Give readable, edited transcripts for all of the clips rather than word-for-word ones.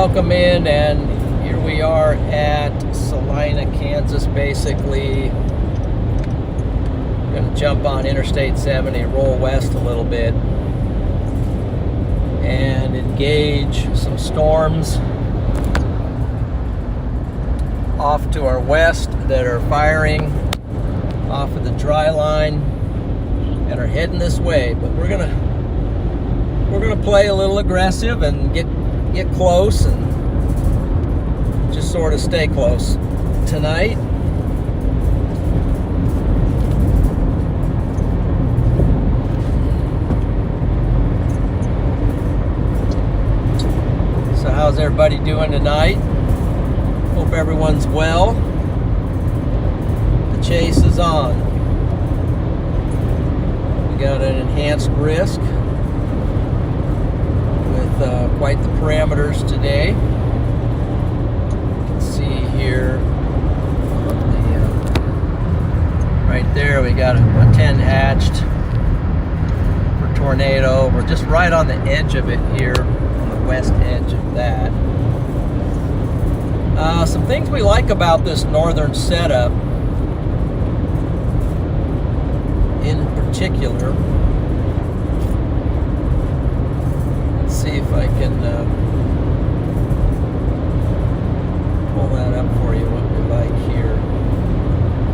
welcome in, and here we are at Salina, Kansas. Basically, going to jump on Interstate 70, roll west a little bit, and engage some storms off to our west that are firing off of the dry line and are heading this way. But we're gonna play a little aggressive and get close and just sort of stay close tonight. So how's everybody doing tonight? Hope everyone's well. The chase is on. We got an enhanced risk with quite the parameters today. You can see here right there we got a 10 hatched for tornado. We're just right on the edge of it here, on the west edge of that. Some things we like about this northern setup in particular. Let's see if I can pull that up for you, what we like here.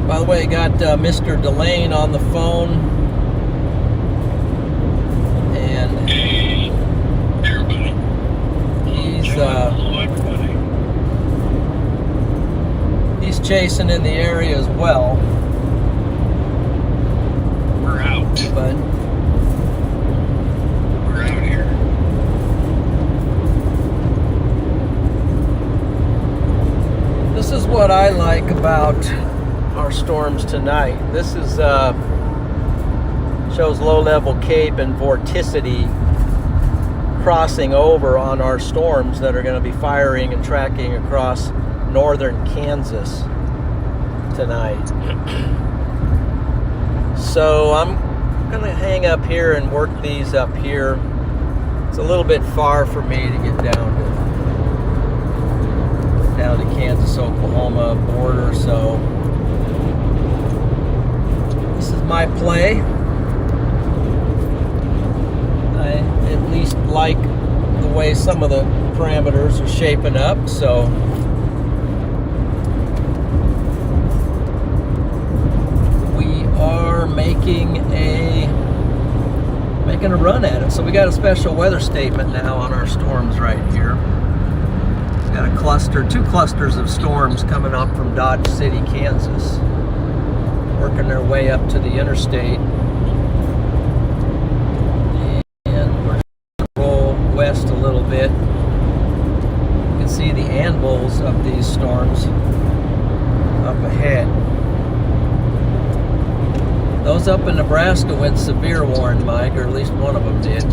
By the way, got Mr. Delane on the phone. And hey, everybody. He's chasing in the area as well. We're out. But we're out here. this is what I like about our storms tonight. This is shows low-level cape and vorticity crossing over on our storms that are going to be firing and tracking across northern Kansas tonight. So I'm going to hang up here and work these up here. It's a little bit far for me to get down to Kansas, Oklahoma border, so this is my play. I at least like the way some of the parameters are shaping up, so we are making a run at it. So we got a special weather statement now on our storms right here. Got a cluster, two clusters of storms coming up from Dodge City, Kansas, working their way up to the interstate. And we're going to roll west a little bit. You can see the anvils of these storms up ahead. Those up in Nebraska went severe warned, Mike, or at least one of them did.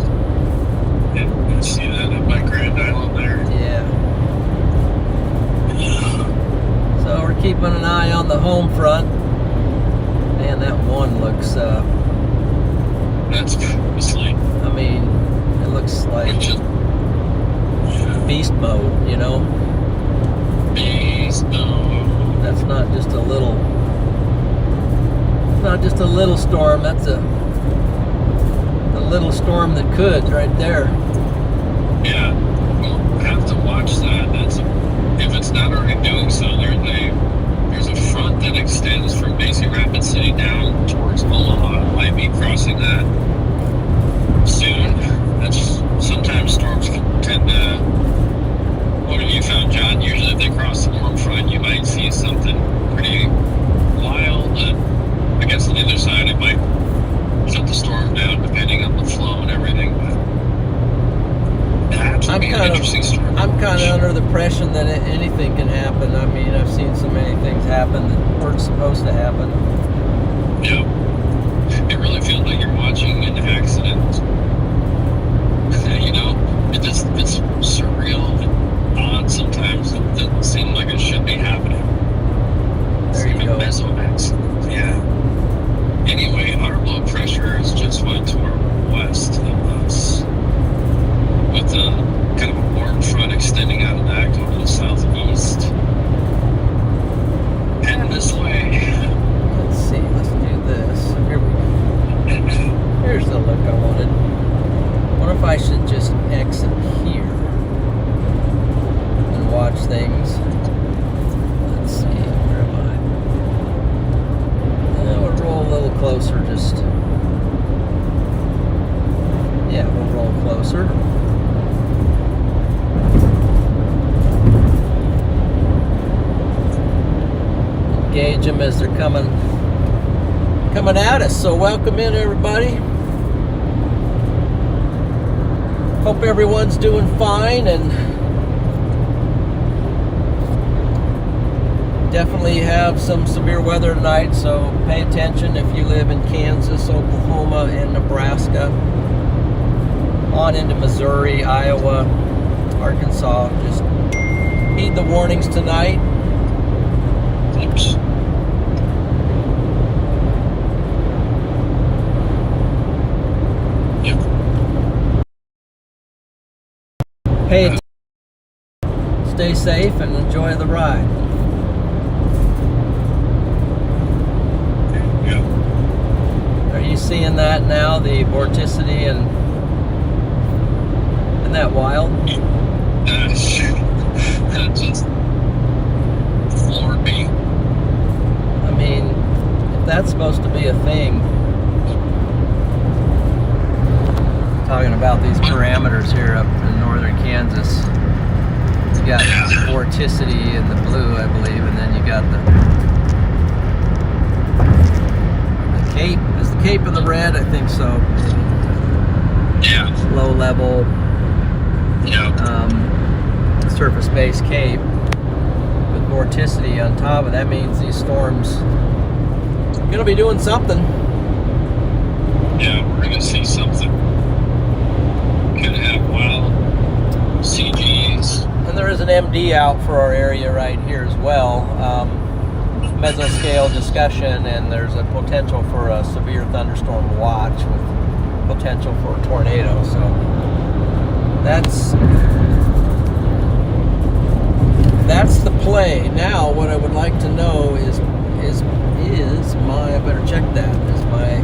Yeah, you see that up by Grand Island there? Yeah. So we're keeping an eye on the home front. Man, that one looks that's asleep. I mean, it looks like beast mode, you know? Beast mode. That's not just a little storm, that's a little storm that could right there. Yeah, we'll have to watch that. If it's not already doing so, there's a front that extends from Macy Rapid City down towards Omaha. It might be crossing that soon. Sometimes storms can tend to. What have you found, John? Usually, if they cross the warm front, you might see something pretty wild. I guess on the other side, it might shut the storm down depending on the flow and everything. But that's an interesting storm. I'm kind of under the impression that anything can happen. I mean, I've seen so many things happen that weren't supposed to happen. Yeah. It really feels like you're watching an accident. You know, it's surreal and odd sometimes. It doesn't seem like it should be happening. There you go. Yeah. Anyway, our low pressure has just went to our west of us with a kind of a warm front extending out of that. gauge them as they're coming at us. So welcome in, everybody. Hope everyone's doing fine, and definitely have some severe weather tonight, so pay attention if you live in Kansas, Oklahoma, and Nebraska, on into Missouri, Iowa, Arkansas. Just heed the warnings tonight. Oops. Yep. Pay attention, stay safe, and enjoy the ride. Yep. Are you seeing that now, the vorticity, and isn't that wild? That just floored me. I mean, if that's supposed to be a thing, talking about these parameters here up in northern Kansas, you got vorticity in the blue, I believe, and then you got the Cape. Is the Cape in the red? I think so. Yeah. Low level, Yeah. surface-based Cape with vorticity on top of that. Means these storms gonna be doing something. Yeah, we're gonna see something. Could have wild CGs. And there is an MD out for our area right here as well. Mesoscale discussion, and there's a potential for a severe thunderstorm watch with potential for a tornado. So that's the play. Now, what I would like to know is my, I better check that, is my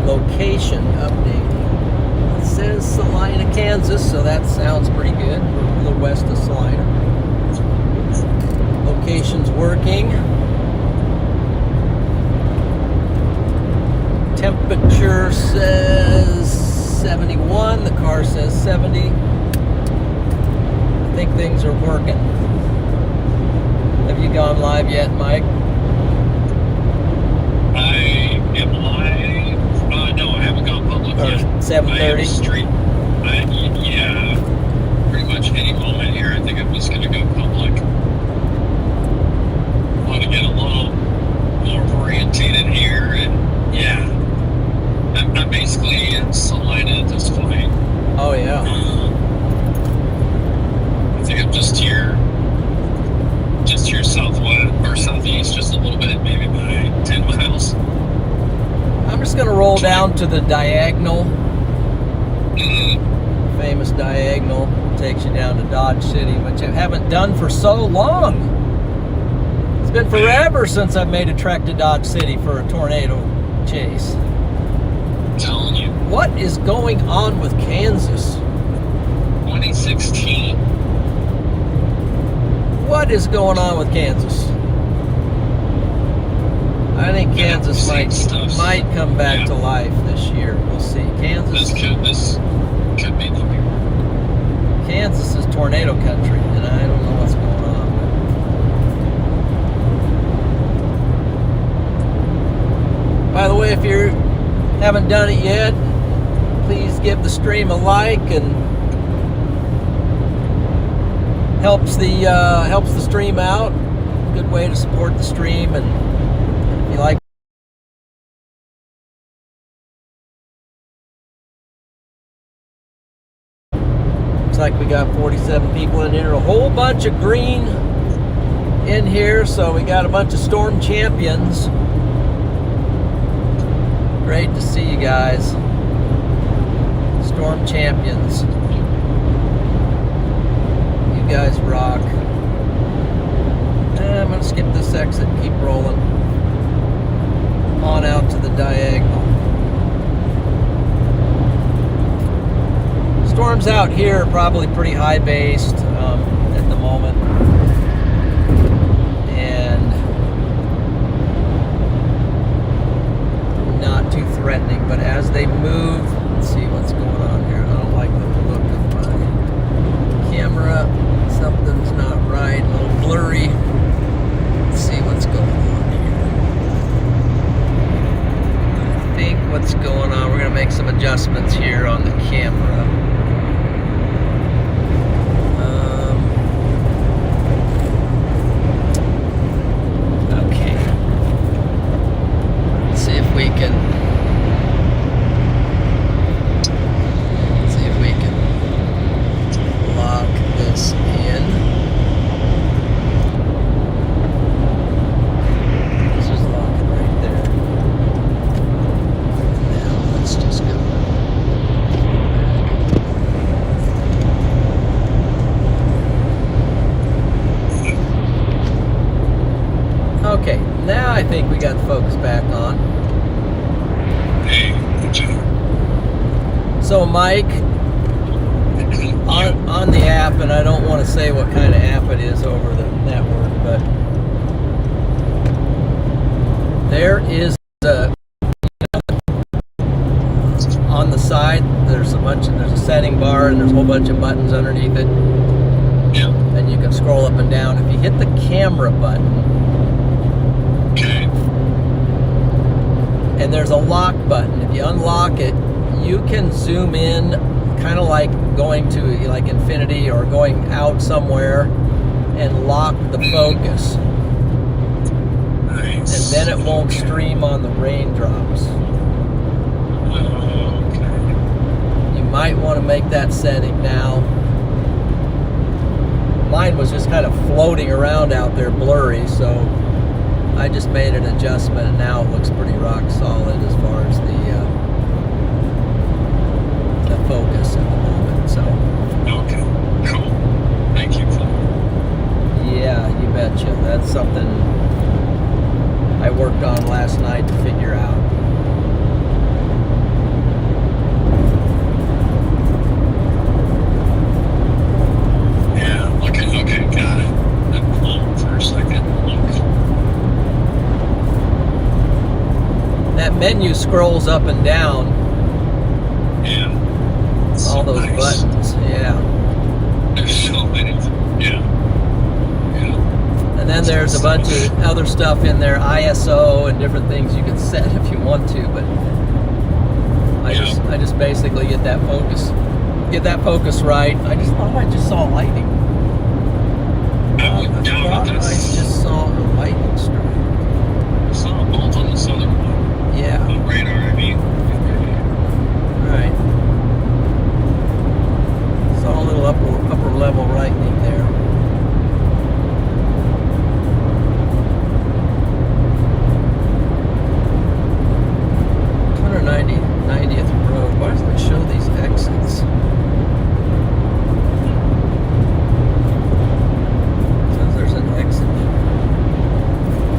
location updating. It says Salina, Kansas, so that sounds pretty good. We're a little west of Salina. Location's working. Temperature says 71. The car says 70. I think things are working. Have you gone live yet, Mike? I am live. No, I haven't gone public Or yet. 7:30? Yeah, pretty much any moment here. I think I'm just going to go public. Want to get a little more orientated here, and yeah, I'm basically in Salina at this point. Oh, yeah. I think I'm just here southwest or southeast, just a little bit, maybe by 10 miles. I'm just going to roll down to the diagonal. Mm-hmm. Famous diagonal. Takes you down to Dodge City, which I haven't done for so long. It's been forever since I've made a trek to Dodge City for a tornado chase. I'm telling you. What is going on with Kansas? 2016. What is going on with Kansas? I think Kansas might come back to life this year. We'll see. Kansas could be the year. Kansas is tornado country, and I don't know what's going on. By the way, if you haven't done it yet, please give the stream a like, and helps the stream out. Good way to support the stream. And if you like, looks like we got 47 people in here, a whole bunch of green in here, so we got a bunch of storm champions. Great to see you guys. Storm champions. You guys rock. I'm going to skip this exit and keep rolling on out to the diagonal. Storms out here are probably pretty high based at the moment, and not too threatening, but as they move, let's see what's going on here. I don't like the look of my camera. Something's not right, a little blurry. Let's see what's going on. Now I think we got the focus back on. Hey, good job. So Mike, on the app, and I don't want to say what kind of app it is over the network, but there is on the side, there's a setting bar, and there's a whole bunch of buttons underneath it. Yeah. And you can scroll up and down. If you hit the camera button, Okay. and there's a lock button. If you unlock it, you can zoom in, kind of like going to like infinity or going out somewhere, and lock the focus. Nice. And then it won't stream on the raindrops. Okay. You might want to make that setting now. Mine was just kind of floating around out there blurry, so I just made an adjustment, and now it looks pretty rock solid as far as the focus at the moment. So Okay. Cool. Thank you for that. yeah, you betcha. That's something I worked on last night to figure out. Yeah. Okay. Got it. Then pull for a second. Look. That menu scrolls up and down, Yeah. all those nice. buttons. Yeah. There's so many. Yeah. And then there's a bunch of other stuff in there, ISO and different things you can set if you want to, but I just basically get that focus right. I just thought I just saw lightning. I thought I just saw a lightning strike. I saw a bolt on the southern one. Yeah. On radar, I mean. Right. Saw a little upper level lightning there. Road. Why doesn't it show these exits? It says there's an exit.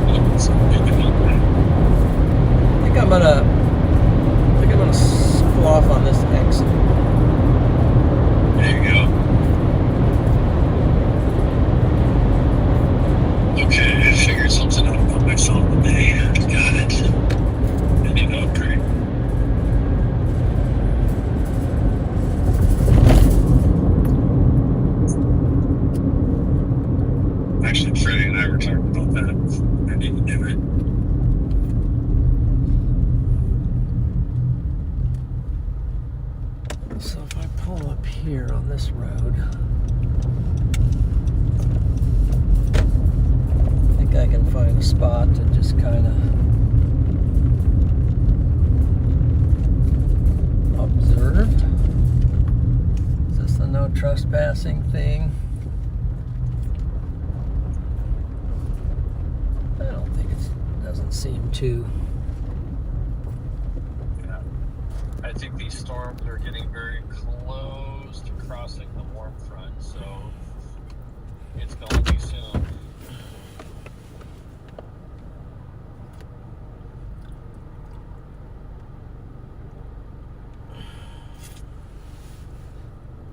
I think I'm gonna pull off on this exit. There you go. Okay, I figured something out about myself today. Got it. I need to upgrade. Actually, Freddie and I were talking about that. I need to do it. So if I pull up here on this road, I think I can find a spot to just kind of observe. Is this the no trespassing thing? I don't think it doesn't seem to. Yeah. I think these storms are getting very close to crossing the warm front, so it's going to be soon.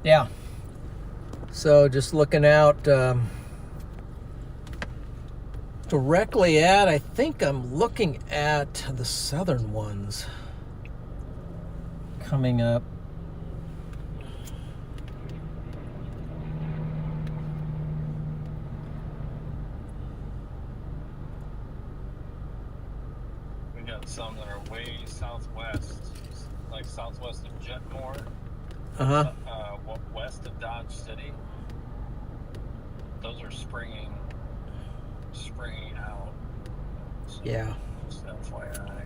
Yeah. So just looking out directly at, I think I'm looking at the southern ones coming up. We got some that are way southwest, like southwest of Jetmore, west of Dodge City. Those are springing out. So Yeah. just FYI.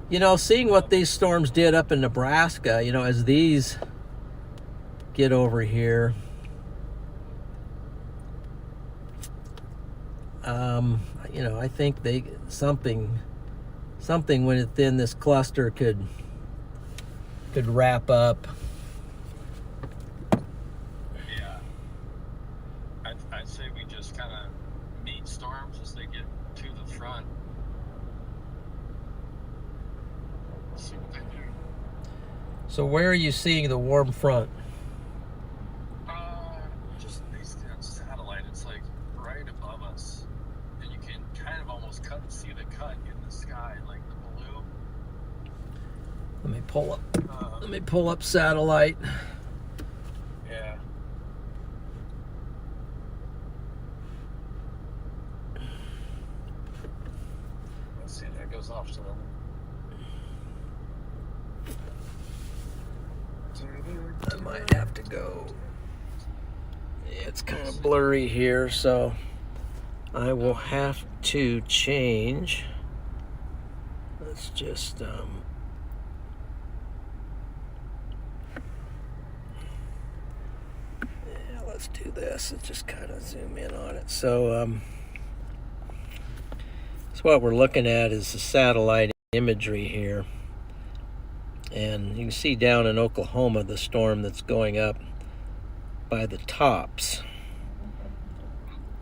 You know, seeing what these storms did up in Nebraska, you know, as these get over here, you know, I think something within this cluster could wrap up. Yeah. I'd say we just kind of meet storms as they get to the front. Let's see what they do. So where are you seeing the warm front? Just basically on satellite. It's like right above us, and you can kind of almost see the cut in the sky, like the blue. Let me pull up. Let me pull up satellite. Yeah. Let's see. That goes off to the. I might have to go. It's kind of blurry here, so I will have to change. Let's just yeah, let's do this. Let's just kind of zoom in on it. So what we're looking at is the satellite imagery here. And you can see down in Oklahoma the storm that's going up by the tops.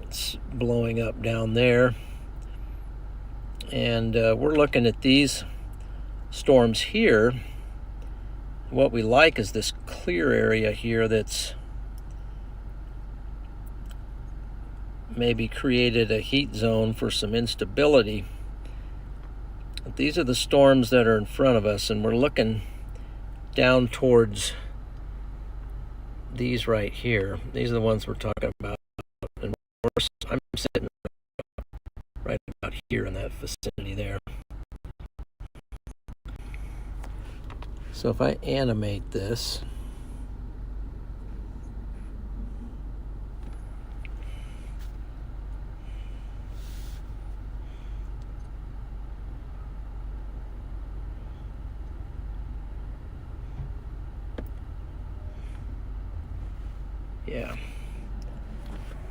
It's blowing up down there. And we're looking at these storms here. What we like is this clear area here that's maybe created a heat zone for some instability. These are the storms that are in front of us, and we're looking down towards these right here. These are the ones we're talking about. And I'm sitting right about here in that vicinity there. So if I animate this, yeah,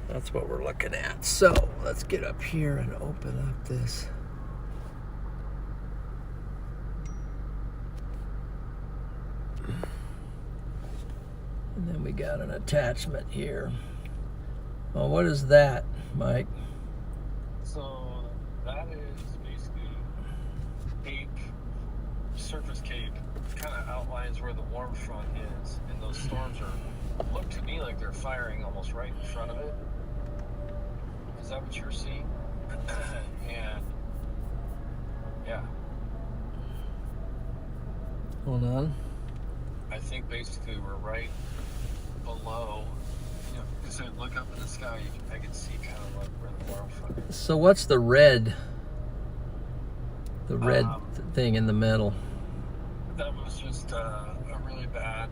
that's what we're looking at. So let's get up here and open up this. And then we got an attachment here. Well, what is that, Mike? So that is basically cape, surface cape. Kind of outlines where the warm front is, and those storms look to me like they're firing almost right in front of it. Is that what you're seeing? And yeah. Hold on. I think basically we're right below. You know, because I look up in the sky, I can see kind of like where the warm front is. So what's the red? The red thing in the middle. That was just a really bad,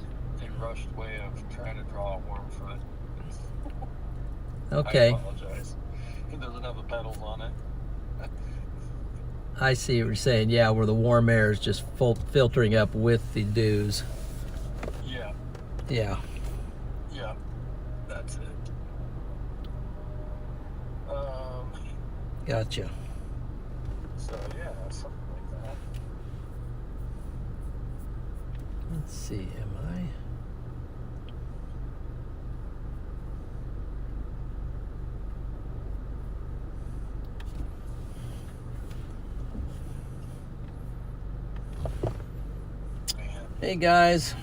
rushed way of trying to draw a warm front. Okay. I apologize. It doesn't have the pedals on it. I see what you're saying. Yeah, where the warm air is just filtering up with the dews. Yeah. Yeah. Yeah. That's it. Gotcha. So yeah, something like that. Let's see, am I? Hey guys,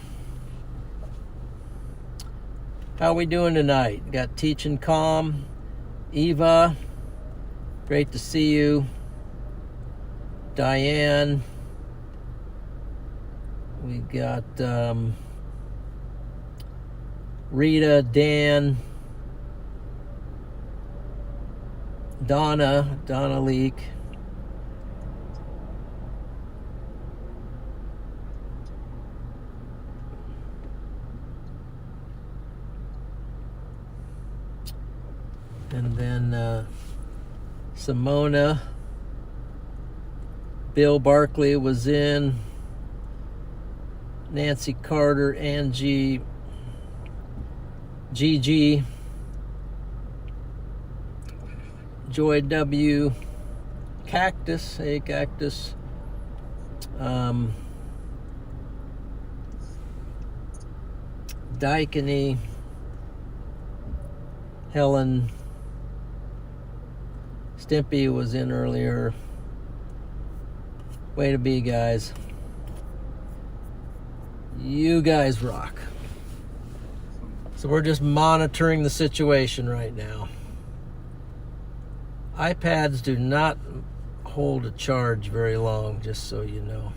how we doing tonight? Got Teaching Calm, Eva, great to see you. Diane, we got Rita, Dan, Donna Leak. And then Simona, Bill Barkley was in, Nancy Carter, Angie, Gigi, Joy W, Cactus, hey Cactus, Dikeny, Helen, Stimpy was in earlier. Way to be, guys. You guys rock. So we're just monitoring the situation right now. iPads do not hold a charge very long, just so you know,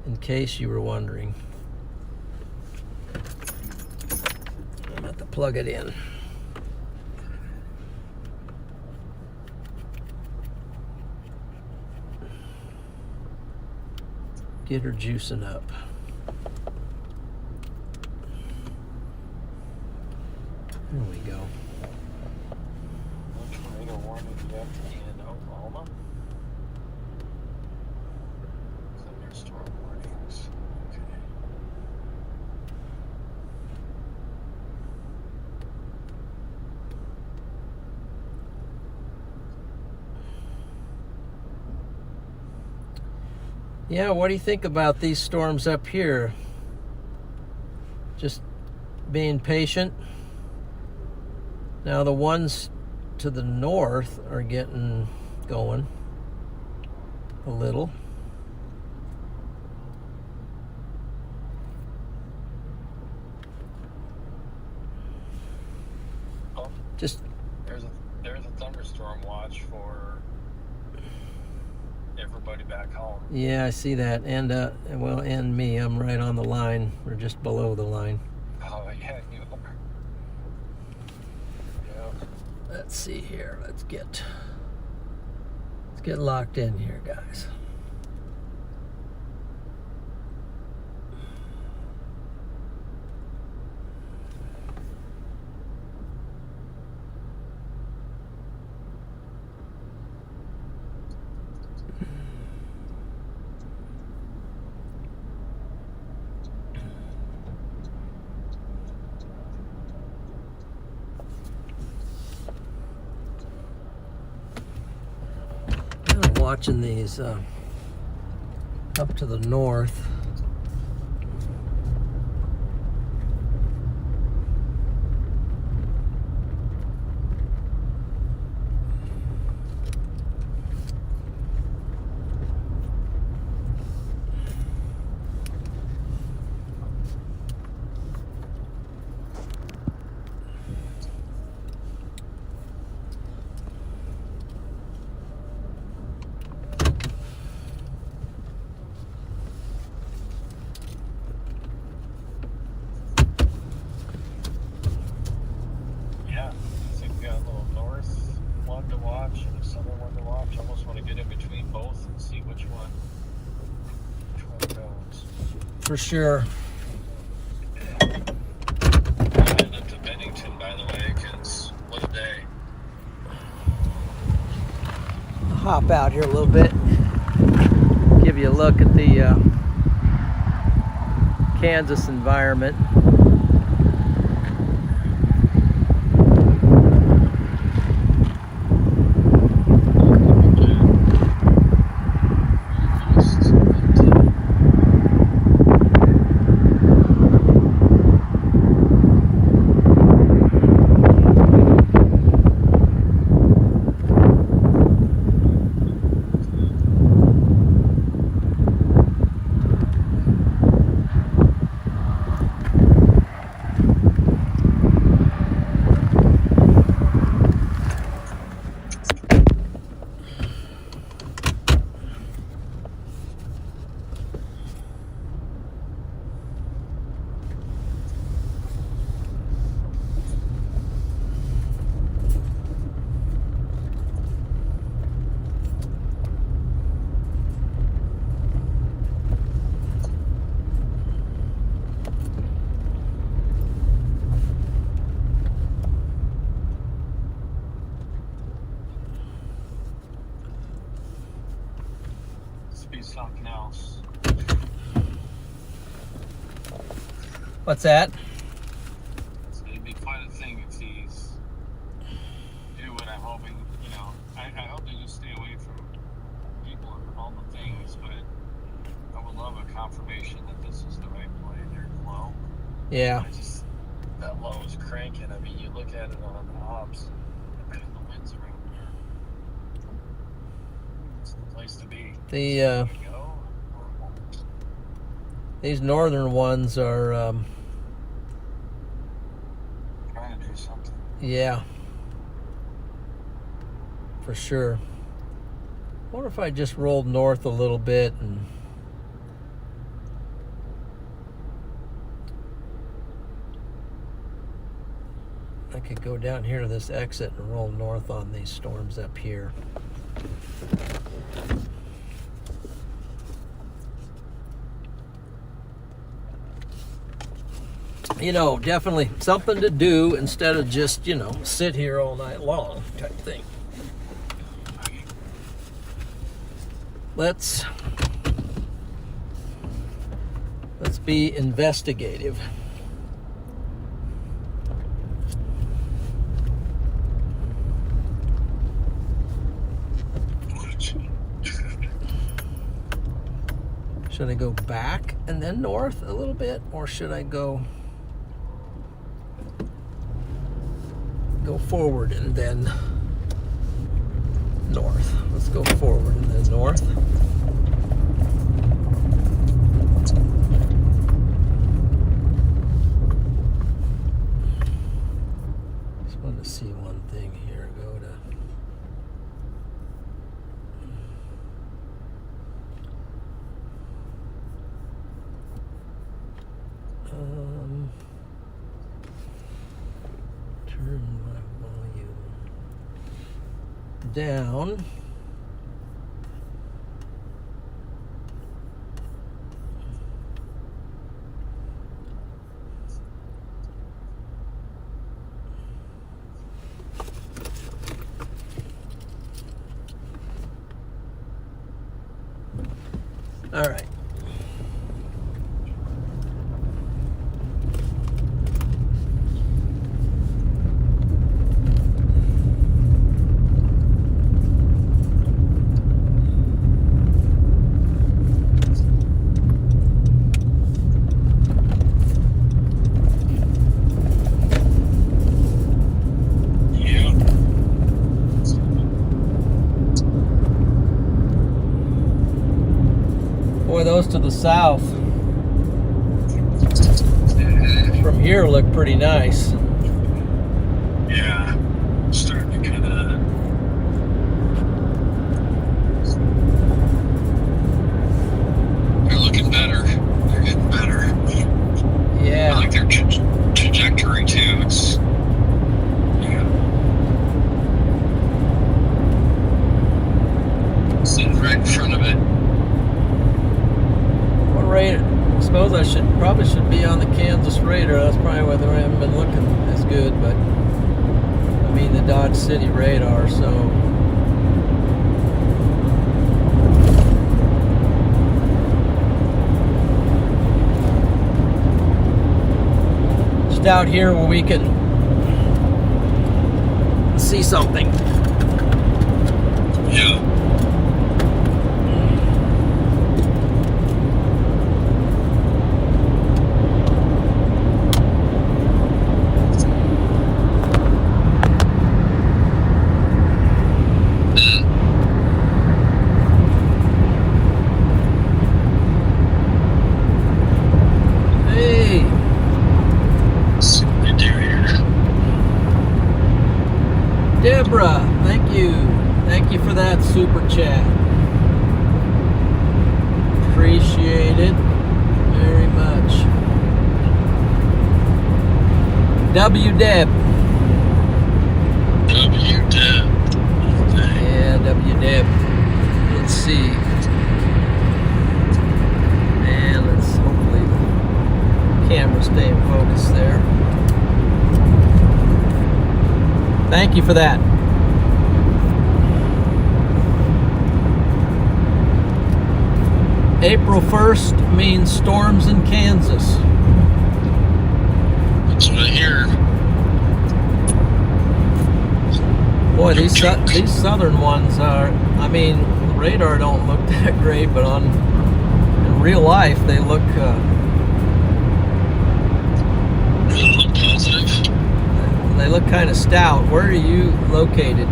in case you were wondering. I'm about to plug it in. Get her juicing up. There we go. What tornado warning do you have in Oklahoma? Thunderstorm warnings. Okay. Yeah, what do you think about these storms up here? Just being patient. Now the ones to the north are getting going a little. Oh, Just there's a thunderstorm watch for everybody back home. yeah, I see that. And well, and me, I'm right on the line. We're just below the line. Oh yeah, you are. Yeah. Let's see here. Let's get locked in here, guys. Watching these up to the north. For sure. Heading up to Bennington, by the way, because what a day. I'll hop out here a little bit, give you a look at the Kansas environment. Something else. What's that? It'd be quite a thing if these do what I'm hoping. You know, I hope they just stay away from people and all the things, but I would love a confirmation that this is the right play. They're low. Yeah. That low is cranking. I mean, you look at it on the ops, and the winds around here. place to be. These northern ones are Trying to do something. yeah, for sure. I wonder if I just rolled north a little bit and I could go down here to this exit and roll north on these storms up here. You know, definitely something to do instead of just, you know, sit here all night long type thing. Let's be investigative. Should I go back and then north a little bit, or should I go forward and then north? Let's go forward and then north. Just wanted to see one thing here. Go to turn my volume down. All right. Boy, those to the south from here look pretty nice. Yeah, starting to kind of. They're looking better. They're getting better. Yeah. I like their trajectory too. It's sitting right in front of it. What rate? I suppose I probably should be on the Kansas radar. That's probably why I haven't been looking as good, but I mean the Dodge City radar, so just out here where we can see something. Yeah. Deborah, thank you. Thank you for that super chat. Appreciate it very much. W-Deb. W-Deb. Yeah, W-Deb. Let's see. And let's hopefully the camera stay in focus there. Thank you for that. April 1st means storms in Kansas. That's what I hear. Boy, these southern ones are, I mean, the radar don't look that great, but in real life they look positive. They look kind of stout. Where are you located?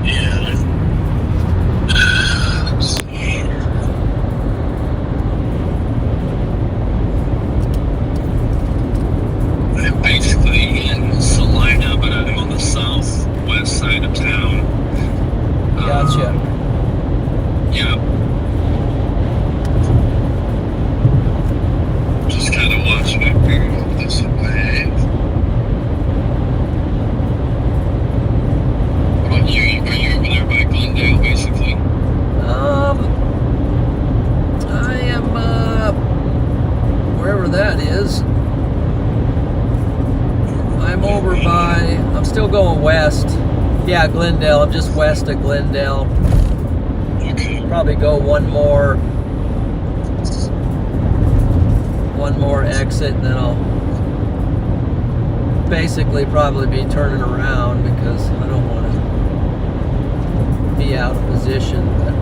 Yeah. west. Yeah, Glendale. I'm just west of Glendale. Okay. Probably go one more exit, and then I'll basically probably be turning around because I don't want to be out of position. But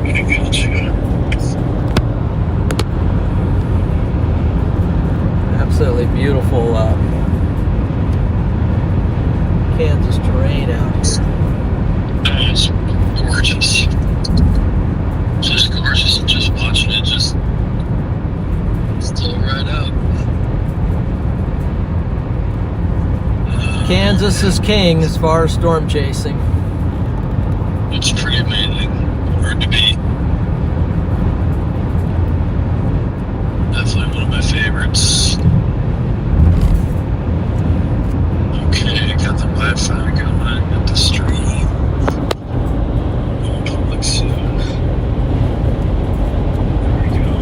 I gotcha. absolutely beautiful Kansas terrain out here. It's gorgeous. Just gorgeous. Just watching it just still right up. Kansas is king as far as storm chasing. It's pretty amazing. Hard to beat. Definitely one of my favorites. Okay, got the Wi-Fi going. Got the stream. Public soon. There we go.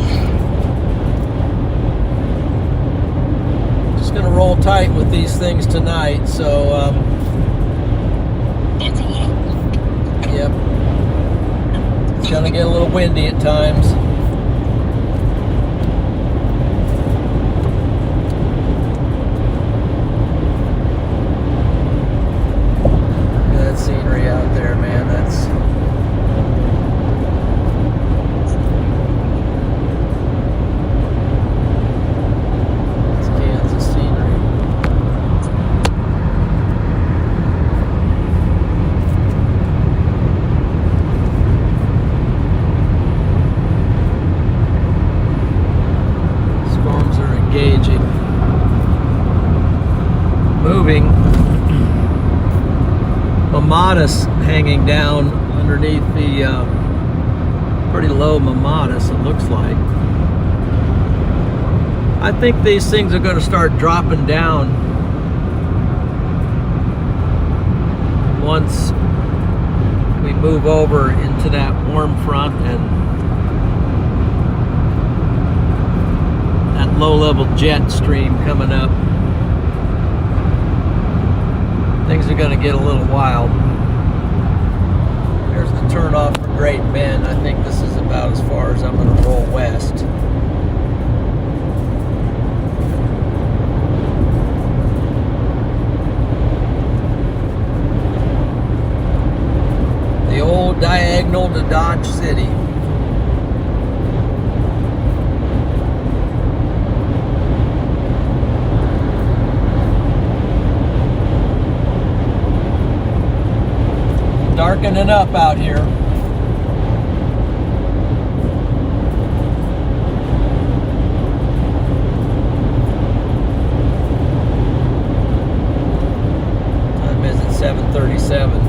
Just gonna roll tight with these things tonight, so Buckle up. yep. It's gonna get a little windy at times. That scenery out there, man, that's Kansas scenery. Storms are engaging. Moving. Mamatus hanging down underneath the pretty low Mamatus, it looks like. I think these things are going to start dropping down once we move over into that warm front and that low-level jet stream coming up. Things are going to get a little wild. There's the turnoff for Great Bend. I think this is about as far as I'm going to roll west. The old diagonal to Dodge City. Darkening up out here. Time is at 7:37.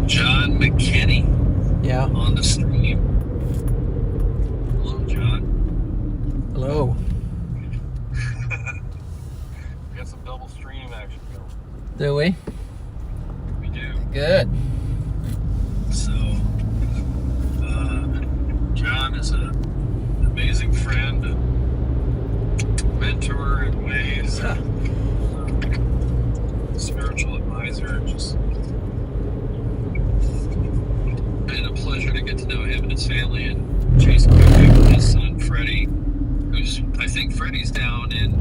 John McKinney on the stream. Hello, John. Hello. We got some double stream action going. Do we? We do. Good. So, John is an amazing friend, a mentor in ways, spiritual advisor, just been a pleasure to get to know him and his family, and Chase quickly with his son Freddie, who's, I think Freddie's down in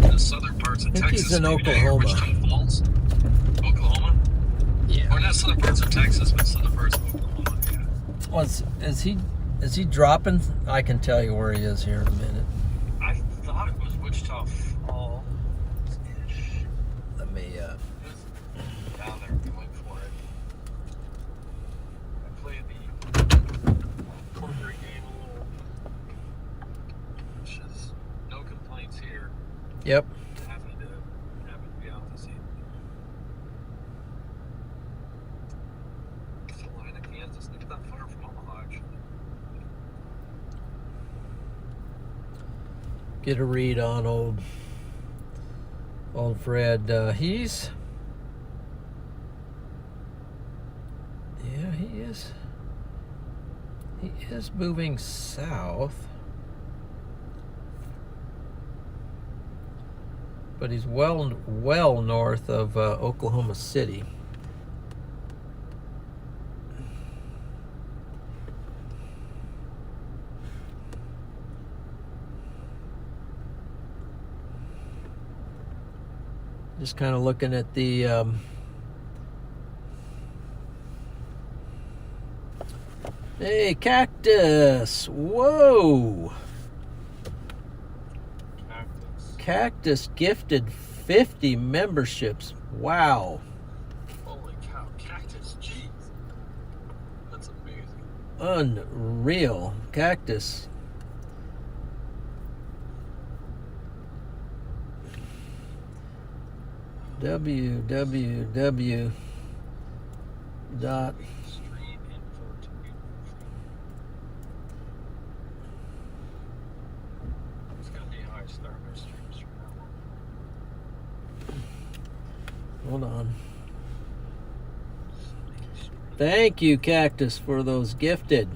the southern parts of Texas. He's in maybe Oklahoma. Wichita Falls. Oklahoma? Yeah. Or not southern parts of Texas, but southern parts of Oklahoma, yeah. Well, is he dropping? I can tell you where he is here in a minute. I thought it was Wichita Falls-ish. Let me Down there, going for it. I played the corporate game a little, which is no complaints here. Yep. Happy to be out this evening. get a read on old Fred. He is moving south, but he's well north of Oklahoma City. Just kind of looking at the hey, Cactus! Whoa! Cactus gifted 50 memberships. Wow. Holy cow, Cactus, jeez. That's amazing. Unreal. Cactus. www. Stream info to it's gonna be how I start my streams from now on. Hold on. Thank you, Cactus, for those gifted.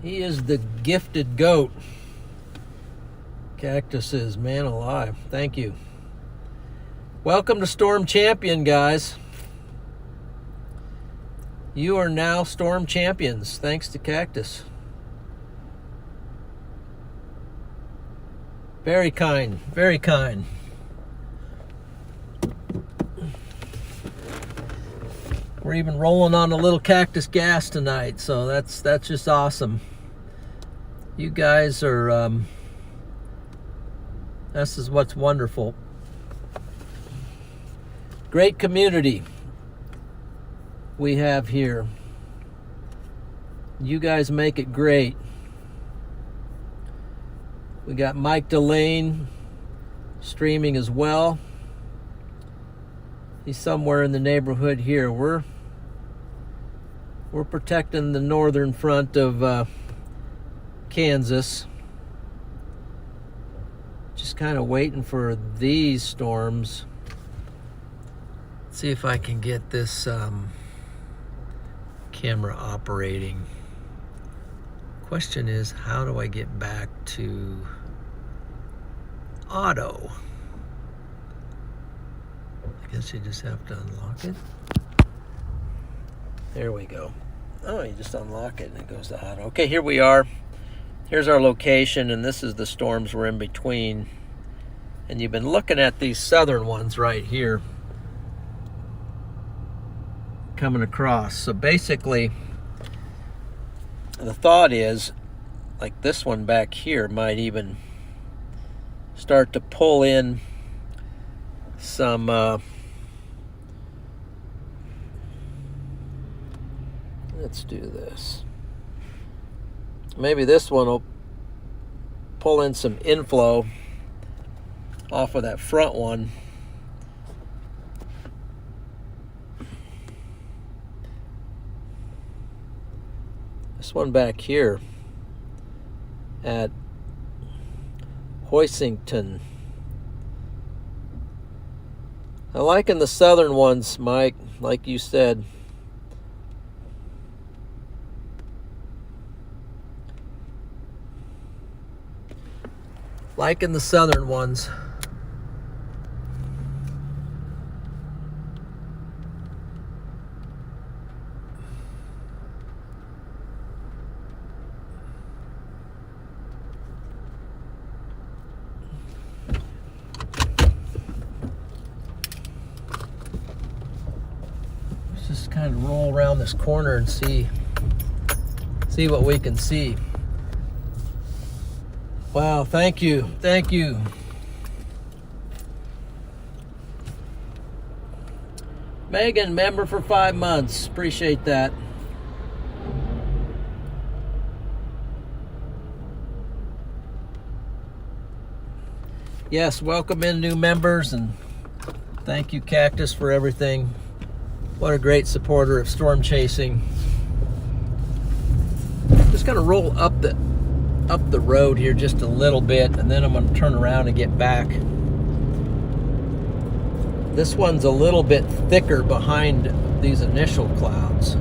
He is the gifted goat. Cactus is, man alive. Thank you. Welcome to Storm Champion, guys. You are now Storm Champions, thanks to Cactus. Very kind, very kind. We're even rolling on a little Cactus gas tonight, so that's just awesome. You guys are, this is what's wonderful. Great community we have here. You guys make it great. We got Mike Delane streaming as well. He's somewhere in the neighborhood here. We're protecting the northern front of Kansas. Just kind of waiting for these storms. Let's see if I can get this camera operating. Question is, how do I get back to auto? I guess you just have to unlock it. There we go. Oh, you just unlock it and it goes to auto. Okay, here we are. Here's our location, and this is the storms we're in between. And you've been looking at these southern ones right here coming across. So basically, the thought is, like this one back here might even start to pull in some let's do this. Maybe this one will pull in some inflow off of that front one. This one back here at Hoisington. I liking the southern ones, Mike, like you said. Liking the southern ones. Let's just kind of roll around this corner and see what we can see. Wow, thank you. Thank you. Megan, member for 5 months. Appreciate that. Yes, welcome in new members, and Thank you, Cactus, for everything. What a great supporter of storm chasing. Just gonna roll up the road here just a little bit, and then I'm gonna turn around and get back. This one's a little bit thicker behind these initial clouds.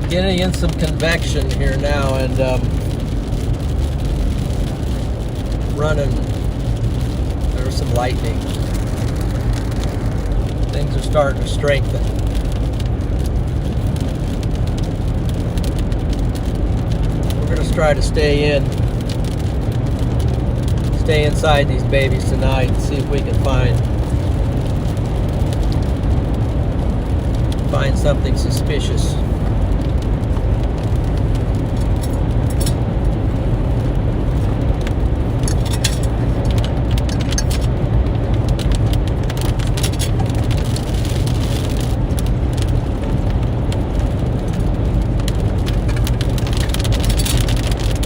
Getting in some convection here now, and running. There's some lightning. Things are starting to strengthen. We're going to try to stay inside these babies tonight and see if we can find something suspicious.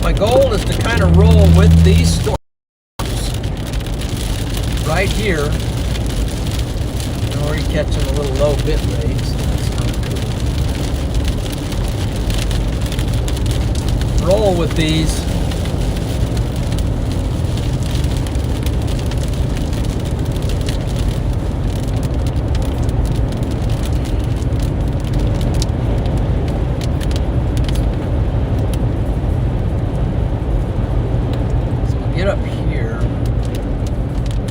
My goal is to kind of roll with these storms right here. I'm already catching a little low bit rate, so that's kind of cool. Roll with these. Get up here,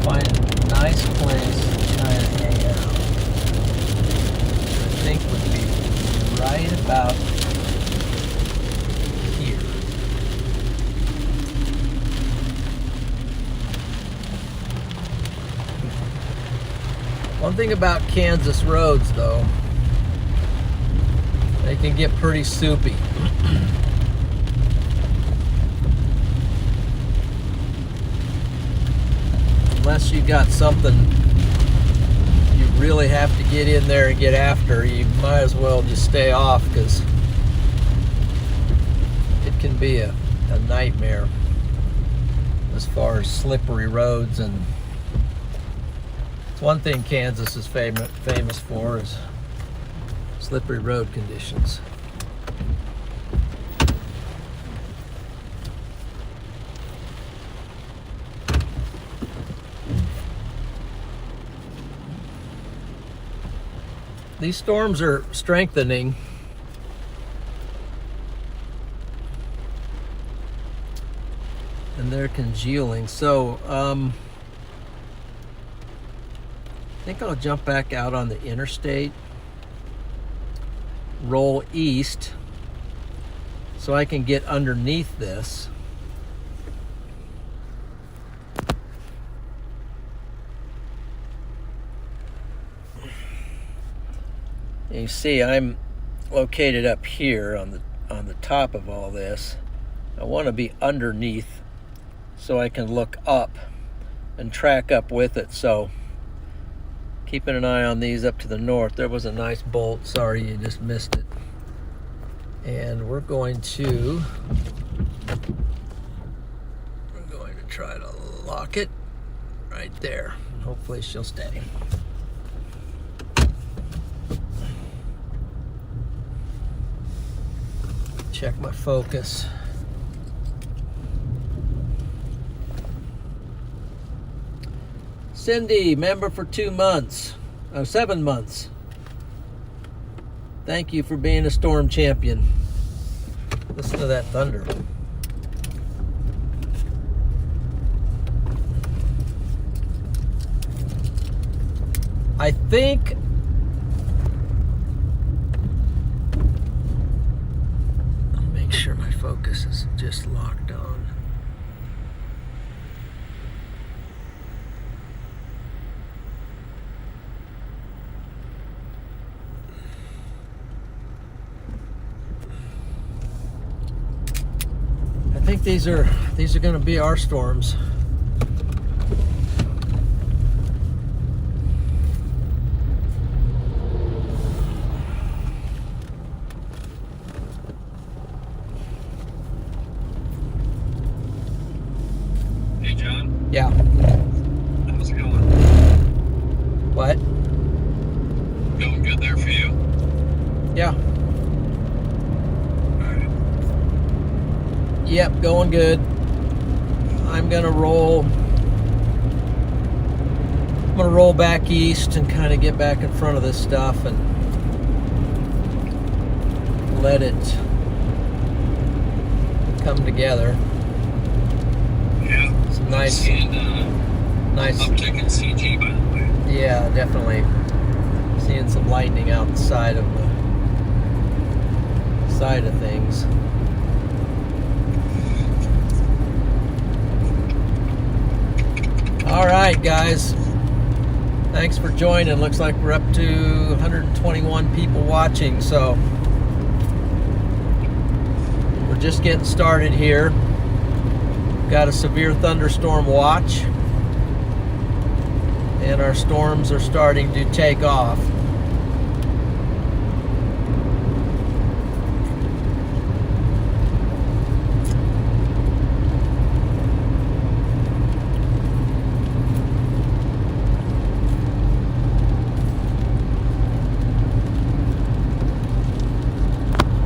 find a nice place to try and hang out. I think would be right about here. One thing about Kansas roads, though, they can get pretty soupy. Unless you got something you really have to get in there and get after, you might as well just stay off, because it can be a nightmare as far as slippery roads. And it's one thing Kansas is famous for is slippery road conditions. These storms are strengthening. And they're congealing. So, I think I'll jump back out on the interstate, roll east, so I can get underneath this. You see, I'm located up here on the top of all this. I want to be underneath so I can look up and track up with it. So keeping an eye on these up to the north. There was a nice bolt. Sorry you just missed it. And we're going to try to lock it right there. Hopefully she'll stay. Check my focus. Cindy, member for 2 months. 7 months. Thank you for being a storm champion. Listen to that thunder. I think sure my focus is just locked on. I think these are going to be our storms. Going good there for you? Yeah. All right. Yep, going good. I'm gonna roll back east and kind of get back in front of this stuff and let it come together. Yeah. Some nice Uptick in CG, by the way. Yeah, definitely. Seeing some lightning out the side of things. All right, guys. Thanks for joining. Looks like we're up to 121 people watching, so we're just getting started here. Got a severe thunderstorm watch, and our storms are starting to take off.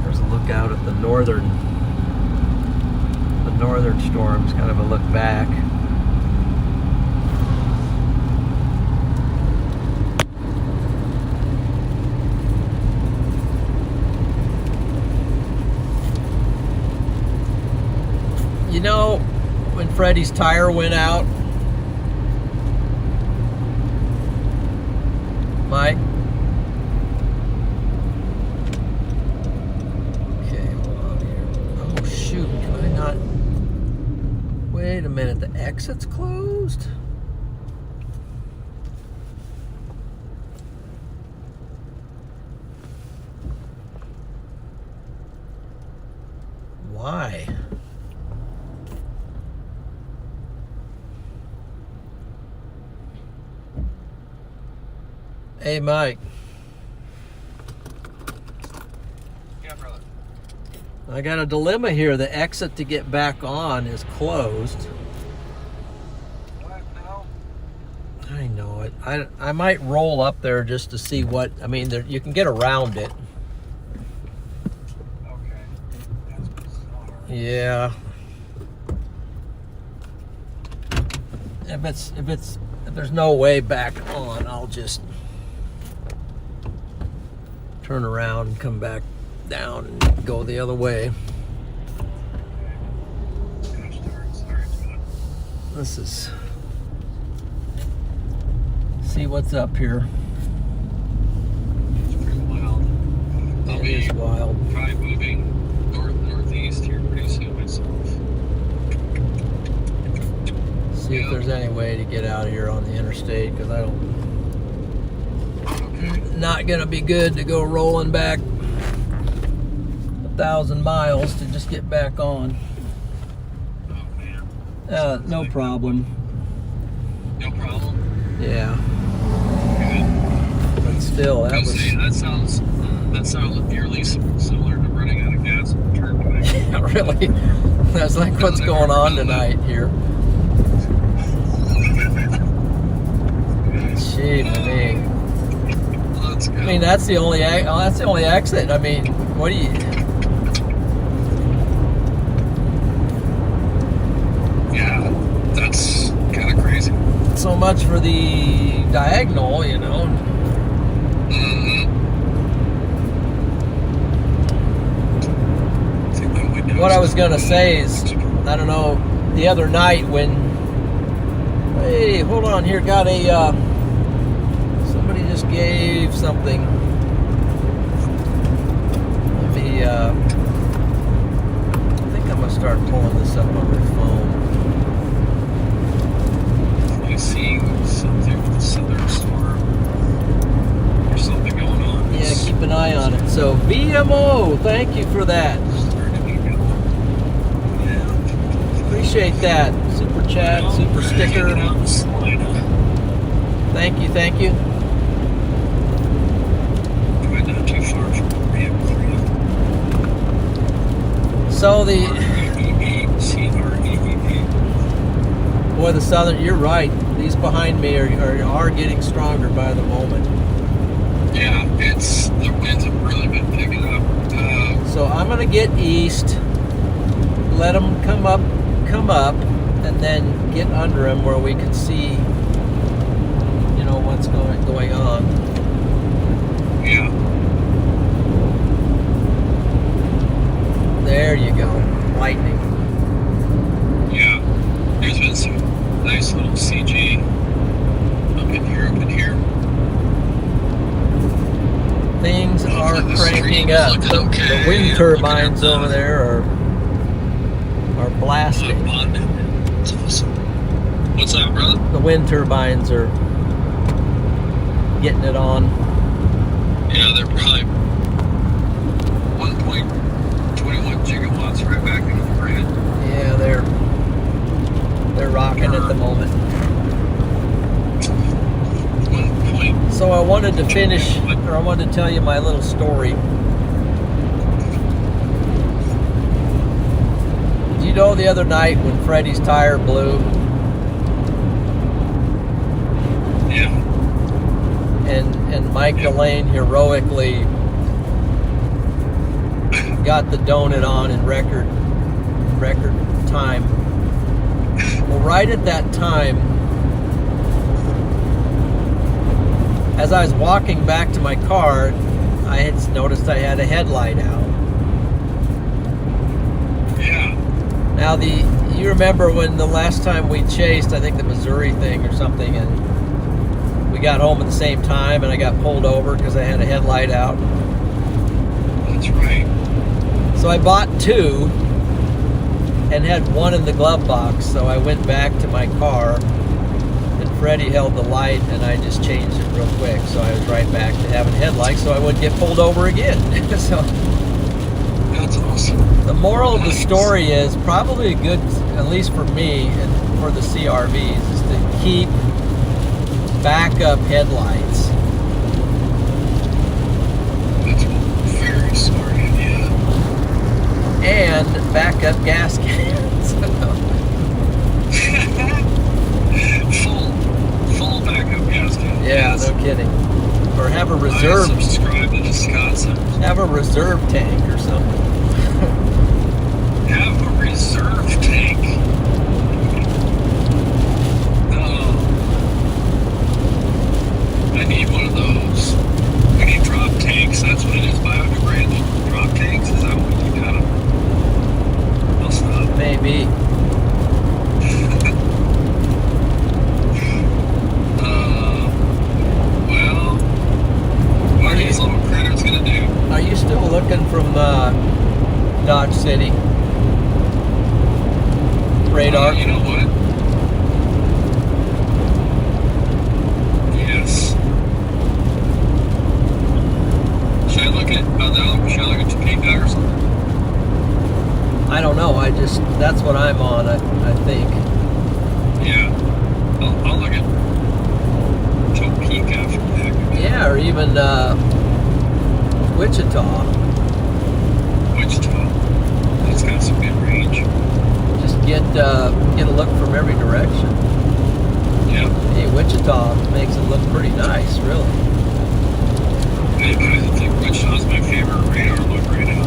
There's a look out at the northern storms, kind of a look back. You know, when Freddie's tire went out, Mike? Okay, hold on here. Oh shoot, can I not? Wait a minute, the exit's closed? Why? Hey, Mike. Yeah, brother. I got a dilemma here. The exit to get back on is closed. What now? I know it. I might roll up there just to see what... I mean, you can get around it. Okay. That's bizarre. Yeah. If there's no way back on, I'll just turn around and come back down and go the other way. Gosh darn, sorry, John. This is... See what's up here. It's pretty wild. I'll It be is wild. probably moving northeast here pretty soon myself. See if there's any way to get out of here on the interstate, because I don't... Okay. Not gonna be good to go rolling back 1,000 miles to just get back on. Oh man. No problem. No problem. Yeah, Good. but still, that was... That sounds eerily similar to running out of gas on the turnpike. Really, that's like what's going on tonight here. Gee, me. Let's go. I mean, that's the only exit. I mean, what do you? Yeah, that's kind of crazy. So much for the diagonal, you know. Mm-hmm. What I was gonna say is, I don't know, the other night when, hey, hold on here, got a, somebody just gave something. Let me, I think I'm gonna start pulling this up on my phone. I see something with the southern storm. There's something going on. Yeah, keep an eye on it. So, VMO, thank you for that. Appreciate that. Super chat, super sticker. Thank you, thank you. Probably not too far from the vehicle. So the C-R-E-E-P. boy, the southern. You're right. These behind me are getting stronger by the moment. Yeah, to get east, let them come up, and then get under them where we can see, you know, what's going on. Yeah. There you go, lightning. Yeah. There's been some nice little CG up in here. Things are the cranking stream's up. looking okay. The wind I'm turbines looking at over there are blasting. That's awesome. What's that, brother? The wind turbines are getting it on. Yeah, they're probably 1.21 gigawatts right back into the grid. Yeah, they're rocking at the moment. 1 point. So I wanted to finish, or I wanted to tell you my little story. Do you know the other night when Freddie's tire blew? Yeah. And Mike Delane heroically got the donut on in record time. Well, right at that time, as I was walking back to my car, I had noticed I had a headlight out. Yeah. Now, you remember when the last time we chased, I think the Missouri thing or something, and we got home at the same time, and I got pulled over because I had a headlight out. That's right. So I bought two and had one in the glove box. So I went back to my car, and Freddie held the light, and I just changed it real quick. So I was right back to having headlights, so I wouldn't get pulled over again. So That's awesome. the moral of the story is probably a good, at least for me and for the CRVs, is to keep backup headlights. That's a very smart idea. And backup gas cans. full backup gas tank. Yeah, no kidding. Or have a reserve. I subscribe to this concept. Have a reserve tank or something. Have a reserve tank. Oh, I need one of those. We need drop tanks. That's what it is. Biodegradable drop tanks. Is that what you got? I'll stop. Maybe. Well, what are these little critters gonna do? Are you still looking from Dodge City? Radar? You know what? Yes. Should I look at Topeka or something? I don't know. That's what I'm on, I think. Yeah. I'll look at Topeka from heck. Yeah, or even Wichita. Wichita. That's got some good range. Just get a look from every direction. Yeah. Hey, Wichita makes it look pretty nice, really. I think Wichita's my favorite radar look right now.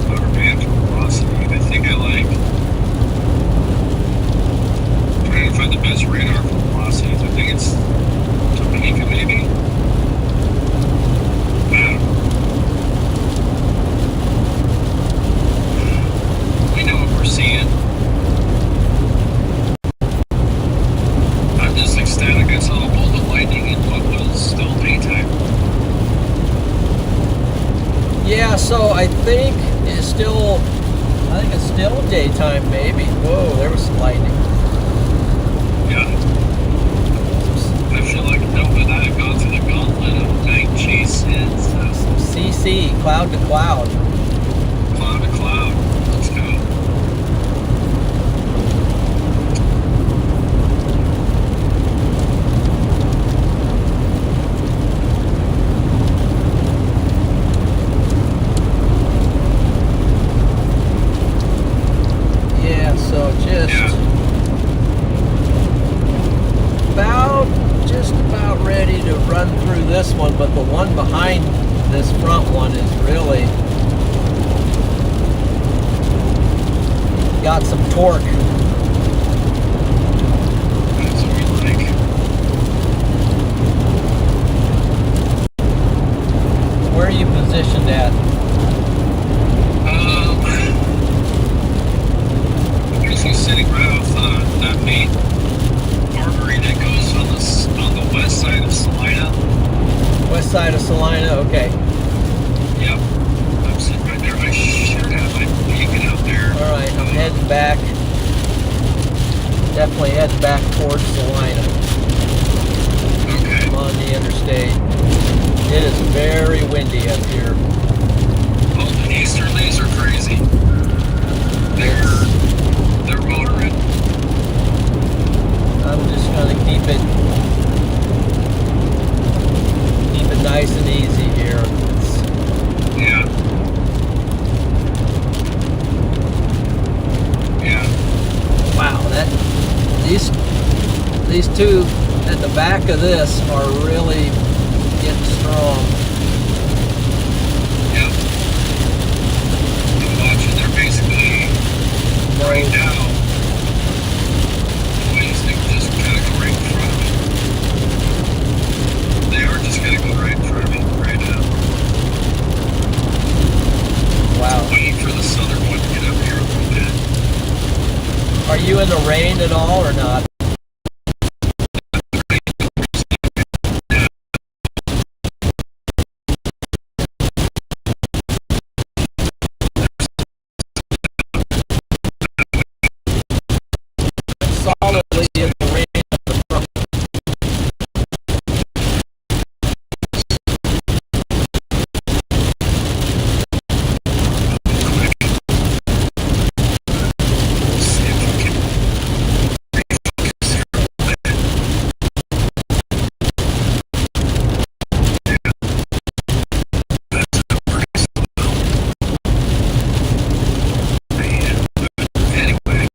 Outer band velocity. I think I like trying to find the best radar for velocities. I think it's Topeka, maybe? I don't know. We know what we're seeing. I'm just ecstatic I saw a bolt of lightning in what was still daytime. Yeah, so I think it's still daytime, maybe. Whoa, there was some lightning. Yeah. I feel like Nova and I have gone through the gauntlet of night chases. Some CC, cloud to cloud. Cloud to cloud. Let's go. Yeah, so just about ready to to run through this one, but the one behind this front one is really got some torque. That's what we like. Where are you positioned at? I'm usually sitting right off that main artery that goes on the west side of Salina. West side of Salina, okay. Yep. I'm sitting right there. I should have my beacon out there. Alright, I'm heading back. Definitely heading back towards Salina. Okay. I'm on the interstate. It is very windy up here. Oh, the easterlies are crazy. They're motoring. I'm just gonna keep it nice and easy here. Yeah. Yeah. Wow, these two at the back of this are really getting strong. Yep. I'm watching. They're basically right now. Boys, they just kind of go right in front of me. They are just going to go right in front of me right now. Wow. Waiting for the southern one to get up here a little bit. Are you in the rain at all or not? Solidly in the rain at the front. See if we can refocus here a little bit. That's pretty slow. Man. Anyway.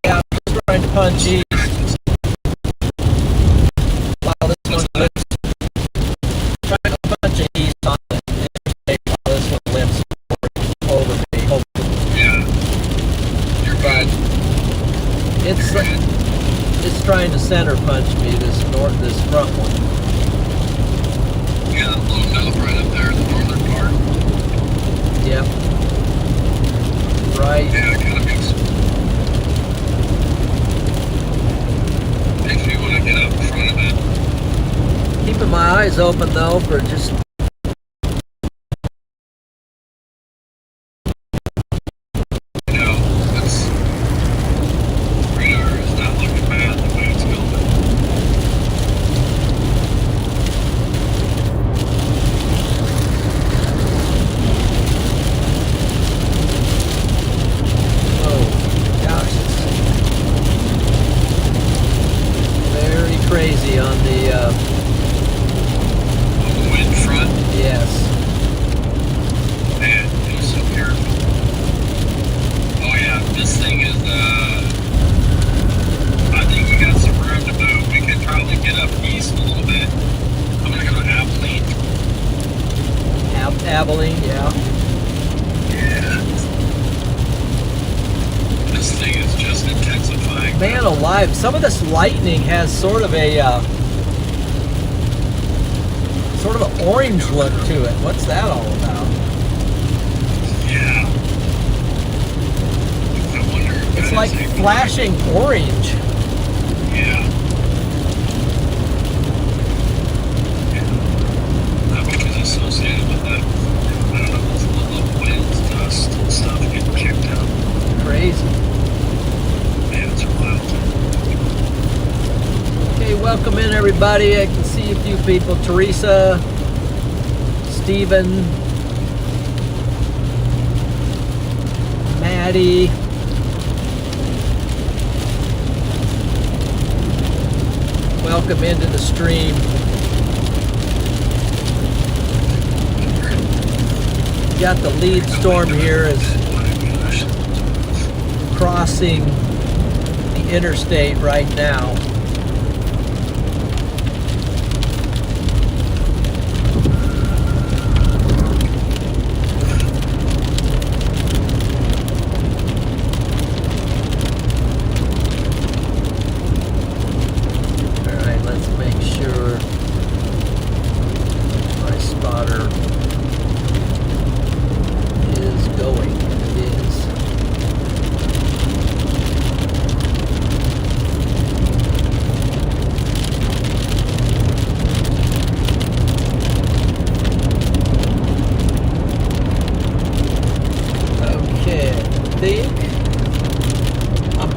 Yeah, I'm just trying to punch east. Wow, this one limps. Trying to punch east on the interstate while this one limps over me. Yeah. You're good. It's You're good. it's trying to center punch me, this front one. Yeah, that little nub right up there in the northern part. Yep. Right. Yeah, it kind of makes me want to get up in front of it. Keeping my eyes open though for just You know, that's radar is not looking bad the way it's going. oh gosh, it's very crazy on the On the wind front, yes. man, be so careful. Oh yeah, this thing is, I think we got some room to move. We could probably get up east a little bit. I'm gonna go to Abilene. Abilene, yeah. Yeah. This thing is just intensifying. Man alive, some of this lightning has sort of an orange look to it. What's that all about? Yeah. I wonder if It's that like is a- flashing orange. Yeah. Not much is associated with that. I don't know, it's a little winds, dust, and stuff getting kicked out. Crazy. Man, it's wild. Okay, welcome in everybody. I can see a few people. Teresa, Stephen, Maddie. Welcome into the stream. got the lead storm here is crossing the interstate right now.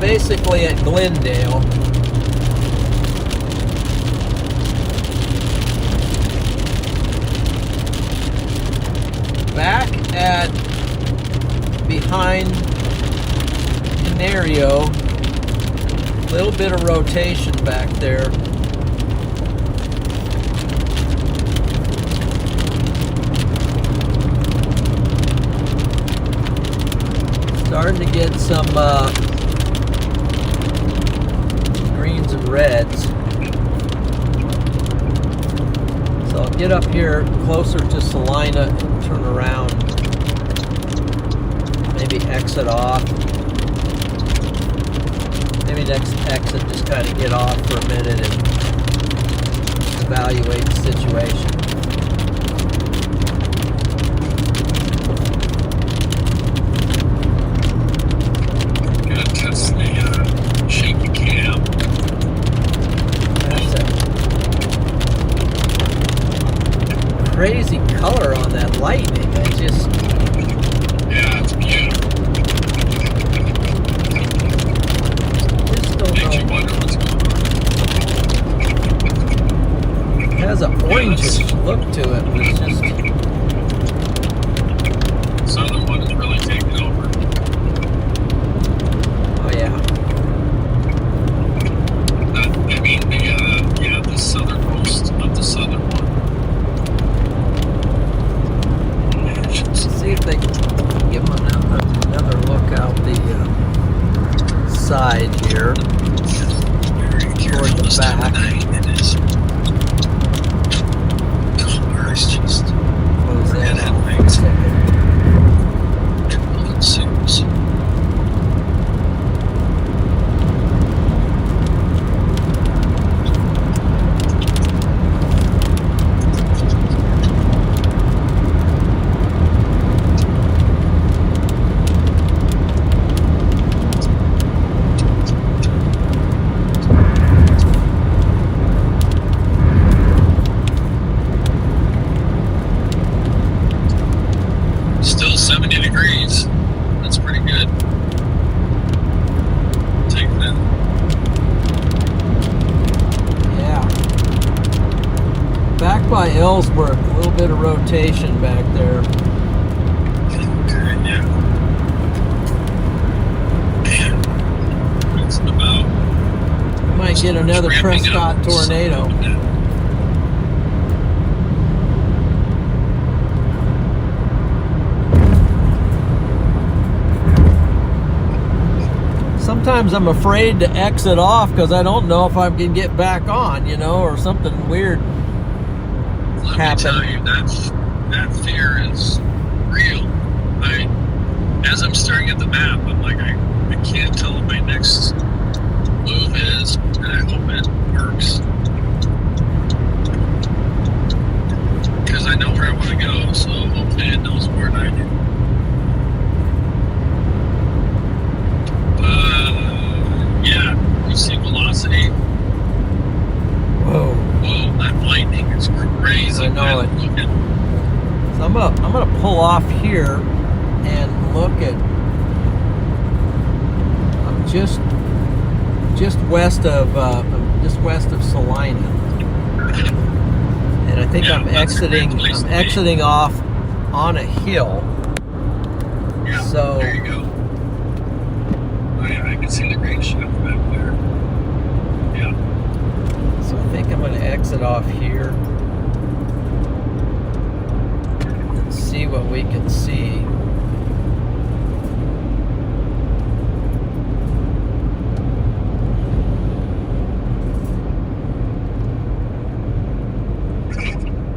Basically at Glendale. Back at behind Canario, a little bit of rotation back there. Starting to get some greens and reds. So I'll get up here closer to Salina and turn around. Maybe exit off. Maybe next exit, just kind of get off for a minute and evaluate the situation. Crazy color on that lightning. I just... Yeah, it's beautiful. Just don't Makes know. you wonder what's going on. It has an orangish look to it. It's just... Southern one is really taking over. Oh yeah. I mean, the southern most of the southern one. See if they can give them another look out the side here toward the back. Cars just Close that out. Still 70 degrees. That's pretty good. Take that. Yeah. Back by Ellsworth, a little bit of rotation back there. Okay, yeah. Man, it's about... We might get another Prescott tornado. Sometimes I'm afraid to exit off because I don't know if I can get back on, you know, or something weird happen. Let me tell you, that fear is real. As I'm staring at the map, I'm like, I can't tell what my next move is, and I hope it works. Because I know where I want to go, so hopefully it knows where I do. Yeah, you see velocity. Whoa. Whoa, that lightning is crazy. I know it. Looking. So I'm gonna pull off here and look at. I'm just west of Salina, and I think Yeah, I'm that's a great exiting. place I'm to be. exiting off on a hill. Yeah, So there you go. Oh, yeah, I can see the green shaft back there. Yeah. So I think I'm going to exit off here and see what what we can see.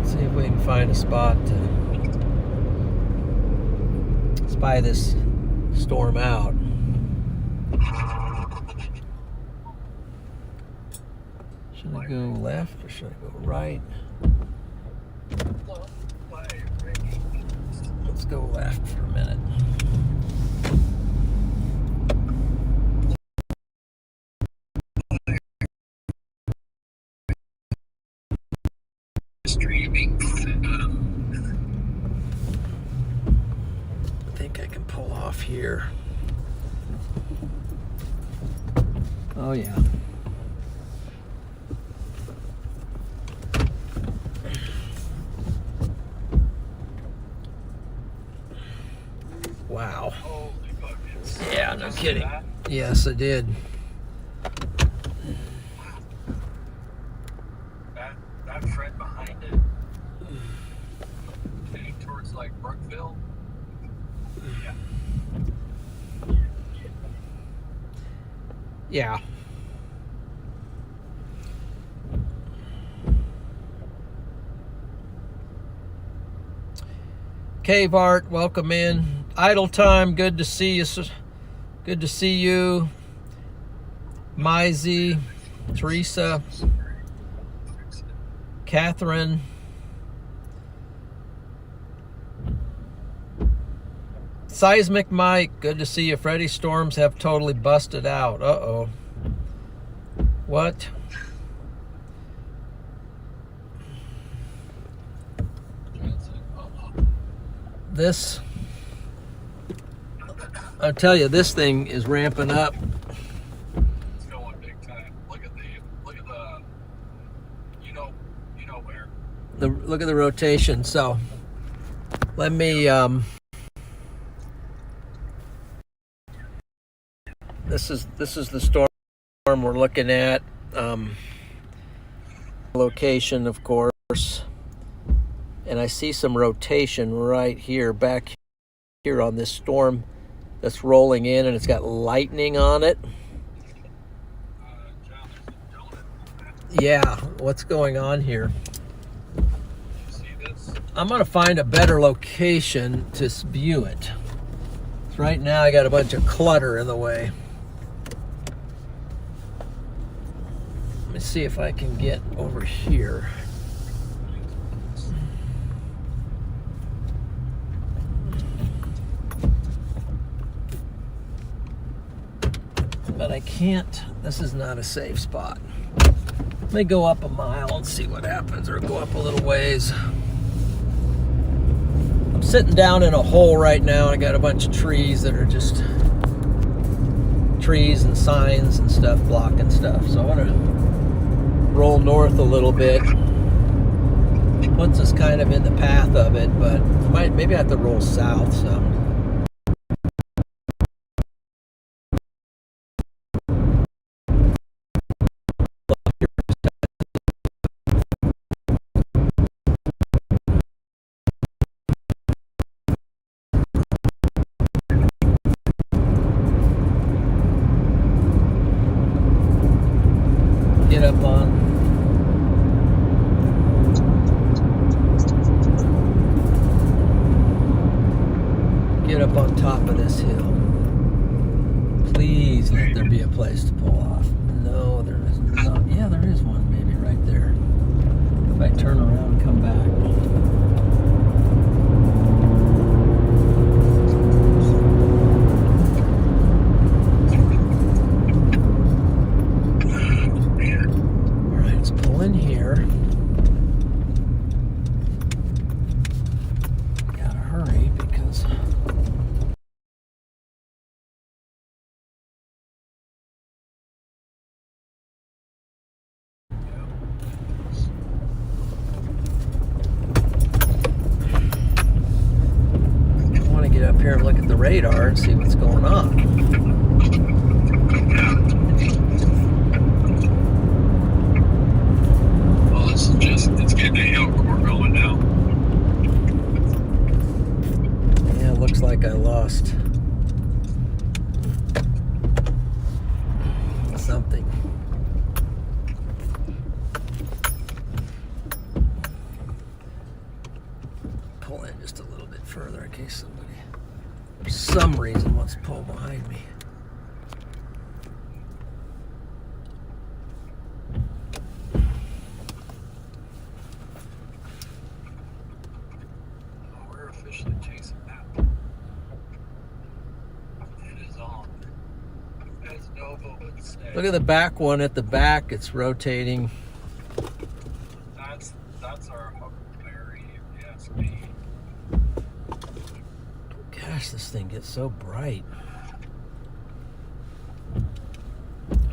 See if we can find a spot to spy this storm out. Should I go left or should I go right? Let's go left for a minute. Streaming. I think I can pull off here. Oh yeah. Wow. Yeah, no kidding. Yes, I did. That friend behind it, heading towards like Brookville. Yeah. Yeah. Cave Art, welcome in. Idle Time, good to see you. Good to see you. Mizey, Teresa, Catherine. Seismic Mike, good to see you. Freddie Storms have totally busted out. Uh-oh. What? This, I'll tell you, this thing is ramping up. It's going big time. Look at the, you know where. Look at the rotation. So let me, this is the storm we're looking at. Location, of course. And I see some rotation right here, back here on this storm that's rolling in, and it's got lightning on it. Yeah, what's going on here? See this? I'm going to find a better location to view it. Right now I got a bunch of clutter in the way. Let me see if I can get over here. But I can't, this is not a safe spot. Let me go up a mile and see what happens, or go up a little ways. I'm sitting down in a hole right now. I got a bunch of trees that are just trees and signs and stuff blocking stuff. So I want to roll north a little bit. Puts us kind of in the path of it, but maybe I have to roll south some. Get up on. Get up on top of this hill. Please let there be a place to pull off. No, there is not. Yeah, there is one maybe right there. If I turn around and come back. In here. Gotta hurry because I want to get up here and look at the radar and see what's going on. It's getting a hill where we're going now. lost something. Pull in just a little bit further in case somebody, for some reason, wants to pull behind me. We're officially chasing that. It is on. As Nova would say. Look at the back one at the back. It's rotating. That's our Huckleberry, if you ask me. Gosh, this thing gets so bright.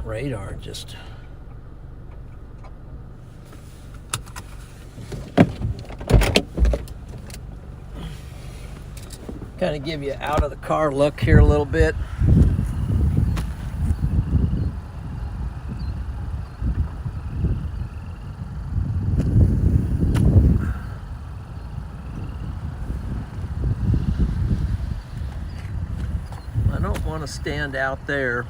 Radar just... kind of give you out of the car look here a little bit. I don't want to stand out there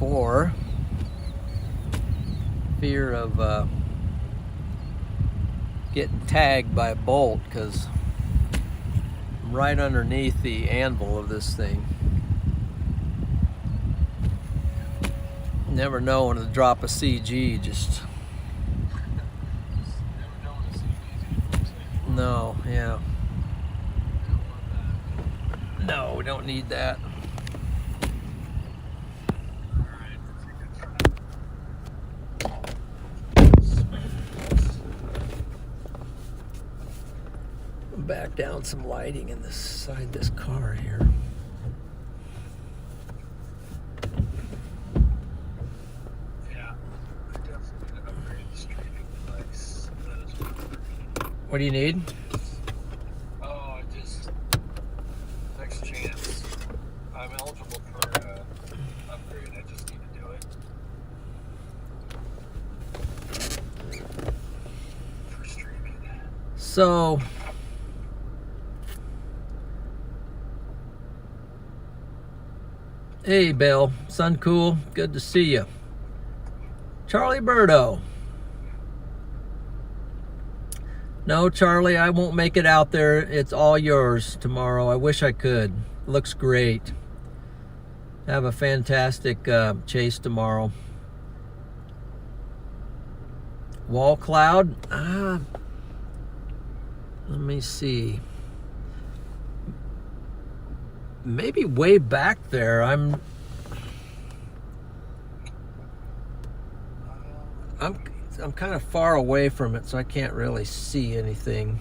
for fear of getting tagged by a bolt, because I'm right underneath the anvil of this thing. Never know when to drop a CG, just... No, yeah. No, we don't need that. Back down some lighting in this side this car here. Yeah, I definitely gonna upgrade the streaming device. That is What do you need? oh, just next chance. I'm eligible for upgrade. I just need to do it for streaming. So hey Bill, sun cool, good to see you. Charlie Birdo. No, Charlie, I won't make it out there. It's all yours tomorrow. I wish I could. Looks great. Have a fantastic chase tomorrow. Wall cloud. Let me see. Maybe way back there. I'm kind of far away from it, so I can't really see anything.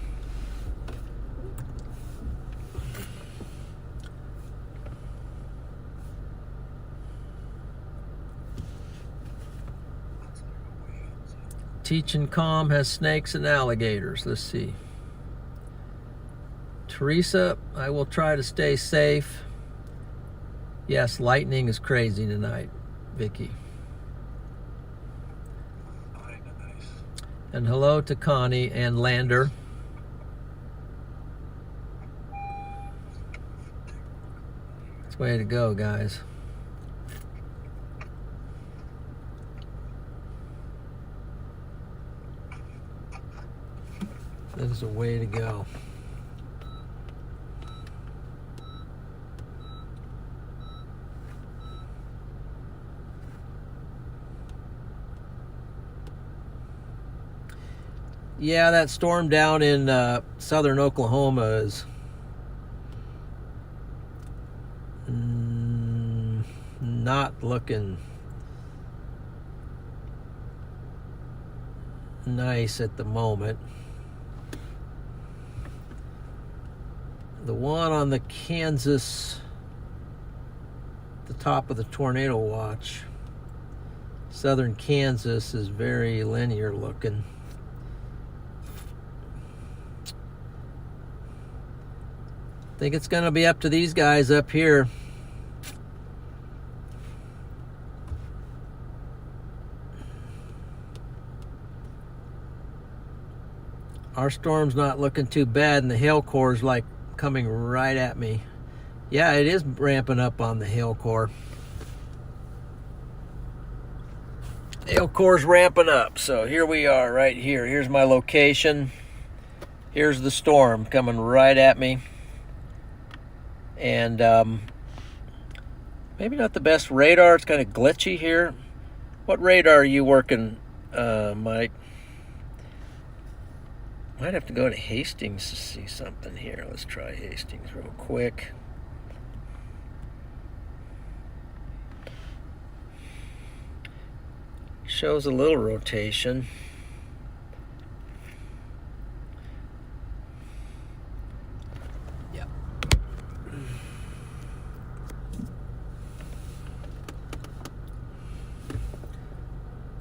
Teach and Calm has snakes and alligators. Let's see. Teresa, I will try to stay safe. Yes, lightning is crazy tonight, Vicky. And hello to Connie and Lander. It's the way to go, guys. That is a way to go. Yeah, that storm down in southern Oklahoma is not looking nice at the moment. The one on the Kansas, the top of the tornado watch, southern Kansas, is very linear looking. I think it's going to be up to these guys up here. Our storm's not looking too bad, and the hail core is like coming right at me. Yeah, it is ramping up on the hail core. Hail core's ramping up. So here we are right here. Here's my location. Here's the storm coming right at me. And maybe not the best radar. It's kind of glitchy here. What radar are you working, Mike? Might have to go to Hastings to see something here. Let's try Hastings real quick. Shows a little rotation. Yeah.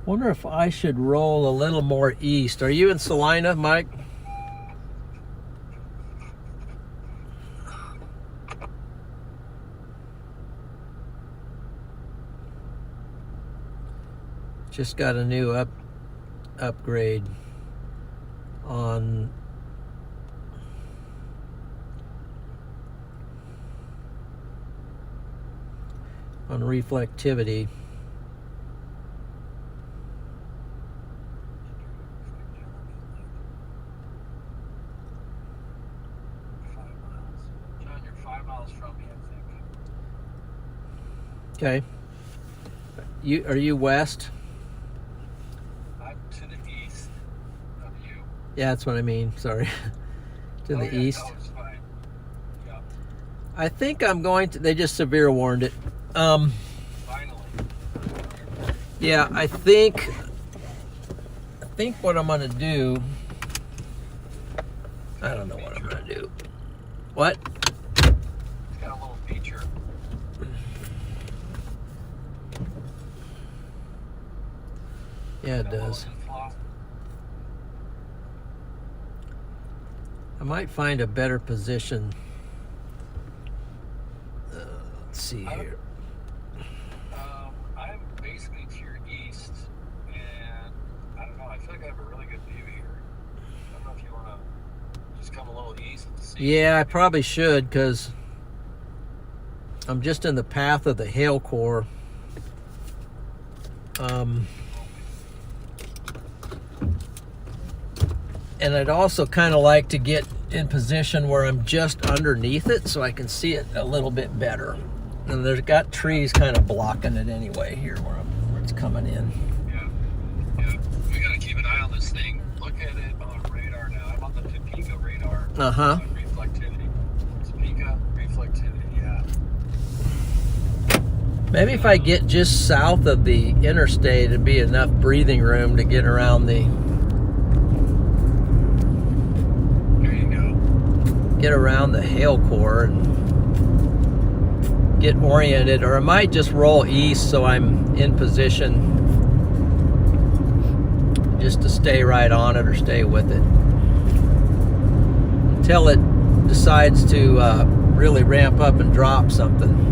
Wonder if I should roll a little more east. Are you in Salina, Mike? Just got a new upgrade on reflectivity. John, you're 5 miles from me, I think. Okay. Are you west? To the east of you. Yeah, that's what I mean. Sorry. To the east. No, it's fine. Yeah. I think I'm going to. They just severe warned it. Finally. Yeah, I think what I'm gonna do. I don't know what I'm gonna do. What? It's got a little feature. Yeah, it does. I might find a better position. Let's see here. I'm basically to your east, and I don't know. I feel like I have a really good view here. I don't know if you want to just come a little east and see. Yeah, I probably should, because I'm just in the path of the hail core. And I'd also kind of like to get in position where I'm just underneath it so I can see it a little bit better. And there's got trees kind of blocking it anyway here where it's coming in. Yeah. We got to keep an eye on this thing. Look at it on radar now. I'm on the Topeka radar. Uh-huh. Reflectivity. Topeka reflectivity, yeah. Maybe if I get just south of the interstate, it'd be enough breathing room to get around the hail core and get oriented, or I might just roll east so I'm in position just to stay right on it or stay with it until it decides to really ramp up and drop something.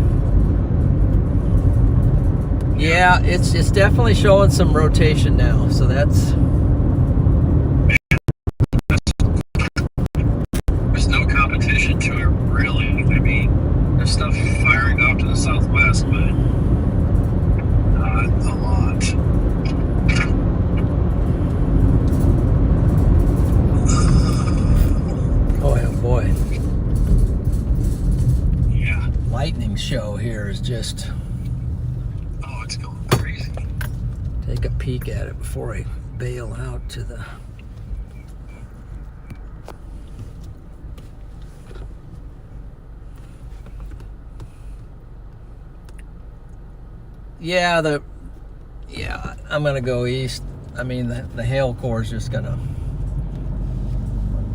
Yeah, it's definitely showing some rotation now, so that's. There's no competition to it, really. I mean, there's stuff firing off to the southwest, but not a lot. Oh boy. Yeah. Lightning show here is just. Oh, it's going crazy. Take a peek at it before I bail out to the. Yeah, I'm gonna go east. I mean, the hail core is just gonna.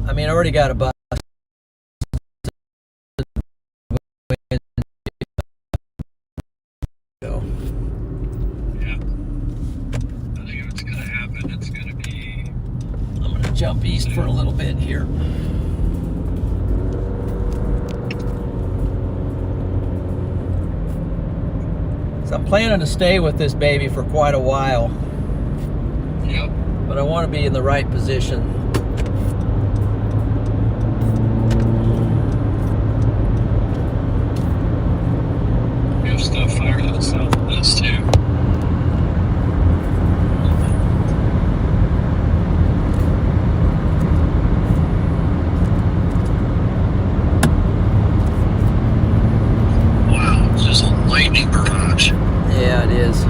I mean, I already got a bus. Yeah. I think if it's gonna happen, it's gonna be. I'm gonna jump east for a little bit here. So I'm planning to stay with this baby for quite a while. Yep. But I want to be in the right position. just south of this too. Wow, it's just a lightning barrage. Yeah, it is.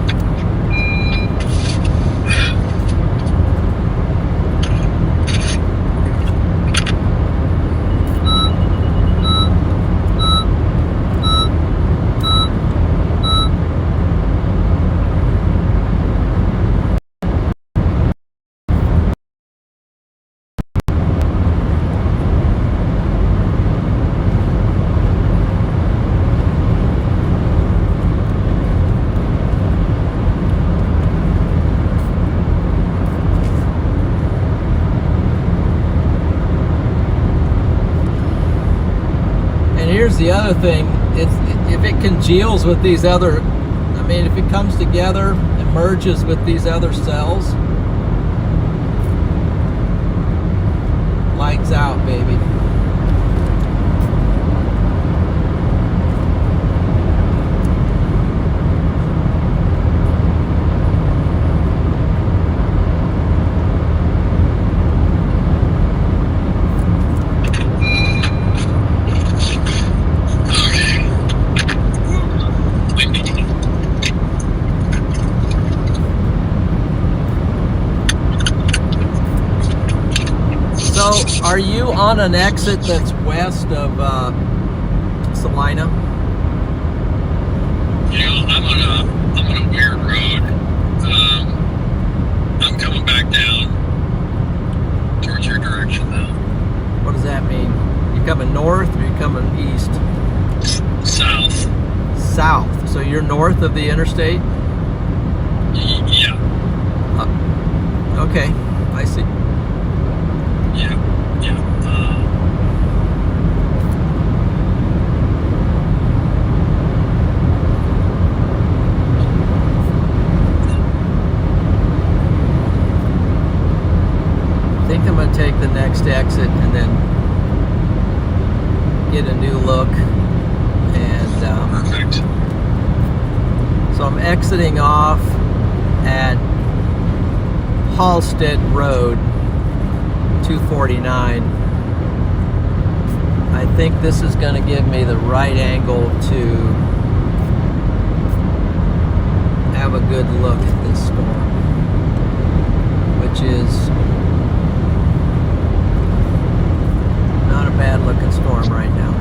Here's the other thing, if it congeals with these other, I mean, if it comes together and merges with these other cells, lights out, baby. So, are you on an exit that's west of Salina? You know, I'm on a weird road. I'm coming back down towards your direction though. What does that mean? You coming north or you coming east? South. South. So you're north of the interstate? Yeah. Okay, I see. Yeah. I think I'm going to take the next exit and then get a new look. And Perfect. so I'm exiting off at Halstead Road, 249. I think this is going to give me the right angle to have a good look at this storm, which is not a bad looking storm right now.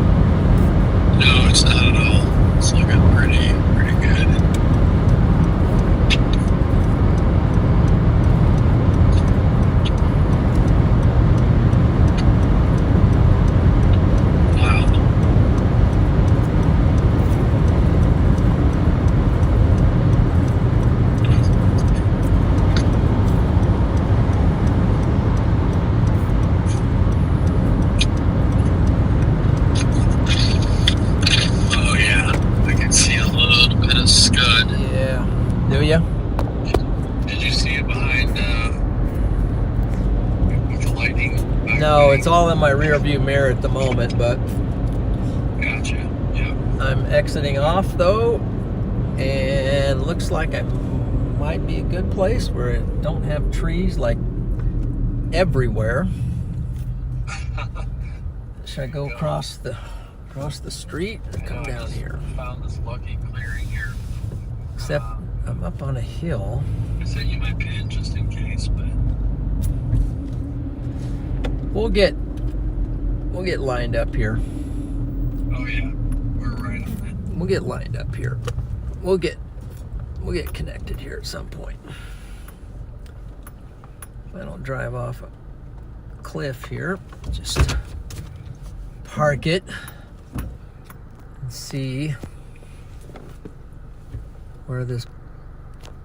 No, it's not at all. It's looking pretty good. No, it's all in my rear view mirror at the moment, but gotcha. Yeah. I'm exiting off though, and looks like I might be a good place where I don't have trees like everywhere. Should I go across the street or come down here? Found this lucky clearing here. Except I'm up on a hill. I said you might pin just in case, but We'll get lined up here. Oh yeah, we're right on it. We'll get lined up here. We'll get connected here at some point. If I don't drive off a cliff here, just park it and see where this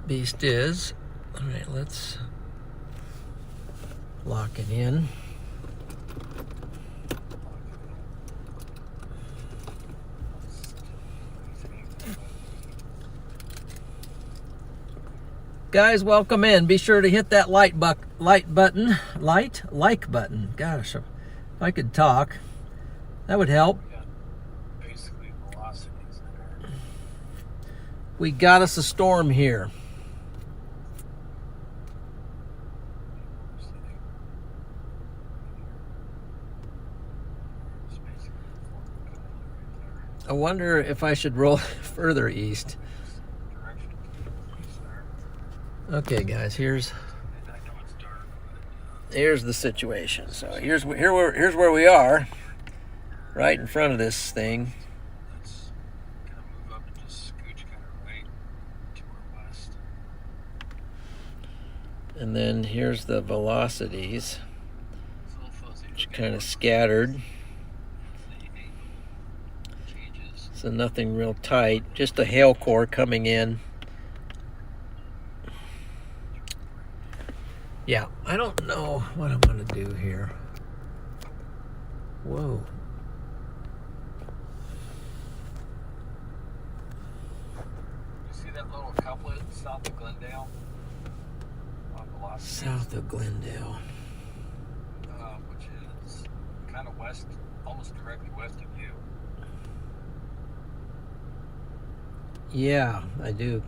beast is. All right, let's lock it in. Guys, welcome in. Be sure to hit that like button. Gosh, if I could talk, that would help. Basically velocities there. We got us a storm here. I wonder if I should roll further east. Okay, guys, here's the situation. So here's where we are, right in front of this thing. Let's kind of move up and just scooch kind of right to our west. And then here's the velocities, It's a little fuzzy. which kind of scattered. Changes. So nothing real tight, just a hail core coming in. Yeah, I don't know what I'm going to do here. Whoa. You see that little couplet south of Glendale? On velocity. South of Glendale. Which is kind of west, almost directly west of you. Yeah, I do.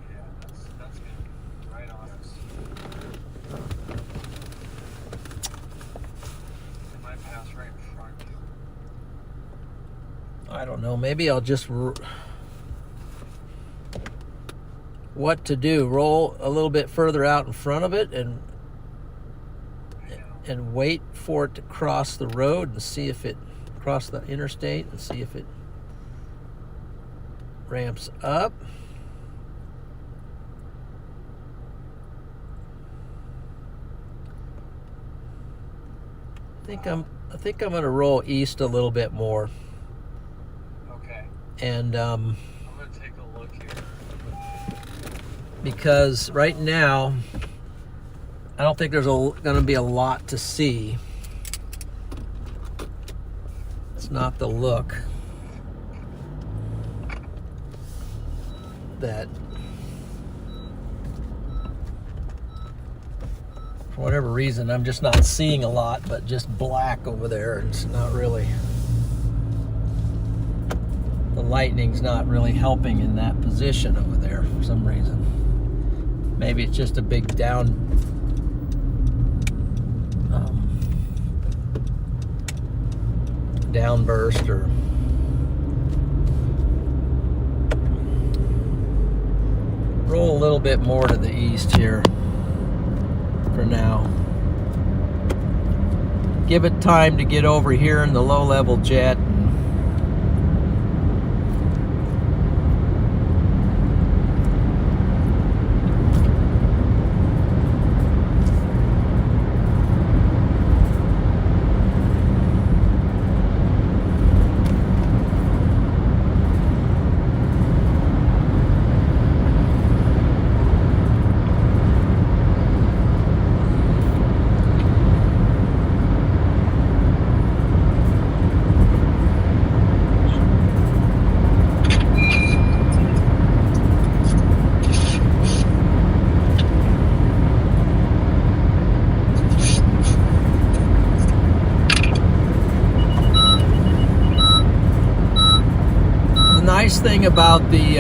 Yeah, that's going to be right on us. It might pass right in front of you. I don't know. Maybe I'll just... What to do? Roll a little bit further out in front of it and wait for it to cross the road and see if it... cross the interstate and see if it ramps up. I think I'm going to roll east a little bit more. Okay. And I'm going to take a look here. because right now I don't think there's going to be a lot to see. It's not the look that, for whatever reason, I'm just not seeing a lot, but just black over there. It's not really, the lightning's not really helping in that position over there for some reason. Maybe it's just a big downburst, or roll a little bit more to the east here for now. Give it time to get over here in the low-level jet. Nice thing about the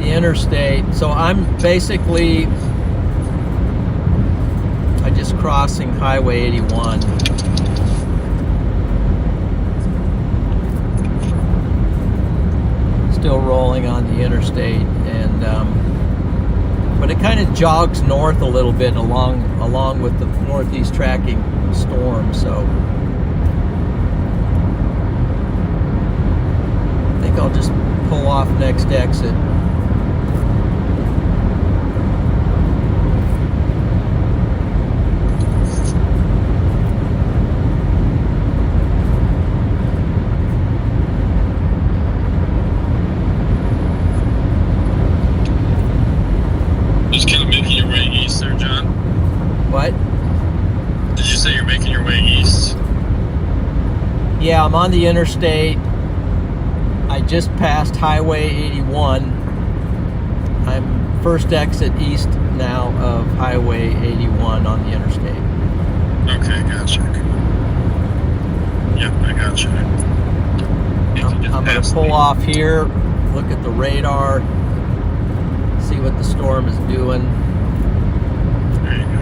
interstate, so I'm basically just crossing Highway 81. Still rolling on the interstate, and but it kind of jogs north a little bit along with the northeast tracking storm, so I think I'll just pull off next exit. Just kind of making your way east there, John? What? Did you say you're making your way east? Yeah, I'm on the interstate. I just passed Highway 81. I'm first exit east now of Highway 81 on the interstate. Okay, gotcha. Yep, I got you. I'm going to pull off here, look at the radar, see what the storm is doing. There you go.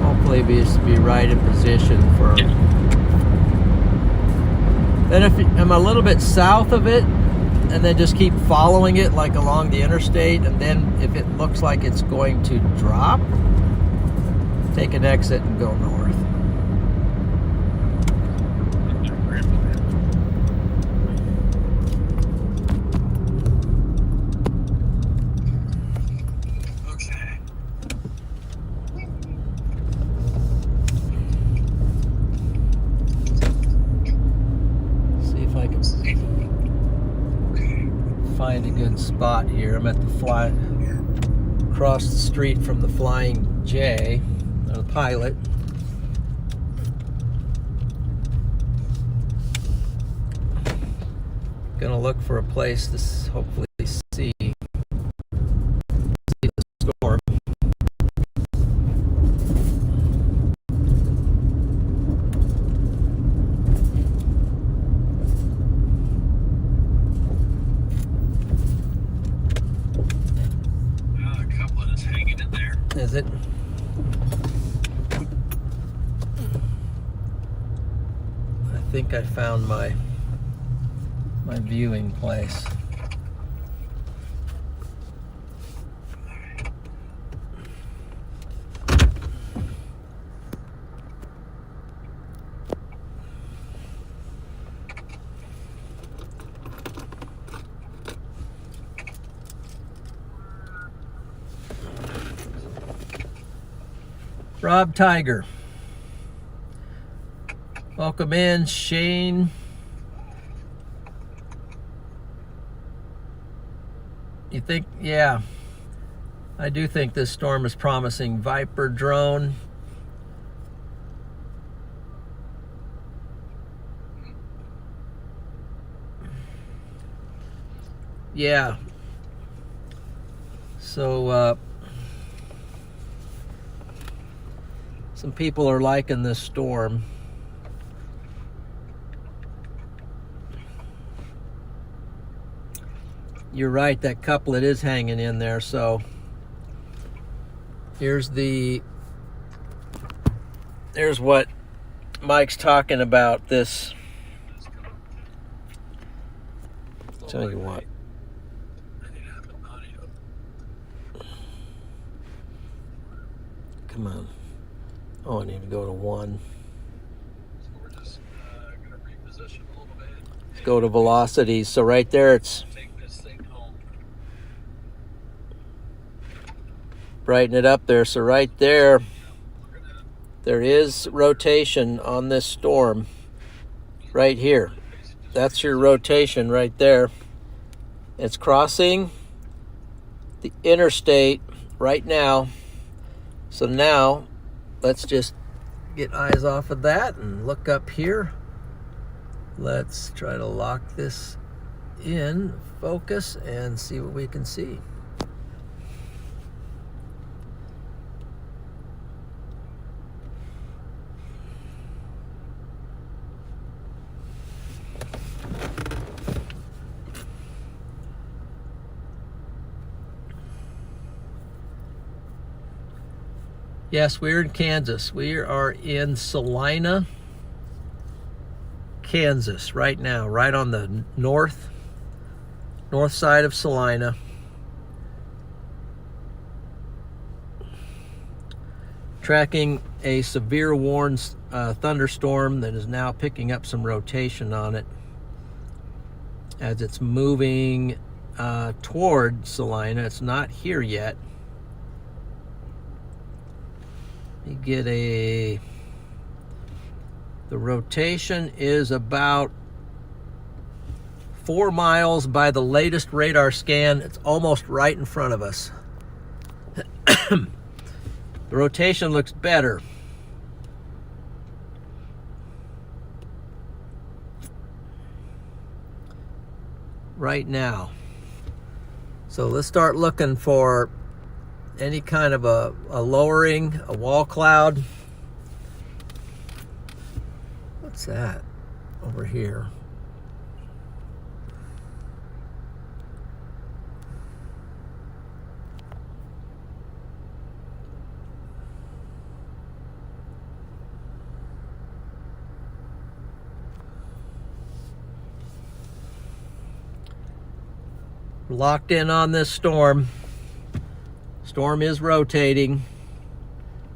Hopefully be right in position for... Then if I'm a little bit south of it, and then just keep following it like along the interstate, and then if it looks like it's going to drop, take an exit and go north. Okay. See if I can find a good spot here. I'm at the across the street from the Flying J, the pilot. Gonna look for a place to hopefully see the storm. A couple of us hanging in there. Is it? I think I found my viewing place. Rob Tiger. Welcome in, Shane. You think, yeah, I do think this storm is promising. Viper drone. Yeah. So, some people are liking this storm. You're right, that couplet is hanging in there. So here's what Mike's talking about. This, tell you what, come on. Oh, I need to go to 1. So we're just going to reposition a little bit. Let's go to velocity. So right there, it's Take this thing home. brighten it up there. So right there, there is rotation on this storm. Right here. That's your rotation right there. It's crossing the interstate right now. So now, let's just get eyes off of that and look up here. Let's try to lock this in, focus, and see what we can see. Yes, we're in Kansas. We are in Salina, Kansas right now, right on the north side of Salina. Tracking a severe warned thunderstorm that is now picking up some rotation on it as it's moving toward Salina. It's not here yet. You get the rotation is about 4 miles by the latest radar scan. It's almost right in front of us. The rotation looks better. Right now. So let's start looking for any kind of a lowering, a wall cloud. What's that over here? Locked in on this storm. Storm is rotating.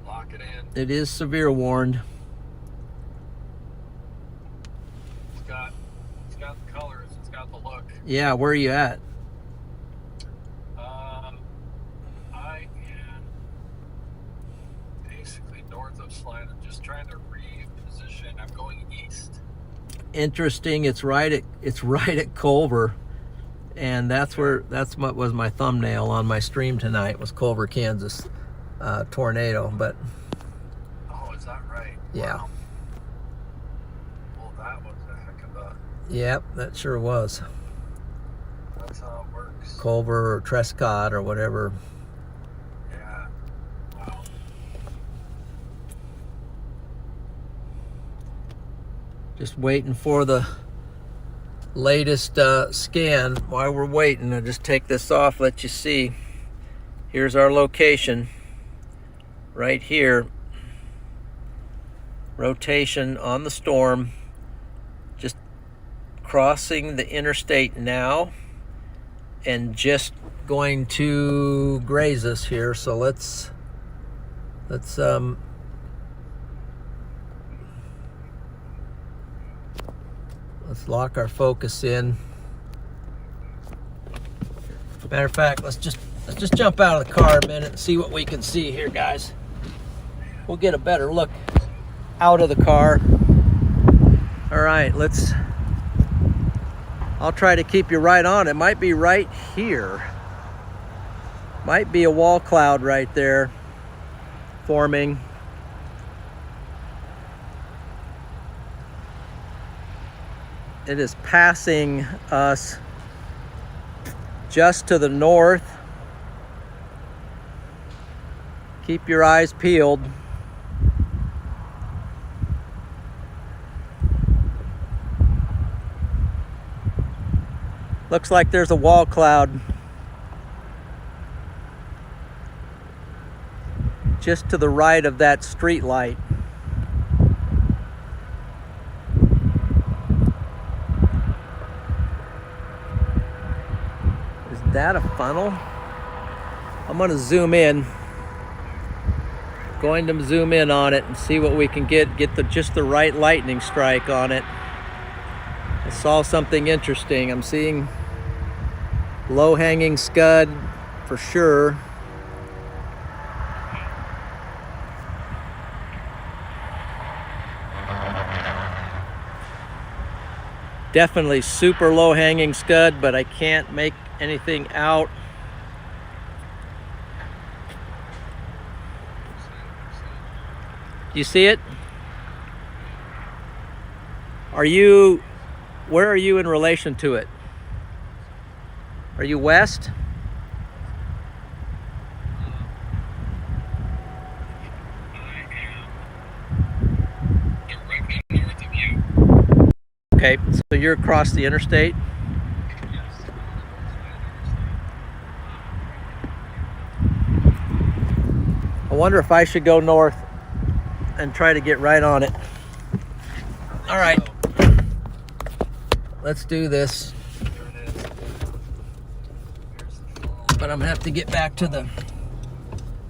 Lock it in. It is severe warned. It's got the colors. It's got the look. Yeah, where are you at? I am basically north of Slide. I'm just trying to reposition. I'm going east. Interesting. It's right at Culver. And that's what was my thumbnail on my stream tonight, was Culver, Kansas tornado. But oh, is that right? Yeah. Wow. Well, that was a heck of a. Yep, that sure was. That's how it works. Culver or Trescott or whatever. Yeah. Wow. Just waiting for the latest scan. While we're waiting, I'll just take this off, let you see. Here's our location right here. Rotation on the storm, just crossing the interstate now and just going to graze us here. So let's lock our focus in. Matter of fact, let's just jump out of the car a minute and see what we can see here, guys. We'll get a better look out of the car. All right, I'll try to keep you right on. It might be right here. Might be a wall cloud right there forming. It is passing us just to the north. Keep your eyes peeled. Looks like there's a wall cloud just to the right of that street light. Is that a funnel? I'm going to zoom in. Going to zoom in on it and see what we can get just the right lightning strike on it. I saw something interesting. I'm seeing low-hanging scud for sure. Definitely super low-hanging scud, but I can't make anything out. Do you see it? Where are you in relation to it? Are you west? I am directly north of you. Okay, so you're across the interstate? Yes. I wonder if I should go north and try to get right on it. All right, let's do this. There it is. Here's the fall. But I'm gonna have to get back to the...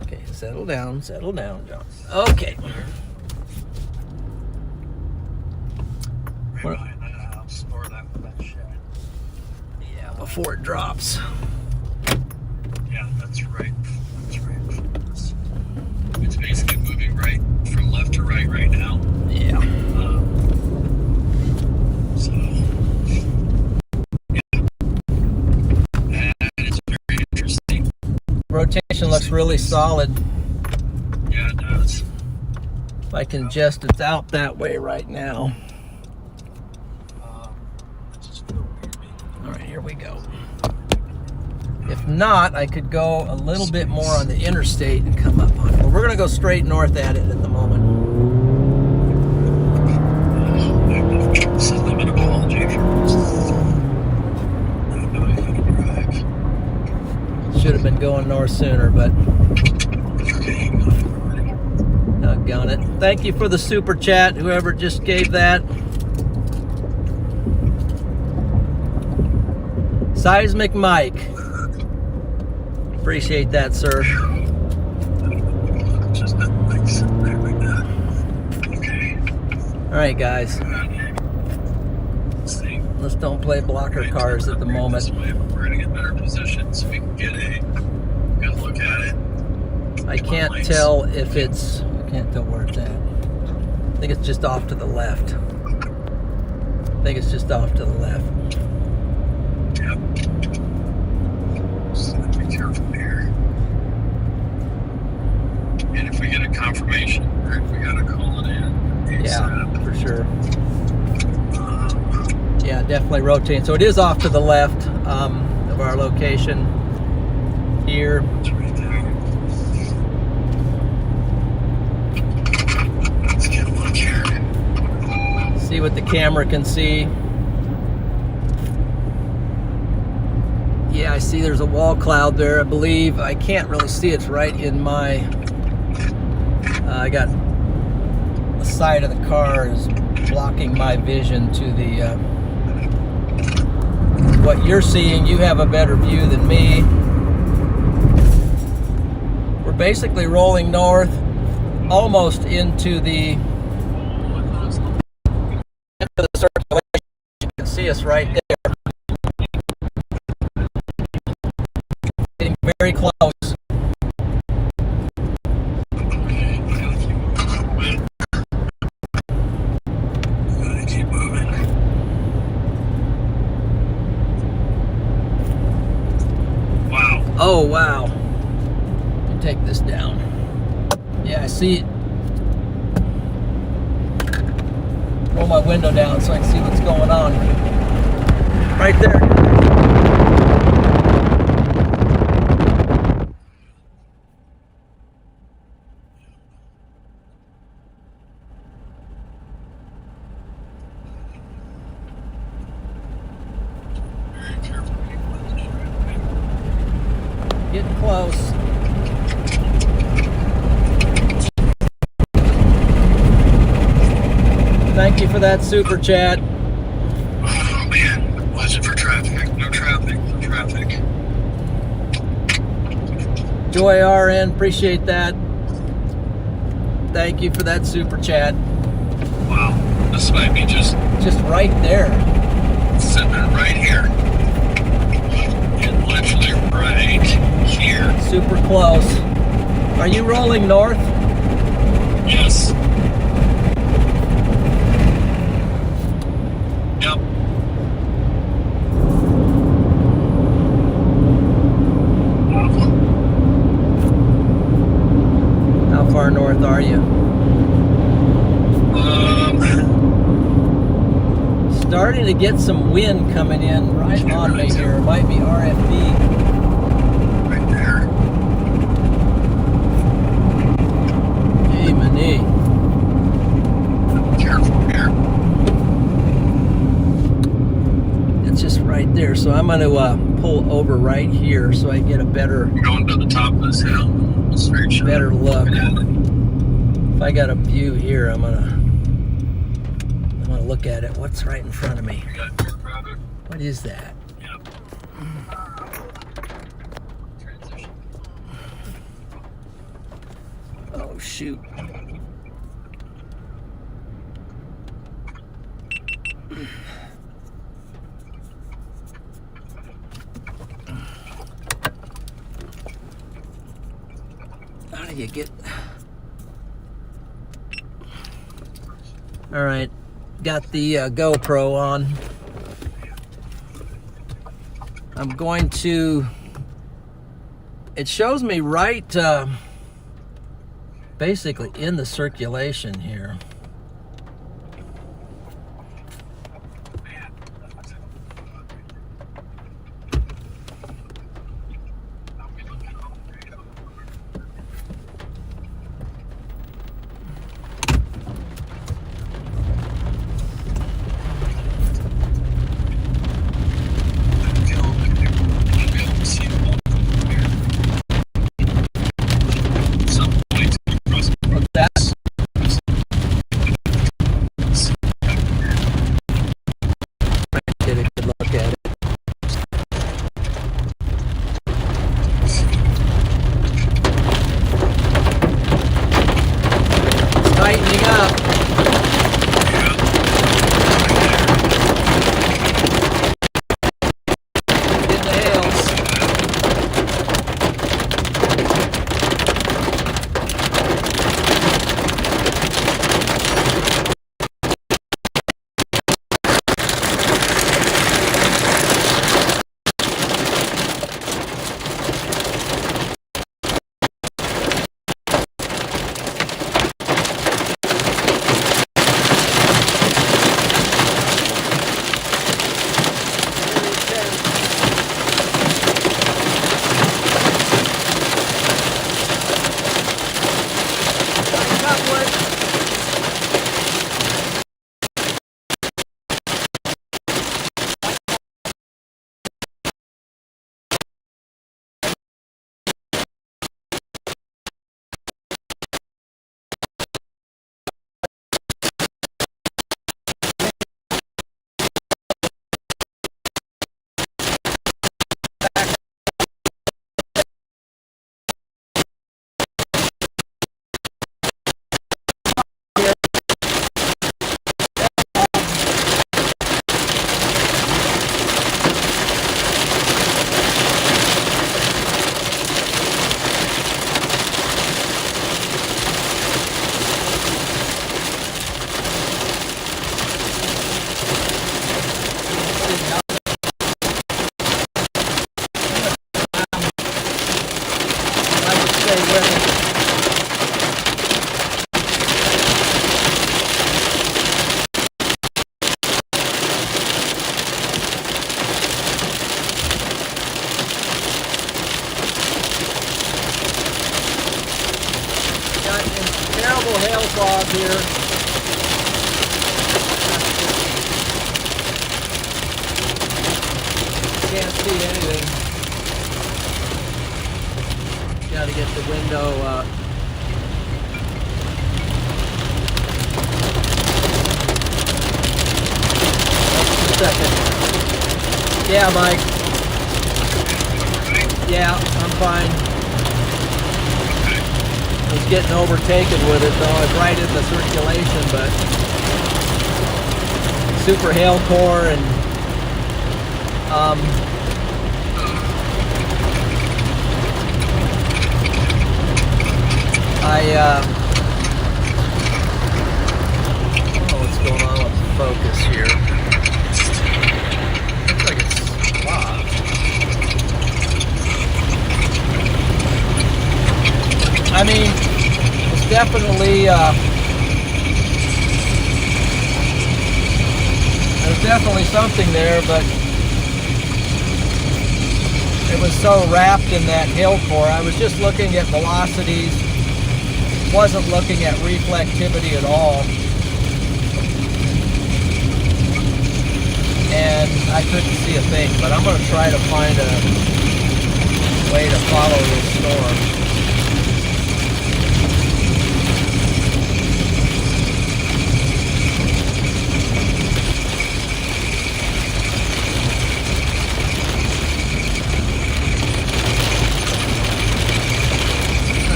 Okay, settle down, John. Okay. Right behind that house, or that shed. Yeah, before it drops. Yeah, that's right. That's right. It's basically moving right from left to right now. Yeah. So, yeah. And it's very interesting. Rotation looks really solid. Yeah, it does. If I can just, it's out that way right now. I just feel weird being. All right, here we go. If not, I could go a little bit more on the interstate and come up on it. But we're going to go straight north at it at the moment. Send them an apology for not knowing how to drive. Should have been going north sooner, but doggone it. Thank you for the super chat, whoever just gave that. Seismic Mike. Appreciate that, sir. Just like sitting there like that. Okay. All right, guys. Let's don't play blocker cars at the moment. We're going to get better position so we can get a good look at it. I can't tell if it's... I can't tell where it's at. I think it's just off to the left. I think it's just off to the left. Yep. Just have to be careful here. And if we get a confirmation, or if we got to call it in. Yeah, for sure. Yeah, definitely rotating. So it is off to the left of our location here. It's right there. Let's get a look here. See what the camera can see. Yeah, I see there's a wall cloud there, I believe. I can't really see. It's right in my... I got the side of the car is blocking my vision to the... what you're seeing. You have a better view than me. We're basically rolling north, almost into the circulation. You can see us right there. Getting very close. Keep moving. Oh, wow. Let me take this down. Yeah, I see it. Roll my window down so I can see what's going on. Right there. Getting close. Thank you for that super chat. Oh man, watching for traffic. No traffic. No traffic. Joy RN, appreciate that. Thank you for that super chat. Wow, this might be just right there. sitting right here. And literally right here. Super close. Are you rolling north? Yes. Yep. How far north are you? Starting to get some wind coming in right on me here. It might be RFD. Right there. Hey, Manee. Careful here. It's just right there. So I'm going to pull over right here so I get a better, I'm going to the top of this hill. Straight shot. better look. If I got a view here, I'm gonna look at it. What's right in front of me? What is that? Yep. Transition. Oh shoot. How do you get... All right, got the GoPro on. I'm going to... It shows me right basically in the circulation here. tightening up. In the hails. Terrible hail fog here. Can't see anything. Got to get the window Just a second. Yeah, Mike. Yeah, I'm fine. I was getting overtaken with it though. It's right in the circulation, but super hail core and I don't know what's going on with the focus here. Looks like it's locked. I mean, it's definitely there's definitely something there, but it was so wrapped in that hail core. I was just looking at velocities, wasn't looking at reflectivity at all, and I couldn't see a thing. But I'm going to try to find a way to follow this storm.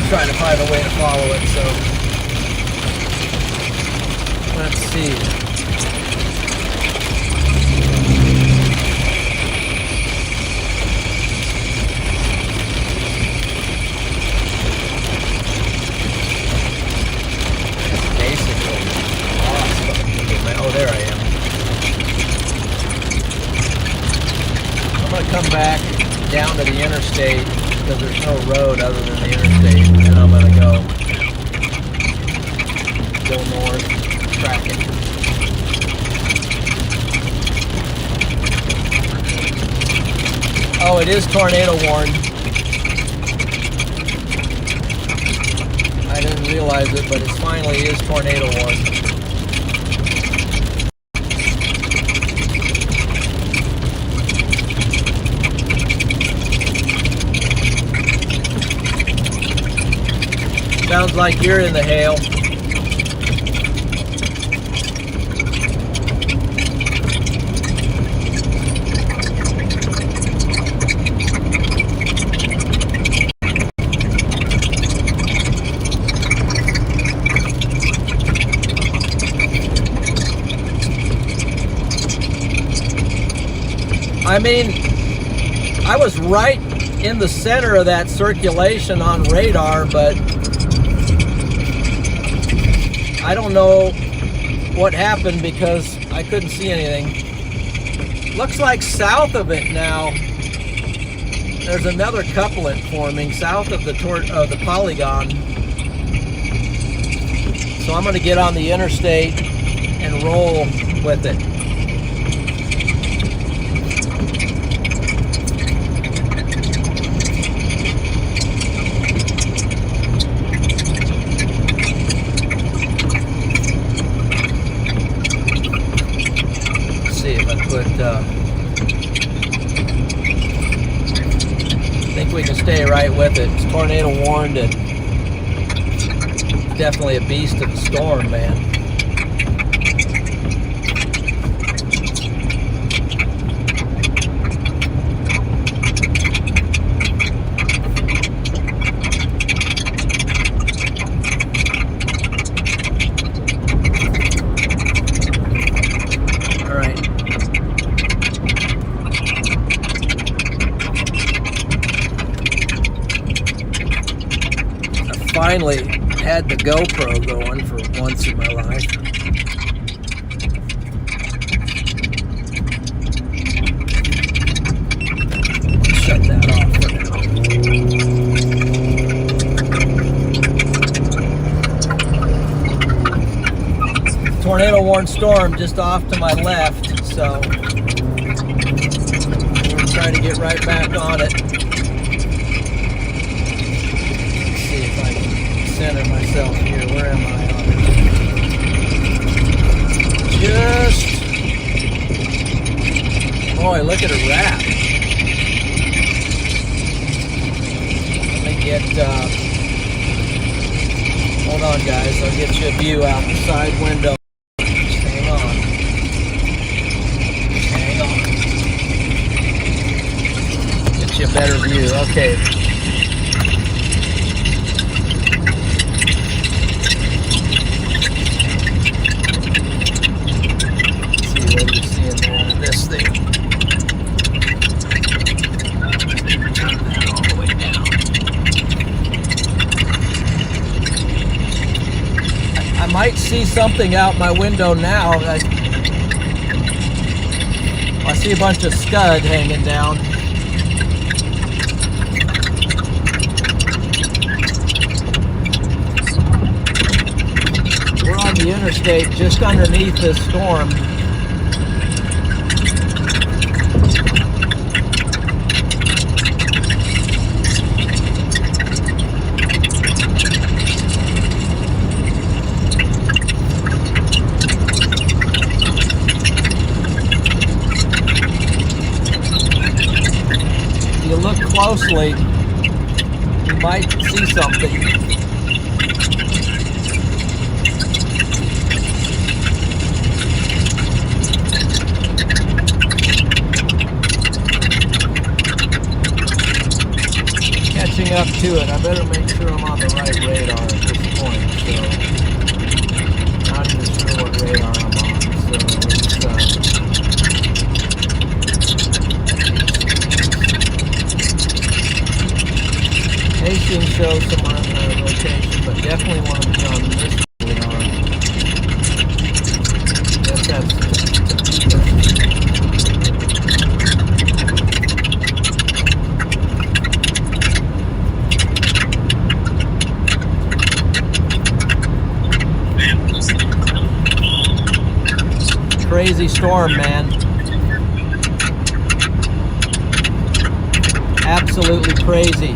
Trying to find a way to follow it, so let's see. Basically awesome. Oh, there I am. I'm going to come back down to the interstate because there's no road other than the interstate, and I'm going to go north, track it. Oh, it is tornado warned. I didn't realize it, but it finally is tornado warned. Sounds like you're in the hail. I mean, I was right in the center of that circulation on radar, but I don't know what happened because I couldn't see anything. Looks like south of it now, there's another couplet forming south of the polygon. So I'm going to get on the interstate and roll with it. Let's see if I put, I think we can stay right with it. It's tornado warned and definitely a beast of a storm, man. All right. I finally had the GoPro going for once in my life. Shut that off for now. Tornado warned storm just off to my left, so I'm gonna try to get right back on it. Let's see if I can center myself here. Where am I on it? Just, boy, look at her wrap. Let me get, hold on guys, I'll get you a view out the side window. Just hang on. Just hang on. Get you a better view. Okay. This thing. Turn that all the way down. I might see something out my window now. I see a bunch of scud hanging down. We're on the interstate just underneath this storm. Look closely, you might see something. Catching up to it, I better make sure I'm on the right radar at this point. So, not even sure what radar I'm on. So Pacing shows some rotation, but definitely want to be on this radar. Guess that's crazy storm, man. Absolutely crazy.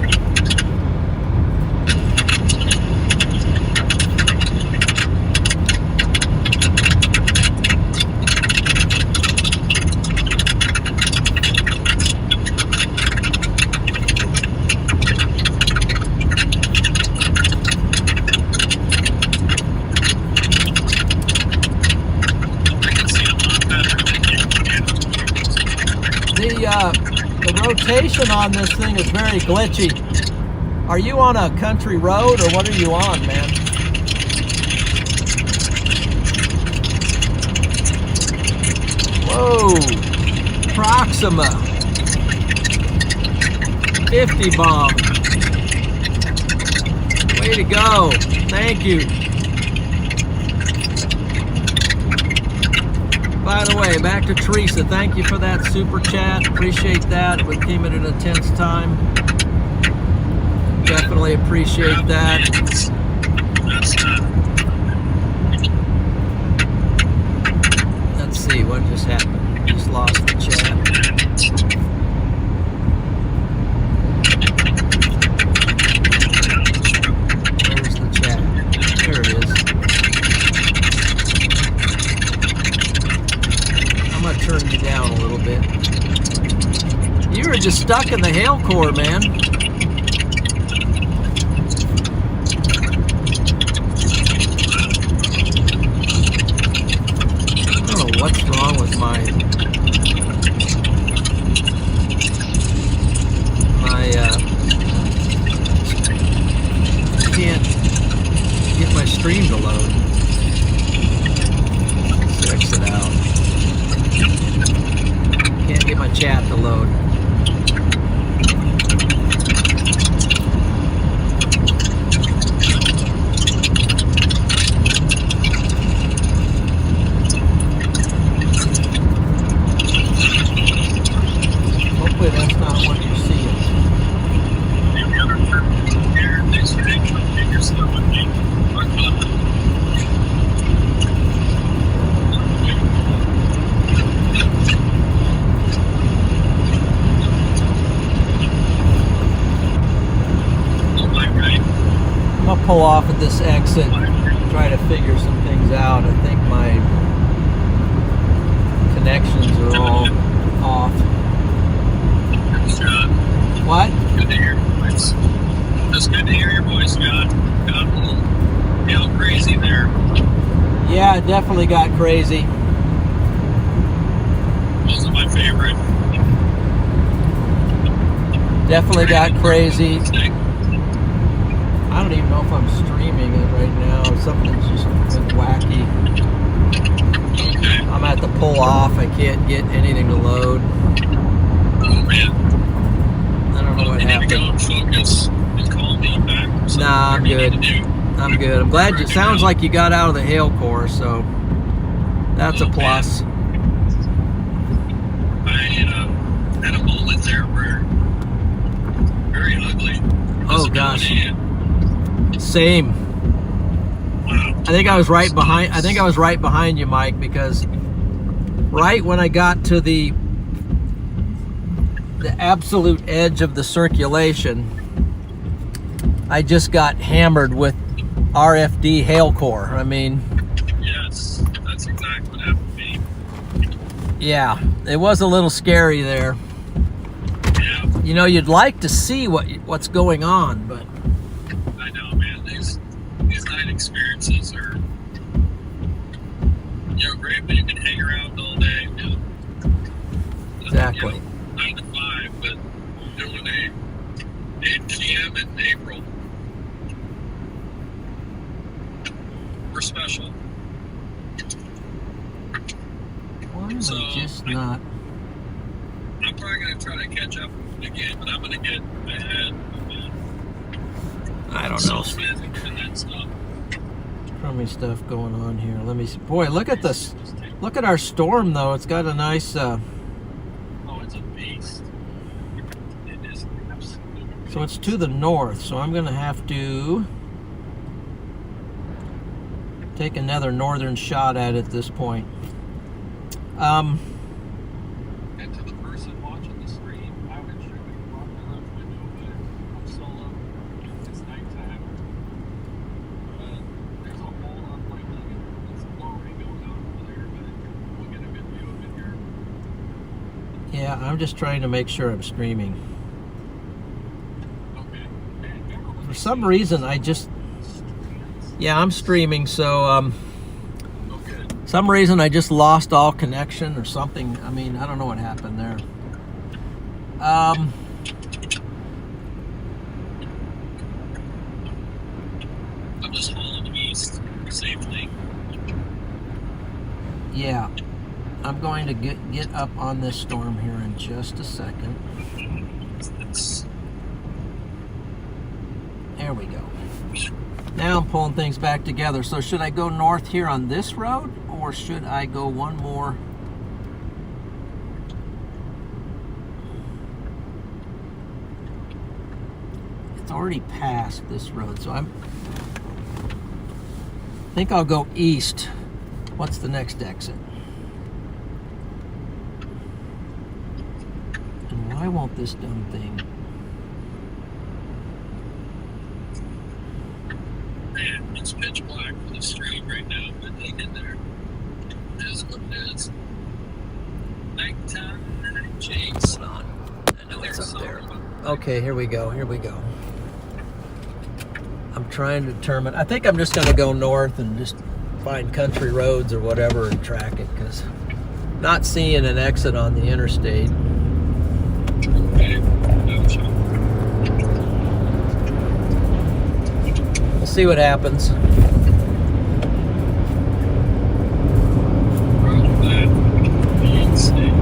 The rotation on this thing is very glitchy. Are you on a country road or what are you on, man? Whoa, Crocs Maxima. 50 bomb. Way to go. Thank you. By the way, back to Teresa. Thank you for that super chat. Appreciate that. We came at an intense time. Definitely appreciate that. Let's see what just happened. Just lost the chat. Where's the chat? There it is. I'm gonna turn you down a little bit. You were just stuck in the hail core, man. I don't know what's wrong with my can't get my stream to load. Let's exit out. Can't get my chat to load. Hopefully that's not what you're seeing. I'm gonna pull off at this exit, try to figure some things out. I think my connections are all off. Scott, What? good to hear your voice. It's good to hear your voice, Scott. Got a little crazy there. Yeah, it definitely got crazy. Wasn't my favorite. Definitely got crazy. I don't even know if I'm streaming it right now. Something's just been wacky. Okay. I'm at the pull off. I can't get anything to load. Oh man. I don't know what You need to go happened. and focus and call me back. Or something. Nah, I'm Whatever you good. need to do. I'm good. I'm glad it sounds like you got out of the hail core, so that's a plus. I had a moment there where very ugly. Oh gosh. Visibility. Same. Wow. I think I was right behind you, Mike, because right when I got to the absolute edge of the circulation, I just got hammered with RFD hail core. I mean, Yes, that's exactly what happened to me. yeah, it was a little scary there. Yeah, You know, you'd like to see what's going on, but I know, man. These night experiences are, great, but you can hang around all day. exactly. 9 to 5, but doing a 8 p.m. in April. We're special. Why am So, I just not? I'm probably going to try to catch up again, but I'm going to get ahead. I don't know. And that stuff. Crummy stuff going on here. Let me see. Boy, look at this. Look at our storm, though. It's got a nice. Oh, it's a beast. It is absolutely. So it's to the north. So I'm gonna have to take another northern shot at it at this point. And to the person watching the stream, I would show you walk my left window, but I'm solo. It's nighttime. There's a hole on my building. It's lowering going on over there, but we'll get a good view of it here. Yeah, I'm just trying to make sure I'm streaming. Okay. For some reason, yeah, I'm streaming. So Okay. some reason I just lost all connection or something. I mean, I don't know what happened there. I'm just hauling east safely. Yeah. I'm going to get up on this storm here in just a second. There we go. Now I'm pulling things back together. So should I go north here on this road, or should I go one more? It's already past this road, so I think I'll go east. What's the next exit? And why won't this dumb thing? Man, it's pitch black for the street right now, but hang in there. It is what it is. Nighttime, Jason. I know it's up there. Okay, here we go. I'm trying to determine. I think I'm just going to go north and just find country roads or whatever and track it, because not seeing an exit on the interstate. Okay. We'll see what happens. Roger that. Insane.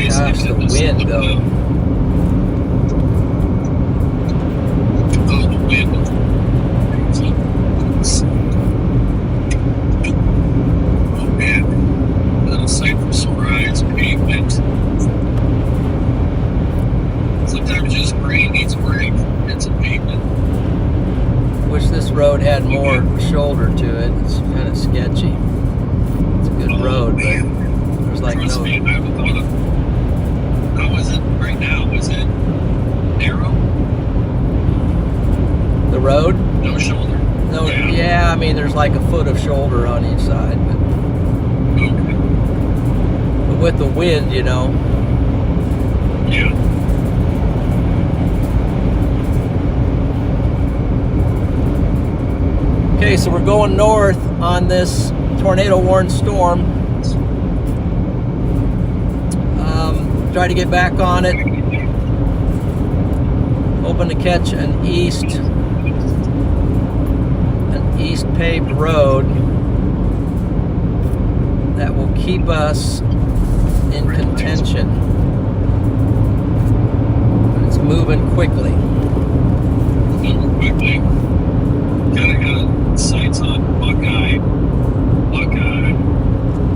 Gosh, the wind though. Oh, the wind. Oh man. Little sight for sore eyes, pavement. Sometimes just brain needs a break. It's a pavement. Wish this road had more shoulder to it. It's kind of sketchy. It's a good road, but there's like Trust no. me, I haven't thought of. How is it right now? Is it narrow? The road? No shoulder? No. Yeah, I mean there's like a foot of shoulder on each side, but Okay. with the wind, you know. Yeah. Okay, so we're going north on this tornado-warned storm. Try to get back on it. Hoping to catch an east paved road that will keep us in contention. But it's moving quickly. Moving quickly. Got sights on Buckeye.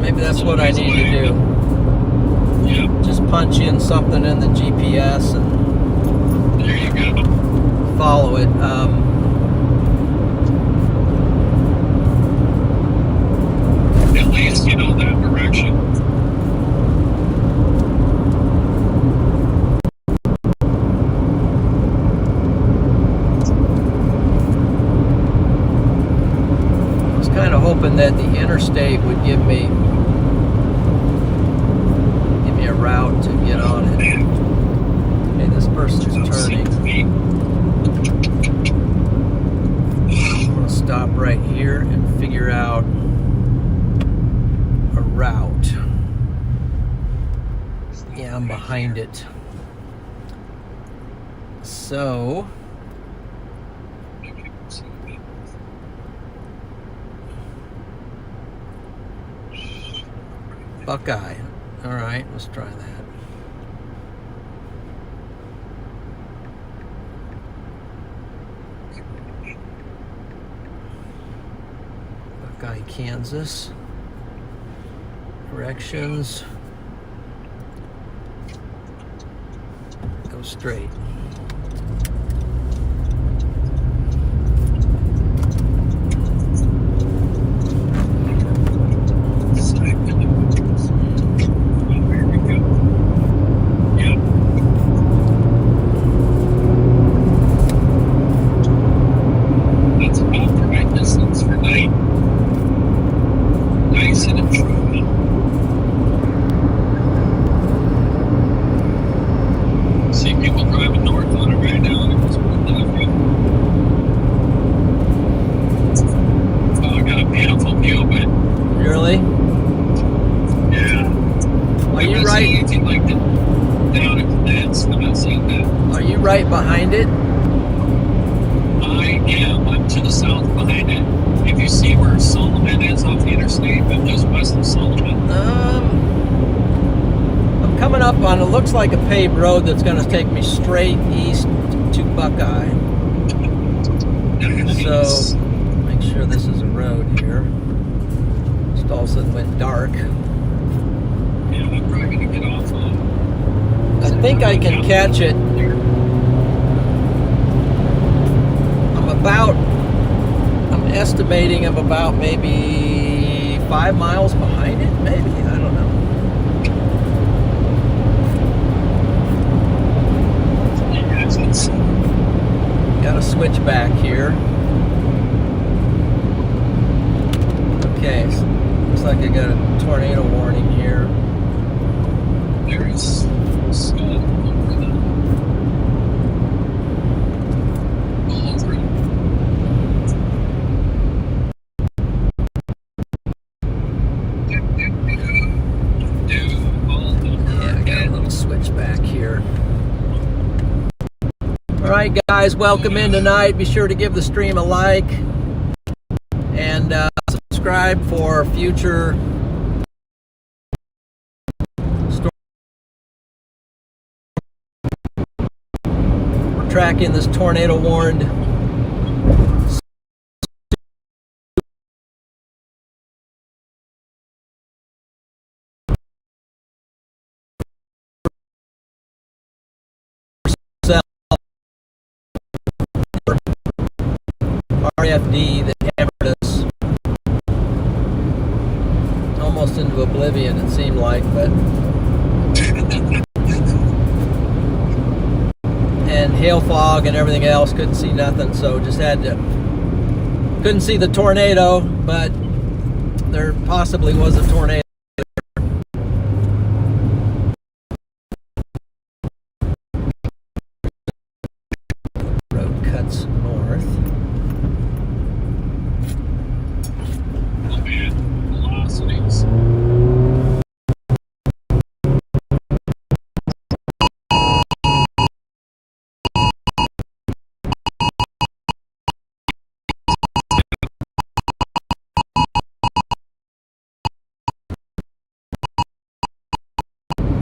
Maybe that's what I need to do. Yep. Just punch in something in the GPS and There you go. follow it. At least you know that direction. I was kind of hoping that the interstate would give me a route to get on it. Okay, this person's turning. I'm gonna stop right here and figure out a route. Yeah, I'm behind it. So Buckeye. All right, let's try that. Buckeye, Kansas. Directions. Go straight. See people driving north on it right now. right? You can like down and condense. I'm not saying that. Are you right behind it? I am. I'm to the south behind it. If you see where Solomon is off the interstate, I'm just west of Solomon. I'm coming up on, it looks like a paved road that's going to take me straight east to Buckeye. So, make sure this is a road here. Just all of a sudden went dark. Yeah, I'm probably going to get off on. I think I can catch it. I'm estimating I'm about maybe 5 miles behind it, maybe, I don't know. Got to switch back here. Okay, so looks like I got a tornado warning here. There is skull over them. All over it. Yeah, I got a little switch back here. Alright guys, welcome in tonight. Be sure to give the stream a like and subscribe for future stories. We're tracking this tornado warned RFD that hammered us almost into oblivion, it seemed like, but and hail fog and everything else, couldn't see nothing, so just couldn't see the tornado, but there possibly was a tornado. Road cuts north. Velocities.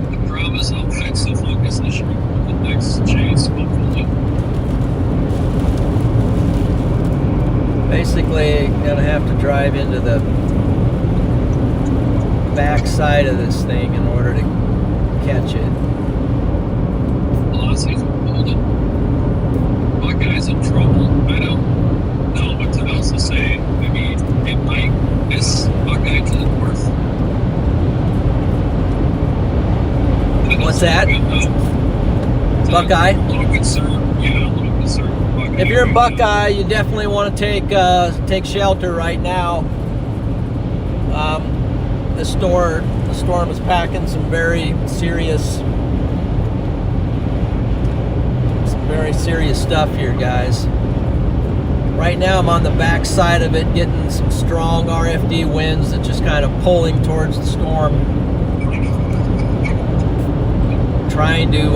I promise I'll fix the focus issue with the next chase, hopefully. Basically, gonna have to drive into the back side of this thing in order to catch it. Velocities are holding. Buckeye's in trouble. I don't know what else to say. I mean, it might miss Buckeye to the north. What's that? Buckeye? A little concerned. Yeah, a little concerned. Buckeye. If you're in Buckeye, you definitely want to take shelter right now. The storm is packing some very serious stuff here, guys. Right now I'm on the back side of it, getting some strong RFD winds that just kind of pulling towards the storm. Trying to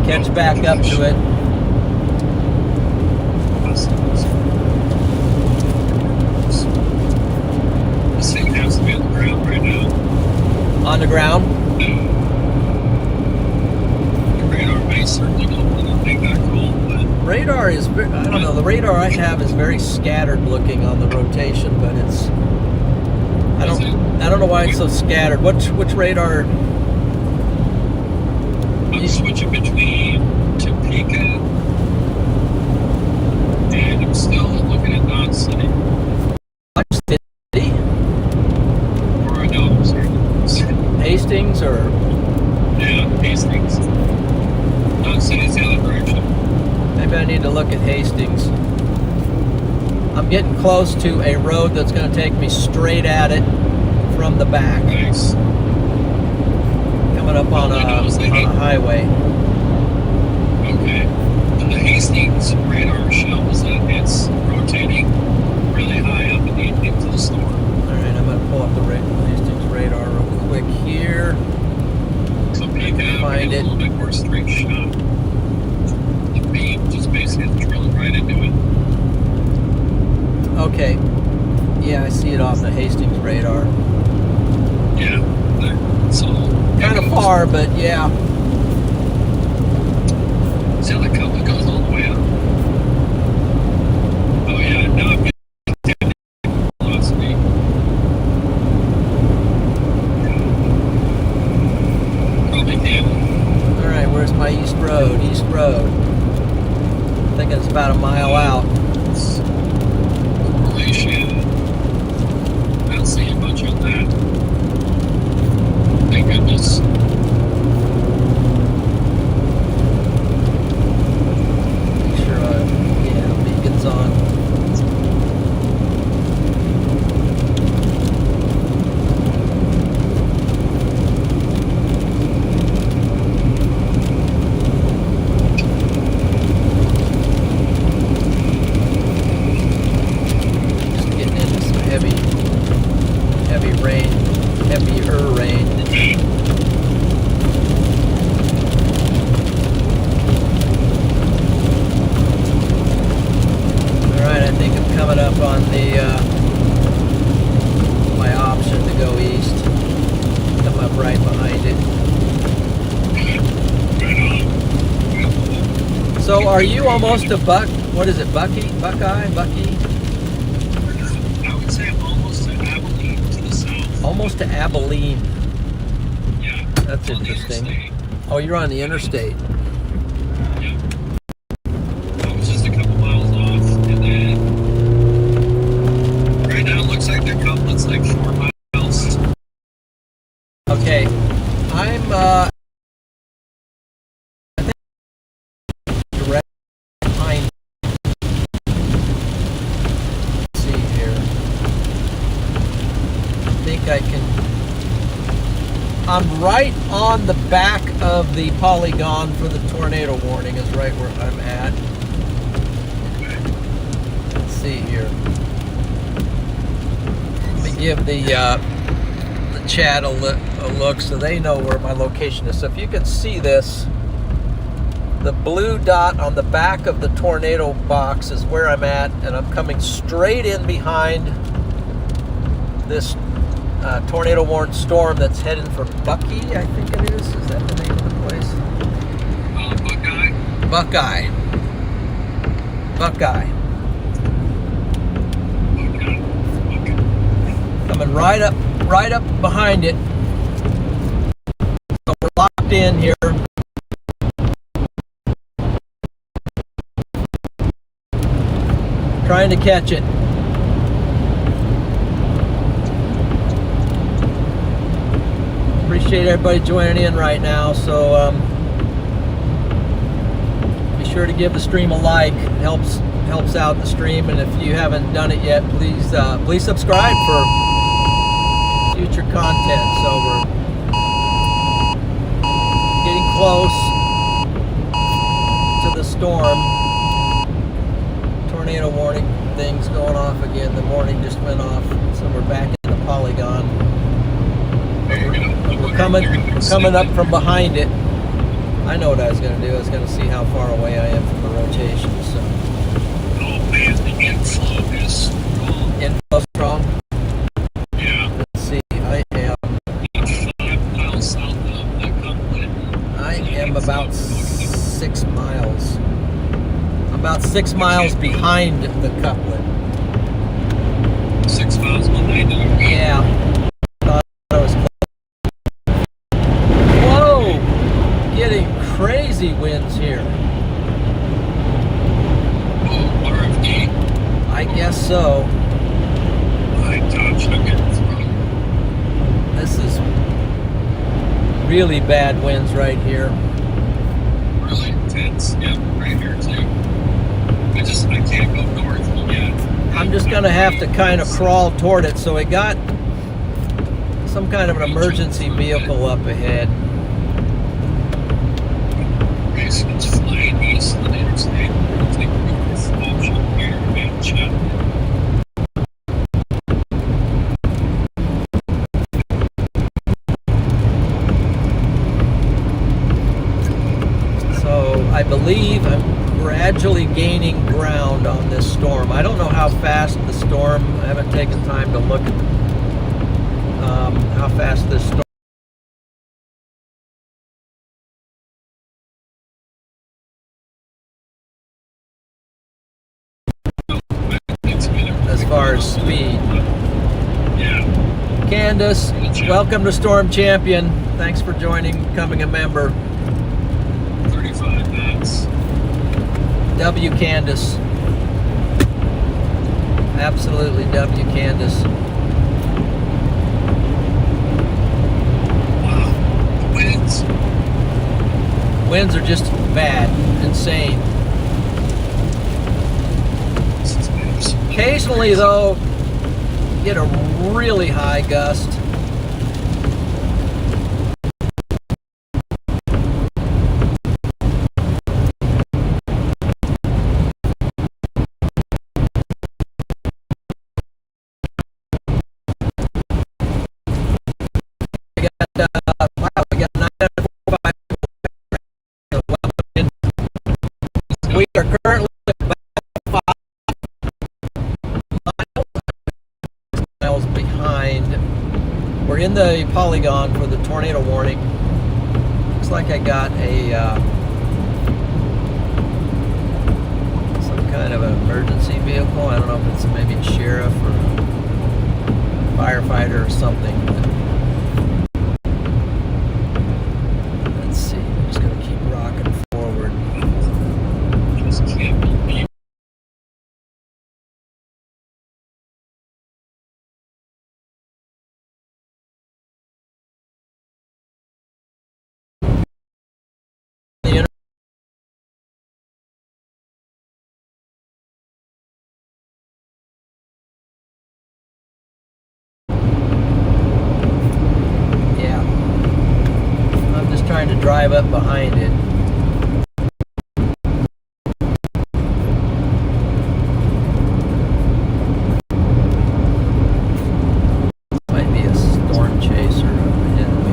catch back up to it. This thing has to be on the ground right now. On the ground? The radar may certainly not make that call, but Radar is, I don't know, the radar I have is very scattered looking on the rotation, but it's, I don't know why it's so scattered. Which radar? I'm switching between Topeka and I'm still looking at Dodge City. Dodge City? Or I know I'm sorry. Hastings or? Yeah, Hastings. Dodge City's the other direction. Maybe I need to look at Hastings. I'm getting close to a road that's going to take me straight at it from the back. Nice. Coming up on a highway. Okay. And the Hastings radar shows that it's rotating really high up into the storm. Alright, I'm going to pull up the Hastings radar real quick here. behind A it. little bit more straight shot. The beam just basically drilling right into it. Okay. Yeah, I see it off the Hastings radar. Yeah. So Kind of far, but yeah. See how the couplet goes all the way up? Oh yeah, now I'm getting velocity. Probably can. Alright, where's my East Road? East Road. I think it's about a mile out. Correlation. I don't see much on that. Thank goodness. Make sure yeah, beacon's on. Just getting into some heavy rain, heavier rain. Alright, I think I'm coming up on the my option to go east. Come up right behind it. So are you almost a what is it, Bucky? Buckeye? Bucky? I would say I'm almost to Abilene to the south. Almost to Abilene. Yeah. That's On the interesting. interstate. Oh, you're on the interstate. Yeah. I was just a couple miles off, and then right now it looks like their couplet's like 4 miles. Okay. I'm I think direct behind. Let's see here. I think I can. I'm right on the back of the polygon for the tornado warning is right where I'm at. Let's see here. Let me give the chat a look so they know where my location is. So if you can see this, the blue dot on the back of the tornado box is where I'm at, and I'm coming straight in behind this tornado warned storm that's heading for Bucky, I think it is. Is that the name of the place? Buckeye. Buckeye. Buckeye. Coming right up behind it. So we're locked in here. Trying to catch it. Appreciate everybody joining in right now. So be sure to give the stream a like. It helps out the stream. And if you haven't done it yet, please subscribe for future content. So we're getting close to the storm. Tornado warning things going off again. The warning just went off, so we're back in the polygon. We're coming up from behind it. I know what I was going to do. I was going to see how far away I am from the rotation. So. Oh man, the inflow is strong. Inflow strong? Yeah. Let's see. I am 5 miles south of the couplet. I am about 6 miles. About 6 miles behind the couplet. 6 miles behind it. Yeah. Thought I was close. Whoa! Getting crazy winds here. Oh, RFD. I guess so. My gosh, I'm getting thrown. This is really bad winds right here. Really intense. Yeah, right here too. I can't go north yet. I'm just gonna have to kind of crawl toward it. So it got some kind of an emergency vehicle up ahead. Okay, so it's flying east on the interstate. I'll take this option here and chat. gradually gaining ground on this storm. I don't know how fast the storm, I haven't taken time to look at how fast this storm. As far as speed. Yeah. Candace, welcome to Storm Champion. Thanks for joining, becoming a member. 35 knots. W. Candace. Absolutely W. Candace. Wow. The winds. Winds are just bad, insane. This is nice. Occasionally, though, you get a really high gust. Wow, we got 945. We are currently about 5 miles behind. We're in the polygon for the tornado warning. Looks like I got a some kind of an emergency vehicle. I don't know if it's maybe a sheriff or a firefighter or something. Let's see. I'm just going to keep rocking forward. Just can't believe The Yeah. I'm just trying to drive up behind it. Might be a storm chaser up ahead of me.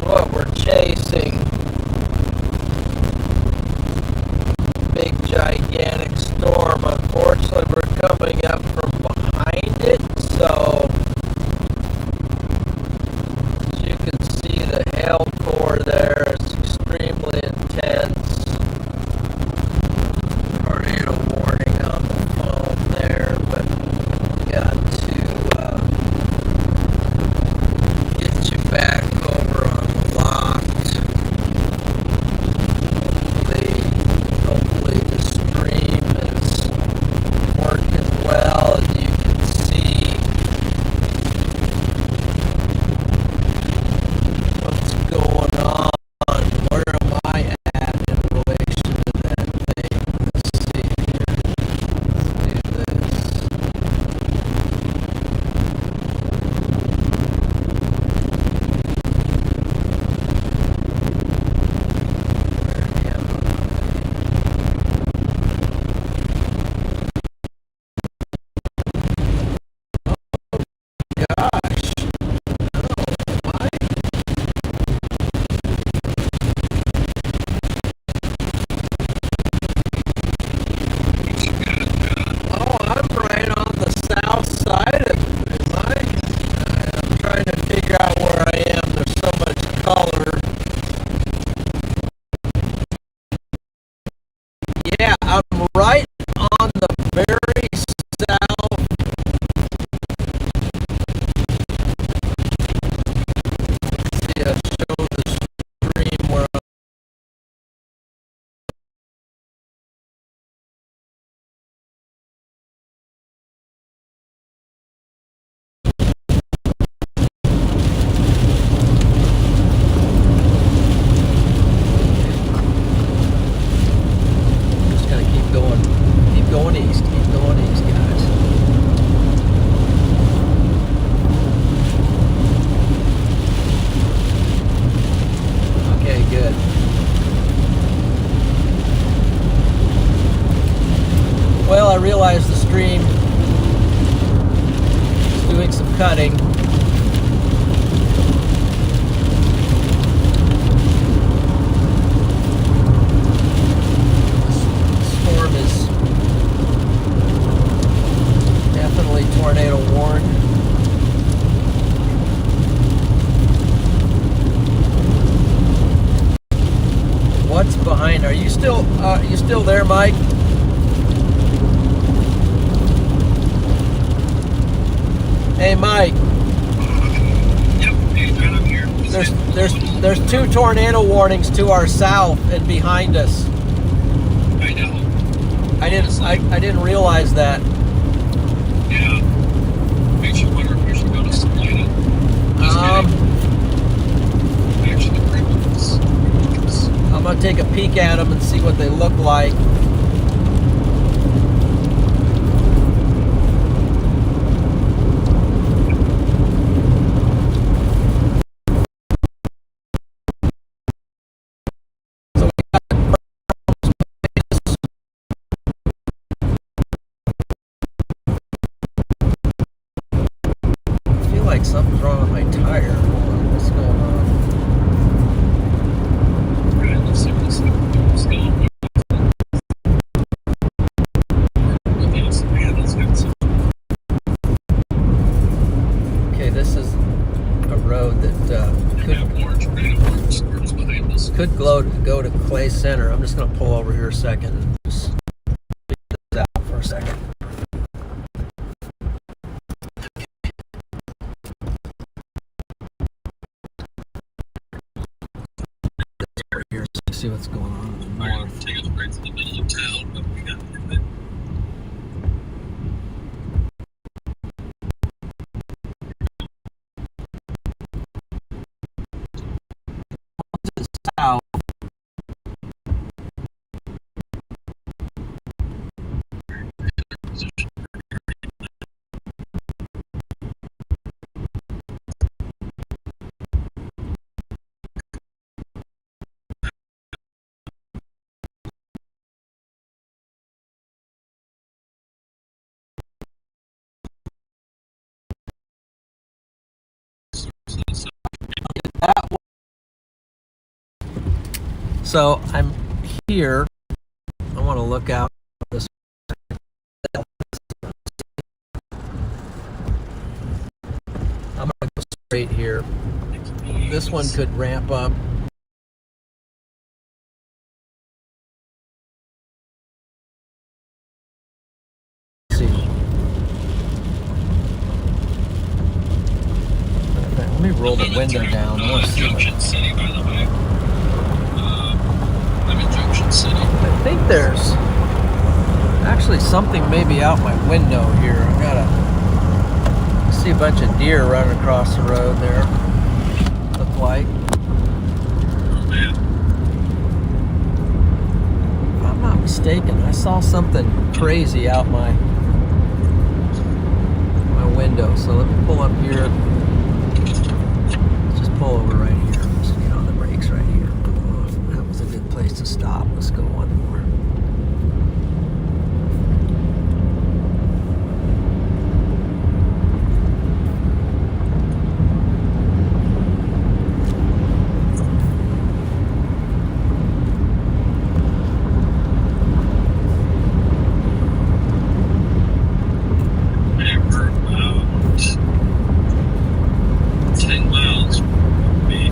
what we're chasing. Big gigantic storm. Unfortunately, we're coming up from behind it, so as you can see, the hail core there is extremely intense. Tornado warning on the phone there, but got to get you back over unlocked. Hopefully the stream is working well. As you can see what's going on. Where am I at in relation to that thing? Let's see here. Let's do this. Where am I? Gosh. No, am I? Oh, I'm right on the south side of it. Am I? I'm trying to figure out where I am. There's so much color. Yeah, I'm right on the very south. See, I show the stream where I'm just gonna keep going east, guys. Okay, good. Well, I realize the stream is doing some cutting. The storm is definitely tornado warned. What's behind? Are you still there, Mike? Hey, Mike. Yep, hey, John, I'm here. There's two tornado warnings to our south and behind us. I know. I didn't realize that. Yeah. Makes you wonder if we should go to Salina. Just kidding. Actually, the criminals. I'm gonna take a peek at them and see what they look like. I feel like something's wrong with my tire. Hold on, what's going on? Right, let's see what this is going. Yes, man, that's got some. Okay, this is a road that could go to Clay Center. I'm just going to pull over here a second and just figure this out for a second. Here, see what's going on in the north. Take us right to the middle of town, but we got South. So I'm here. I want to look out this. I'm going to go straight here. This one could ramp up. Let's see. Let me roll the window down. I want to see Junction City, by the way. I'm in Junction City. I think there's actually something maybe out my window here. I gotta see a bunch of deer running across the road there. Look like. Oh, man. If I'm not mistaken, I saw something crazy out my window. So let me pull up here. Let's just pull over right here. Just get on the brakes right here. Oh, that was a good place to stop. Let's go one more. We're about 10 miles from me.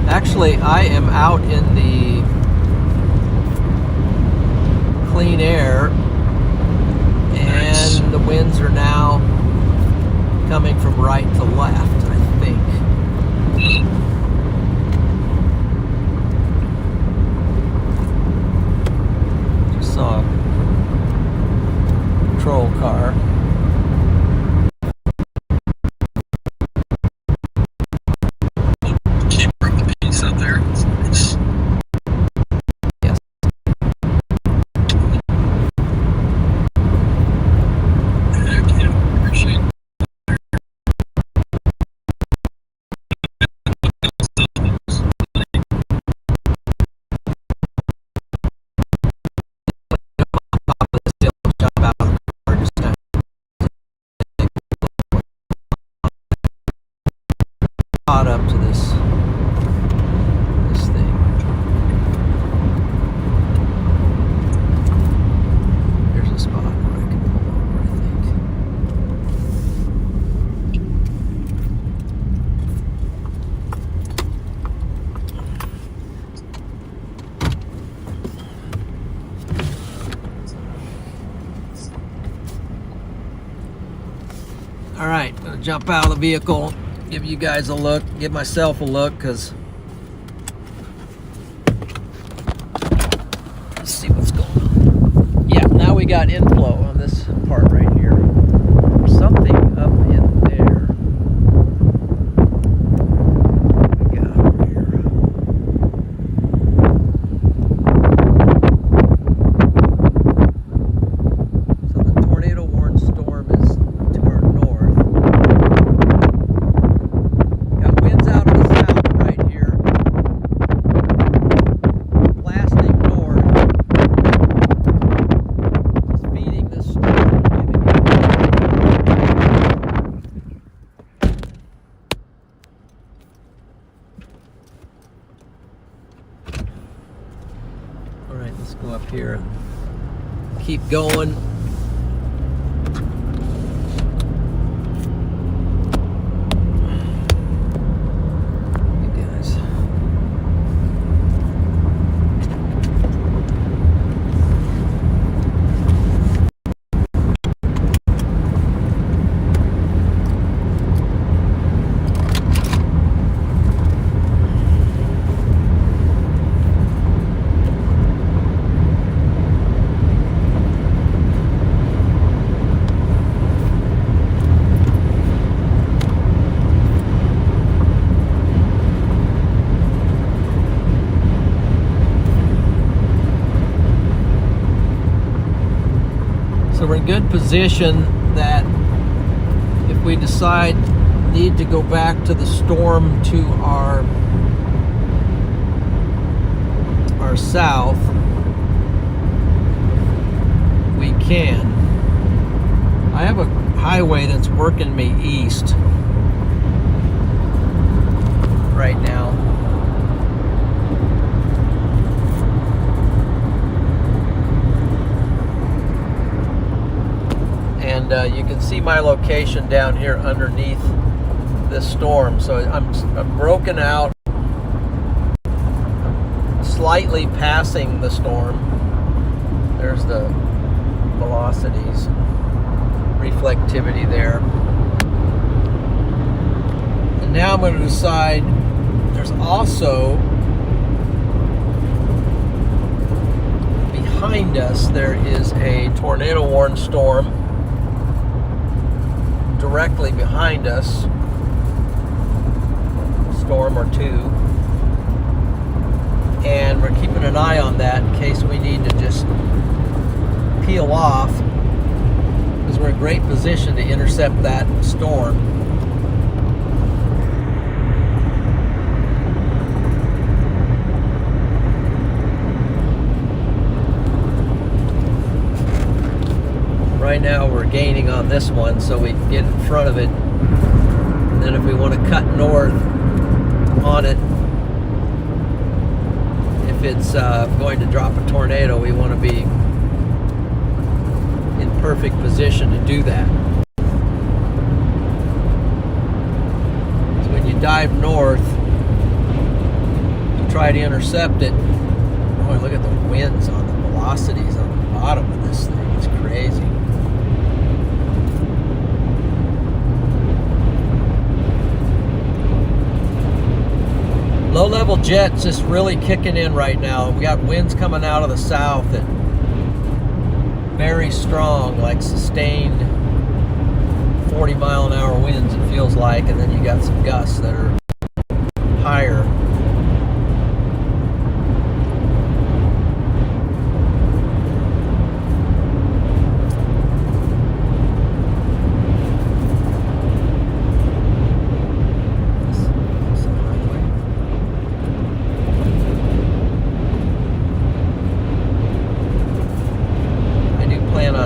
Actually, I am out in the clean air, Nice. and the winds are now coming from right to left, I think. Just saw a patrol car. Keep up the peace out there. It's Yes. heck yeah, appreciate it. Caught up to this thing. There's a spot where I can pull over, I think. All right, I'm gonna jump out of the vehicle, give you guys a look, give myself a look, because let's see what's going on. Yeah, now we got inflow on this part right here. Something up in there. What we got over here? So the tornado warned storm is to our north. Got winds out of the south right here. Blasting north. Just feeding this storm. Alright, let's go up here and keep going. You guys. So we're in good position that if we decide need to go back to the storm to our south, we can. I have a highway that's working me east right now. and you can see my location down here underneath this storm. So I'm broken out, slightly passing the storm. There's the velocities, reflectivity there. And now I'm going to decide, there's also behind us, there is a tornado warned storm directly behind us, storm or two, and we're keeping an eye on that in case we need to just peel off, because we're in great position to intercept that storm. Right now we're gaining on this one, so we can get in front of it. And then if we want to cut north on it, if it's going to drop a tornado, we want to be in perfect position to do that. So when you dive north, you try to intercept it. Boy, look at the winds on the velocities on the bottom of this thing. It's crazy. Low-level jets just really kicking in right now. We got winds coming out of the south that very strong, like sustained 40-mile-an-hour winds, it feels like, and then you got some gusts that are higher.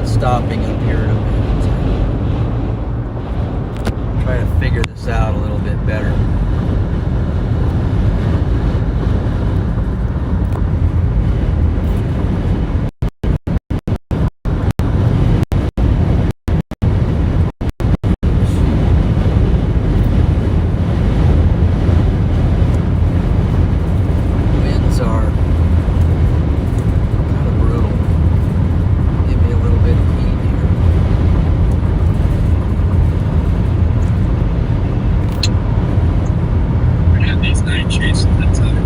Stopping up here in a minute. Try to figure this out a little bit better. Winds are kind of brutal. Give me a little bit of heat here. We had these night chases that time.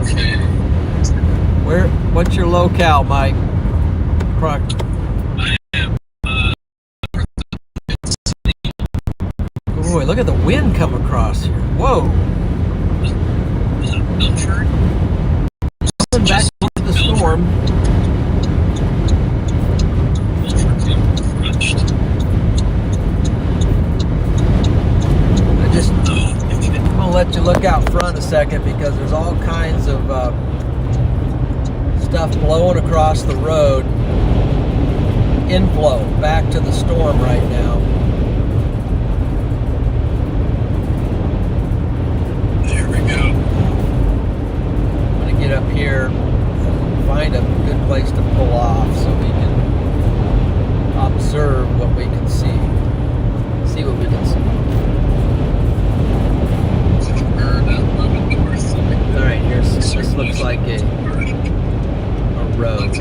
Okay. What's your locale, Mike? I am Boy, look at the wind come across here. Whoa. Milford. Coming back into the storm. I'm gonna let you look out front a second, because there's all kinds of stuff blowing across the road. Inflow back to the storm right now. There we go. I'm gonna get up here and find a good place to pull off so we can observe what we can see. See what we can see. All right, this looks like a road.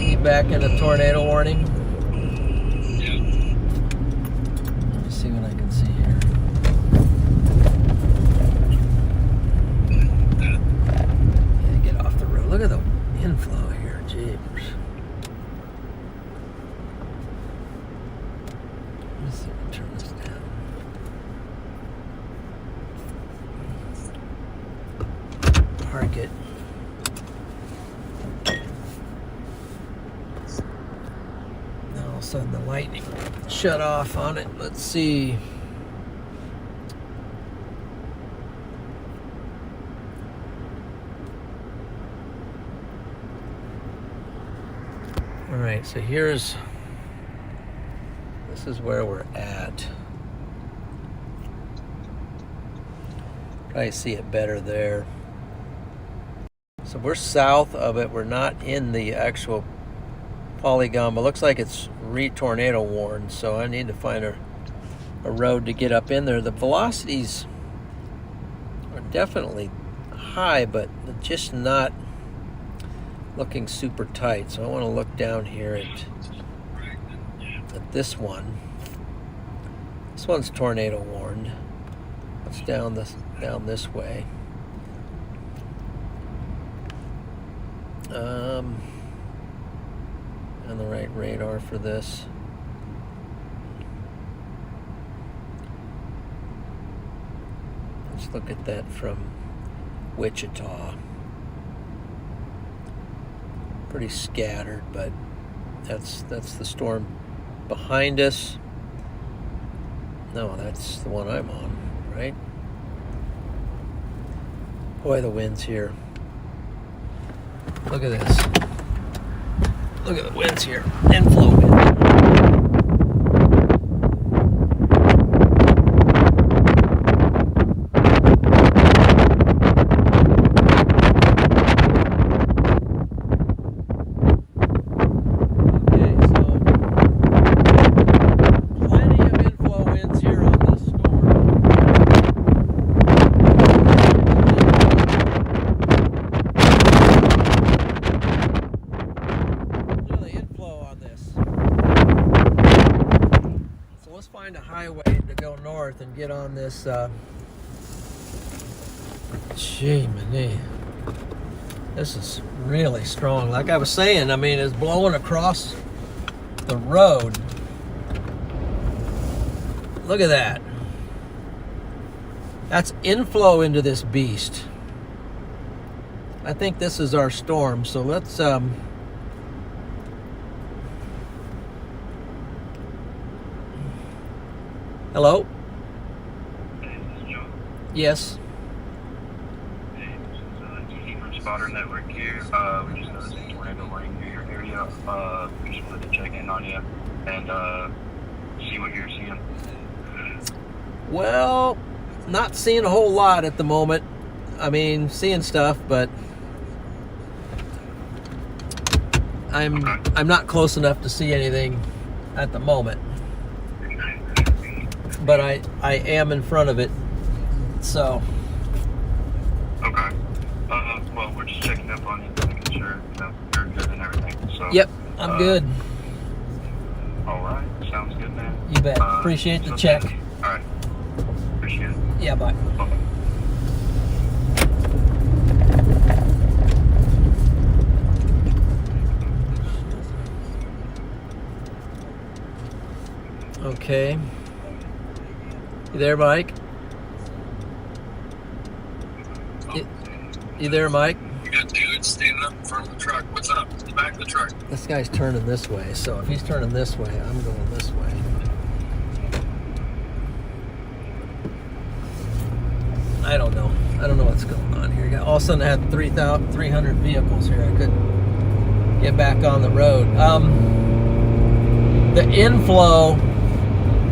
You back in a tornado warning? Yeah. Let me see what I can see here. Yeah, get off the road. Look at the inflow here, jeepers. Let's see if I can turn this down. Target. Now all of a sudden the lightning shut off on it. Let's see. All right, so this is where we're at. Probably see it better there. So we're south of it. We're not in the actual polygon, but looks like it's tornado warned. So I need to find a road to get up in there. The velocities are definitely high, but just not looking super tight. So I want to look down here at this one. This one's tornado warned. It's down this way. On the right radar for this. Let's look at that from Wichita. Pretty scattered, but that's the storm behind us. No, that's the one I'm on, right? Boy, the wind's here. Look at this. Look at the winds here. Inflow wind. Find a highway to go north and get on this gee, man, this is really strong. Like I was saying, I mean, it's blowing across the road. Look at that. That's inflow into this beast. I think this is our storm, so let's hello? Hey, this is Joe. Yes. Hey, this is TD from Spotter Network here. We just noticed a tornado right near your area. We just wanted to check in on you and see what you're seeing. Well, not seeing a whole lot at the moment. I mean, seeing stuff, but I'm not close enough to see anything at the moment. But I am in front of it, so. Okay. Well, we're just checking up on you, making sure you're good and everything. So. Yep, I'm good. All right, sounds good, man. You bet. Appreciate the check. All right. Appreciate it. Yeah, bye. Bye. Okay. You there, Mike? You there, Mike? We got dudes standing up in front of the truck. What's up? In the back of the truck. This guy's turning this way, so if he's turning this way, I'm going this way. I don't know. I don't know what's going on here. All of a sudden I had 300 vehicles here. I couldn't get back on the road. The inflow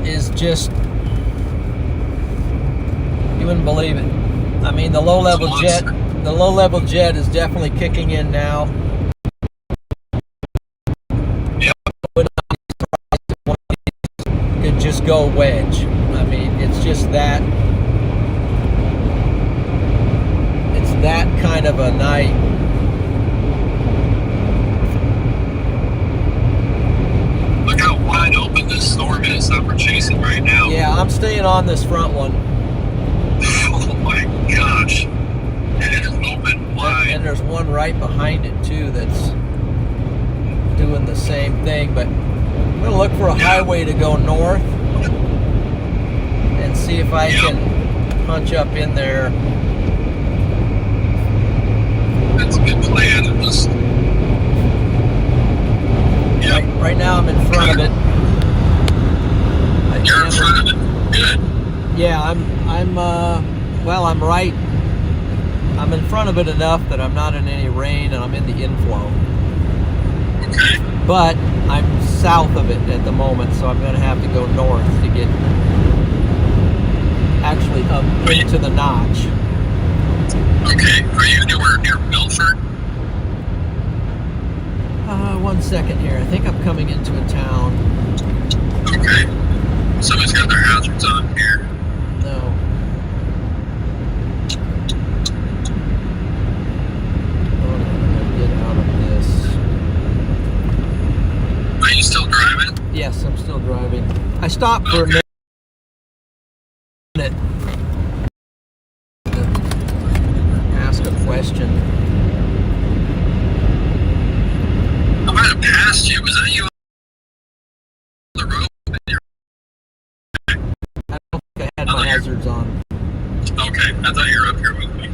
is just, you wouldn't believe it. I mean, the low-level jet is definitely kicking in now. Yep. Could just go wedge. I mean, it's just that. It's that kind of a night. Look how wide open this storm is that we're chasing right now. Yeah, I'm staying on this front one. Oh my gosh. It is open wide. And there's one right behind it too that's doing the same thing, but I'm gonna look for a highway to go north and see if I can punch up in there. That's a good plan. Right now I'm in front of it. You're in front of it. Good. Yeah, I'm in front of it enough that I'm not in any rain and I'm in the inflow. Okay. But I'm south of it at the moment, so I'm going to have to go north to get actually up into the notch. Okay. Are you anywhere near Milford? 1 second here. I think I'm coming into a town. Okay. Somebody's got their hazards on here. No. Hold on, I'm gonna get out of this. Are you still driving? Yes, I'm still driving. I stopped for a minute. Ask a question. I might have passed you. Was that you on the road? I don't think I had my hazards on. Okay, I thought you were up here with me.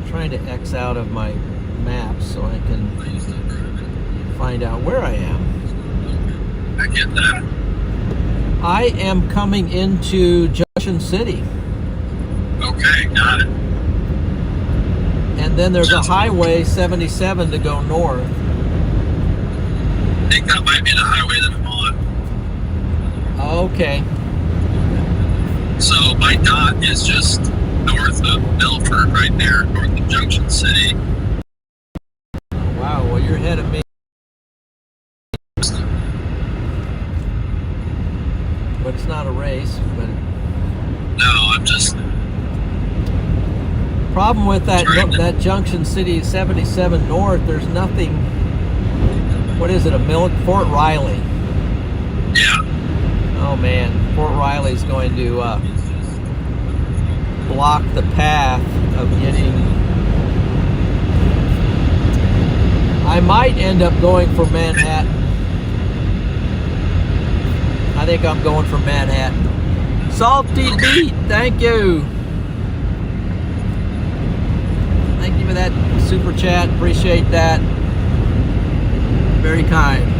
Trying to X out of my maps so I can find out where I am. I get that. I am coming into Junction City. Okay, got it. And then there's a highway 77 to go north. I think that might be the highway that I'm on. Okay. So my dot is just north of Milford, right there, north of Junction City. Wow, well, you're ahead of me. But it's not a race. But No, I'm just... problem with that Junction City 77 north, there's nothing. What is it? Fort Riley. Yeah. Oh man, Fort Riley's going to block the path of getting. I might end up going for Manhattan. I think I'm going for Manhattan. Salty Beat, thank you. Thank you for that super chat. Appreciate that. Very kind.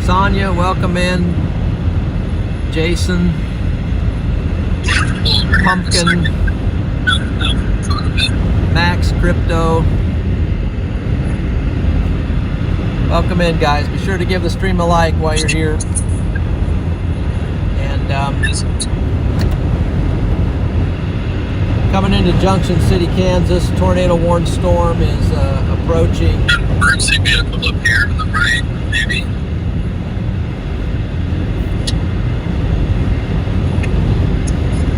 Sonia, welcome in. Jason, Pumpkin, Max Crypto. Welcome in, guys. Be sure to give the stream a like while you're here. And coming into Junction City, Kansas, tornado warned storm is approaching. Emergency vehicle up here to the right, maybe.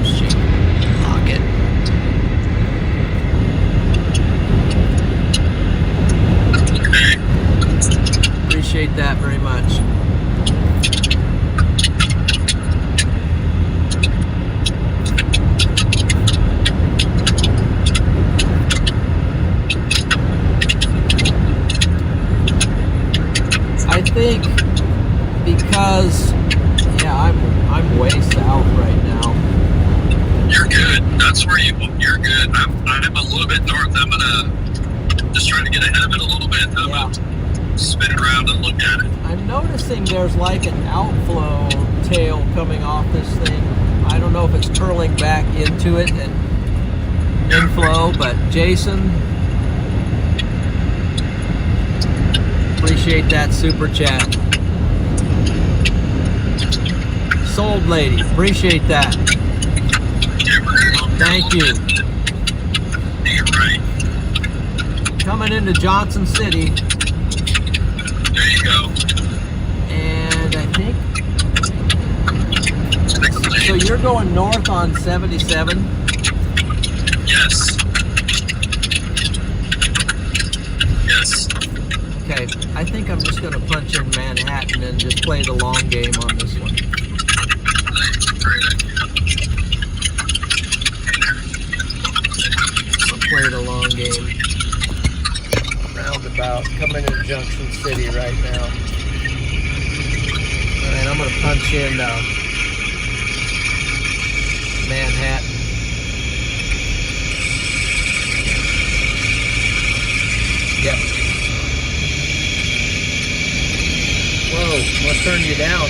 Shoot, lock it. Okay. Appreciate that very much. I think because I'm way south right now. You're good. That's where you're good. I'm a little bit north. I'm gonna just try to get ahead of it a little bit. I'm gonna spin it around and look at it. I'm noticing there's like an outflow tail coming off this thing. I don't know if it's curling back into it and inflow, but Jason, appreciate that super chat. Sold Lady, appreciate that. Thank you. You're right. Coming into Johnson City. There you go. And I think, so you're going north on 77? Yes. Yes. Okay, I think I'm just going to punch in Manhattan and just play the long game on this one. I'll play the long game. Roundabout, coming into Junction City right now. Alright, I'm going to punch in Manhattan. Yep. Whoa, what turned you down?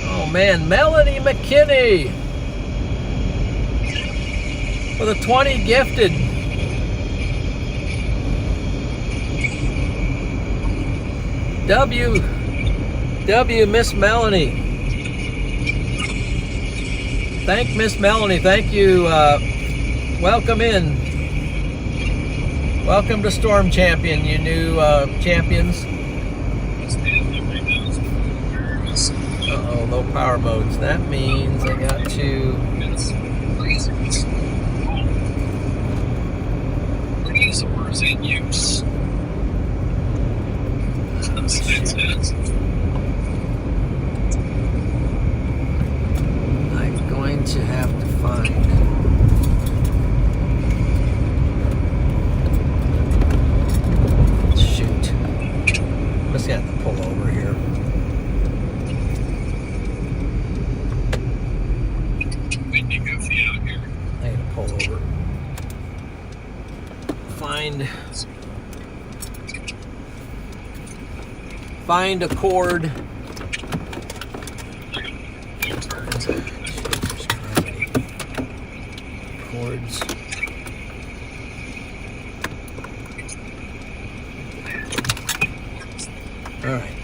Oh man, Melanie McKinney for the 20 gifted. W Miss Melanie. Thank Miss Melanie. Thank you. Welcome in. Welcome to Storm Champion, you new champions. Uh-oh, low power modes. That means I got to... Razors in use. I'm going to have to find... Shoot. I'm just going to have to pull over here. Windy goofy out here. I got to pull over. Find a cord. Cords. All right.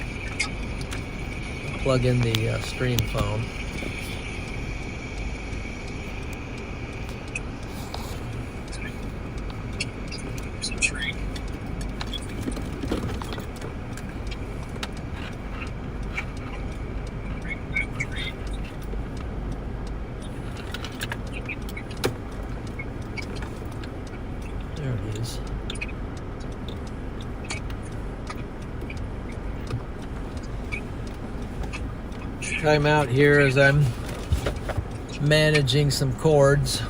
Plug in the stream phone. There it is. Time out here as I'm managing some cords.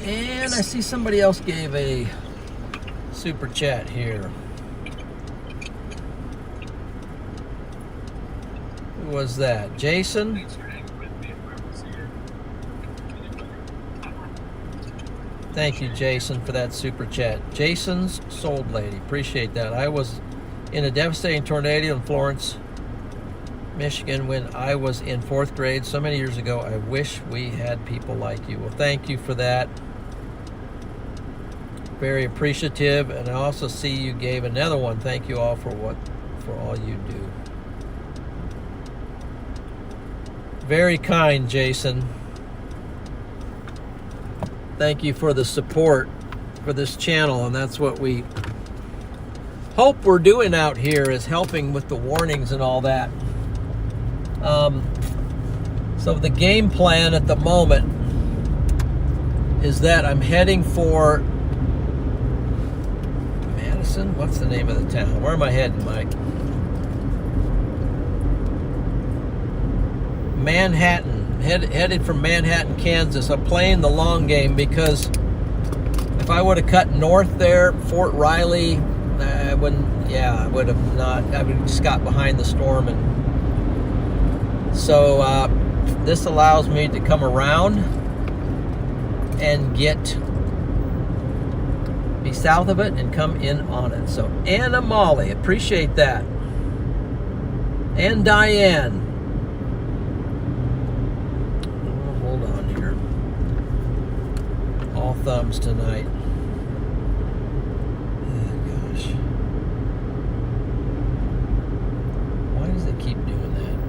And I see somebody else gave a super chat here. Who was that? Jason? Thank you, Jason, for that super chat. Jason's Sold Lady. Appreciate that. I was in a devastating tornado in Florence, Michigan when I was in 4th grade so many years ago. I wish we had people like you. Well, thank you for that. Very appreciative. And I also see you gave another one. Thank you all for all you do. Very kind, Jason. Thank you for the support for this channel, and that's what we hope we're doing out here, is helping with the warnings and all that. So the game plan at the moment is that I'm heading for Madison. What's the name of the town? Where am I heading, Mike? Manhattan. Headed from Manhattan, Kansas. I'm playing the long game because if I would have cut north there, Fort Riley, I would have not. I would have just got behind the storm, and so this allows me to come around and be south of it and come in on it. So Anna Molly, appreciate that, and Diane. All thumbs tonight. Oh gosh. Why does it keep doing that?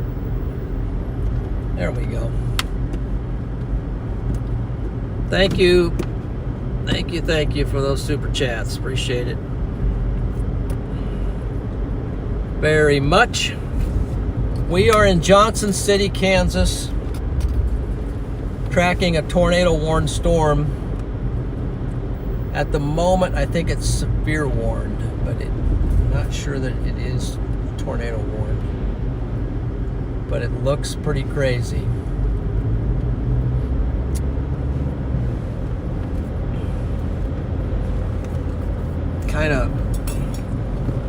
There we go. Thank you. Thank you for those super chats. Appreciate it very much. We are in Johnson City, Kansas, tracking a tornado-warned storm. At the moment, I think it's severe warned, but I'm not sure that it is tornado warned. But it looks pretty crazy. Kind of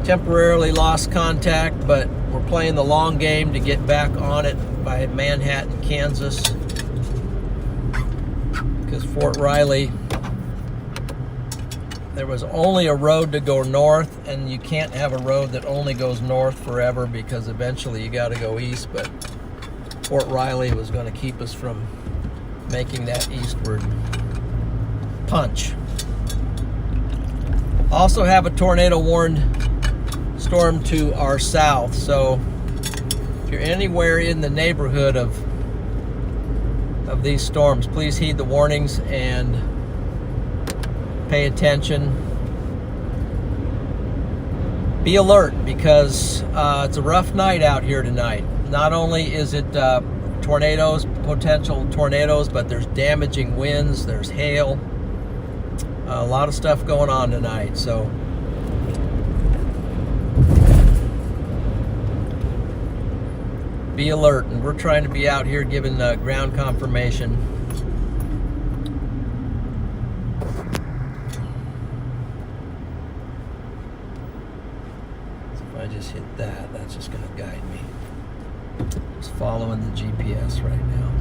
temporarily lost contact, but we're playing the long game to get back on it by Manhattan, Kansas. Because Fort Riley, there was only a road to go north, and you can't have a road that only goes north forever because eventually you got to go east. But Fort Riley was going to keep us from making that eastward punch. Also have a tornado warned storm to our south, so if you're anywhere in the neighborhood of these storms, please heed the warnings and pay attention. Be alert, because it's a rough night out here tonight. Not only is it tornadoes, potential tornadoes, but there's damaging winds, there's hail, a lot of stuff going on tonight. So be alert, and we're trying to be out here giving ground confirmation. So if I just hit that, that's just going to guide me. Just following the GPS right now.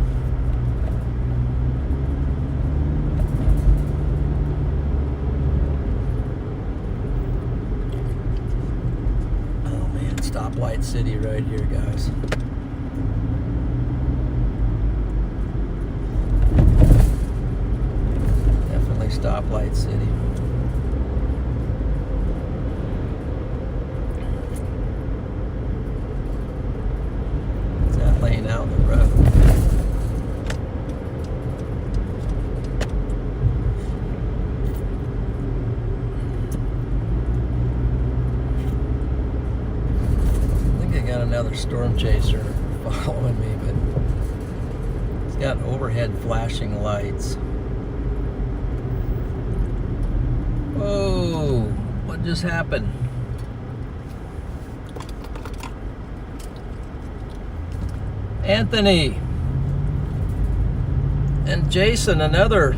Oh man, stoplight city right here, guys. Definitely stoplight city. Laying out the road. I think I got another storm chaser following me, but it's got overhead flashing lights. Whoa, what just happened? Anthony and Jason, another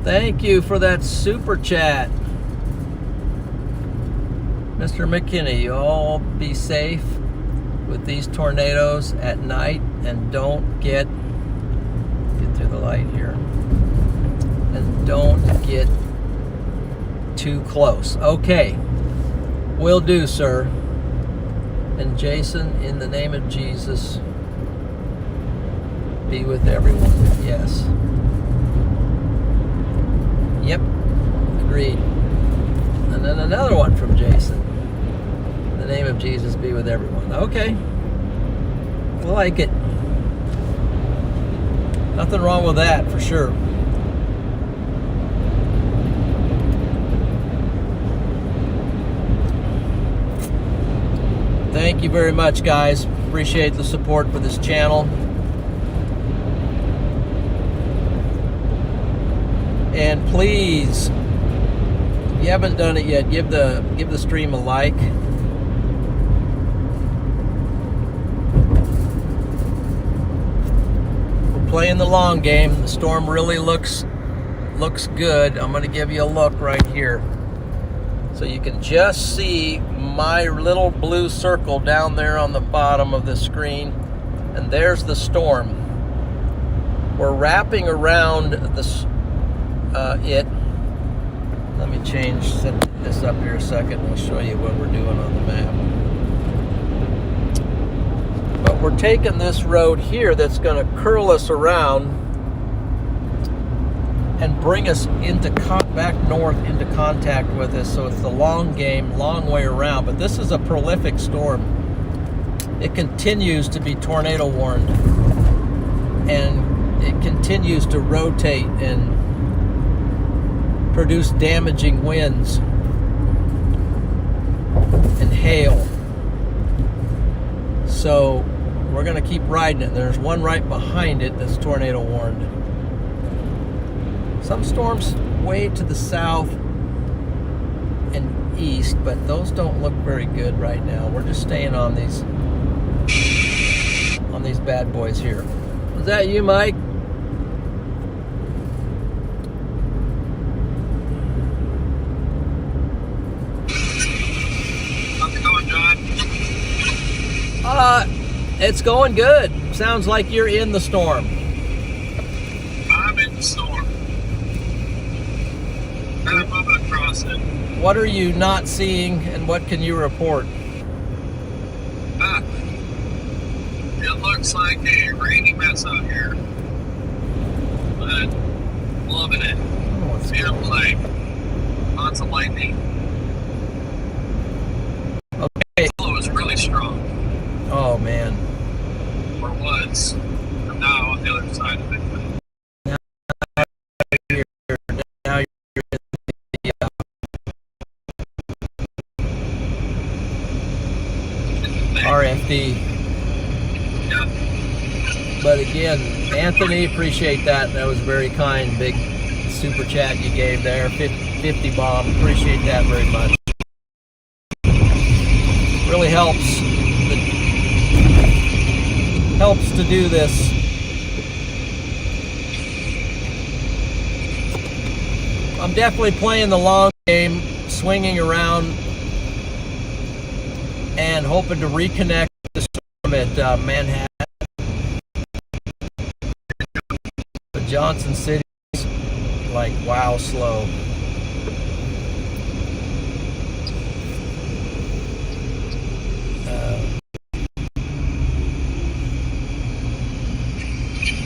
thank you for that super chat. Mr. McKinney, you all be safe with these tornadoes at night, and don't get through the light here, and don't get too close. Okay, will do, sir. And Jason, in the name of Jesus, be with everyone. Yes. Yep. Agreed. And then another one from Jason. In the name of Jesus, be with everyone. Okay. I like it. Nothing wrong with that, for sure. Thank you very much, guys. Appreciate the support for this channel. And please, if you haven't done it yet, give the stream a like. We're playing the long game. The storm really looks good. I'm going to give you a look right here, so you can just see my little blue circle down there on the bottom of the screen, and there's the storm. We're wrapping around this. Let me set this up here a second, and I'll show you what we're doing on the map. But we're taking this road here that's going to curl us around and bring us into back north into contact with us. So it's the long game, long way around. But this is a prolific storm. It continues to be tornado warned, and it continues to rotate and produce damaging winds and hail. So we're going to keep riding it. There's one right behind it that's tornado warned. Some storms way to the south and east, but those don't look very good right now. We're just staying on these bad boys here. Was that you, Mike? It's going good. Sounds like you're in the storm. I'm in the storm. I'm about to cross it. What are you not seeing, and what can you report? It looks like a rainy mess out here. good. Loving it. Oh, what's Beautiful going on? night. Lots of lightning. Okay. The flow is really strong. Oh man. Or was. I'm now on the other side of it. Now you're in the RFD. Yeah. But again, Anthony, appreciate that. That was very kind. Big super chat you gave there. 50 bomb. Appreciate that very much. Really helps to do this. I'm definitely playing the long game, swinging around and hoping to reconnect with the storm at Manhattan. But Johnson City is like wow slow.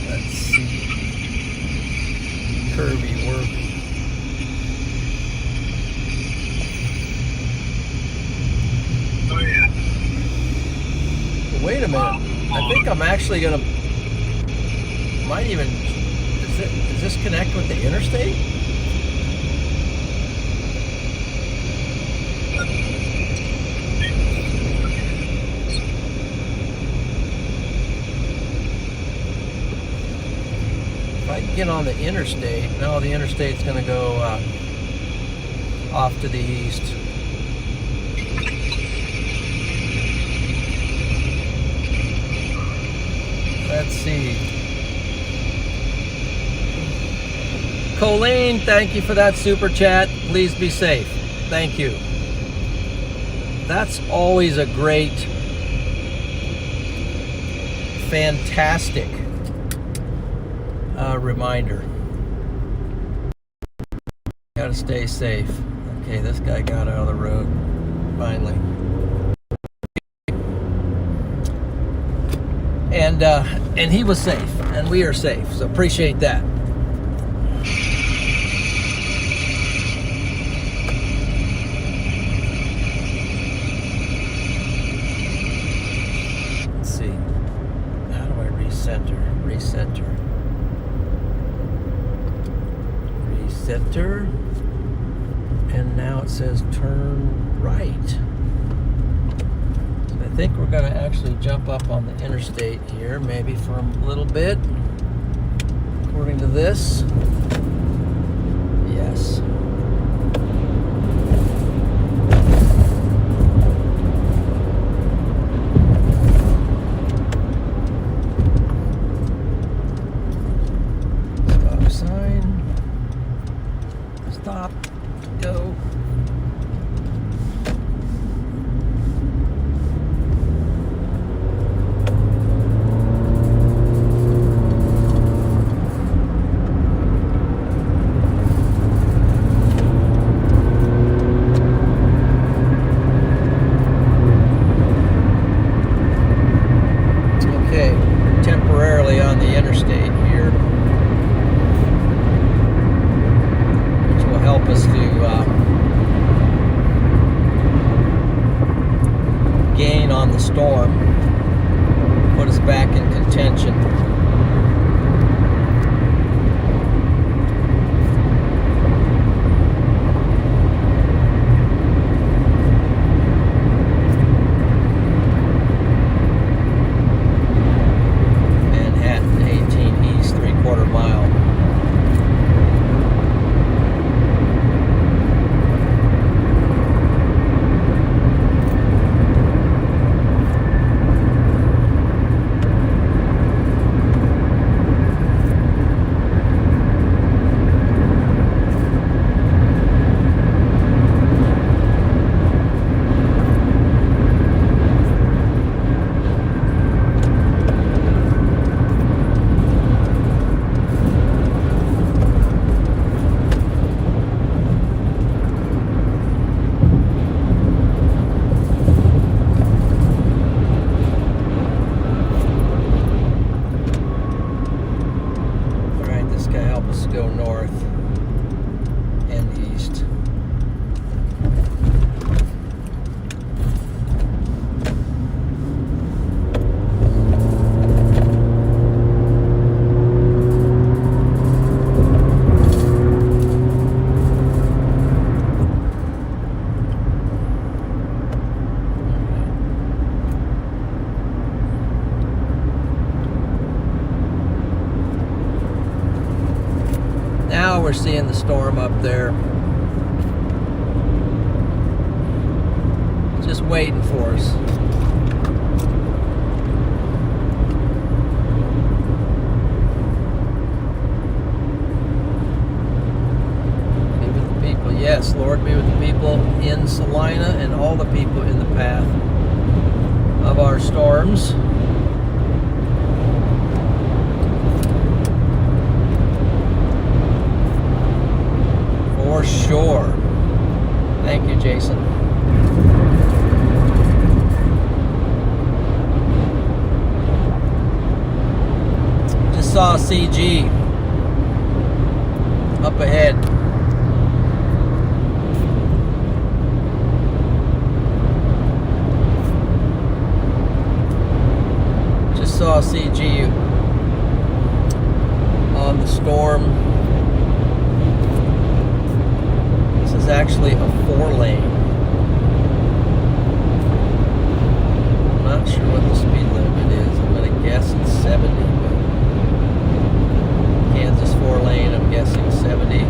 Let's see. Kirby work. Oh, yeah. Wait a minute. I think I'm actually gonna. Might even. Does this connect with the interstate? If I can get on the interstate, no, the interstate's gonna go off to the east. Let's see. Colleen, thank you for that super chat. Please be safe. Thank you. That's always a great, fantastic reminder. Gotta stay safe. Okay, this guy got out of the road finally. And he was safe, and we are safe, so appreciate that. Let's see, how do I recenter? And now it says turn right. I think we're going to actually jump up on the interstate here, maybe for a little bit, according to this. Yes. Stop sign. Stop. Go. go north and east. Now we're seeing the storm up there. Just waiting for us. Be with the people. Yes, Lord, be with the people in Salina and all the people in the path of our storms. For sure. Thank you, Jason. Just saw CG up ahead. Just saw CG on the storm. Actually a 4-lane. I'm not sure what the speed limit is. I'm going to guess it's 70, but Kansas 4-lane, I'm guessing 70.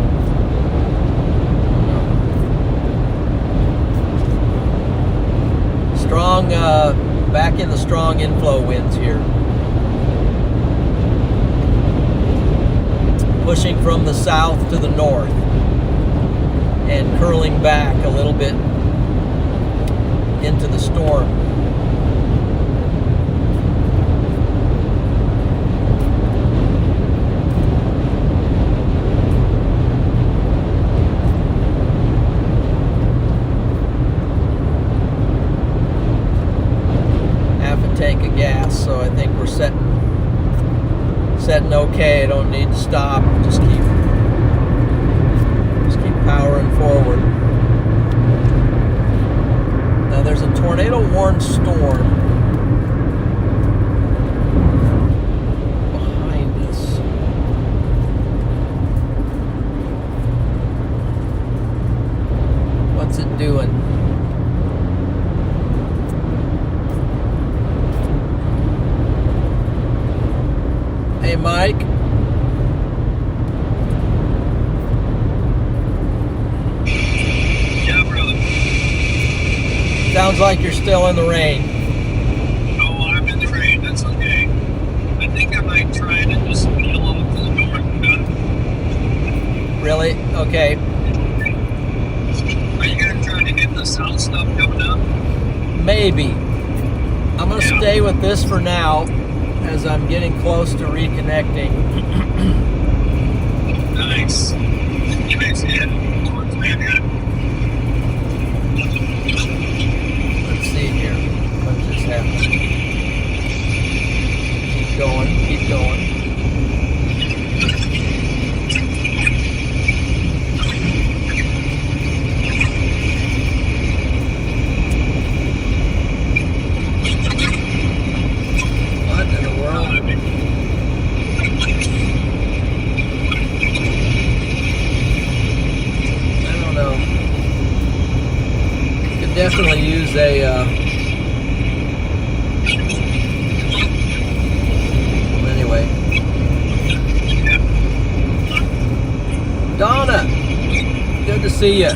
Strong, back in the strong inflow winds here. Pushing from the south to the north. And curling back a little bit into the storm. Half a tank of gas, so I think we're setting okay. I don't need to stop. Just keep powering forward. Now there's a tornado warned storm behind us. What's it doing? Hey, Mike. Sounds like you're still in the rain. Oh, I'm in the rain. That's okay. I think I might try to just peel off to the north. Really? Okay. Are you going to try to hit the south stuff coming up? Maybe. I'm going to stay with this for now as I'm getting close to reconnecting. Nice. You guys head towards Manhattan. Here. What's just happening? Keep going, keep going. What in the world? I don't know. Could definitely use a anyway. Donna, good to see you.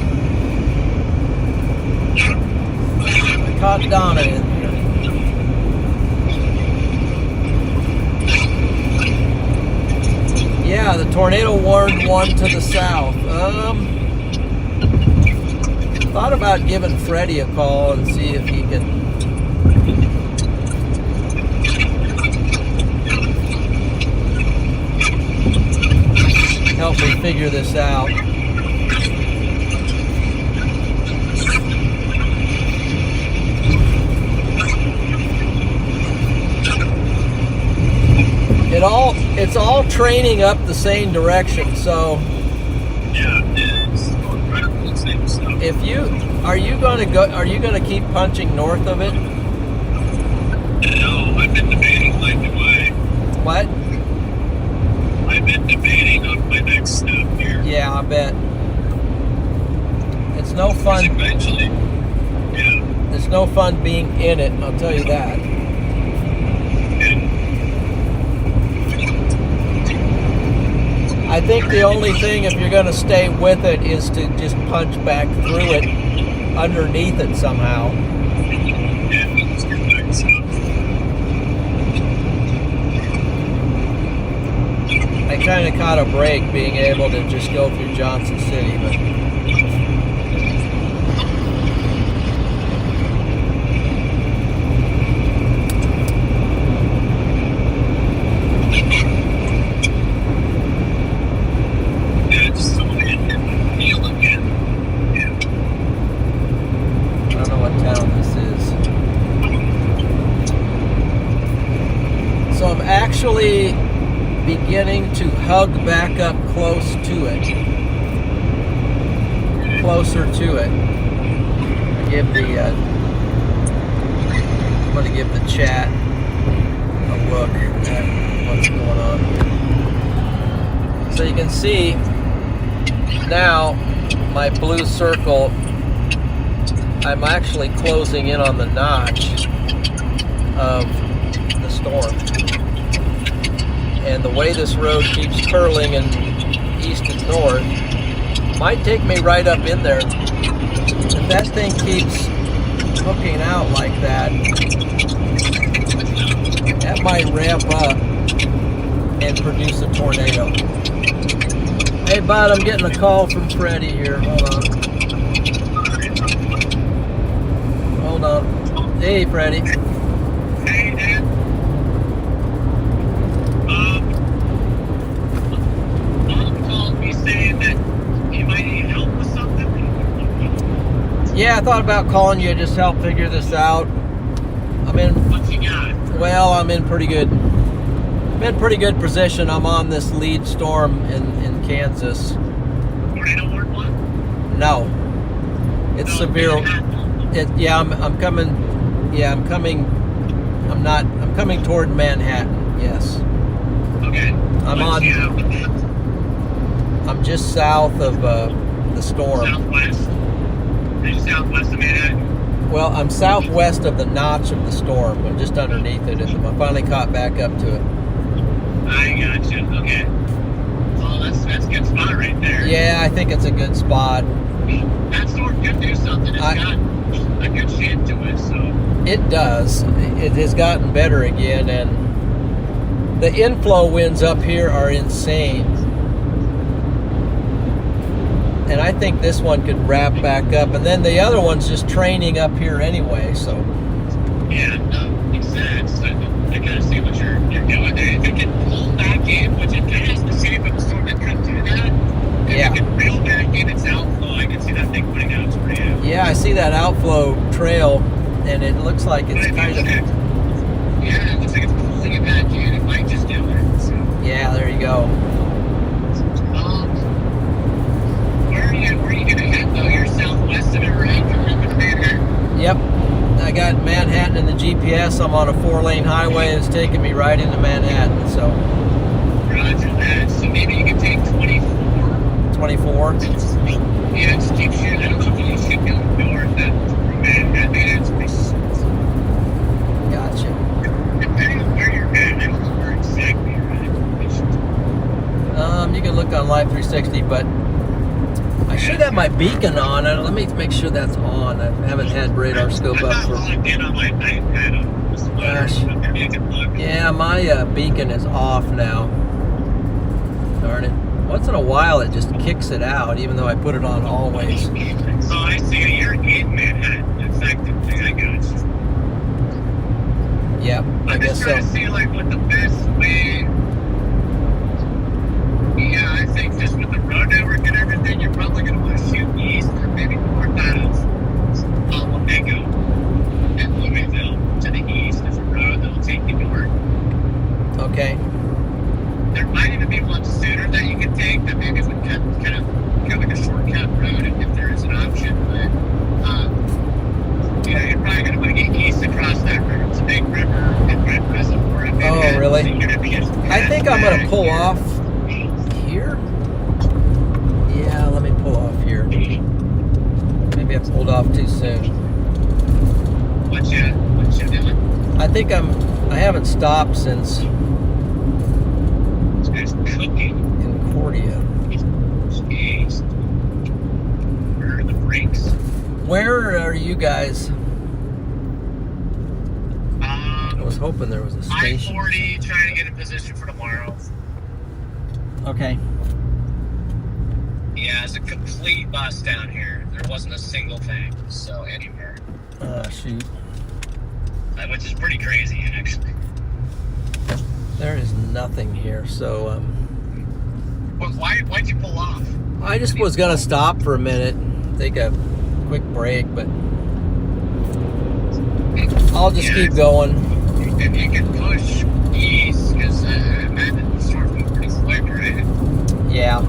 I caught Donna in here. Yeah, the tornado warned one to the south. Thought about giving Freddie a call and see if he could help me figure this out. it's all training up the same direction. So Yeah, it's going right up the same stuff. are you going to keep punching north of it? No, I've been debating like the way. What? I've been debating on my next step here. Yeah, I bet. It's no fun. Eventually, yeah. It's no fun being in it, I'll tell you that. I think the only thing, if you're going to stay with it, is to just punch back through it, underneath it somehow. Yeah, let's get back to stuff. I kind of caught a break being able to just go through Johnson City, but Yeah, just so it feel again. Yeah. I don't know what town this is. So I'm actually beginning to hug back up close to it. Closer to it. I'm going to give the chat a look at what's going on. So you can see now my blue circle, I'm actually closing in on the notch of the storm. And the way this road keeps curling and east and north, might take me right up in there. If that thing keeps hooking out like that, that might ramp up and produce a tornado. Hey, bud, I'm getting a call from Freddie here. Hold on. Hey, Freddie. Hey, Dan. Mom called me saying that you might need help with something. Yeah, I thought about calling you to just help figure this out. What you got? Well, I'm in pretty good position. I'm on this lead storm in Kansas. Tornado warning one? No, it's No, severe. I'm coming toward Manhattan. Yes. Okay. I'm just south of the storm. Southwest? Are you southwest of Manhattan? Well, I'm southwest of the notch of the storm. I'm just underneath it, and I finally caught back up to it. I gotcha. Okay. Well, that's a good spot right there. Yeah, I think it's a good spot. That storm could do something. It's got a good shape to it, so. It does. It has gotten better again, and the inflow winds up here are insane. And I think this one could wrap back up, and then the other one's just training up here anyway. So Yeah, no, makes sense. I kind of see what you're going there. If it can pull back in, which it has, the shape of the storm that could do that. If it can reel back in its outflow, I can see that thing putting out for you. yeah, I see that outflow trail, and it looks like it's kind of. Yeah, it looks like it's pulling it back in. It might just do it. So. Yeah, there you go. Where are you going to head though? You're southwest of it, right? Coming up into Manhattan? Yep, I got Manhattan in the GPS. I'm on a 4-lane highway, and it's taking me right into Manhattan. So. Roger that. So maybe you can take 24. 24. Yeah, just keep shooting. I don't know if you should go north through Manhattan. Manhattan's pretty smooth. Gotcha. Depending on where you're at, I don't know where exactly you're at. You can look on Live 360, but I should have my beacon on. Let me make sure that's on. I haven't had radar scope up for. I'm logged in on my iPad on this phone. Gosh. Maybe I can look. Yeah, my beacon is off now. Darn it. Once in a while, it just kicks it out, even though I put it on always. So I see you're in Manhattan. Effectively, I got you. Yep, I I'm guess just so. trying to see like what the best way. Yeah, I think just with the road network and everything, you're probably going to want to shoot east or maybe north out of Lamego and Louisville to the east. There's a road that'll take you north. Okay. to be one sooner that you could take that maybe would kind of like a shortcut road if there is an option. But you're probably going to want to get east across that river. It's a big river and red reservoir. Oh, really? So I think I'm going to pull off here. Yeah, let me pull off here. Maybe I pulled off too soon. What you doing? I think I haven't stopped since This guy's cooking. Concordia. Jeez. Where are the brakes? Where are you guys? I was hoping there was a station. I-40, trying to get in position for tomorrow. Okay. Yeah, it's a complete bust down here. There wasn't a single thing, so anywhere. Shoot. Which is pretty crazy, actually. There is nothing here, so Well, why'd you pull off? I just was gonna stop for a minute, take a quick break, but I'll just keep going. If you can push east, because I imagine the storm's going pretty quick, right? Yeah.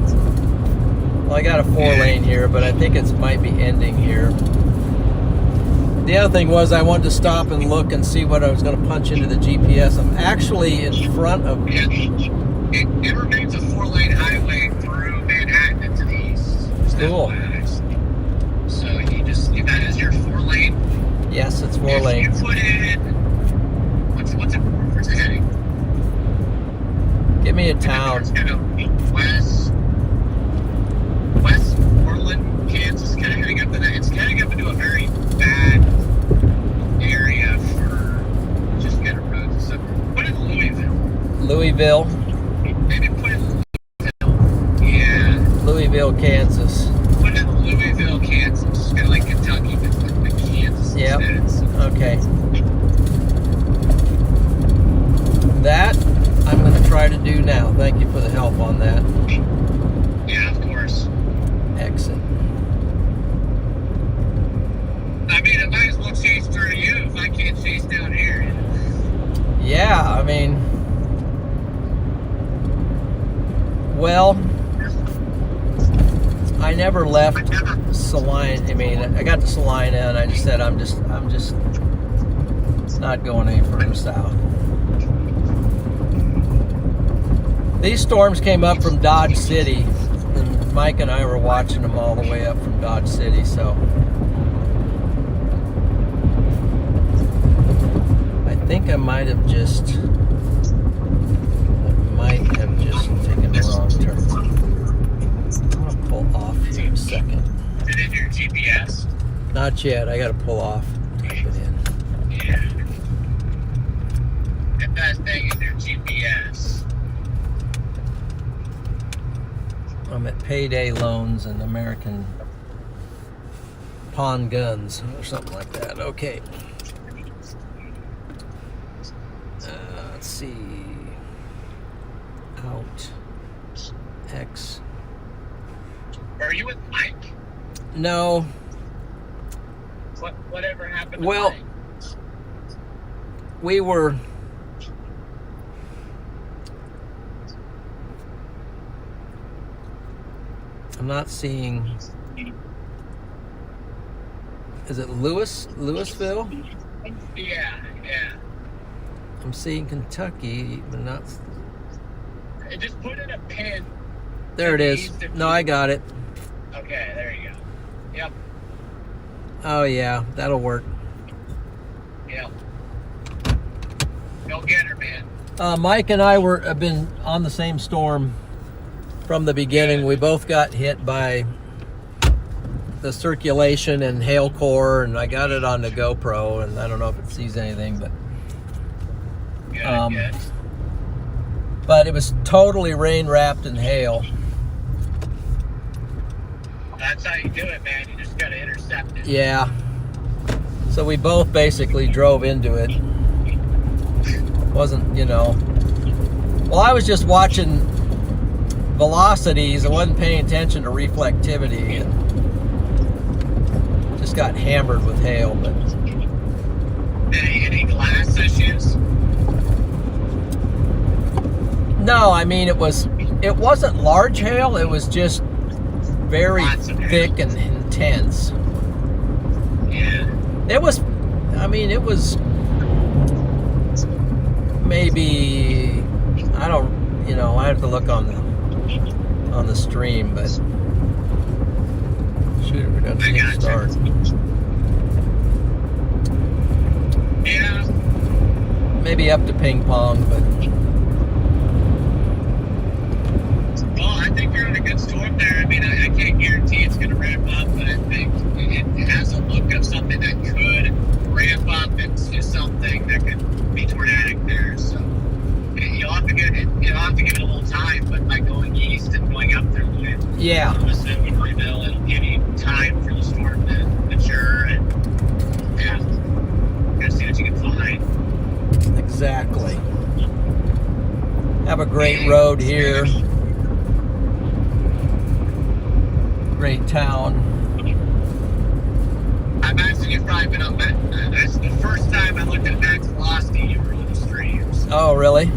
Well, I got a 4-lane here, but I think it might be ending here. The other thing was I wanted to stop and look and see what I was going to punch into the GPS. I'm actually in front of... Yeah. It remains a 4-lane highway through Manhattan and to the east. Cool. So that is your 4-lane? Yes, it's 4-lane. If you put in... Where's it heading? Give me a town. It's kind of west Portland, Kansas, kind of heading up to that. It's heading up into a very bad area for just kind of roads and stuff. Put in Louisville. Louisville. Maybe put in Louisville. Yeah. Louisville, Kansas. Put in Louisville, Kansas. It's kind of like Kentucky, but Kansas Yep. instead. Okay. That I'm going to try to do now. Thank you for the help on that. Yeah, of course. Exit. I mean, I might as well chase through you if I can't chase down here. Yeah, I mean, well, I never left Salina. I mean, I got to Salina and I just said I'm just not going any further south. These storms came up from Dodge City, and Mike and I were watching them all the way up from Dodge City, so I think I might have just taken the wrong turn. I'm gonna pull off here in a second. Is it in your GPS? Not yet, I gotta pull off. Type it in. Yeah. Get that thing in your GPS. I'm at Payday Loans and American Pawn Guns or something like that. Okay. Let's see. Out. X. Are you with Mike? No. Whatever happened to Well, Mike? we were... I'm not seeing... Is it Louisville? Yeah. I'm seeing Kentucky, but not... I just put in a pin. There it is. No, I got it. Okay, there you go. Yep. Oh yeah, that'll work. Yep. Go get her, man. Mike and I have been on the same storm from the beginning. We both got hit by the circulation and hail core, and I got it on the GoPro, and I don't know if it sees anything, but Good. but it was totally rain wrapped in hail. That's how you do it, man. You just gotta intercept it. Yeah. So we both basically drove into it. Wasn't, well, I was just watching velocities. I wasn't paying attention to reflectivity, and just got hammered with hail. But Any glass issues? no, I mean, it was It wasn't large hail. It was just very Lots of hail. thick and intense. Yeah. It was, I mean, it was maybe, I don't, you know, I have to look on the stream, but shoot, we're going to start. Yeah. Maybe up to ping pong, but Well, I think you're in a good storm there. I mean, I can't guarantee it's going to ramp up, but I think it has a look of something that could ramp up into something that could be tornadic there. So you'll have to give it a little time, but by going east and going up through yeah, Mississippi, Louisville, it'll give you time for the storm to mature and yeah, gotta see what you can find. exactly. Have a great road here. Great town. I imagine you've probably been on that. That's the first time I looked at max velocity. You were on the streams. Oh, really?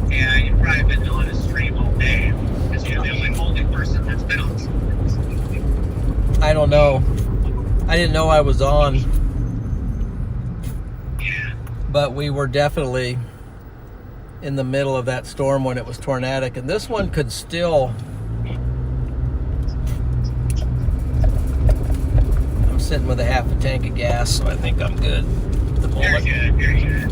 Yeah, you've probably been on a stream all day because you're the only person that's been on. I don't know. I didn't know I was on, Yeah. but we were definitely in the middle of that storm when it was tornadic, and this one could still. I'm sitting with a half a tank of gas, so I think I'm good at the Very moment. good. Very good.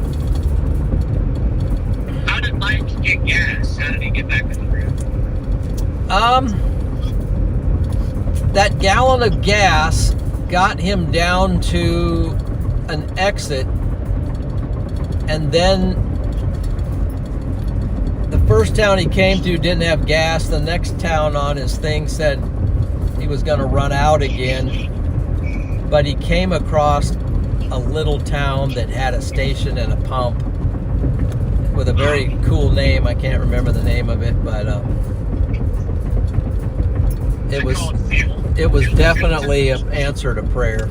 How did Mike get gas? How did he get back to the room? That gallon of gas got him down to an exit, and then the first town he came to didn't have gas. The next town on his thing said he was going to run out again, but he came across a little town that had a station and a pump with a very cool name. I can't remember the name of it, but it was definitely an answer to prayer.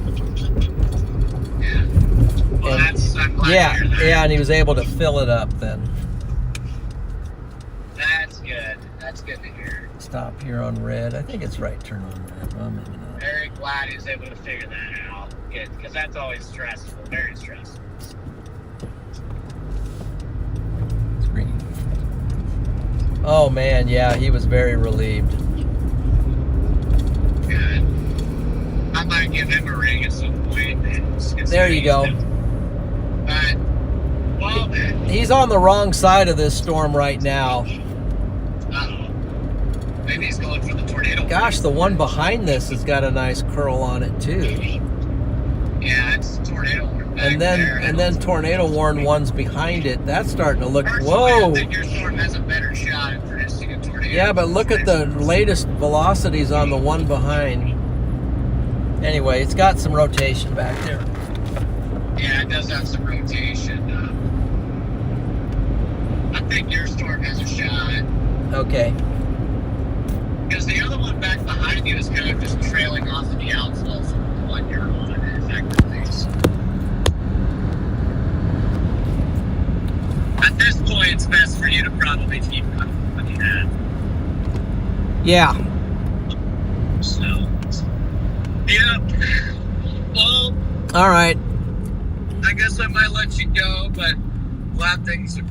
Yeah. Well, And- I'm glad to hear that. Yeah, and he was able to fill it up then. That's good. That's good to hear. Stop here on red. I think it's right turn on red. Well, maybe not. Very glad he was able to figure that out. Good, because that's always stressful. Very stressful. It's green. Oh man, yeah, he was very relieved. Good. I might give him a ring at some point. There you go. But, well, He's on the wrong side of this storm right now. uh-oh. Maybe he's going for the tornado. Gosh, the one behind this has got a nice curl on it too. Yeah, it's tornado. And then tornado warned ones behind it. That's starting to look. Personally, Whoa. I think your storm has a better shot at producing a tornado. Yeah, but look at the latest velocities on the one behind. Anyway, it's got some rotation back there. Yeah, it does have some rotation. I think your storm has a shot. Okay. Because the other one back behind you is kind of just trailing off of the outflow from the one you're on, effectively. So. At this point, it's best for you to probably keep what you have. Yeah. So, yeah. Well, All right. I guess I might let you go, but glad things are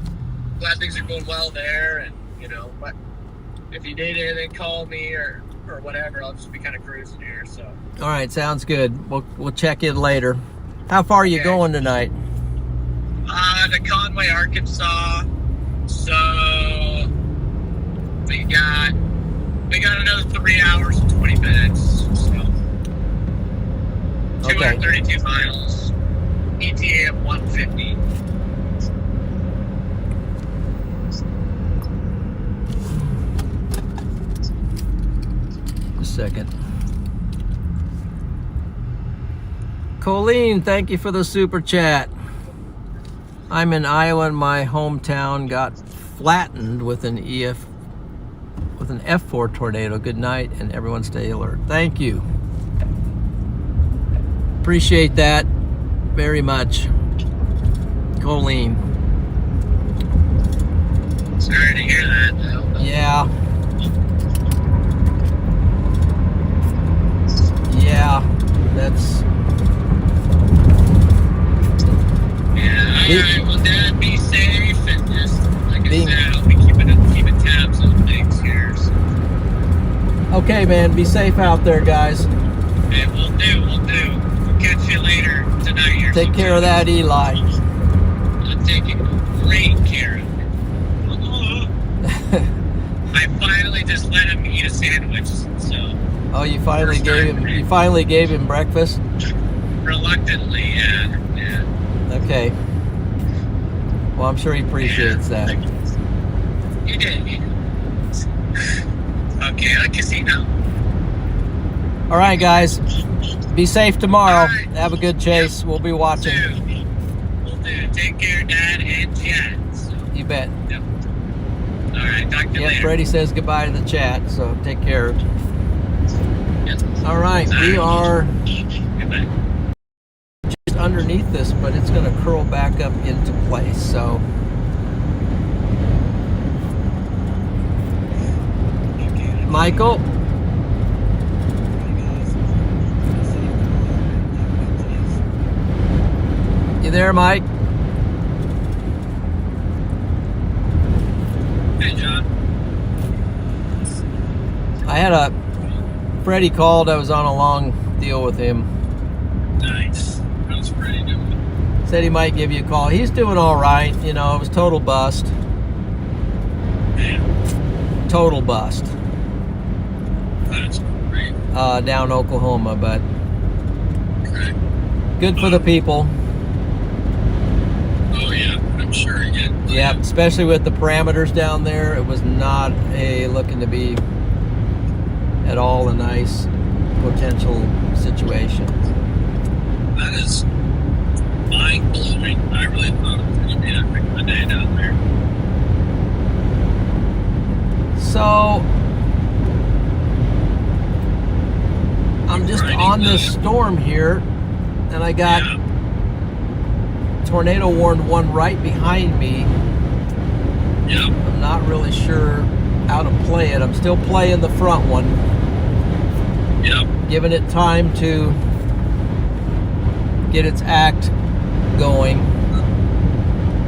going well there, and you know, but if you need anything, call me or whatever. I'll just be kind of cruising here. So. All right. Sounds good. We'll check in later. How far are you going tonight? To Conway, Arkansas. So we got another 3 hours and 20 minutes. So 232 miles. ETA of 150. Just a second. Colleen, thank you for the super chat. I'm in Iowa and my hometown got flattened with an F4 tornado. Good night and everyone stay alert. Thank you. Appreciate that very much. Colleen. Sorry to hear that, though. Yeah. Yeah, that's... Yeah, alright, well, Dad, be safe, and just, like I Being- said, I'll be keeping tabs on things here, so. Okay, man, be safe out there, guys. Hey, we'll do. We'll catch you later tonight here. Take care of that Eli. I'm taking great care of it. I finally just let him eat a sandwich, so. Oh, you finally gave him breakfast? Reluctantly, yeah. Okay. Well, I'm sure he appreciates that. You did. Okay, I can see now. All right, guys. Be safe tomorrow. All right. Have a good chase. We'll be watching. We'll do. Take care, Dad and Chat. So, You bet. yep. All right, talk to you Yep, later. Freddie says goodbye to the chat, so take care. Yep. All right, we are Goodbye. just underneath this, but it's going to curl back up into place. So, Michael, you there, Mike? Hey, John. I had Freddie called. I was on a long deal with him. Nice. How's Freddie doing? Said he might give you a call. He's doing all right. You know, it was total bust. Yeah. Total bust. That's great. Down Oklahoma, but Okay. good for the people. Oh, yeah. I'm sure again. Yeah, especially with the parameters down there. It was not looking to be at all a nice potential situation. That is mind-blowing. I really thought it was going to be a heck of a day down there. So I'm just on this storm here, and I got tornado warned one right behind me. Yep. I'm not really sure how to play it. I'm still playing the front one, Yep. giving it time to get its act going.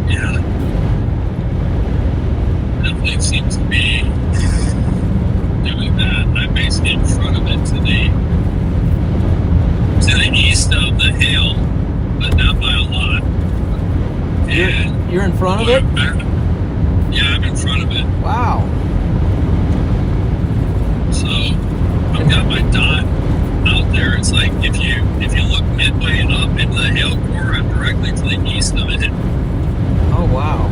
Yeah. Definitely seems to be doing that. I'm basically in front of it to the east of the hill, but not by a lot. And You're in front of it? Yeah, I'm in front of it. Wow. So I've got my dot out there. It's like if you look midway up into the hill core, I'm directly to the east of it. Oh wow.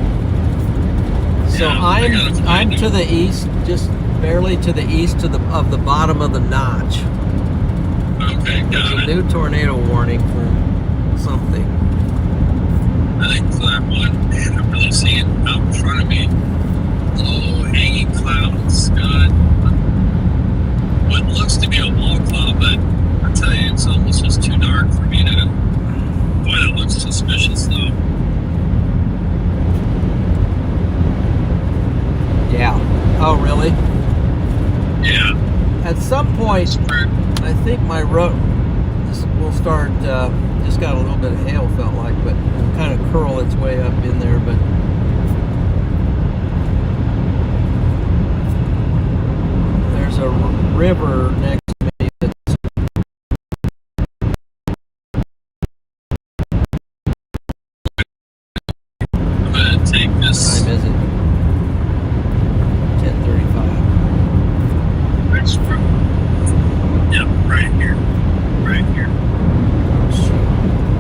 So Yeah, I'm to the east, just barely to the east of the bottom of the notch. Okay, There's got a it. new tornado warning for something. I think for that one, man, I'm really seeing out in front of me low hanging clouds. Got what looks to be a wall cloud, but I tell you, it's almost just too dark for me to. Boy, that looks suspicious, though. Yeah. Oh really? Yeah. At some point, I think my road will start. Just got a little bit of hail, felt like, but it'll kind of curl its way up in there. But there's a river next to me that's I'm gonna take this. time is it? 10:35. Next room. Yep, right here. Right here.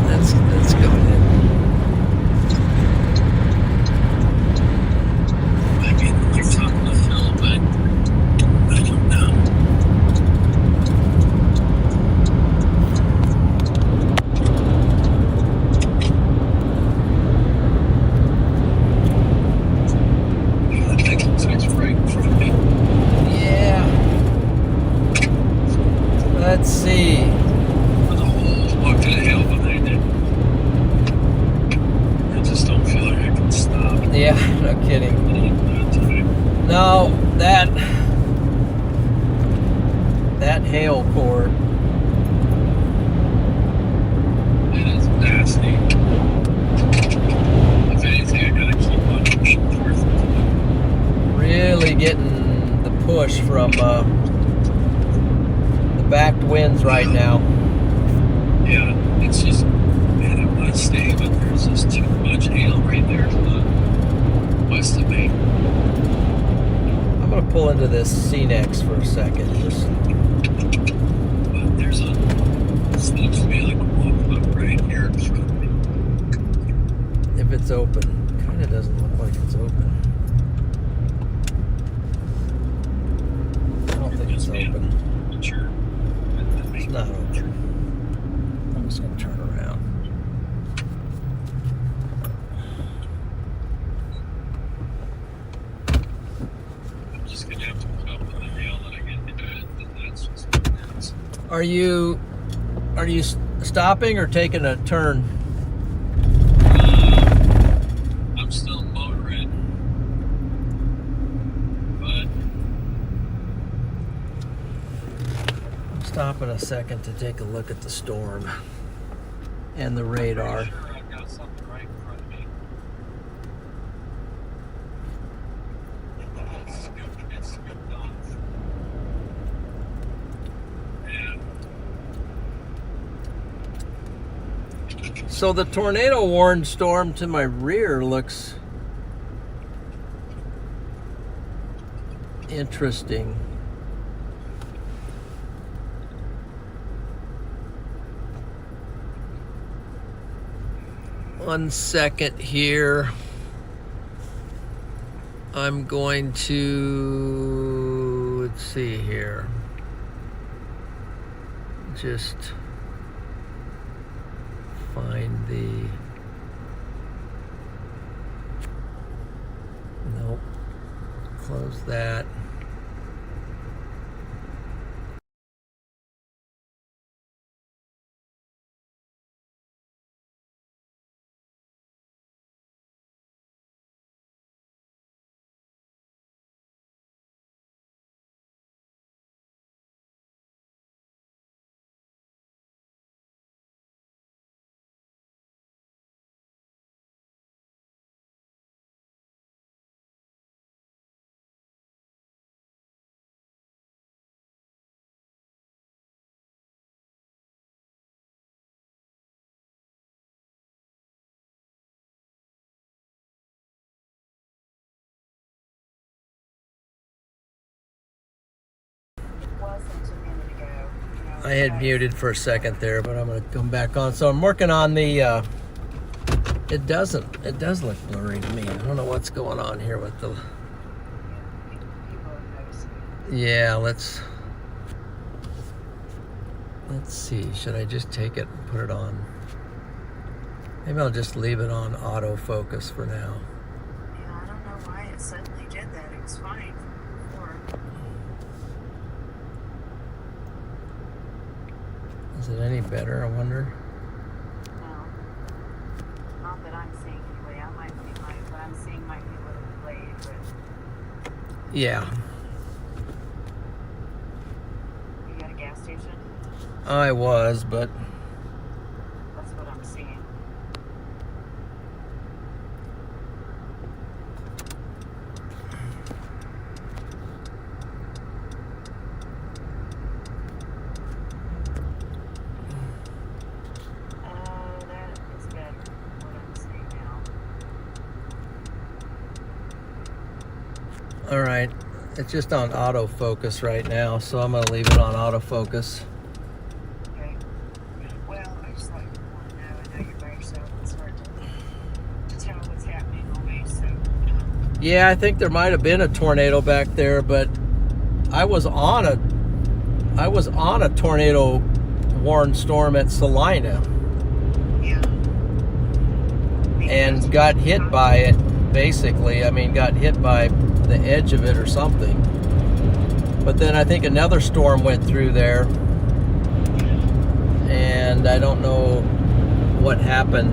Let's go ahead. Might be another top of the hill, but I don't know. hail core. It is nasty. If anything, I gotta keep on pushing forth. Really getting the push from the backed winds right now. Yeah, it's just, man, I'm not staying, but there's just too much hail right there to the west of me. I'm gonna pull into this C-Nex for a second. Just But there's a, it seems to be like a walk right here in front of me. if it's open. Kind of doesn't look like it's open. I don't think it's open. Sure. It's not open. I'm just gonna turn around. I'm just gonna have to put up with the hail that I get into it, and that's just what it is. Are you stopping or taking a turn? I'm still motoring, but Stopping a second to take a look at the storm and the radar. I'm pretty sure I've got something right in front of me. It's scooped off. And So the tornado warned storm to my rear looks interesting. One second here. I'm going to, let's see here. Just find the, nope, close that. I had muted for a second there, but I'm going to come back on. So I'm working on the, it does look blurry to me. I don't know what's going on here with the, yeah, let's see. Should I just take it and put it on? Maybe I'll just leave it on autofocus for now. Yeah, I don't know why it suddenly did that. It was fine before. Is it any better, I wonder? No. Not that I'm seeing anyway. What I'm seeing might be a little delayed, but Yeah. you got a gas station? I was, but That's what I'm seeing. That is better. What I'm seeing now. all right. It's just on autofocus right now, so I'm going to leave it on autofocus. Okay. Well, I just like to want to know. I know you're by yourself. It's hard to tell what's happening always. So, Yeah, I think there might have been a tornado back there, but I was on a tornado warned storm at Salina yeah. and got hit by it, basically. I mean, got hit by the edge of it or something. But then I think another storm went through there, and I don't know what happened.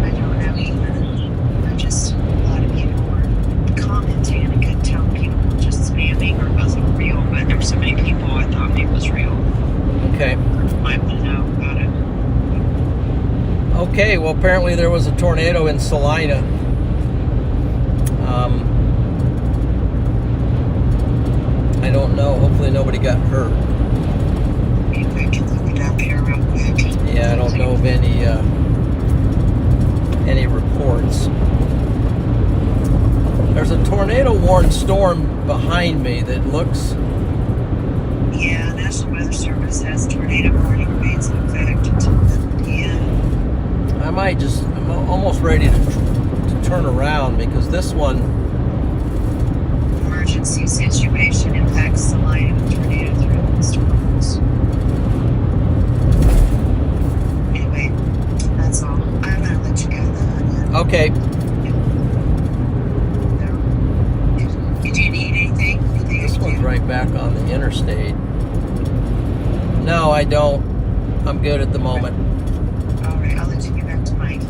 I don't know either. I just, a lot of people were commenting. I could tell people were just spamming or it wasn't real, but there were so many people Okay, well, apparently there was a tornado in Salina. I don't know. Hopefully nobody got hurt. Maybe I can look it up here real quick. Yeah, I don't know of any reports. There's a tornado-warned storm behind me that looks... Yeah, National Weather Service has tornado warning remains in effect until 11 p.m. I'm almost ready to turn around because this one... Emergency situation impacts Salina with tornado threat storms. Anyway, that's all. I'm gonna let you go then. Okay. Do you need anything? This one's right back on the interstate. No, I don't. I'm good at the moment. All right, I'll let you get back to mine.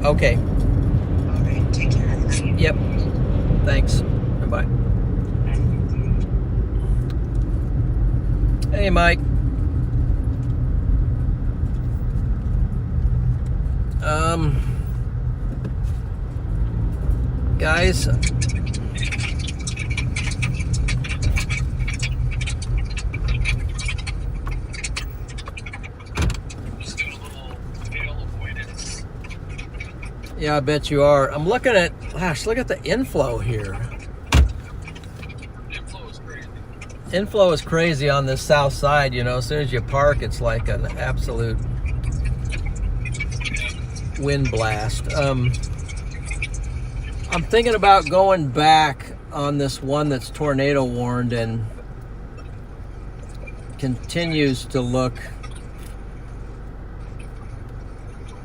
Okay. All right, take care. I love you. Yep. Thanks. Bye-bye. Hey, Mike. Guys, Just doing a little tail avoidance. yeah, I bet you are. I'm looking at, gosh, look at the inflow here. Inflow is crazy. Inflow is crazy on this south side, you know. As soon as you park, it's like an absolute wind blast. I'm thinking about going back on this one that's tornado warned and continues to look...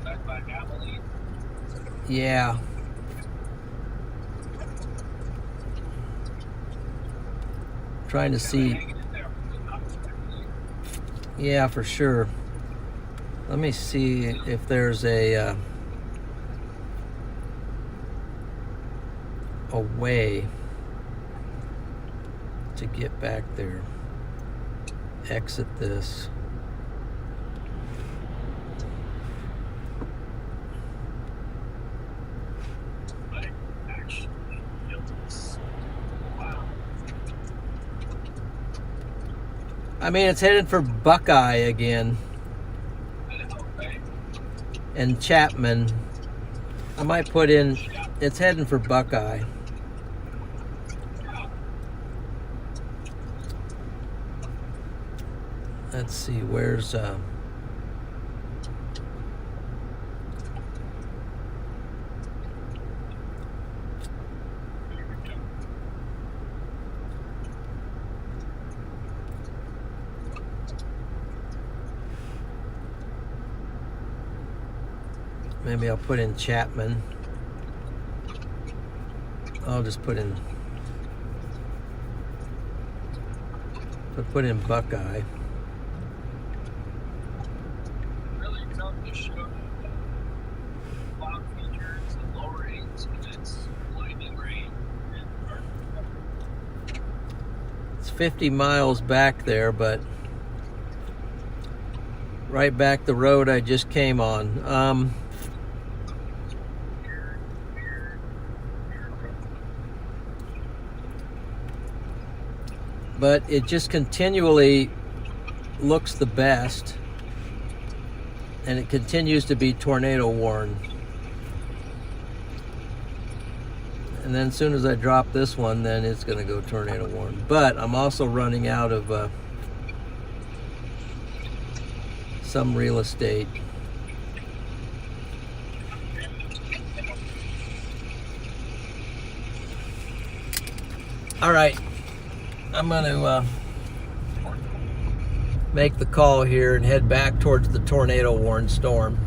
Back by Abilene. Yeah. Trying to see... Hanging in there. Yeah, for sure. Let me see if there's a way to get back there. Exit this. Like, actually, feels... Wow. I mean, it's headed for Buckeye again. Okay. And Chapman. I might put in, it's heading for Buckeye. Let's see, where's maybe I'll put in Chapman. I'll just put in Buckeye. Really come to show cloud features and lower rains when it's lightning rain. It's 50 miles back there, but right back the road I just came on. But it just continually looks the best, and it continues to be tornado warned. And then as soon as I drop this one, then it's going to go tornado warned. But I'm also running out of some real estate. All right. I'm going to make the call here and head back towards the tornado-warned storm.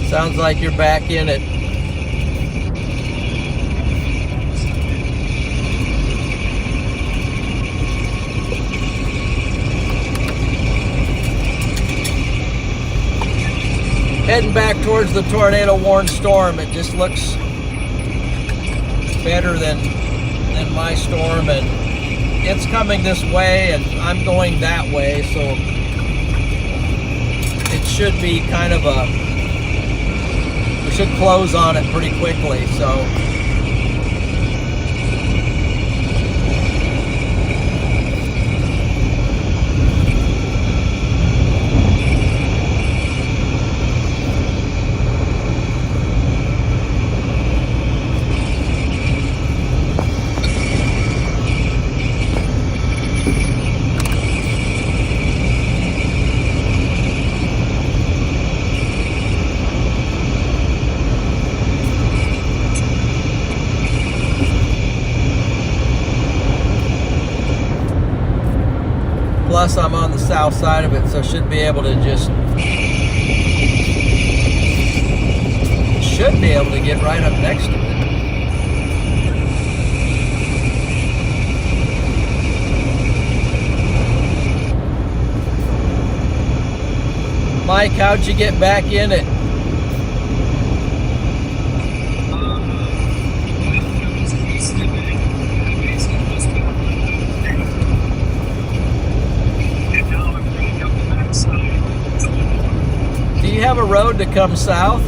Sounds like you're back in it. Heading back towards the tornado-warned storm. It just looks better than my storm, and it's coming this way and I'm going that way, so it should be kind of we should close on it pretty quickly. So plus I'm on the south side of it, so should be able to get right up next to it. Mike, how'd you get back in it? Do you have a road to come south?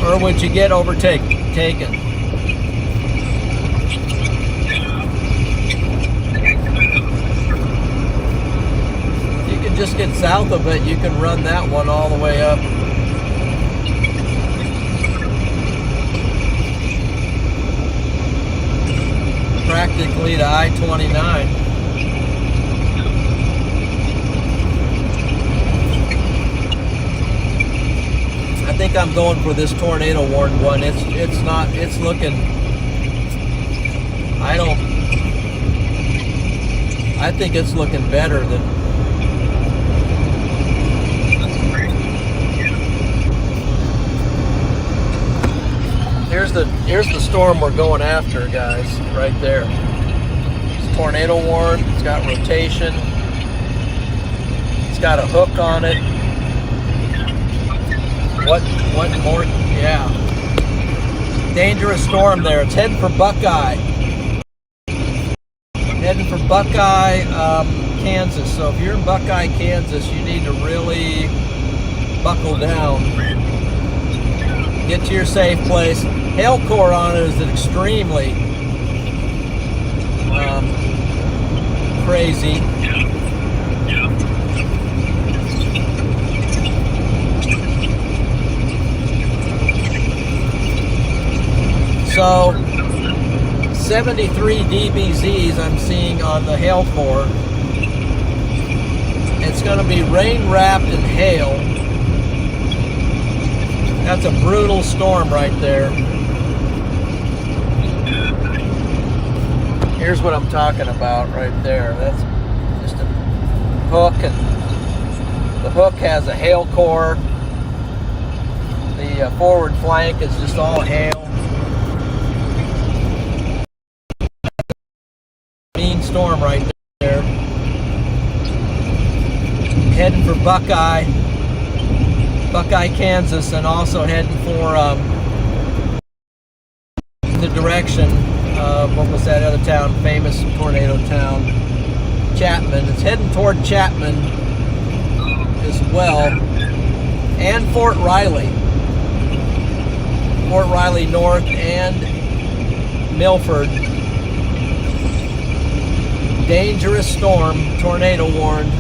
Or would you get taken? You can just get south of it. You can run that one all the way up. Practically to I-29. I think I'm going for this tornado warned one. It's looking, I think it's looking better than. Here's the storm we're going after, guys, right there. It's tornado warned, it's got rotation, it's got a hook on it. What more? Yeah. Dangerous storm there. It's heading for Buckeye. Heading for Buckeye, Kansas. So if you're in Buckeye, Kansas, you need to really buckle down. Get to your safe place. Hail core on it is extremely crazy. So 73 dBZs I'm seeing on the hail core. It's going to be rain wrapped in hail. That's a brutal storm right there. Here's what I'm talking about right there. That's just a hook, and the hook has a hail core. The forward flank is just all hail. Mean storm right there. Heading for Buckeye, Kansas, and also heading for the direction of, what was that other town, famous tornado town, Chapman. It's heading toward Chapman as well, and Fort Riley North, and Milford. Dangerous storm, tornado warned,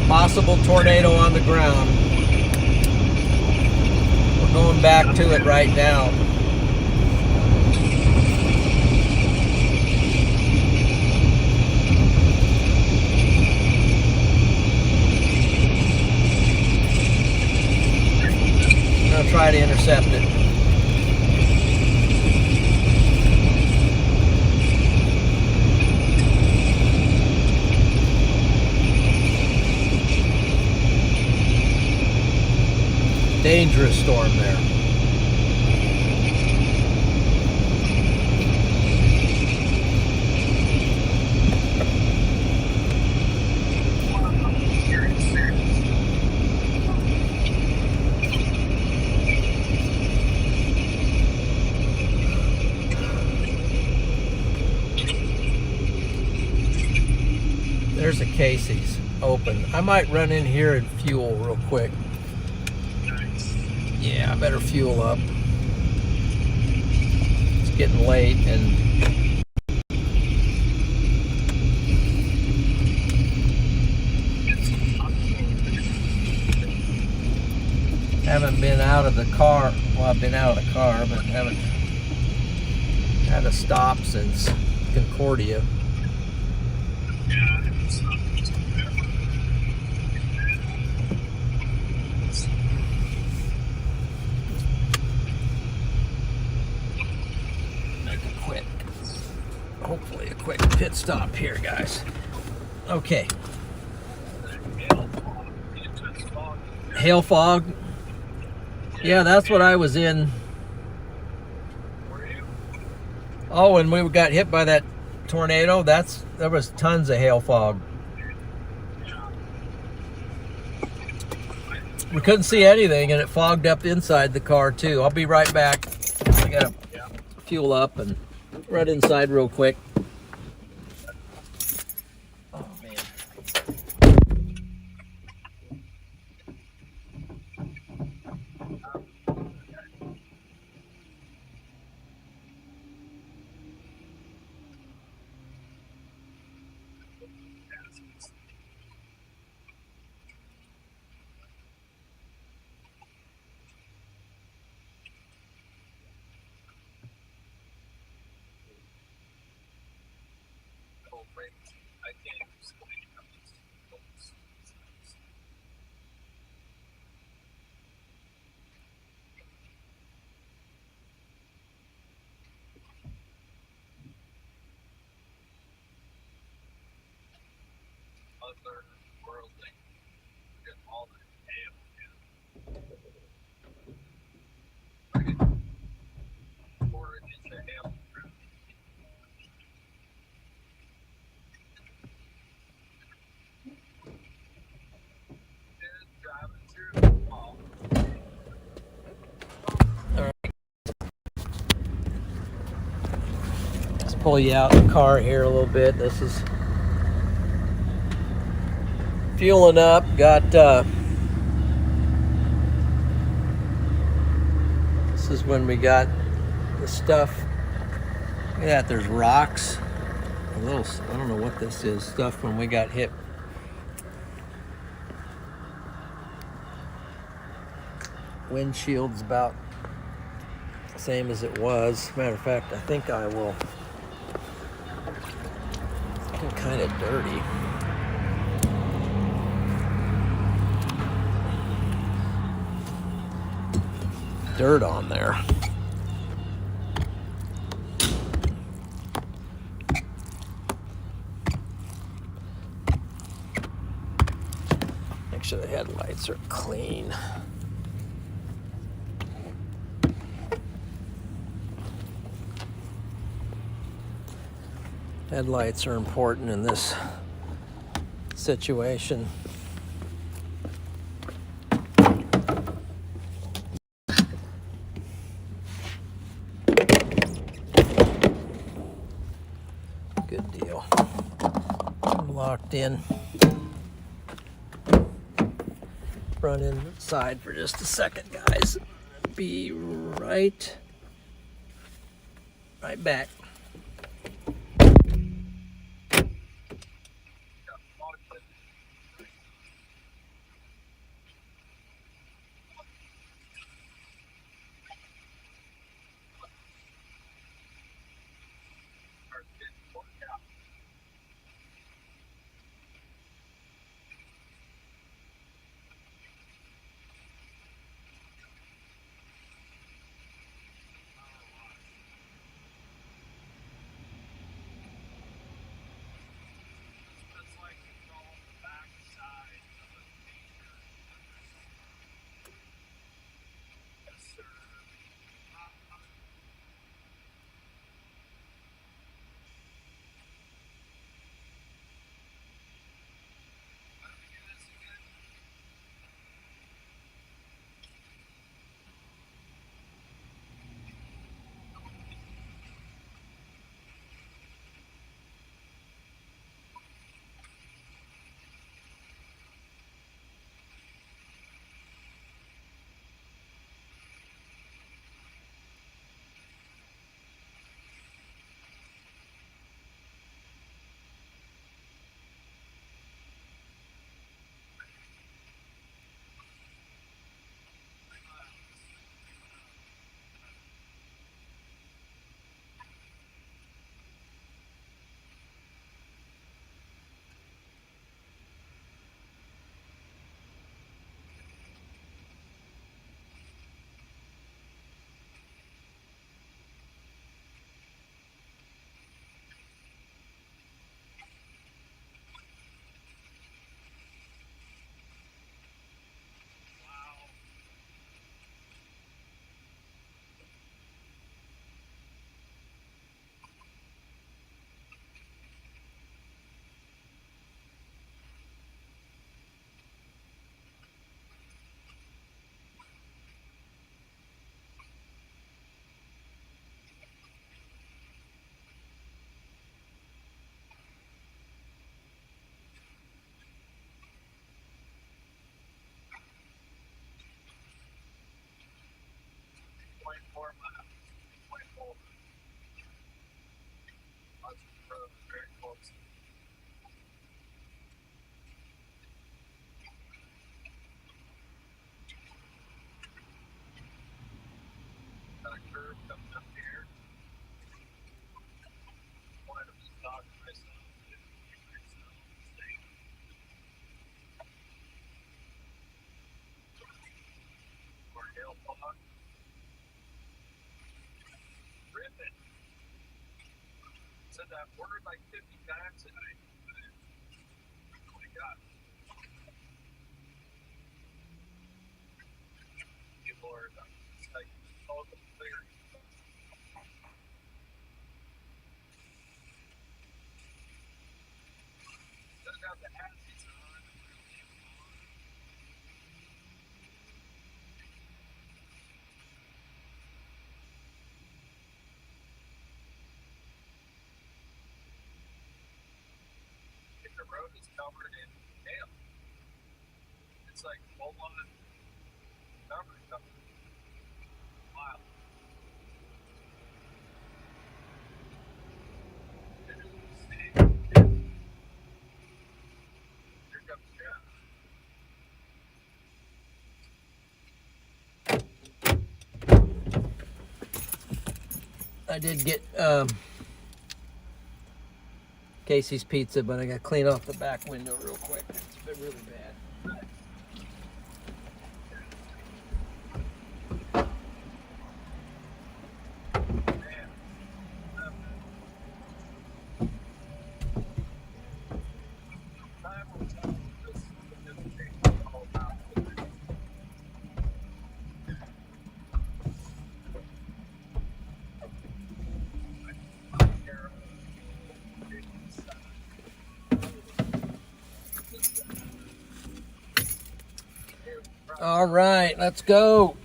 possible tornado on the ground. We're going back to it right now. I'm going to try to intercept it. Dangerous storm there. There's a Casey's open. I might run in here and fuel real quick. Yeah, I better fuel up. It's getting late and haven't been out of the car. Well, I've been out of the car, but haven't had a stop since Concordia. Make a quick, hopefully a quick pit stop here, guys. Okay. Hail fog. Yeah, that's what I was in. Oh, when we got hit by that tornado, there was tons of hail fog. We couldn't see anything, and it fogged up inside the car too. I'll be right back. I gotta fuel up and run inside real quick. Oh man. Let's pull you out of the car here a little bit. This is fueling up. Got this is when we got the stuff. Look at that. There's rocks. A little. I don't know what this is. Stuff when we got hit. Windshield's about the same as it was. Matter of fact, I think I will. It's kind of dirty. Dirt on there. Make sure the headlights are clean. Headlights are important in this situation. Good deal. I'm locked in. Run inside for just a second, guys. Be right back. that word like 50 times and oh my God. People are like all the players. Doesn't have the athletes on. If the road is covered in hail, it's like full on covered. Wow. Here comes Jeff. I did get Casey's Pizza, but I got to clean off the back window real quick. It's been really bad. All right, let's go.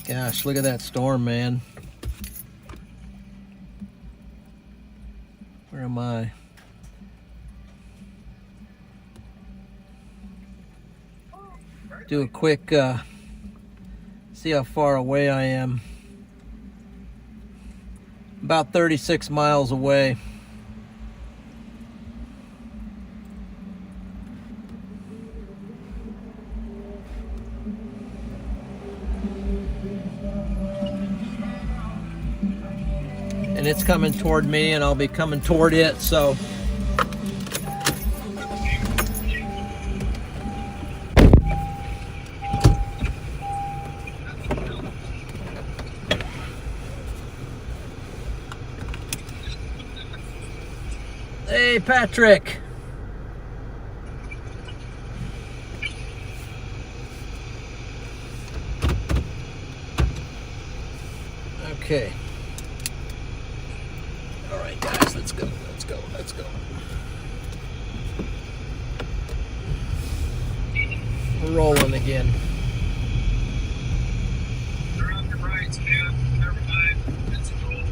Gosh, look at that storm, man. Where am I? Do a quick, see how far away I am. About 36 miles away. And it's coming toward me, and I'll be coming toward it, so. Hey, Patrick. Okay. All right, guys, let's go. We're rolling again. They're on the rights, man. Never mind. It's a roll.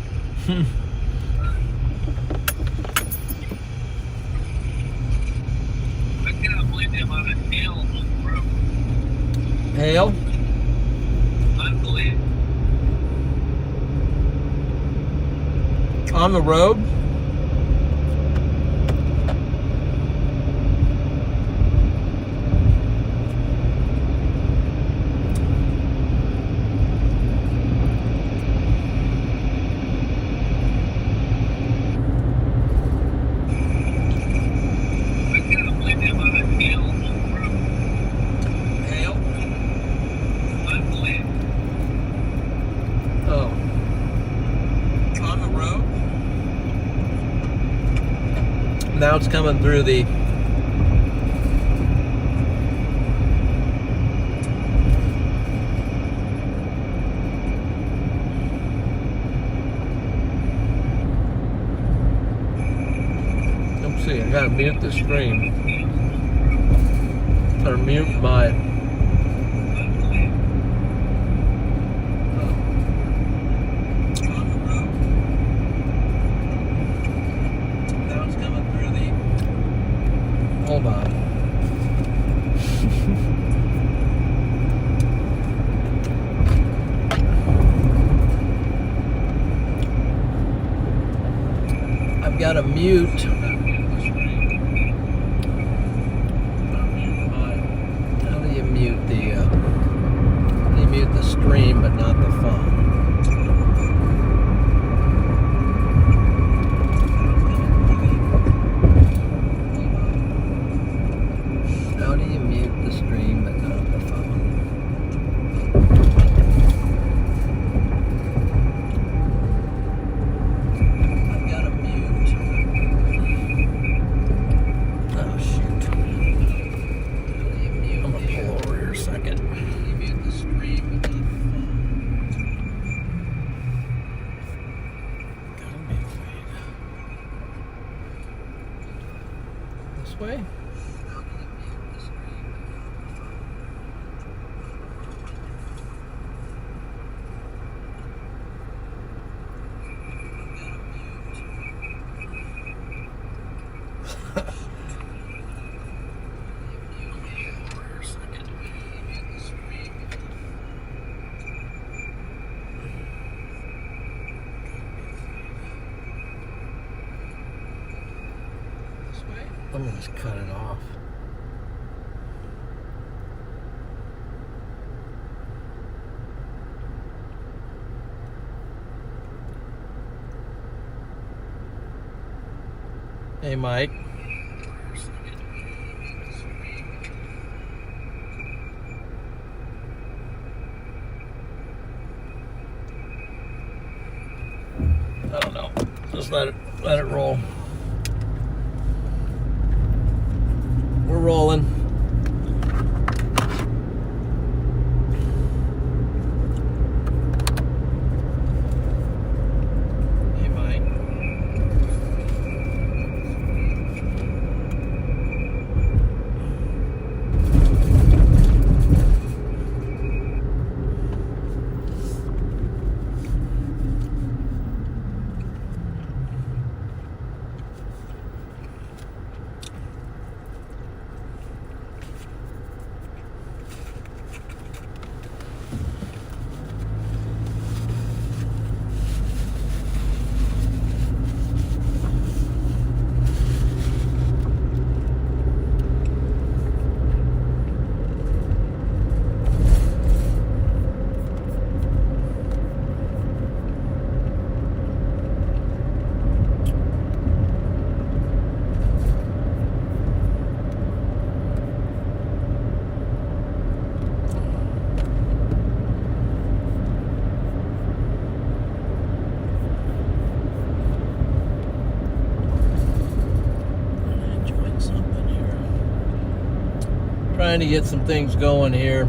I cannot believe the amount of hail on the road. Hail? Unbelievable. On the road? Now it's coming through the let's see, I gotta mute the screen or mute my hold on. I've got to mute. How do you mute the stream but not the phone? This way? Let me just cut it off. Hey, Mike. I don't know. Just let it roll. We're rolling. Hey, Mike. Trying to get some things going here.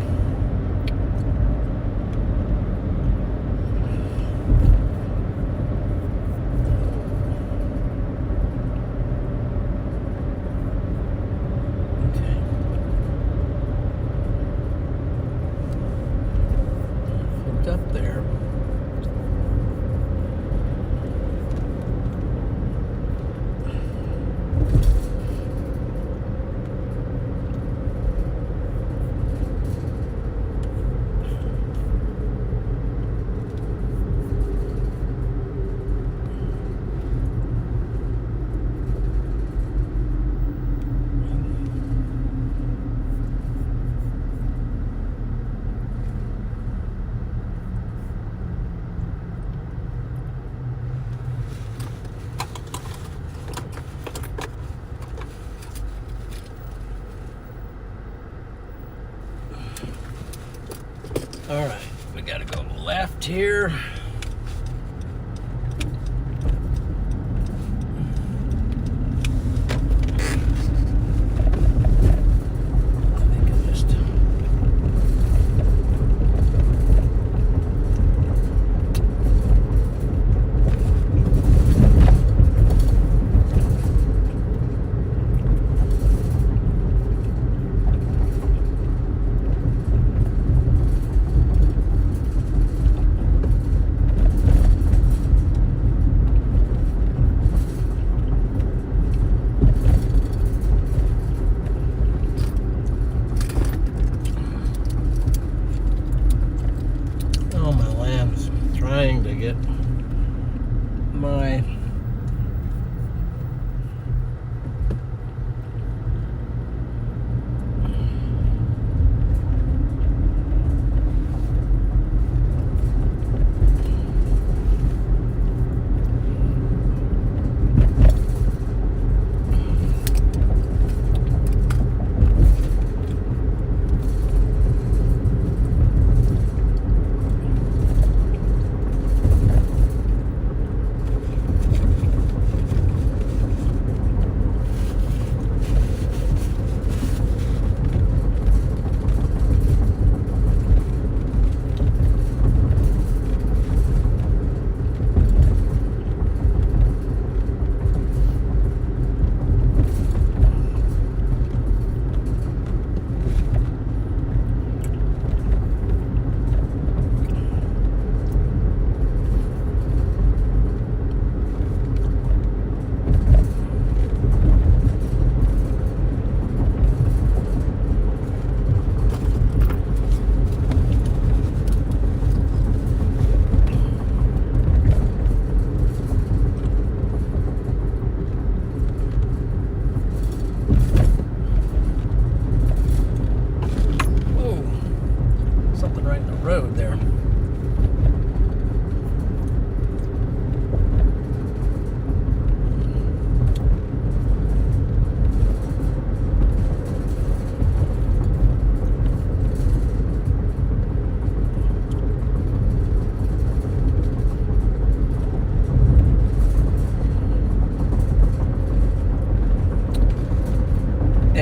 Okay. Hooked up there. All right, we gotta go left here.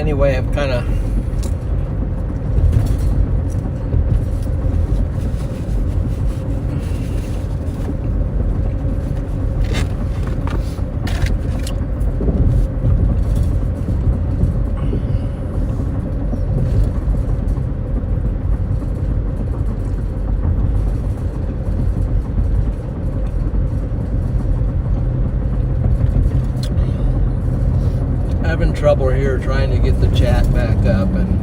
anyway, I'm kind of having trouble here trying to get the chat back up, and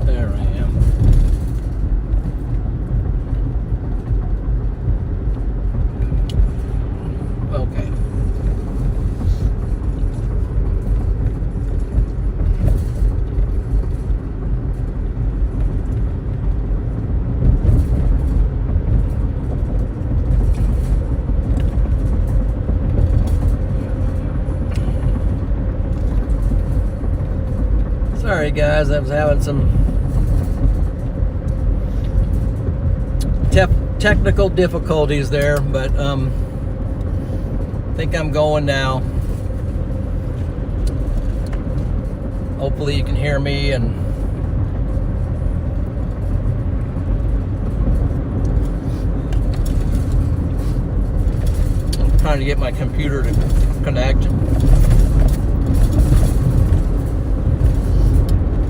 there I am. Okay. Sorry guys, I was having some technical difficulties there, but I think I'm going now. Hopefully you can hear me, and I'm trying to get my computer to connect.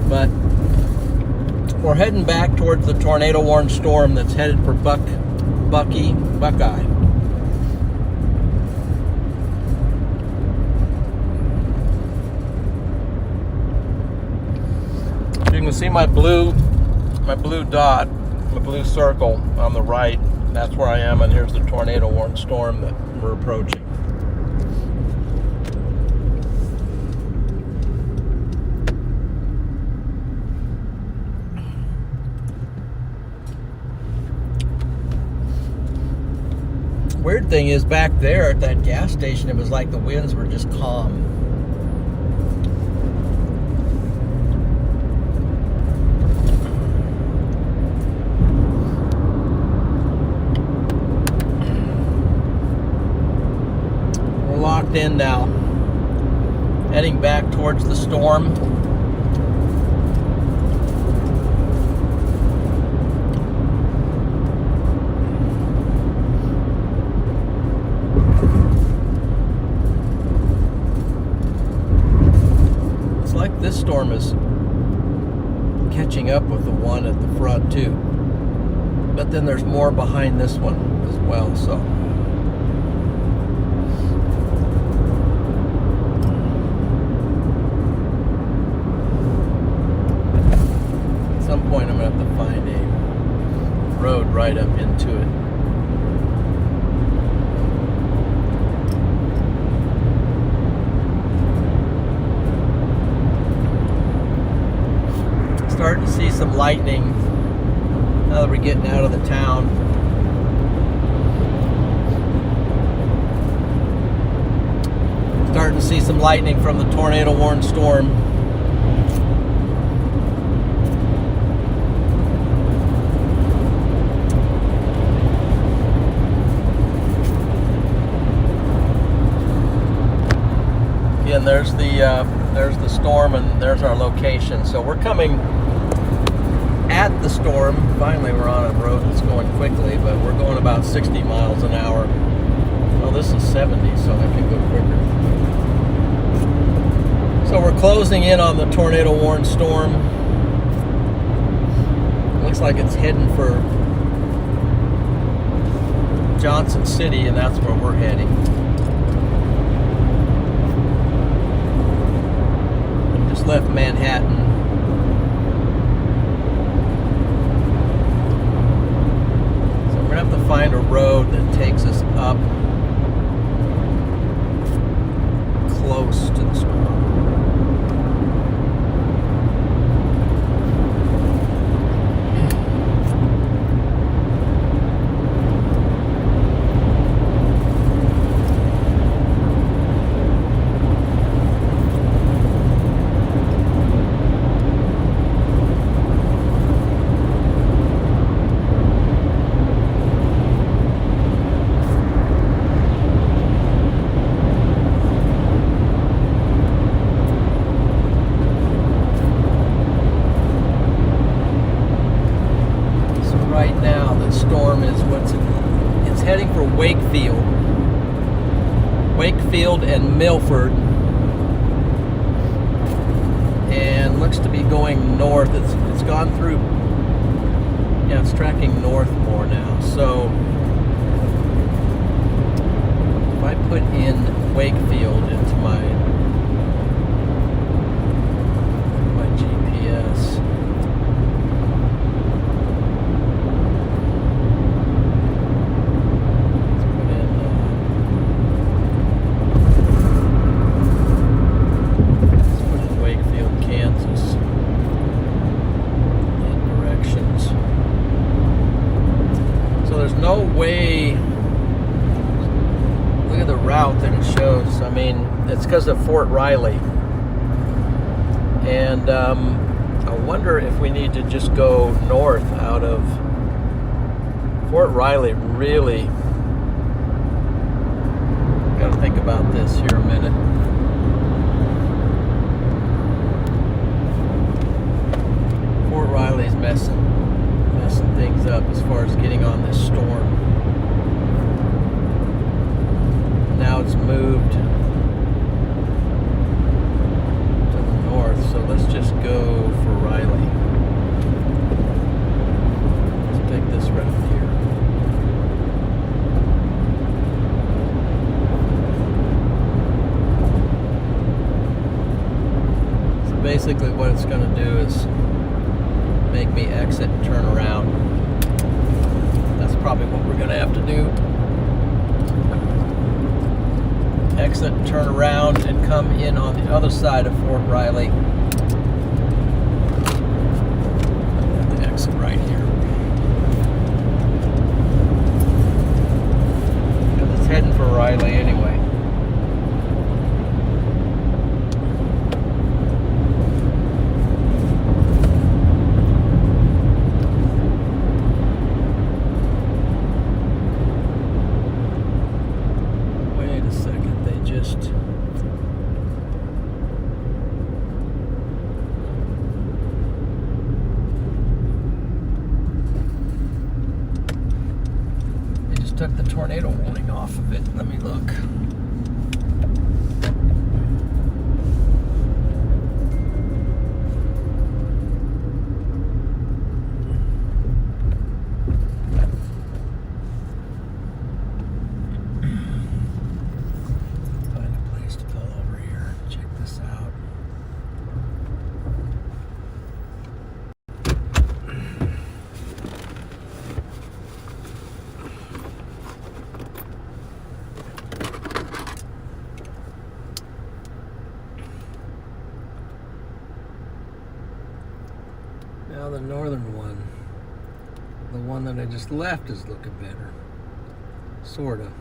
But we're heading back towards the tornado-warned storm that's headed for Buckeye. You can see my blue dot, my blue circle on the right. That's where I am, and here's the tornado-warned storm that we're approaching. Weird thing is, back there at that gas station, it was like the winds were just calm. We're locked in now, heading back towards the storm. This storm is catching up with the one at the front too, but then there's more behind this one as well, so at some point I'm gonna have to find a road right up into it. Starting to see some lightning now that we're getting out of the town. Starting to see some lightning from the tornado-warned storm. Again, there's the storm, and there's our location. So we're coming at the storm. Finally, we're on a road that's going quickly, but we're going about 60 miles an hour. Well, this is 70, so I can go quicker. So we're closing in on the tornado-warned storm. Looks like it's heading for Johnson City, and that's where we're heading. Just left Manhattan. We're going to have to find a road that takes us up close to the storm. Wakefield and Milford, and looks to be going north. It's gone through, yeah, it's tracking north more now. So if I put in Wakefield into my GPS, no way. Look at the route that it shows. I mean, it's because of Fort Riley. And I wonder if we need to just go north out of Fort Riley. Really got to think about this here a minute. Fort Riley's messing things up as far as getting on this storm. Now it's moved to the north, so let's just go for Riley. Let's take this route here. So basically what it's going to do is make me exit and turn around. That's probably what we're going to have to do. Exit, turn around, and come in on the other side of Fort Riley. The exit right here. Because it's heading for Riley anyway. Took the tornado warning off of it. Let me look. Find a place to pull over here. Check this out. Now the northern one, the one that I just left, is looking better. Sorta.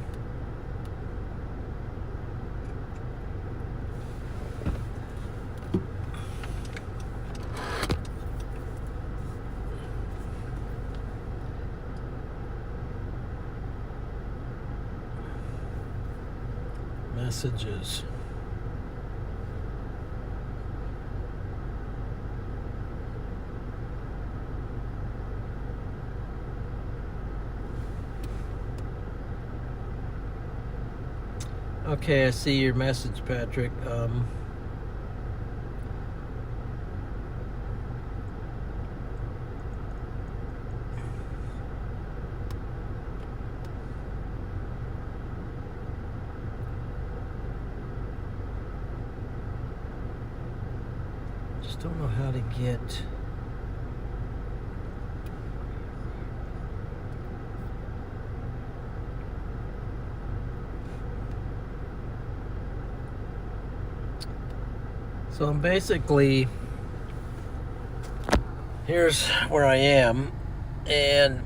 Messages. Okay, I see your message, Patrick. Just don't know how to get... So I'm basically, here's where I am, and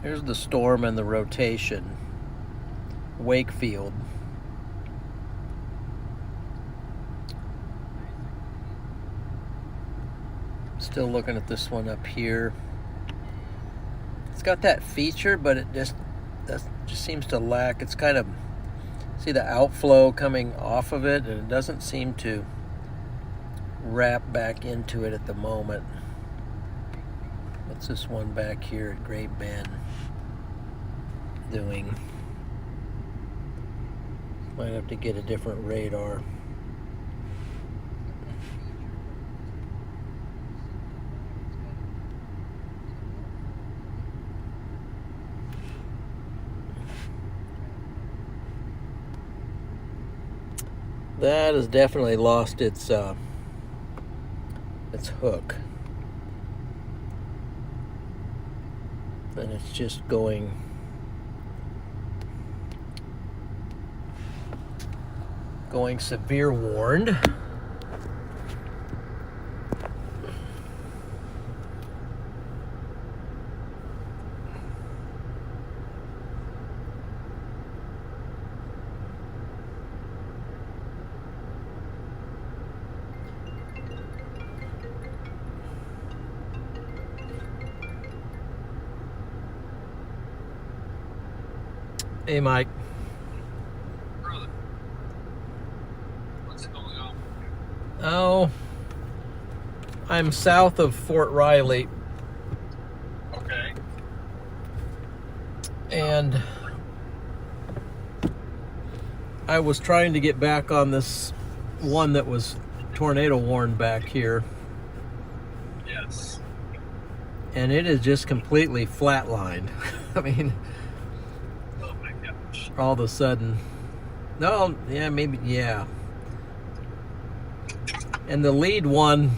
here's the storm and the rotation, Wakefield. Still looking at this one up here. It's got that feature, but it just seems to lack. It's kind of, see the outflow coming off of it, and it doesn't seem to wrap back into it at the moment. What's this one back here at Great Bend doing? Might have to get a different radar. That has definitely lost its hook, and it's just going severe warned. Hey, Mike. Brother, what's going on? Oh, I'm south of Fort Riley, Okay. and I was trying to get back on this one that was tornado warned back here, Yes. and it is just completely flatlined. I mean, Oh my gosh. all of a sudden, no, yeah, maybe, yeah. And the lead one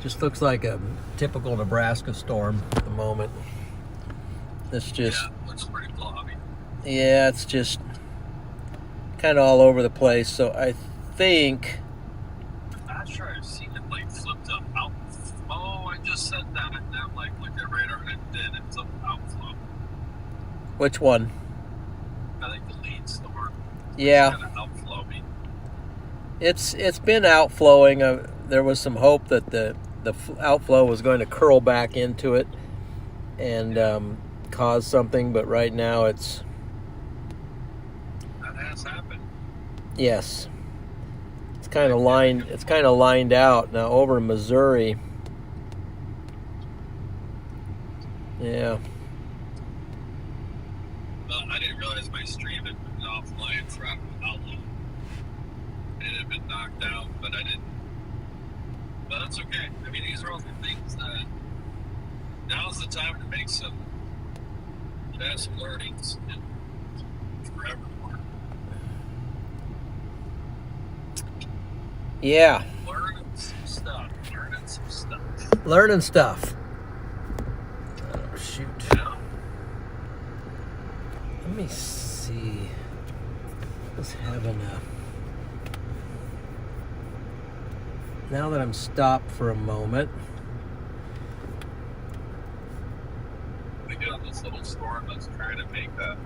just looks like a typical Nebraska storm at the moment. It's just, Yeah, looks pretty blobby. yeah, it's just kind of all over the place. So I think, I'm not sure I've seen it like flipped up out. Oh, I just said that, and I'm like, look at radar, and it did. It's up outflow. which one? I think the lead storm. Yeah, Kind of outflowing. it's been outflowing. There was some hope that the outflow was going to curl back into it and cause something, but right now it's, That has happened. yes, it's kind of lined out now over in Missouri. Yeah, Well, I didn't realize my stream had been offline for how long. It had been knocked out, but I didn't. But that's okay. I mean, these are all the things that now's the time to make some, to have some learnings and forevermore. yeah, Learning some stuff. learning stuff. Oh, shoot. Yeah. Let me see. Just having a. Now that I'm stopped for a moment, We get on this little storm that's trying to make a.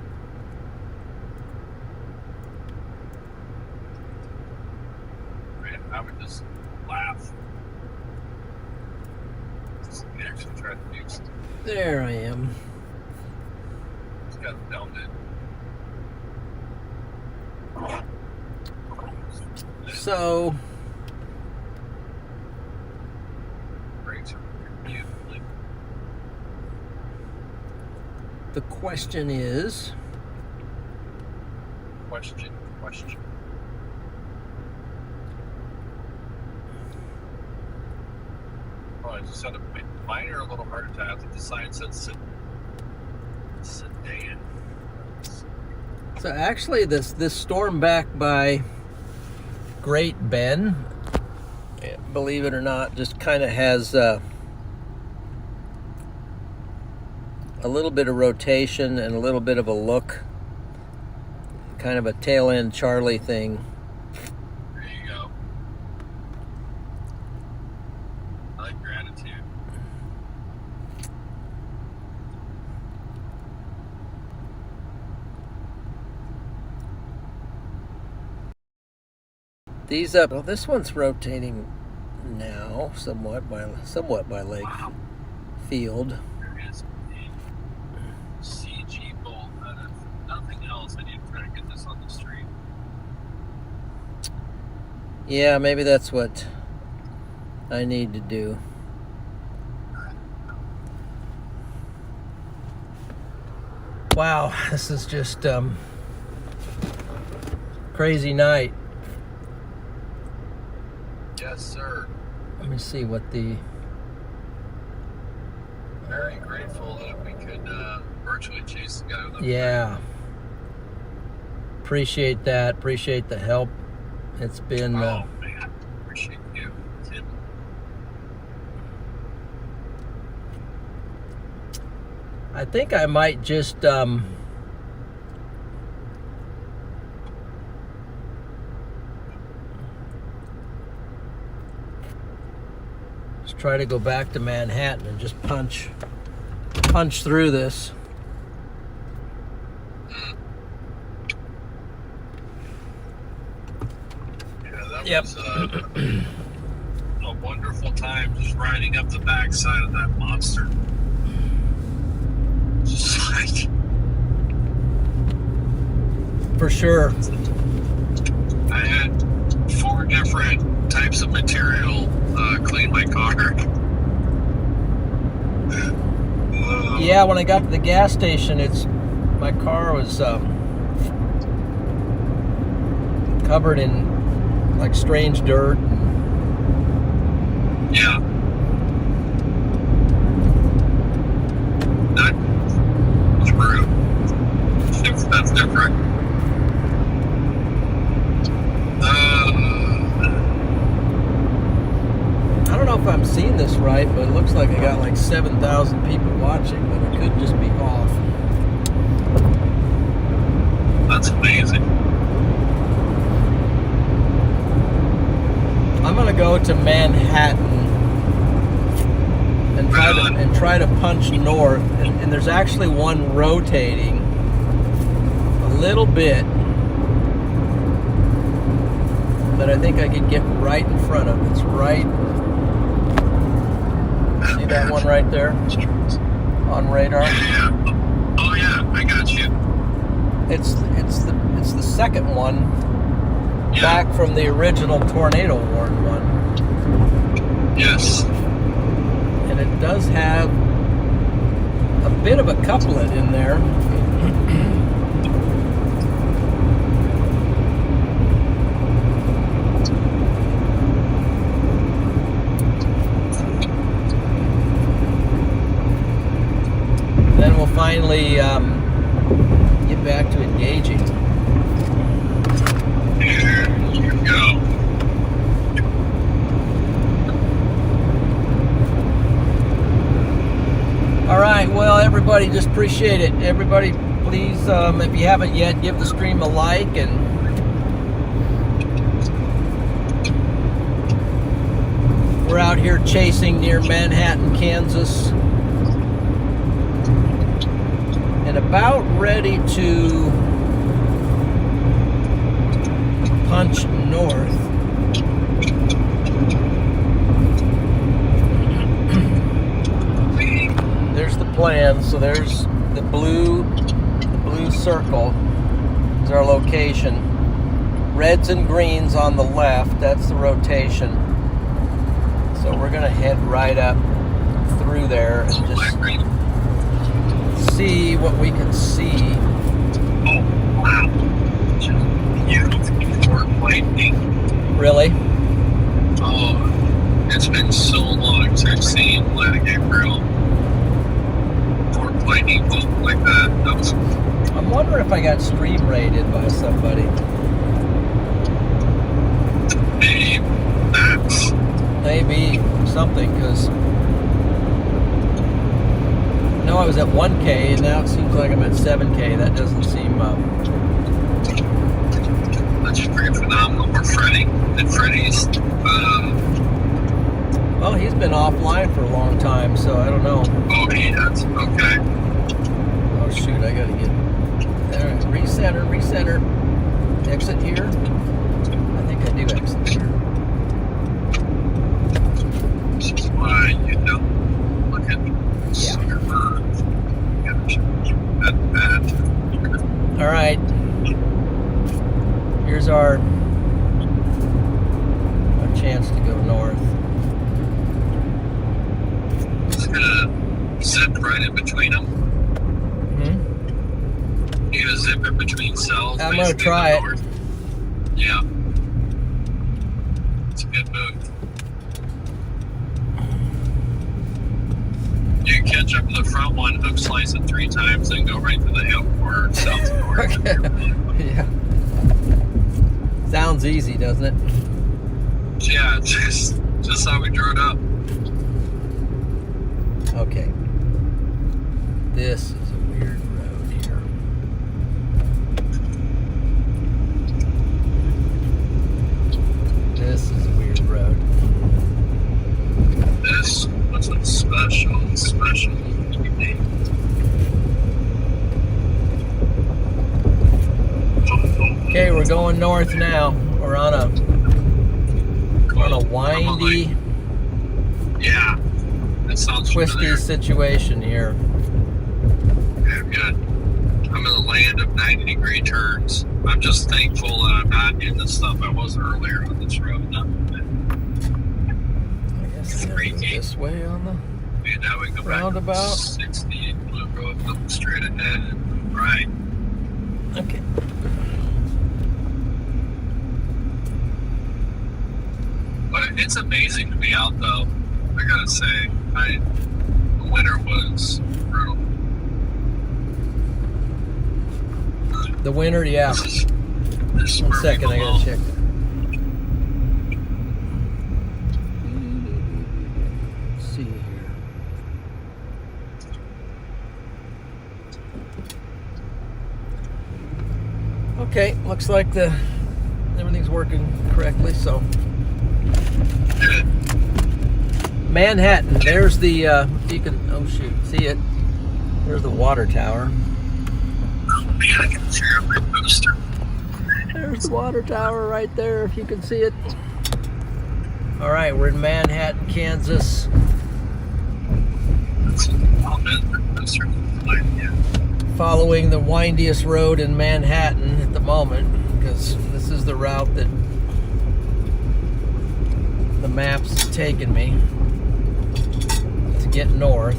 Man, I would just laugh. We actually tried to do something. there I am. Just got it down in. So, Brakes are working beautifully. the question is, Question. Oh, I just had a minor little heart attack that the sign said sedan. so actually this storm back by Great Bend, believe it or not, just kind of has a little bit of rotation and a little bit of a look, kind of a tail end Charlie thing. There you go. I like gratitude. These up. Well, this one's rotating now, somewhat by Lake Wow. Field. There is a CG bolt out of nothing else. I need to try to get this on the street. Yeah, maybe that's what I need to do. Wow, this is just crazy night. Yes, sir. Let me see what the... Very grateful that we could virtually chase the guy with the... Yeah. Appreciate that. Appreciate the help. It's been... man. Appreciate you. Kid. I think I might just... just try to go back to Manhattan and just punch through this. Yep. Was a wonderful time just riding up the backside of that monster. Just like... For sure. I had 4 different types of material clean my car. Yeah, when I got to the gas station, my car was covered in like strange dirt. Yeah. That's true. That's different. I don't know if I'm seeing this right, but it looks like I got like 7,000 people watching, but it could just be off. That's amazing. I'm gonna go to Manhattan and try to punch north, and there's actually one rotating a little bit that I think I could get right in front of. It's right. See that one right there on radar? Yeah. Oh yeah, I got you. It's the second one. Yeah. Back from the original tornado warn one. Yes. And it does have a bit of a couplet in there. Then we'll finally get back to engaging. Here you go. All right, well, everybody, just appreciate it. Everybody, please, if you haven't yet, give the stream a like. And we're out here chasing near Manhattan, Kansas, and about ready to punch north. There's the plan. So there's the blue circle is our location. Reds and greens on the left, that's the rotation. So we're gonna head right up through there and just see what we can see. Oh wow. Beautiful lightning. Really? Oh, it's been so long since I've seen like a real lightning bolt like that. That was... I'm wondering if I got stream rated by somebody. Maybe something, because no, I was at 1K and now it seems like I'm at 7K. That doesn't seem that's pretty phenomenal. We're Freddie and Freddie's well, he's been offline for a long time, so I don't know. oh, he has. Okay. Oh shoot, I gotta get there. Recenter. Exit here. I think I do exit here. This is why you don't look at your bad. All right. Here's our north. It's gonna zip right in between them. You're gonna zip in between cells. I'm gonna basically try the it. north. Yeah. It's a good move. You can catch up to the front one, hook slice it 3 times, and go right to the hill or south to north. Yeah. Sounds easy, doesn't it? Yeah, just how we drew it up. Okay. This is a weird road here. This is a weird road. This was a special. Okay, we're going north now. We're on a windy, Yeah, that sounds twisty familiar. situation here. Yeah, good. I'm in the land of 90-degree turns. I'm just thankful that I'm not in the stuff I was earlier on this road. I guess I gotta go this way on the And now we go back roundabout. to 60, blue road, look straight ahead and right. Okay. But it's amazing to be out though. I gotta say, the winter was brutal. The winter, yeah. This is One where we second, I belong. gotta check. Let's see here. Okay, looks like everything's working correctly. So Good. Manhattan. There's the you can see it. There's the water tower. Oh man, I can tear up my booster. There's the water tower right there, if you can see it. All right, we're in Manhattan, Kansas. I'll bet the booster. Yeah. Following the windiest road in Manhattan at the moment, because this is the route that the maps have taken me to get north.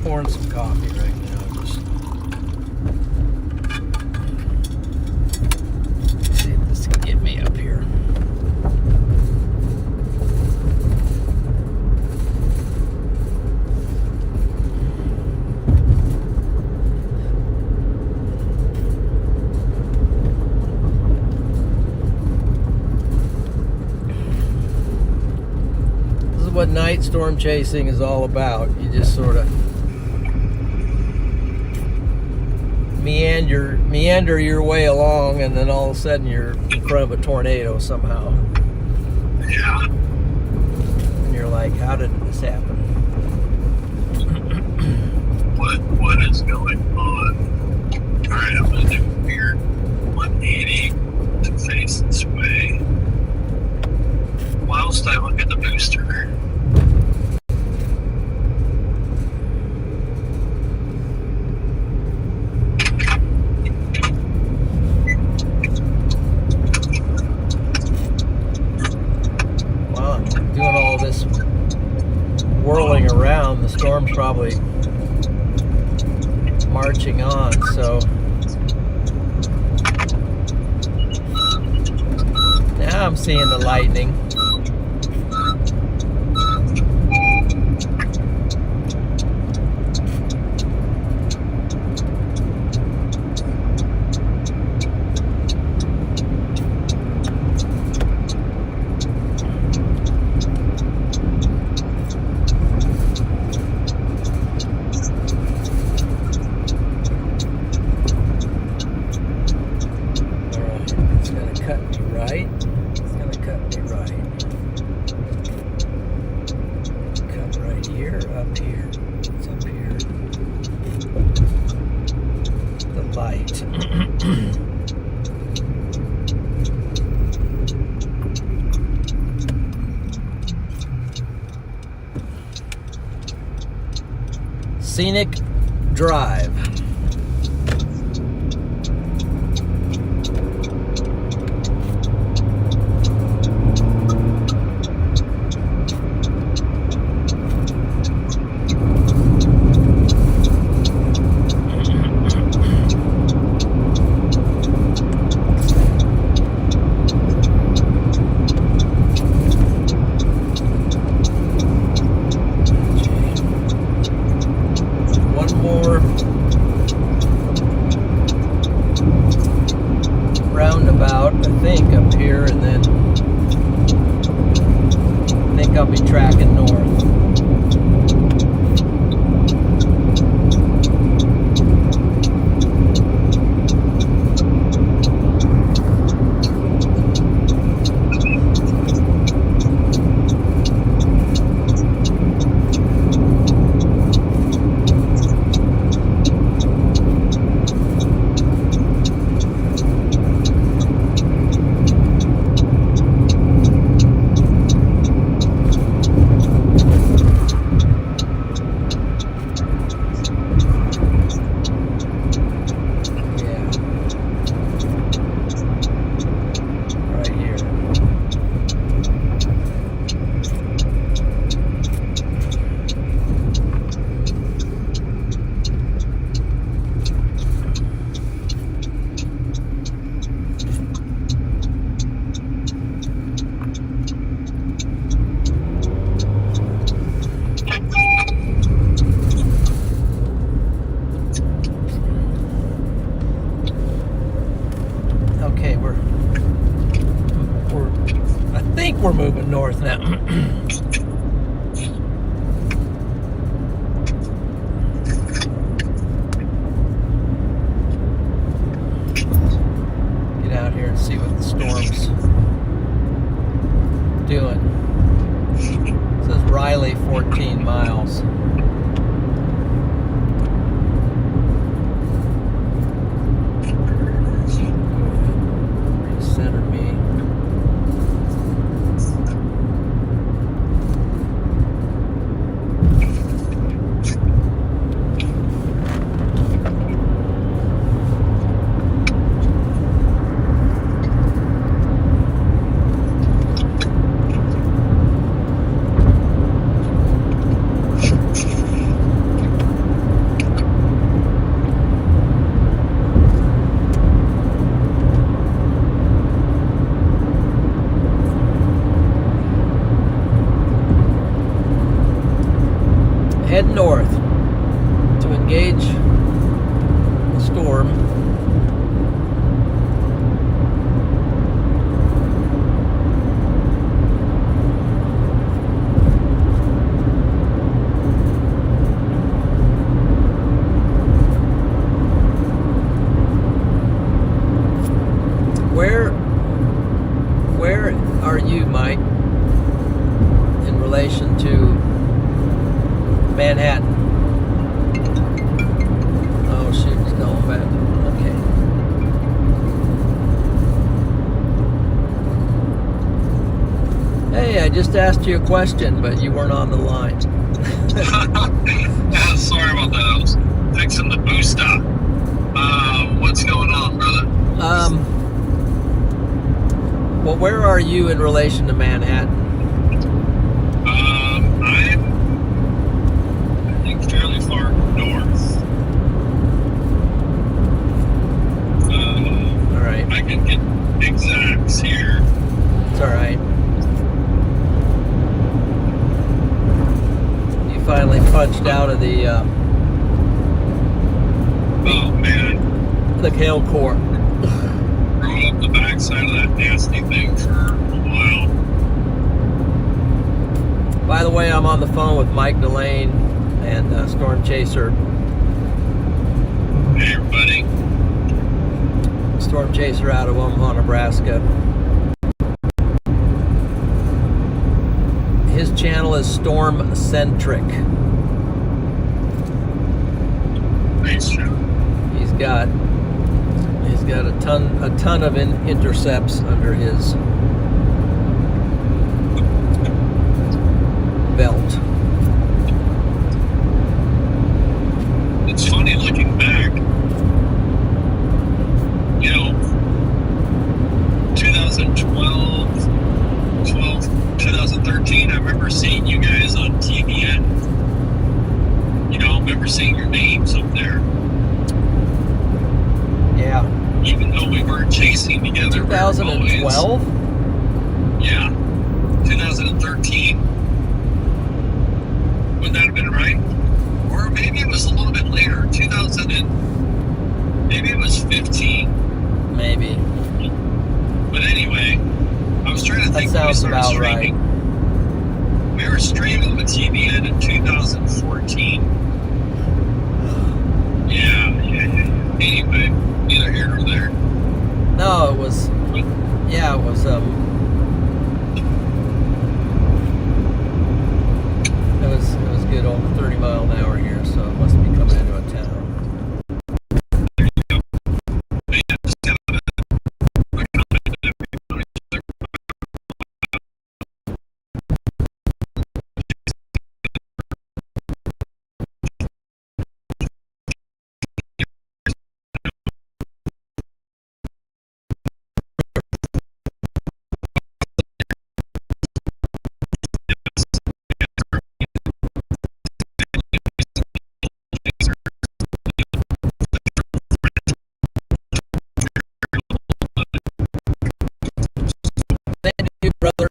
Pouring some coffee right now. Just see if this can get me up here. This is what night storm chasing is all about. You just sort of meander your way along, and then all of a sudden you're in front of a tornado somehow. Yeah. And you're like, how did this happen? What is going on? Alright, I'm gonna do a weird 180 to face this way. Whilst I look at the booster. Wow, I'm doing all this whirling around. The storm's probably marching on, so now I'm seeing the lightning. Scenic Drive. through here, and then I think I'll be tracking north. We're moving north now. Get out here and see what the storm's doing. It says Riley 14 miles. Center me. Head north to engage the storm. Where are you, Mike, in relation to Manhattan? Oh shoot, it's going back. Okay. Hey, I just asked you a question, but you weren't on the line. Yeah, sorry about that. I was fixing the boost stop. What's going on, brother? Well, where are you in relation to Manhattan? Fairly far north. All right. I can get exacts here. It's all right. You finally punched out of the Oh man, the hail core. rode up the backside of that nasty thing for a while. By the way, I'm on the phone with Mike Delane and Storm Chaser. Hey, everybody. Storm Chaser out of Omaha, Nebraska. His channel is Storm Centric. Nice show. He's got a ton of intercepts under his belt. It's funny looking back. 2013, I remember seeing you guys on TV and, I remember seeing your names up there. Yeah. Even though we weren't chasing together. 2012? Yeah. 2013. Would that have been right? Or maybe it was a little bit later. Maybe it was 15. Maybe. But anyway, I think when we sounds started about right. streaming, we were streaming with TBN in 2014. Yeah. Anyway, neither here nor there. No, it was. Yeah, it was. It was good over 30 mile an hour here, so it must be coming into a town. Thank you, brother.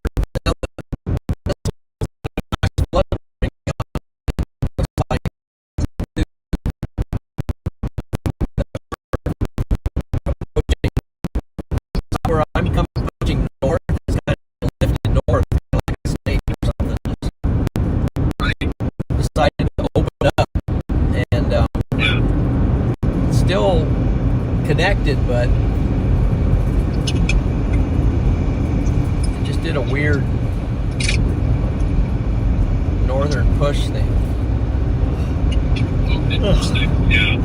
Where I'm coming pushing north, it's kind of lifted north, like a snake or something. Just decided to open up, and still connected, but it just did a weird northern push thing. Oh, interesting. Yeah.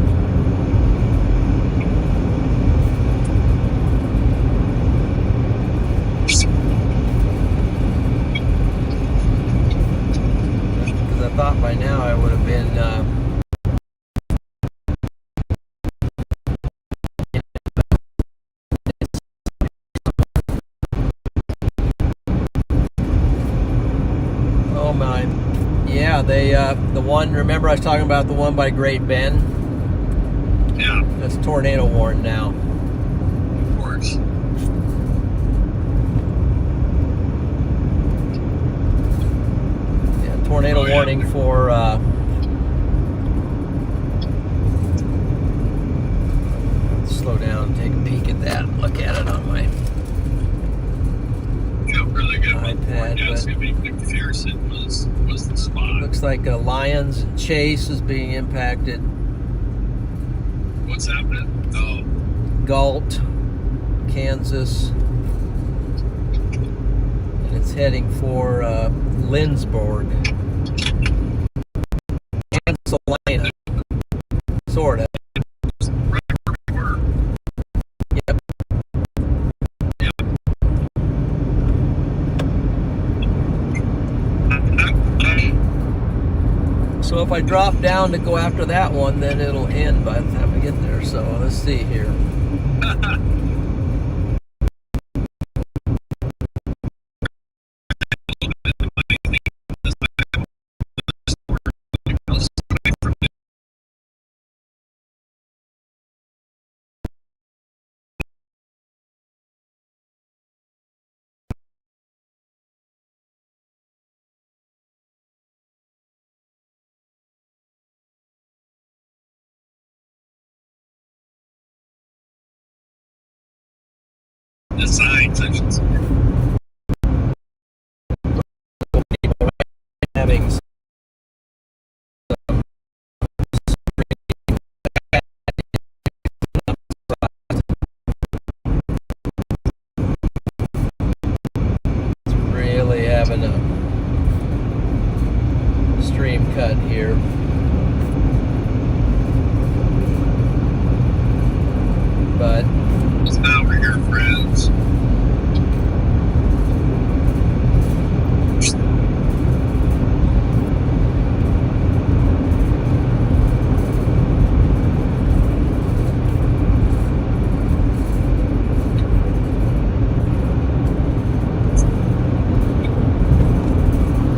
Because I thought by now I would have been oh my, yeah, they the one, remember I was talking about the one by Great Bend? Yeah. That's tornado warned now. Of course. Yeah, tornado warning for slow down, take a peek at that, look at it on my Felt really good. iPad, Yeah, it's but gonna be McPherson was the spot. looks like a Lions Chase is being impacted. What's happening? Oh, Galt, Kansas, and it's heading for Lindsborg, Pennsylvania, sort of. right where we were. Yep. So if I drop down to go after that one, then it'll end by the time we get there. So let's see here. The signs, I should say. Having really having a stream cut here. But It's now we're here, friends.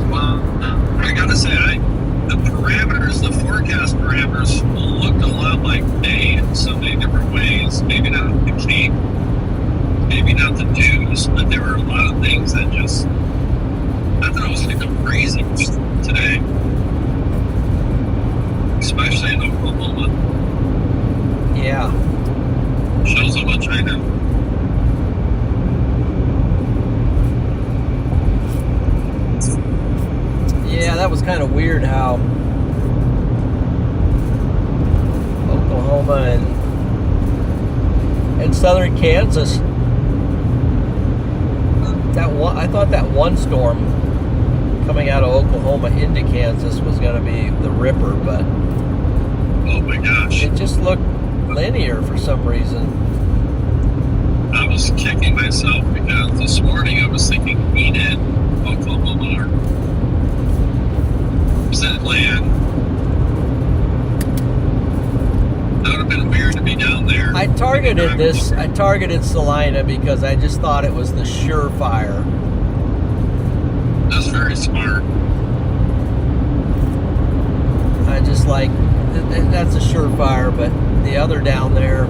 Well, I gotta say, the forecast parameters looked a lot like May in so many different ways. Maybe not the Cape, maybe not the dews, but there were a lot of things that just, I thought it was like crazy today, especially in Oklahoma. yeah, Shows how much I know. was kind of weird how Oklahoma and southern Kansas, I thought that one storm coming out of Oklahoma into Kansas was going to be the ripper, but Oh my gosh. it just looked linear for some reason. I was kicking myself because this morning I was thinking Enid, Oklahoma, was that land? That would have been weird to be down there. I targeted Salina because I just thought it was the surefire. That's very smart. I just like, that's a surefire, but the other down there,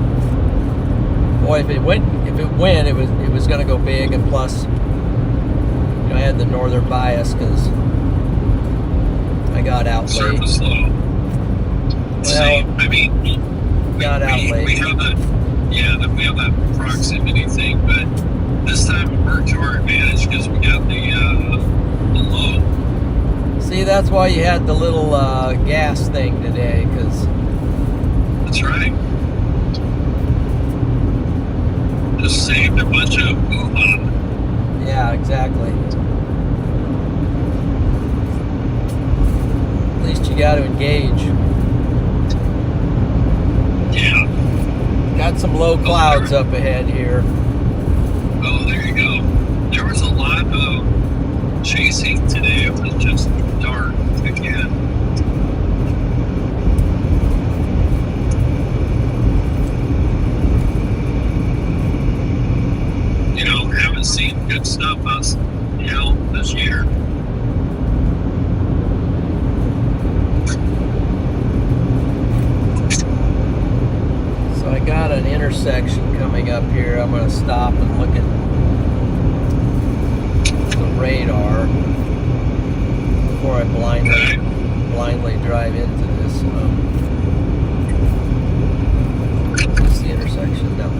boy, if it went, it was going to go big, and plus, I had the northern bias because I got out late. Surface low. See, I mean, we have that proximity thing, but this time it worked to our advantage because we got the low. See, that's why you had the little gas thing today, because that's right. Just saved a bunch of hoo-ha. Yeah, exactly. At least you got to engage. Yeah. Got some low clouds up ahead here. Oh, there you go. There was a lot of chasing today. It was just dark again. Haven't seen good stuff this year. So I got an intersection coming up here. I'm going to stop and look at the radar before I blindly drive into this. What's the intersection now?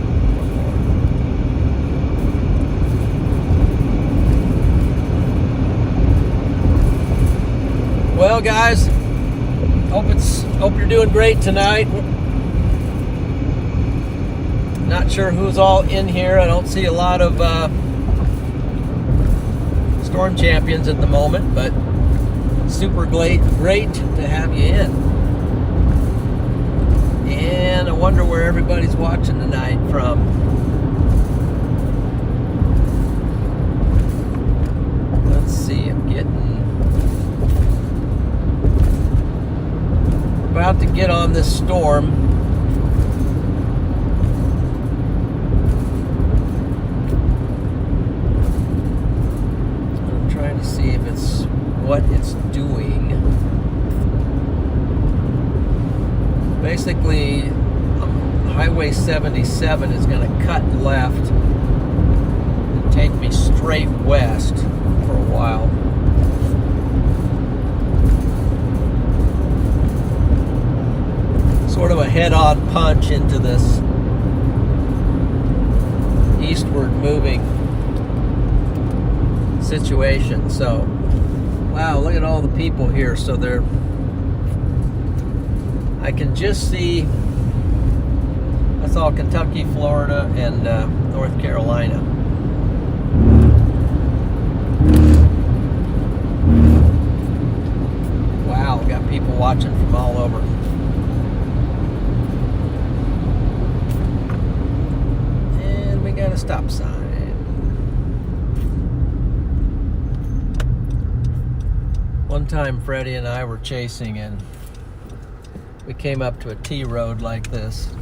Well, guys, hope you're doing great tonight. Not sure who's all in here. I don't see a lot of storm champions at the moment, but super great to have you in. And I wonder where everybody's watching tonight from. Let's see, I'm about to get on this storm. I'm trying to see if it's what it's doing. Basically, Highway 77 is going to cut left and take me straight west for a while. Sort of a head-on punch into this eastward moving situation. So, wow, look at all the people here. So I can just see, that's all Kentucky, Florida, and North Carolina. Wow, got people watching from all over. Got a stop sign. One time Freddie and I were chasing and we came up to a T road like this,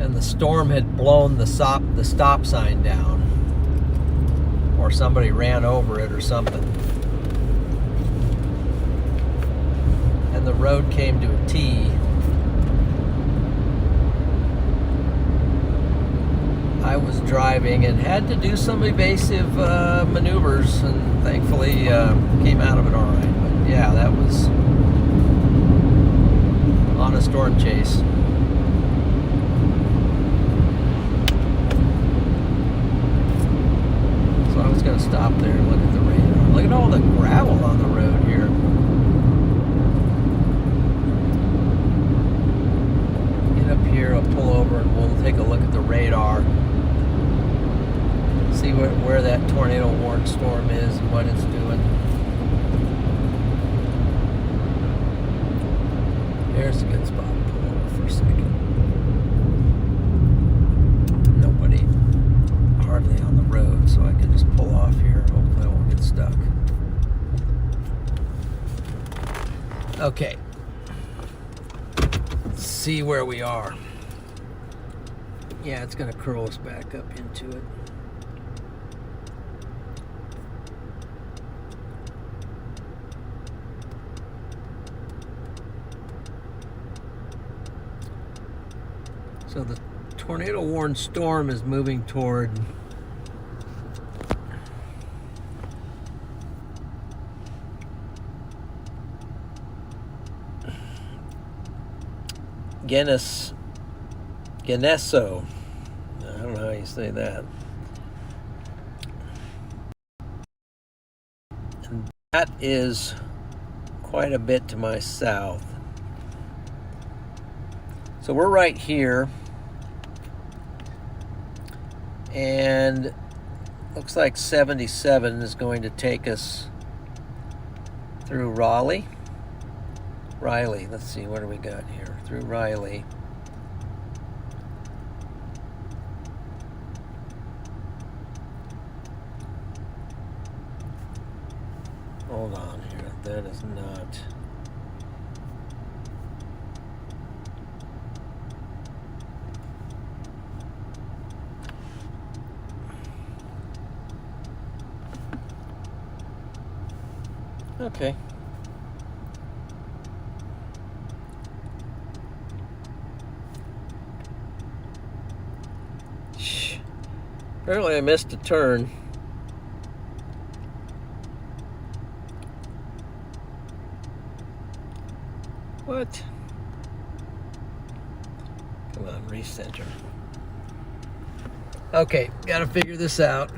and the storm had blown the stop sign down, or somebody ran over it or something, and the road came to a T. I was driving and had to do some evasive maneuvers, and thankfully came out of it all right. But yeah, that was on a storm chase. So I was going to stop there and look at the radar. Look at all the over and we'll take a look at the radar. See where that tornado warning storm is and what it's doing. Here's a good spot to pull over for a second. Nobody hardly on the road, so I can just pull off here. Hopefully I won't get stuck. Okay. Let's see where we are. Yeah, it's going to curl us back up into it. So the tornado warned storm is moving toward Geneso. I don't know how you say that. And that is quite a bit to my south. So we're right here. And looks like 77 is going to take us through Riley. Let's see, what do we got here? Through Riley. Hold on here. That is not. Okay. Shh. Apparently I missed a turn. What? Come on, recenter. Okay, gotta figure this out.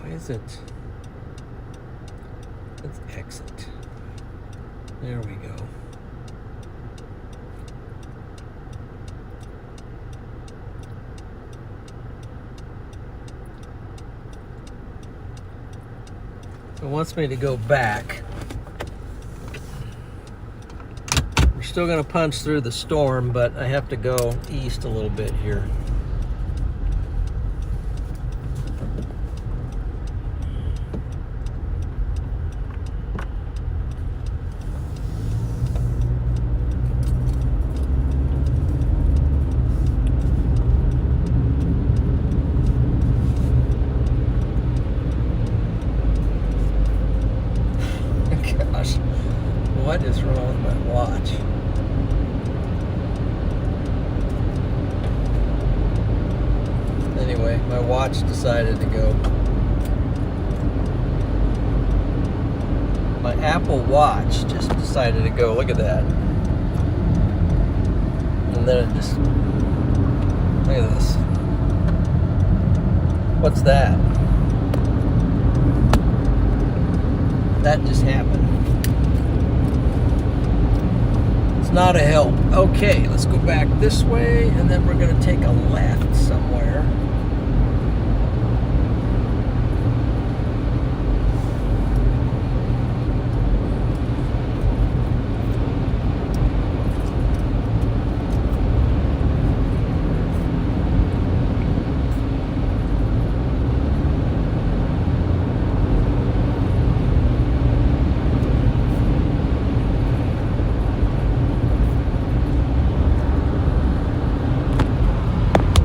Is it? Let's exit. There we go. It wants me to go back. We're still going to punch through the storm, but I have to go east a little bit here. What is wrong with my watch? Anyway, my watch decided to go. My Apple Watch just decided to go. Look at that. And then it just... Look at this. What's that? That just happened. Not a help. Okay, let's go back this way, and then we're going to take a left somewhere.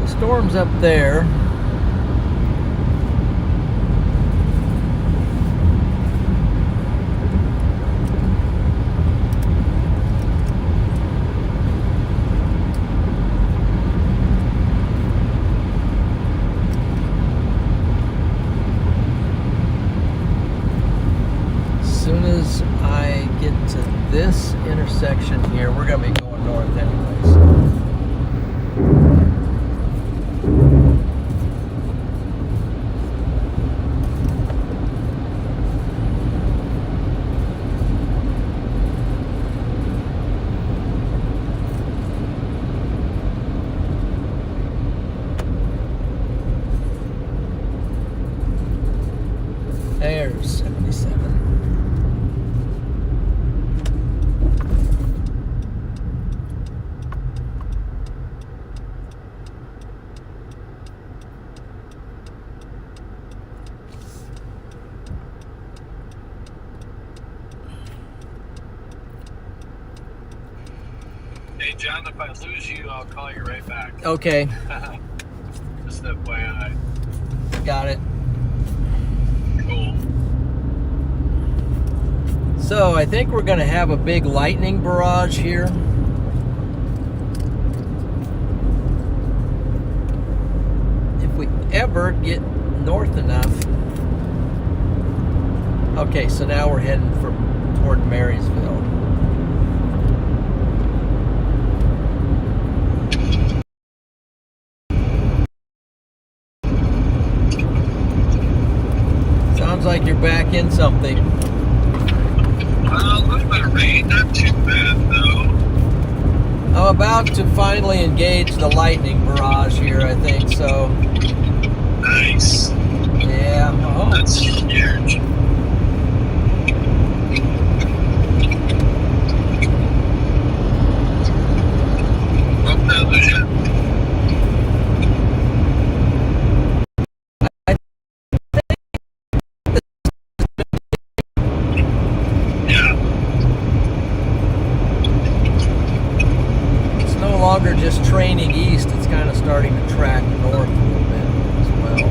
Storm's up there. As soon as I get to this intersection here, we're going to be going north anyways. There's 77. Hey, John, if I lose you, I'll call you right back. Okay, Just FYI. got it. Cool. So I think we're going to have a big lightning barrage here. If we ever get north enough. Okay, so now we're heading toward Marysville. Sounds like you're back in something. A little bit of rain, not too bad though. I'm about to finally engage the lightning barrage here, I think, so. Nice. Yeah, oh. That's huge. Oh, did I lose you? Yeah. It's no longer just training east, it's kind of starting to track north a little bit as well.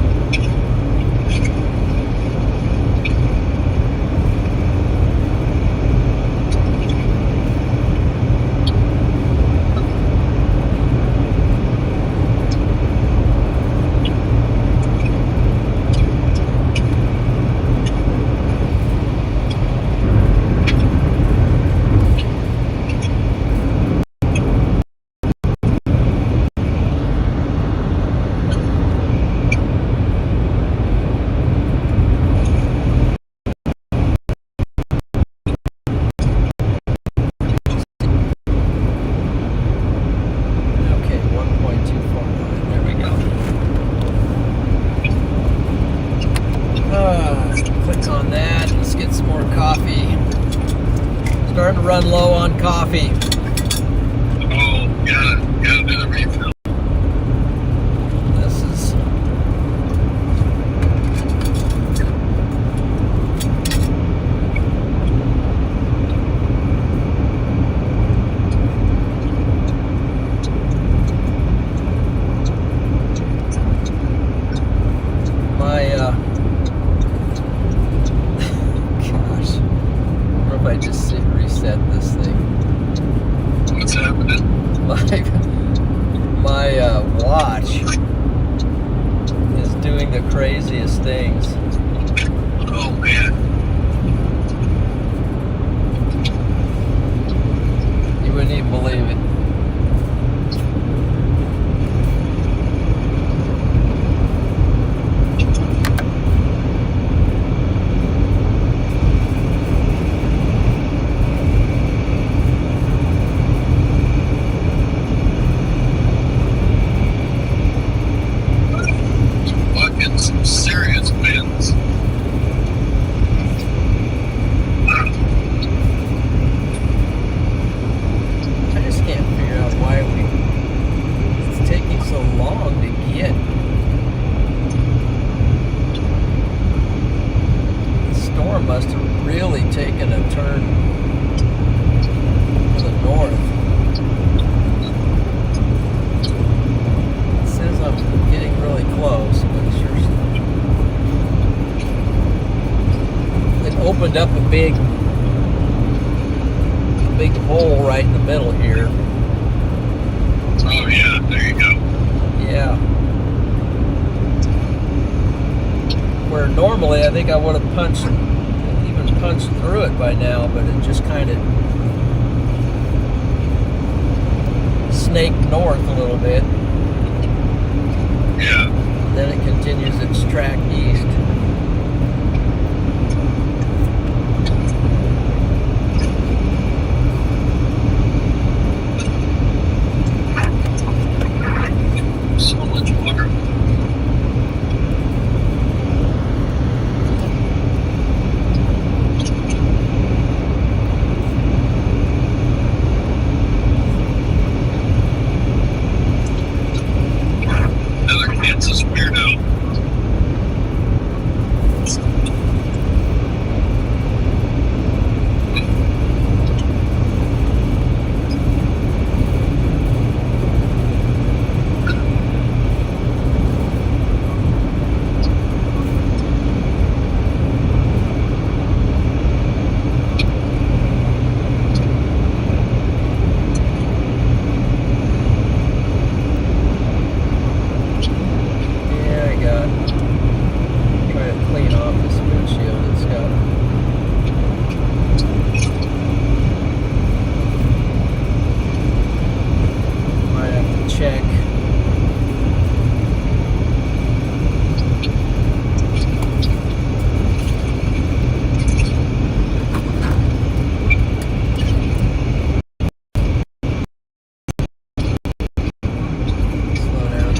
Okay, 1.249, there we go. Click on that, let's get some more coffee. Starting to run low on coffee. Oh, gotta do the refill. This is my gosh. I wonder if I just reset this thing. What's happening? My watch is doing the craziest things. Oh, man. You wouldn't even believe it. Fucking some serious wins. I just can't figure out why it's taking so long to get. The storm must have really taken a turn to the north. It says I'm getting really close, but sure. It opened up a big hole right in the middle here. Oh, yeah, there you go. Yeah. Where normally I think I would have punched through it by now, but it just kind of snaked north a little bit. Yeah. Then it continues its track east. So much water. weirdo.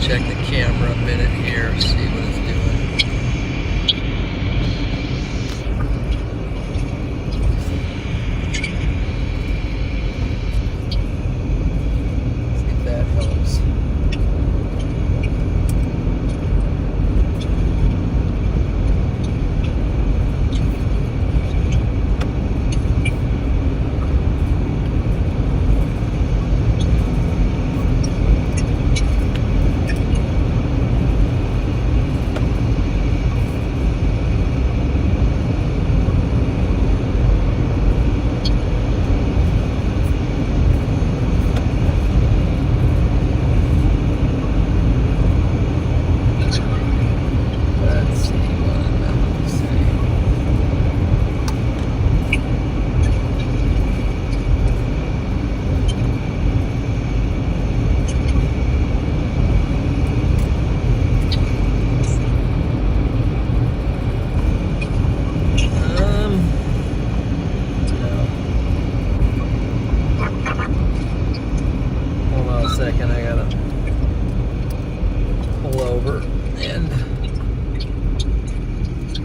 Check the camera a minute here, see what it's doing. See if that helps. Second, I gotta pull over and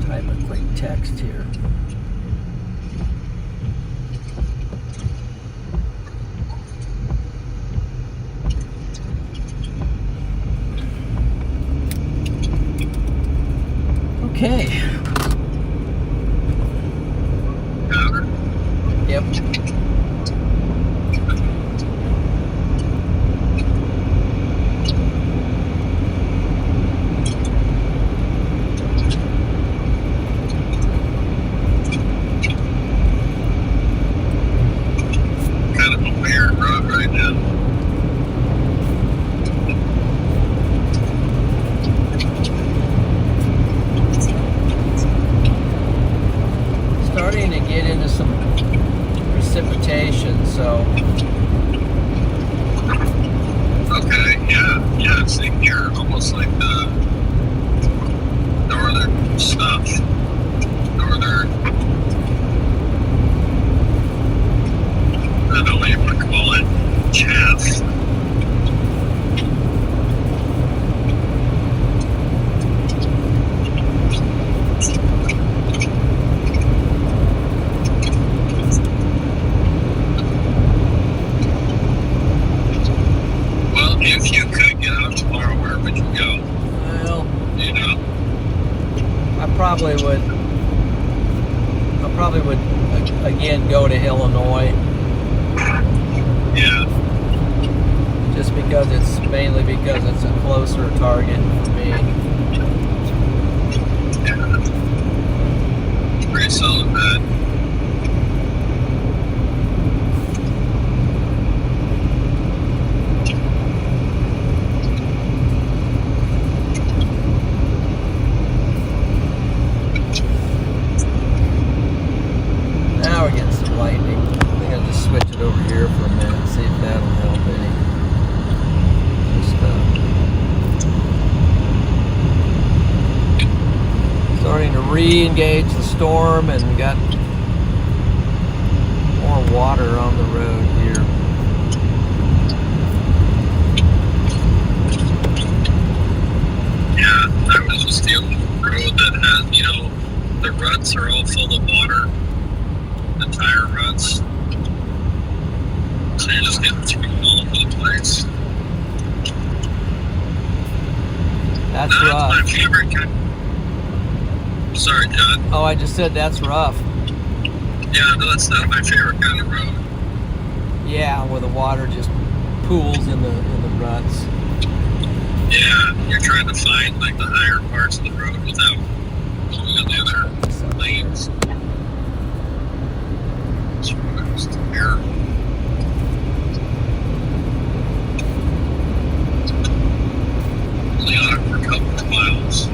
type a quick text here. Okay. Yep. Starting to get into some precipitation, so. Okay, yeah, same here. Almost like the northern stuff. Northern, I don't know what you would call it, chaff. If you could get out tomorrow, where would you go? Well, you know, I probably would again go to Illinois. Yeah. Just mainly because it's a closer target for me. Yeah. Pretty solid bet. Now we're getting some lightning. I think I'll just switch it over here for a minute, see if that'll help any. Just starting to re-engage the storm and got more water on the road here. Yeah, I was just dealing with a road that has, the ruts are all full of water. The tire ruts. So you're just getting through all over the place. That's Not rough. my favorite kind. Sorry, John. Oh, I just said that's rough. Yeah, no, that's not my favorite kind of road. Yeah, where the water just pools in the ruts. Yeah, you're trying to find like the higher parts of the road without going on the other lanes. It's just terrible. Only on it for a couple of miles.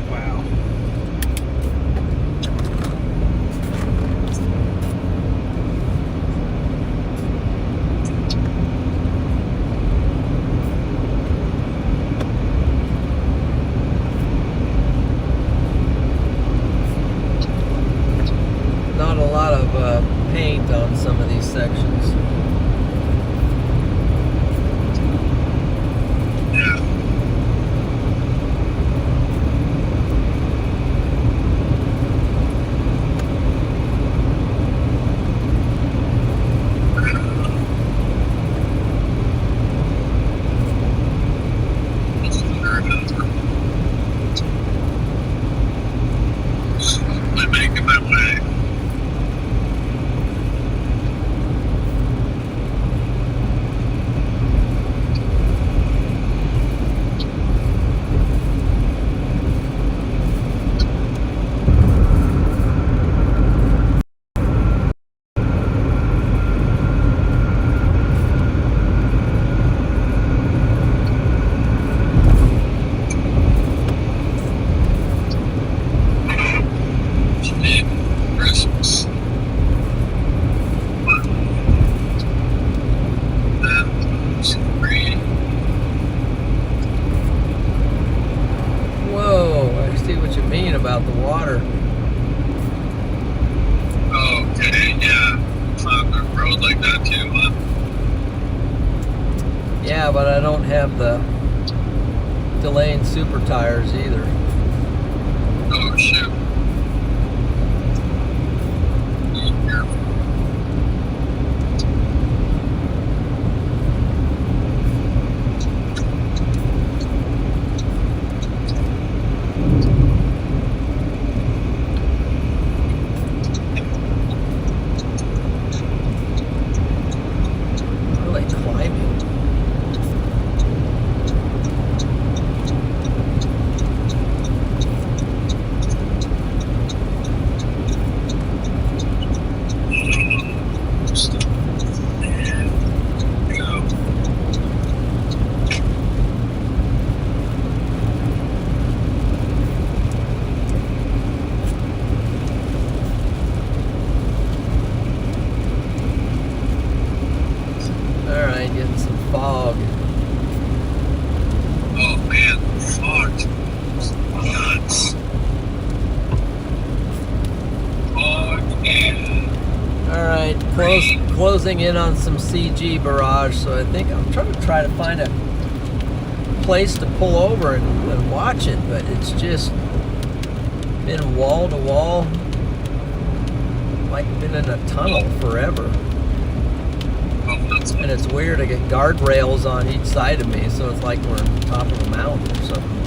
Wow. Not a lot of paint on some of these sections. Yeah. Let's figure it out. Slowly making my way. Christmas. Whoa, I see what you mean about the water. Okay, yeah. Found a road like that too, huh? Yeah, but I don't have the Delane super tires either. Oh, shoot. Be careful. Really climbing. Alright, getting some fog. Oh man, fogged. Nuts. Fog and Alright, closing in on some CG barrage, so I think I'm trying to find a place to pull over and watch it, but it's just been wall to wall, like been in a tunnel forever. And it's weird, I get guardrails on each side of me, so it's like we're on top of a mountain or something.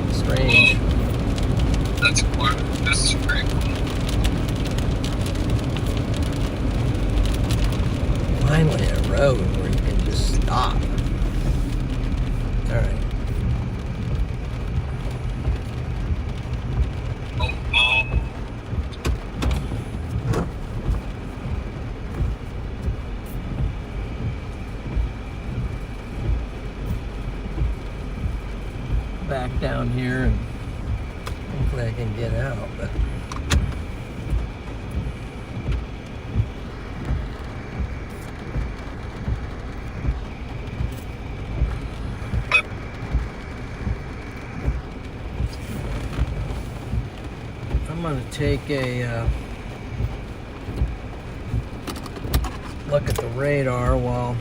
Just strange. Whoa. That's cool. This is pretty cool. Finally a road where you can just stop. Alright. Oh. Back down here and hopefully I can get out, but I'm gonna take a look at the radar while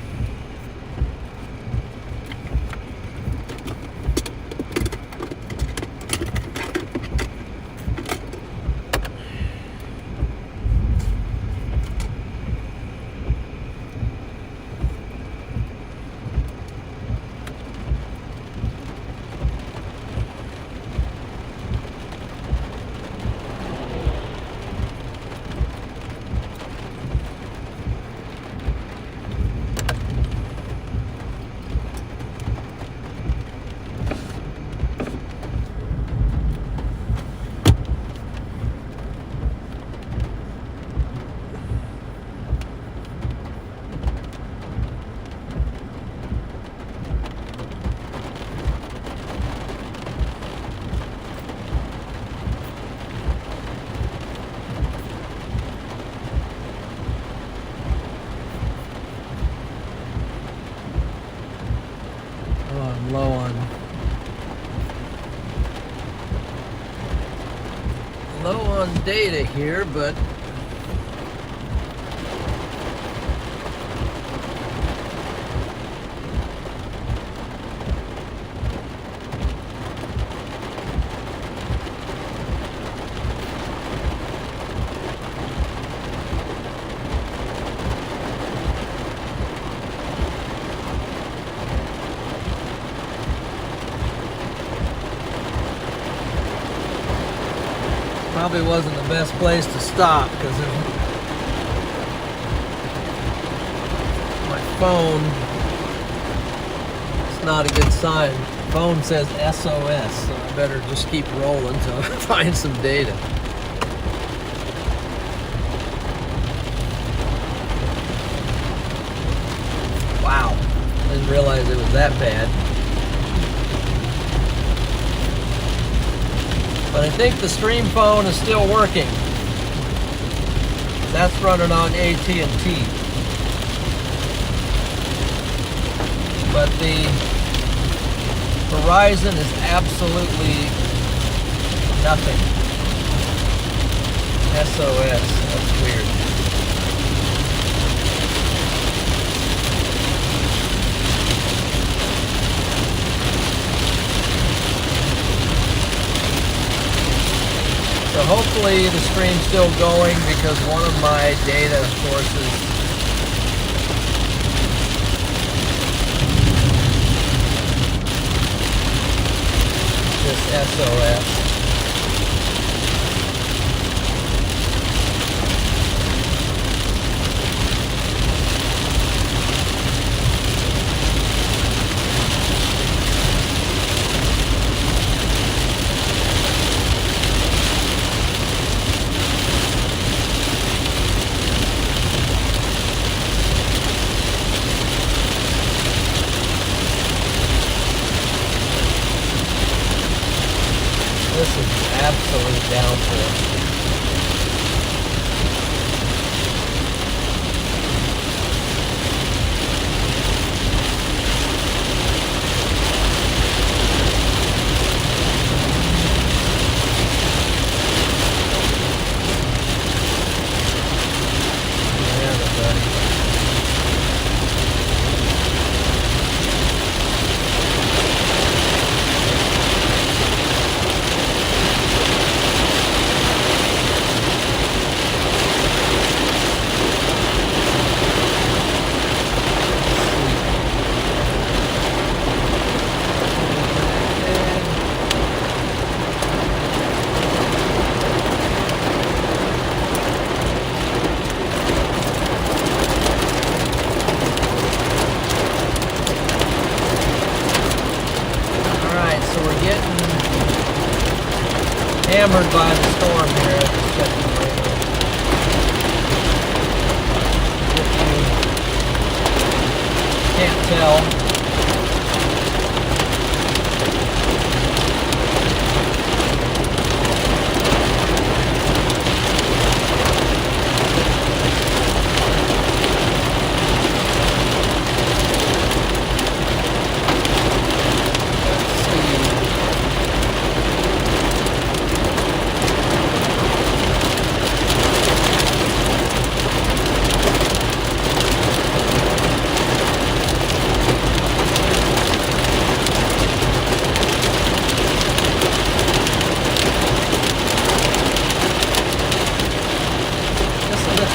Low on data here, but probably wasn't the best place to stop because my phone, it's not a good sign. The phone says SOS, so I better just keep rolling until I find some data. Wow, didn't realize it was that bad. But I think the stream phone is still working. That's running on AT&T. But the Verizon is absolutely nothing. SOS, that's weird. So hopefully the stream's still going because one of my data sources just SOS. This is absolute downpour. Hammered by the storm here. Just checking the radar. If you can't tell,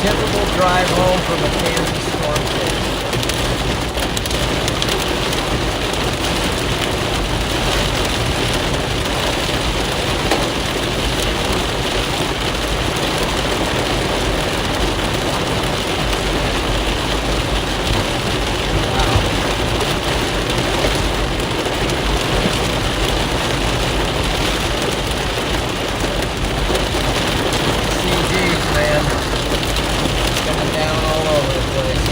typical drive home from a Kansas storm chase. CGs, man. Down all over the place.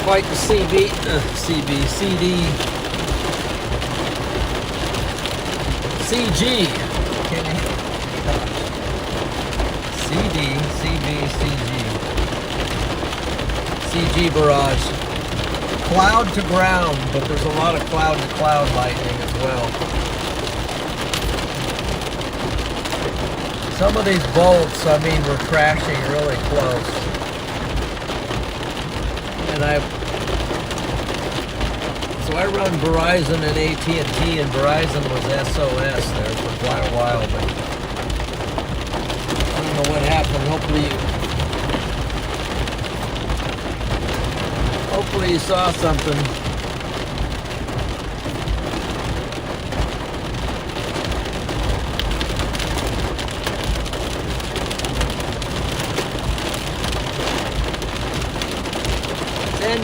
quite the CD. CG. Okay. CG barrage. Cloud to ground, but there's a lot of cloud to cloud lightning as well. Some of these bolts, I mean, were crashing really close. And so I run Verizon and AT&T, and Verizon was SOS there for quite a while, but I don't know what happened. Hopefully you saw something.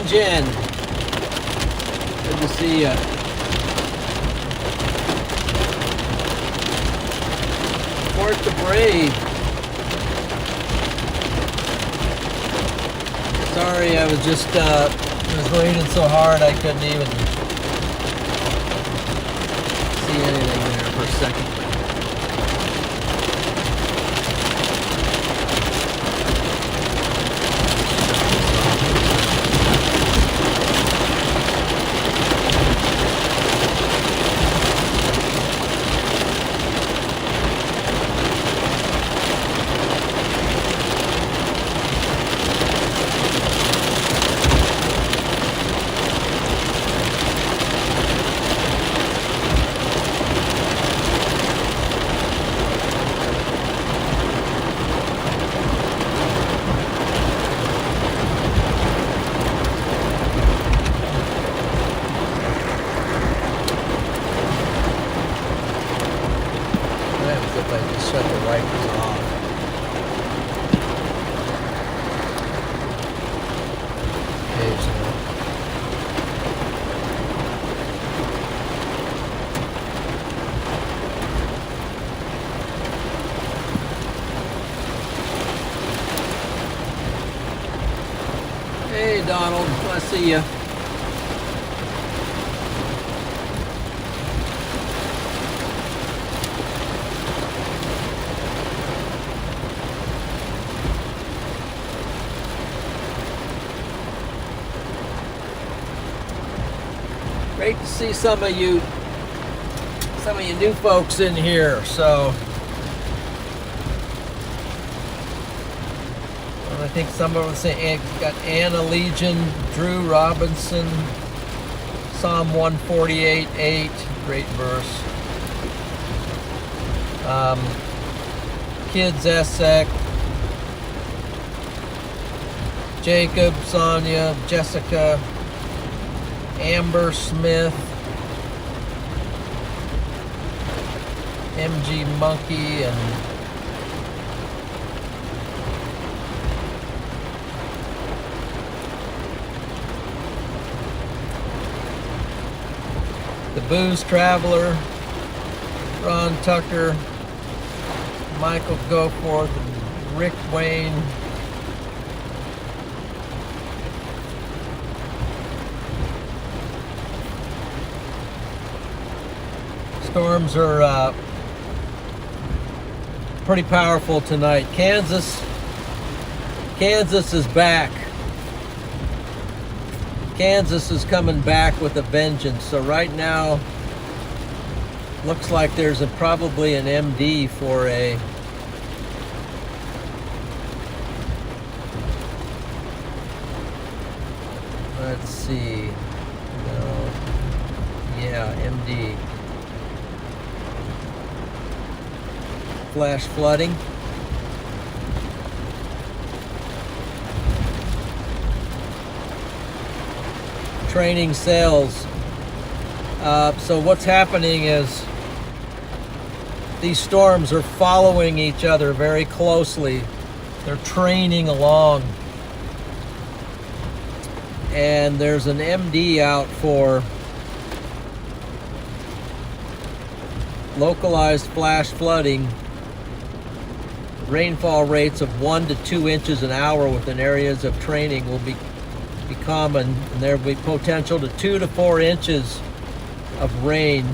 Jen, good to see ya. Support the brave. Sorry, I was just it was raining so hard I couldn't even see anything there for a second. Hey Donald, I see you. Great to see some of you new folks in here. So I think some of them say got Anna Legion, Drew Robinson, Psalm 148:8, great verse. Kids Essek, Jacob, Sonia, Jessica, Amber Smith, MG Monkey, and the Booze Traveler, Ron Tucker, Michael Goforth, and Rick Wayne. Storms are pretty powerful tonight. Kansas is back. Kansas is coming back with a vengeance. So right now, looks like there's probably an MD for a let's see. No. Yeah, MD. Flash flooding. Training sales. So what's happening is these storms are following each other very closely. They're training along. And there's an MD out for localized flash flooding. Rainfall rates of 1 to 2 inches an hour within areas of training will be be common, and there will be potential to 2 to 4 inches of rain.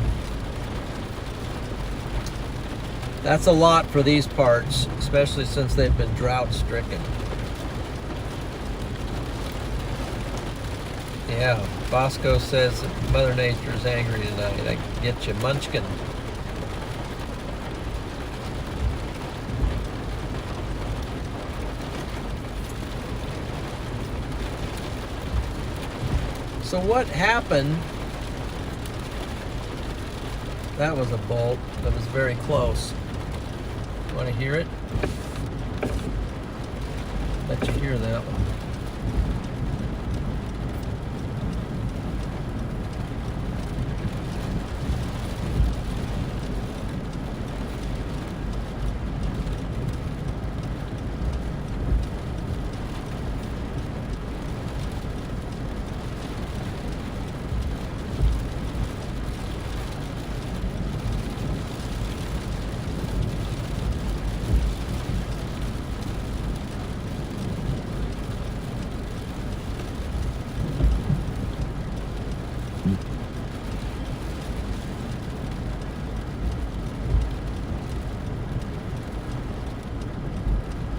That's a lot for these parts, especially since they've been drought stricken. Yeah, Bosco says that Mother Nature is angry tonight. I get you, Munchkin. So what happened? That was a bolt that was very close. Want to hear it? Let you hear that one.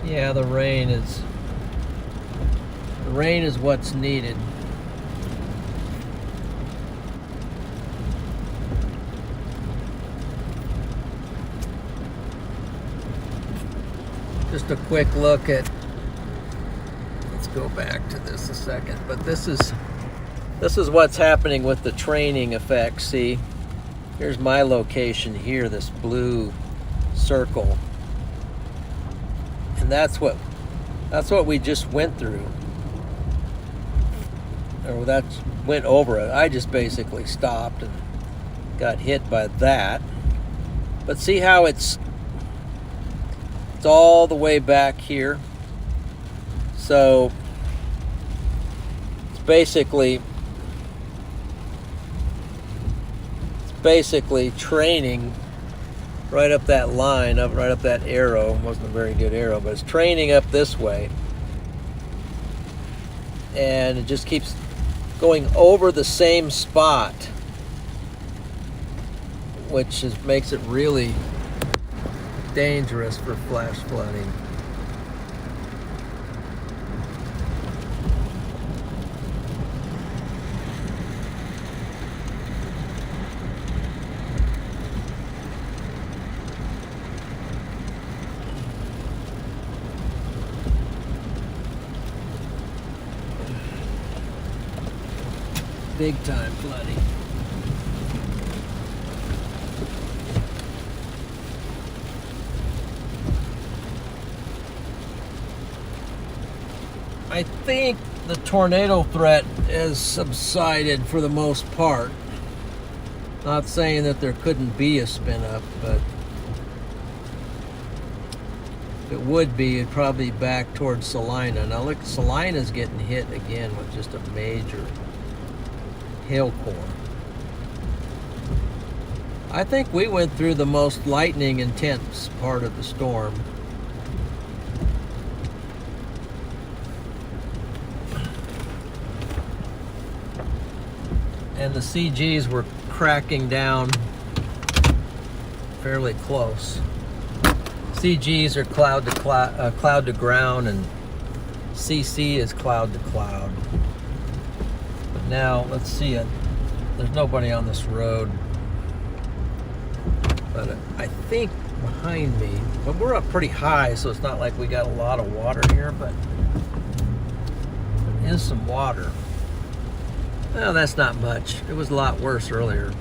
Yeah, the rain is what's needed. Just a quick look at, let's go back to this a second, but this is what's happening with the training effect. See, here's my location here, this blue circle. And that's what we just went through, or that went over it. I just basically stopped and got hit by that. But see how it's all the way back here. So it's basically training right up that line, right up that arrow. It wasn't a very good arrow, but it's training up this way. And it just keeps going over the same spot, which makes it really dangerous for flash flooding. Big time flooding. I think the tornado threat has subsided for the most part. Not saying that there couldn't be a spin up, but if it would be, it'd probably be back towards Salina. Now look, Salina's getting hit again with just a major hail core. I think we went through the most lightning intense part of the storm. And the CGs were cracking down fairly close. CGs are cloud to ground, and CC is cloud to cloud. Now, let's see it. There's nobody on this road. But I think behind me, but we're up pretty high, so it's not like we got a lot of water here, but there is some water. Well, that's not much. It was a lot worse earlier.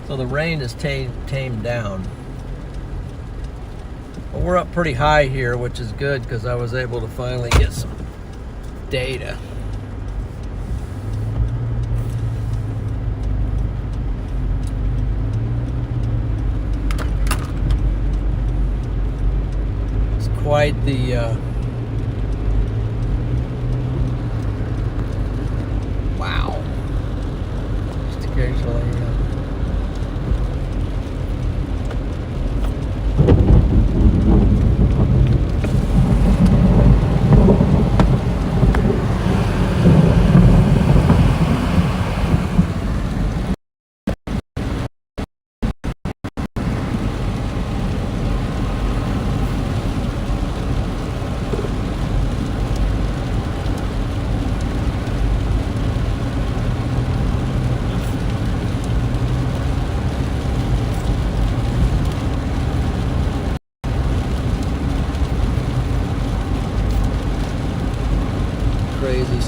So the rain is tamed down. But we're up pretty high here, which is good because I was able to finally get some data. Quite the wow. Just occasionally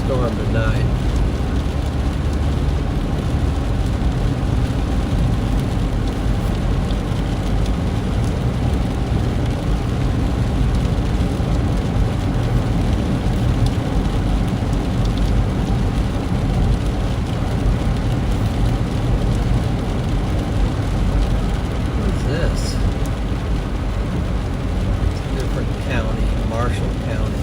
storm tonight. What is this? It's a different county, Marshall County.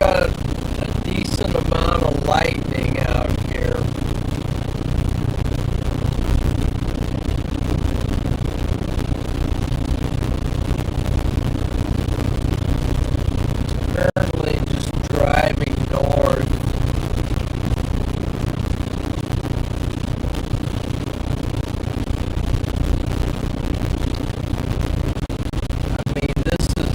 got a decent amount of lightning out here. Currently just driving north. I mean, this is...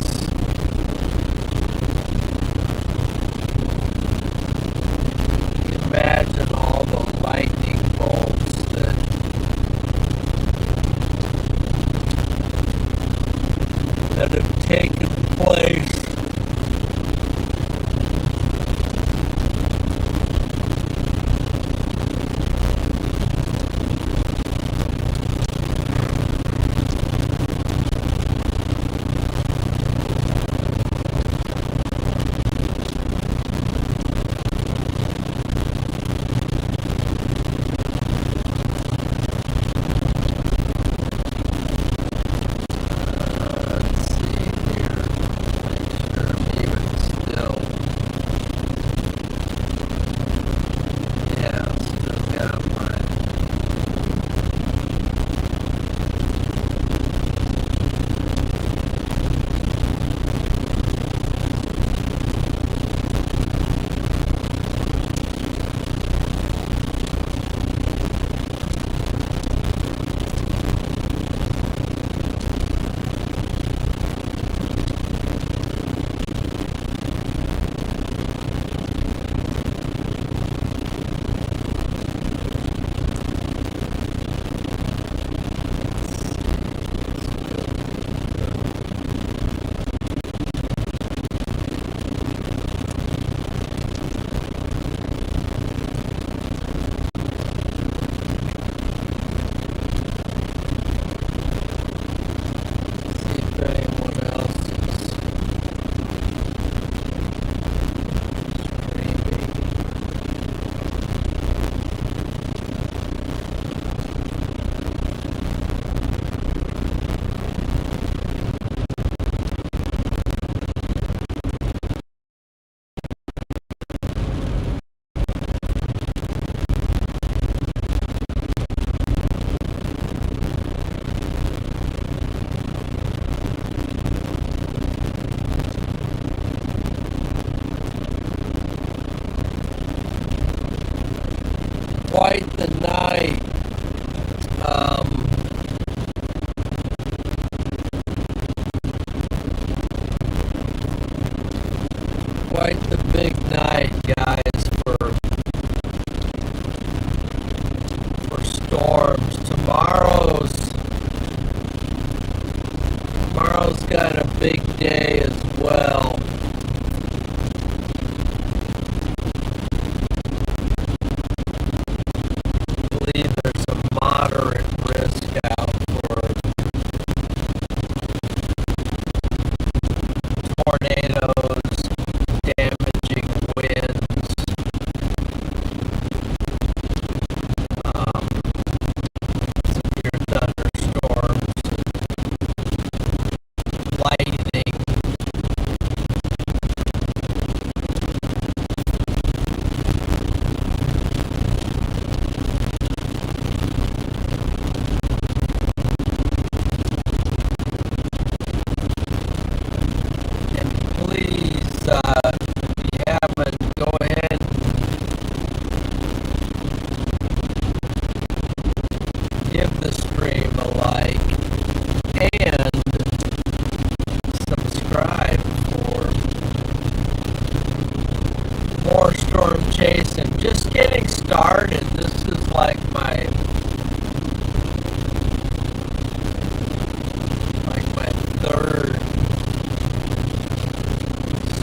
Imagine all the lightning bolts that have taken place. Quite the night. Quite the big night, guys, for storms. Tomorrow's got a big day as well. There's a moderate risk out for tornadoes, damaging winds, severe thunderstorms, lightning. If you haven't, go ahead and give the stream a like and subscribe for more storm chasing. Just getting started. This is like my third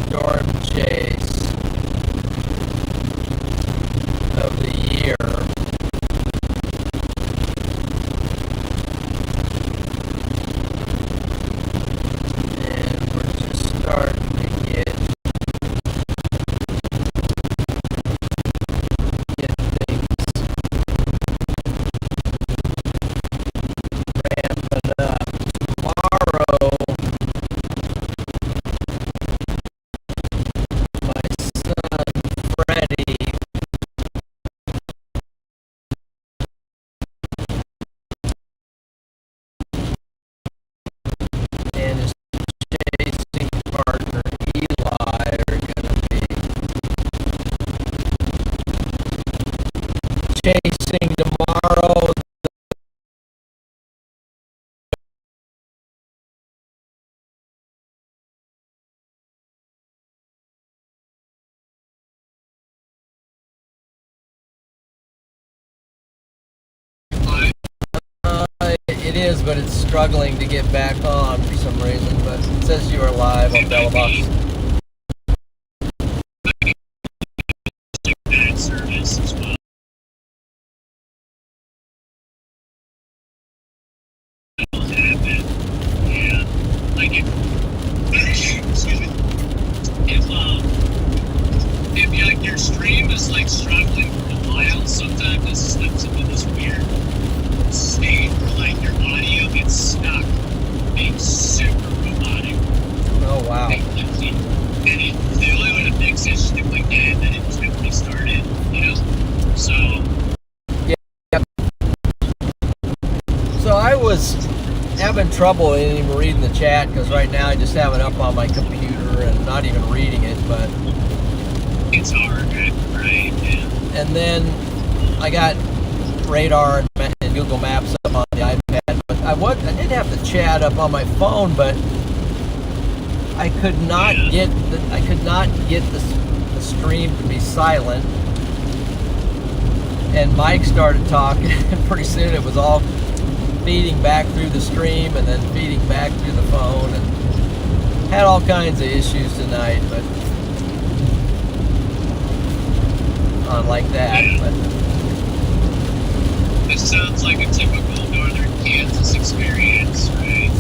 storm chase of the year. And we're just starting to get things ramping up. Tomorrow, my It is, but it's struggling to get back on for some reason. But it says you are live on Bella Box. Bad service as well. Happen. Yeah. Like excuse me. If like your stream is like struggling for a while, sometimes it slips into this weird state where like your audio gets stuck, being super robotic. Oh wow. And the only way to fix it is just to click it and then it just restart it, you know? So So I was having trouble even reading the chat because right now I just have it up on my computer and not even reading it, but it's hard, right? Yeah. and then I got radar and Google Maps up on the iPad, but I did have the chat up on my phone, but I could not get the stream to be silent. And Mike started talking, and pretty soon it was all feeding back through the stream and then feeding back through the phone, and had all kinds of issues tonight, but on like that. But this sounds like a typical northern Kansas experience, right?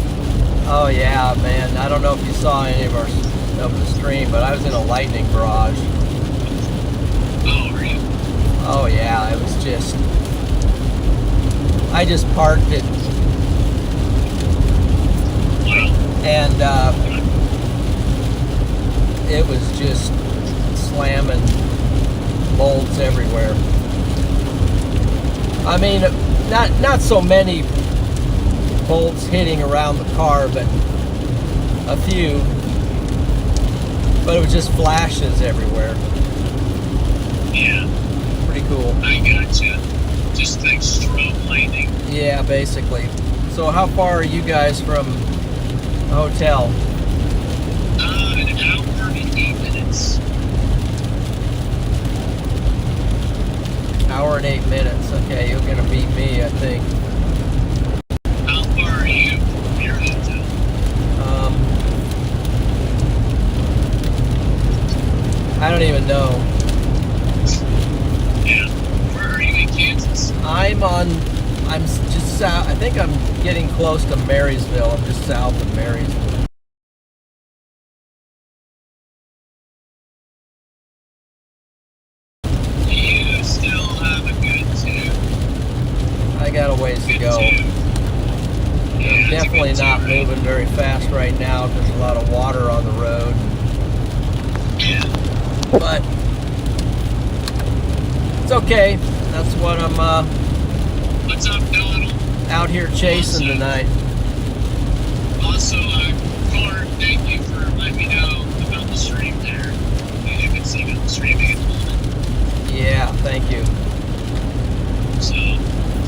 oh yeah, man, I don't know if you saw any of the stream, but I was in a lightning barrage. Oh, really? Oh yeah, it was just, I just parked it, Wow. and it was just slamming bolts everywhere. I mean, not so many bolts hitting around the car, but a few. But it was just flashes everywhere. Yeah. Pretty cool. I gotcha. Just like strobe lightning. Yeah, basically. So how far are you guys from the hotel? An hour and 8 minutes. Hour and 8 minutes. Okay, you're gonna beat me, I think. How far are you from your hotel? I don't even know. Yeah. Where are you in Kansas? I'm just south. I think I'm getting close to Marysville. I'm just south of Marysville. You still have a good 2. I got a ways to Good go. 2. Yeah, I'm it's a definitely good 2, not right? moving very fast right now. There's a lot of water on the road, Yeah. but it's okay. That's what I'm What's up, Donald? out here chasing tonight. Also, Cord, thank you for letting me know about the stream there. You can see me streaming at the moment. Yeah, thank you. So,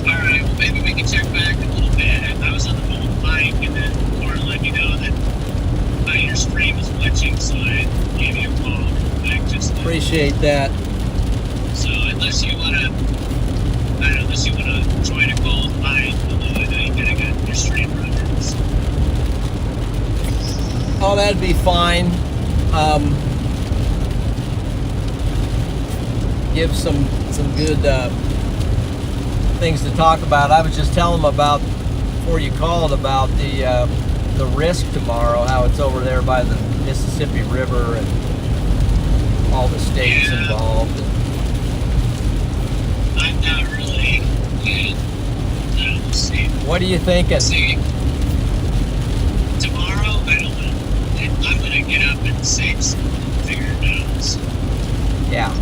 alright, well, maybe we can check back a little bit. I was on the phone with Mike, and then Cord let me know that your stream is glitching, so I gave you a call back just now. Appreciate that. So, unless you want to join a call with Mike, although I know you kind of got your stream running. So. Oh, that'd be fine. Give some good things to talk about. I was just telling them about, before you called, about the risk tomorrow, how it's over there by the Mississippi River and all the states involved. I'm not really good. We'll see. What are you thinking? See, tomorrow, I don't know. I'm going to get up at 6 and figure it out. So. Yeah.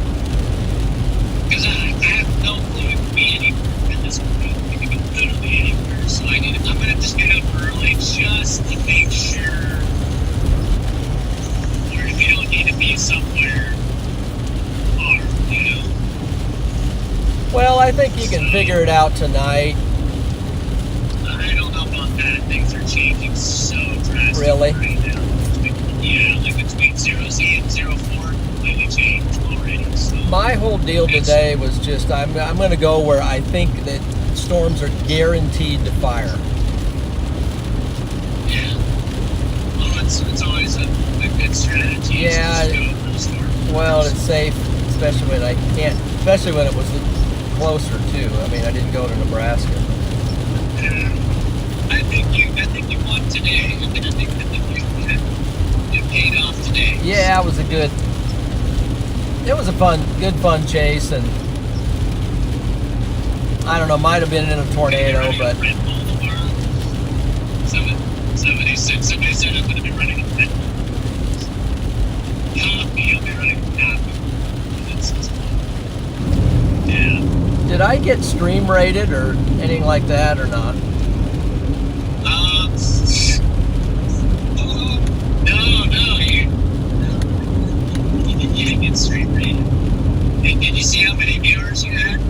Because I have no clue it could be anywhere at this point. It could be literally anywhere. So I'm going to just get up early just to make sure. Or if you don't need to be somewhere far, you know. Well, I think you can figure it out tonight. I don't know about that. Things are changing so drastically Really? right now. Yeah, like between 0Z and 04 completely changed already. So My whole deal today was just I'm going to go where I think that storms are guaranteed to fire. always a good strategy. Yeah, To just go for the storm. well, it's safe, especially when I can't, especially when it was closer too. I mean, I didn't go to Nebraska. I think you won today. I think you paid off today. Yeah, it was a good fun chase, and I don't know, might have been in a tornado, but somebody said I'm going to be running a Red Bull. I'll be running a coffee. Yeah. did I get stream rated or anything like that or not? No, you didn't get stream rated. Did you see how many viewers you had?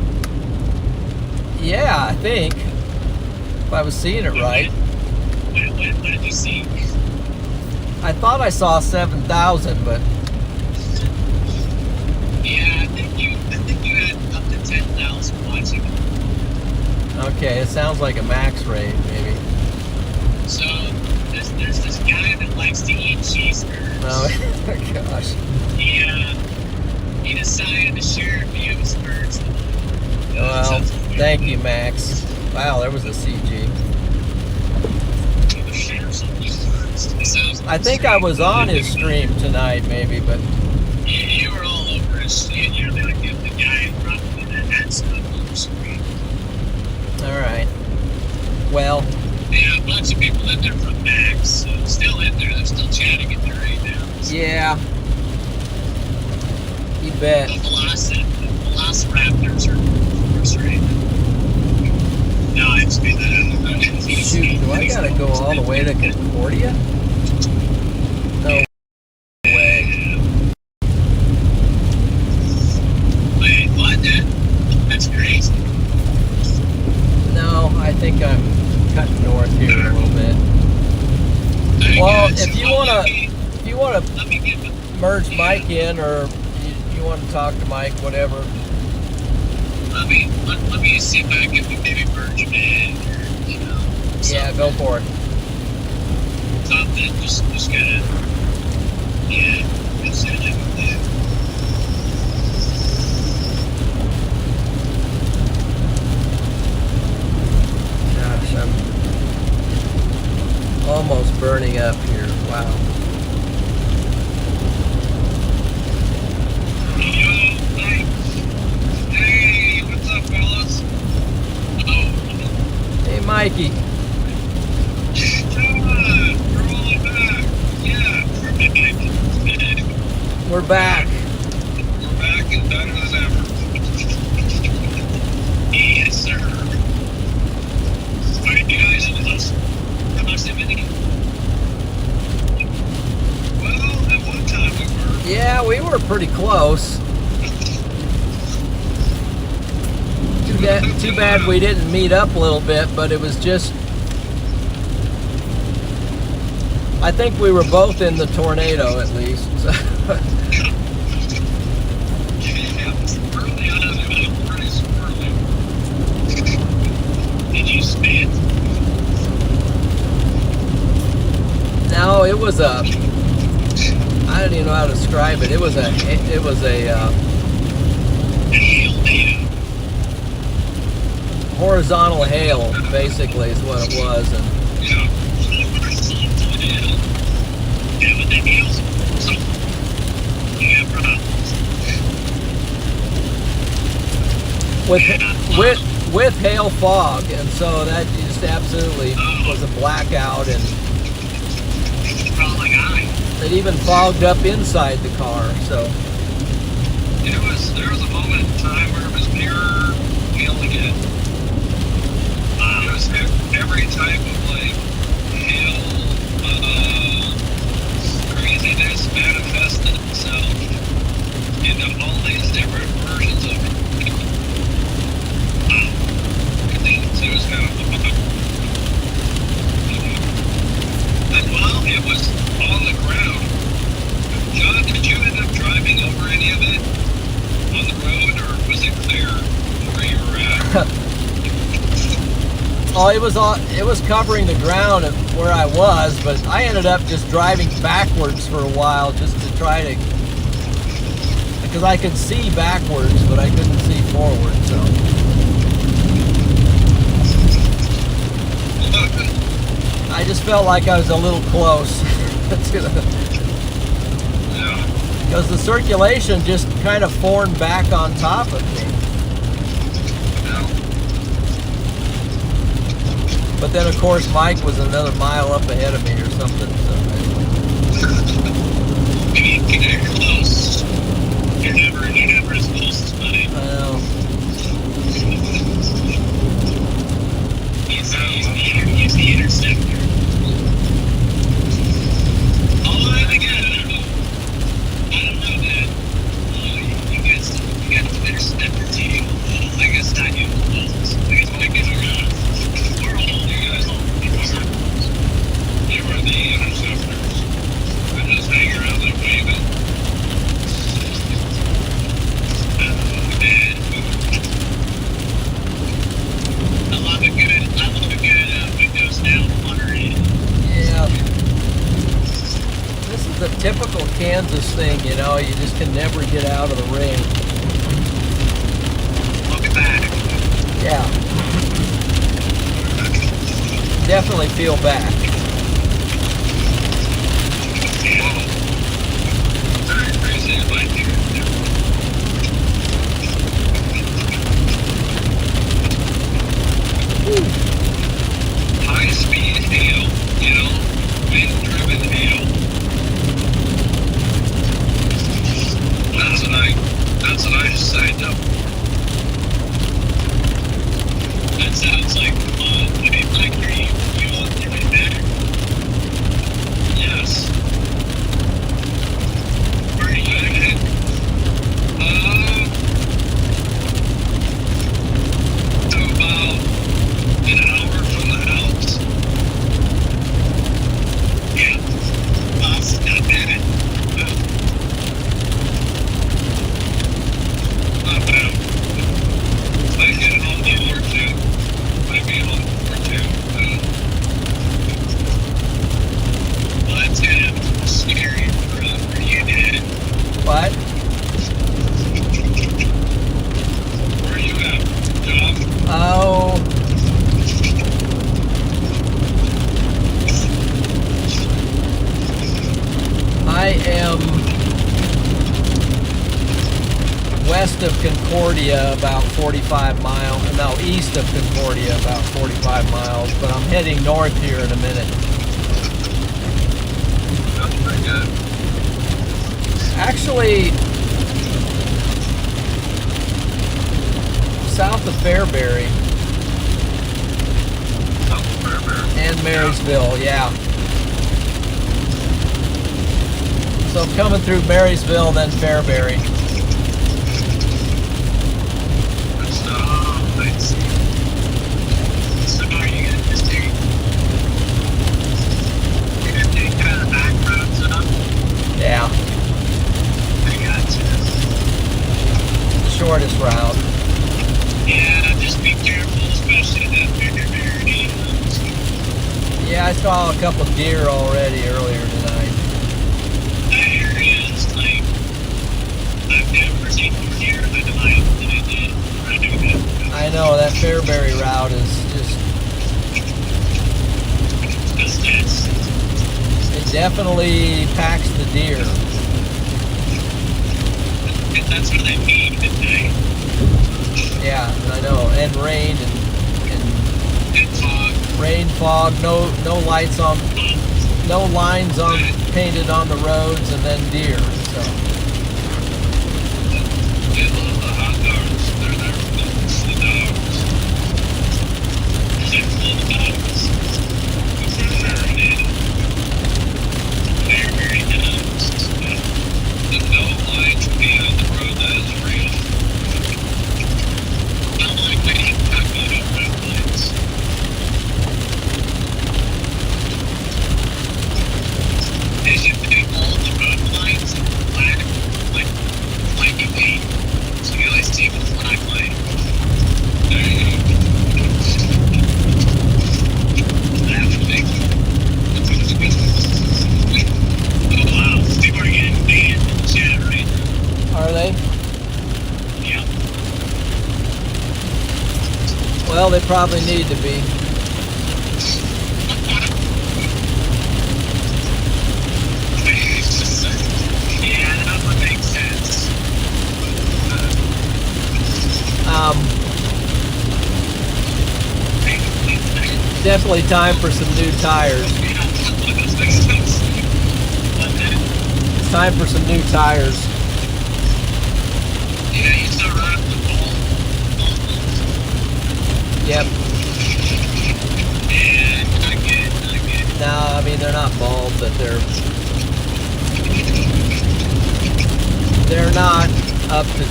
Yeah, I think, if I was seeing it right. What did you see? I thought I saw 7,000, but Yeah, I think you had up to 10,000 watching. okay, it sounds like a max rate, maybe. So there's this guy that likes to eat cheeseburgers. Oh, gosh. He decided to share a few of his birds. Well, thank you, Max. Wow, there was a CG. I think I was on his stream tonight, maybe, but You were all over his stream. You're like the guy in front of me that had stuff on the screen. all right. Well, Yeah, a bunch of people in there from Max. Still in there. They're still chatting in there right now. yeah. You bet. The Velociraptors are first rate. No, I just made that up. Shoot, do I gotta go all the way to Concordia? No way. Wait, what? That's crazy. No, I think I'm cutting north here a little bit. Well, if you wanna Let me get the. merge Mike in, or you want to talk to Mike, whatever. Let me see if I can maybe merge him in, or, you know. Yeah, go for it. Something. Just gotta. Yeah, that's it. I can do. Gosh, I'm almost burning up here. Wow. Hey, what's up, fellas? Hey, Mikey. John, we're all back. Yeah, We're back. we're back and better than ever. Yes, sir. Are you guys in the house? Proximity? Well, at one time we were. Yeah, we were pretty close. Too bad we didn't meet up a little bit, but it was just... I think we were both in the tornado, at least. Early on, it was pretty swirly. Did you spin? No, it was a... I don't even know how to describe it. It was a horizontal hail, basically, is what it was. And Yeah. Yeah, but the hail's so you have problems. with hail fog, and so that just absolutely was a blackout, and Probably like I. it even fogged up inside the car. So There was a moment in time where it was pure hail again. It was every type of like hail craziness manifested itself into all these different versions of it. It was kind of and while it was on the ground, John, did you end up driving over any of it on the road, or was it clear where you were at? Oh, it was covering the ground of where I was, but I ended up just driving backwards for a while just to try to, because I could see backwards, but I couldn't see forward, so. I just felt like I was a little close to because the circulation just kind of formed back on top of me. But then, of course, Mike was another mile up ahead of me or something. So You're close. You're never as close as buddy. well, He's the interceptor. Oh, I don't know, man. You got the interceptor team. I guess not you. I guess Mike is around. We're all you guys. You were the interceptors. I just hang around there waving. Man. I love a good windows down water in. yeah. This is the typical Kansas thing, you know. You just can never get out of the rain. Look back. Yeah. Definitely feel back. Yeah. Very crazy like here. High speed hail, you know, wind driven hail. That's what I just signed up for. That sounds like fun. Hey, Mike, are you on back? Yes. Where are you headed? To about an hour from the house. Yeah. That's not bad. Not bad. Might get it on the or two. Might be on or two. Well, that's kind of scary for you, Dad. What? Where are you at, John? Oh. I am west of Concordia, about 45 miles. No, east of Concordia, about 45 miles. But I'm heading north here in a minute. That's pretty good. Actually, south of Fairbury and Marysville, yeah. So coming through Marysville, then Fairbury. Let's see. So are you gonna just take? You're gonna take kind of the back roads up? Yeah, I got you. shortest route. Yeah, just be careful, especially that Fairbury. Yeah, I saw a couple deer already earlier tonight. That area is like, I've never seen more deer in my life than I did. I knew that. I know that Fairbury route is just, it definitely packs the deer. And that's what I mean at night. Yeah, I know, and rain And fog. rain, fog, no lights on, no lines on painted on the roads, and then deer. So They love the hot dogs. They're there for the dogs. They're full of dogs. They're very dogs. The no lines being on the road, that is real. Not like they have good at red lights. They should do all the road lines in black, like flaky paint, so you always see the flag light. There you go. Well, they probably need to be. Yeah, that would make sense. Definitely time for some new tires. It's time for some new tires. Yeah, you still run up the ball. Yep. Yeah, not good. No, I mean they're not bald, but they're not up to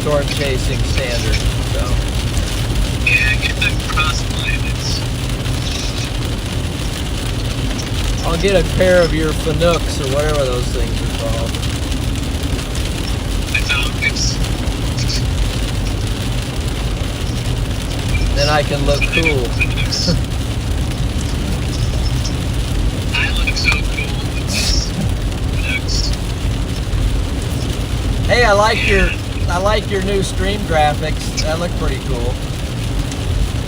storm chasing standard. So Yeah, get the cross planets. I'll get a pair of your Finooks or whatever those things are called. The Falcons. Then I can look cool. I look so cool with this Canucks. Hey, I like your new stream graphics. That looked pretty cool.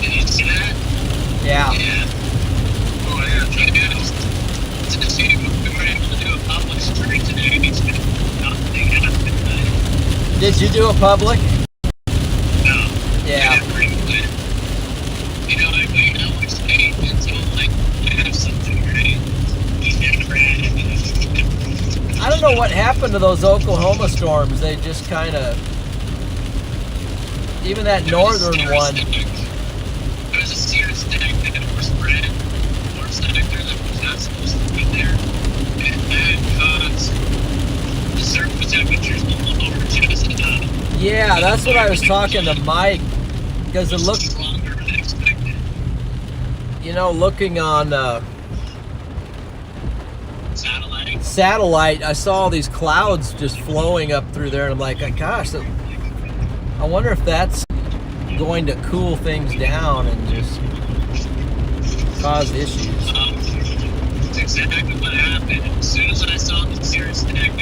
Did you see that? Yeah. Yeah. Oh yeah, since we were able to do a public stream today, nothing happened. Did you do a public? No. Yeah. You know, I always wait until like I have something ready. I don't know what happened to those Oklahoma storms. They just kind of, even that northern one. There was a steer stack that was spread, or stack there that was not supposed to be there, and that caused the surface temperatures a little lower just enough. Yeah, that's what I was talking to Mike, because it looked, longer than expected. you know, looking on Satellite. I saw all these clouds just flowing up through there, and I'm like, gosh, I wonder if that's going to cool things down and just cause issues. That's exactly what happened. As soon as I saw the steer stack,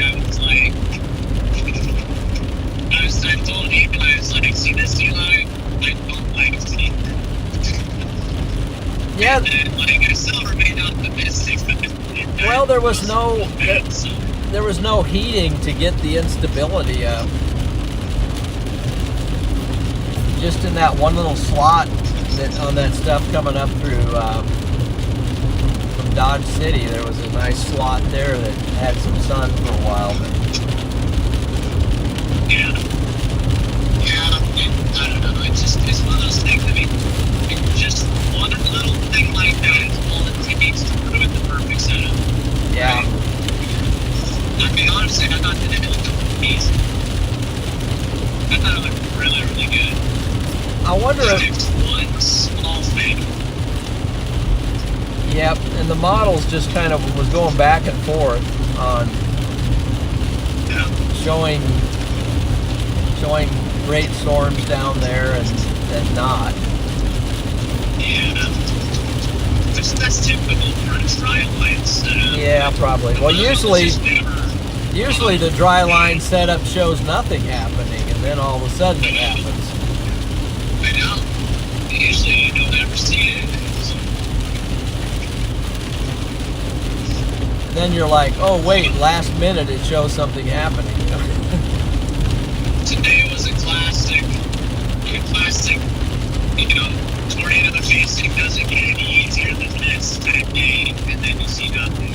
I told Ethan, I was like, see this, Eli? I don't like seeing it. Yeah. And then, like, I still remain optimistic, but Well, there was no heating to get the instability up. Just in that one little slot on that stuff coming up through from Dodge City, there was a nice slot there that had some sun for a while. But yeah, I don't know. It's one of those things. I mean, just one little thing like that is all it takes to ruin the perfect setup. yeah. I mean, honestly, I thought that it looked amazing. I thought it looked really, really good. I wonder if. Just one small thing. Yep, and the models just kind of was going back and forth on showing great storms down there and not. Yeah. That's typical for a dry line setup. Yeah, probably. Well, usually the dry line setup shows nothing happening, and then all of a sudden it happens. I know. Usually you don't ever see it. And then you're like, oh wait, last minute it shows something happening. Today was a classic, tornado chasing doesn't get any easier than this type day, and then you see nothing.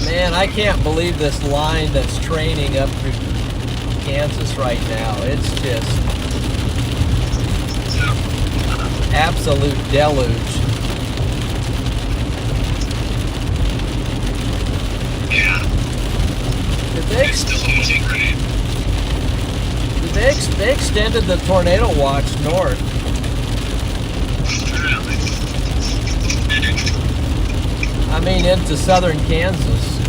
Man, I can't believe this line that's training up through Kansas right now. It's just absolute deluge. Yeah. They extended the tornado watch north. I mean, into southern Kansas.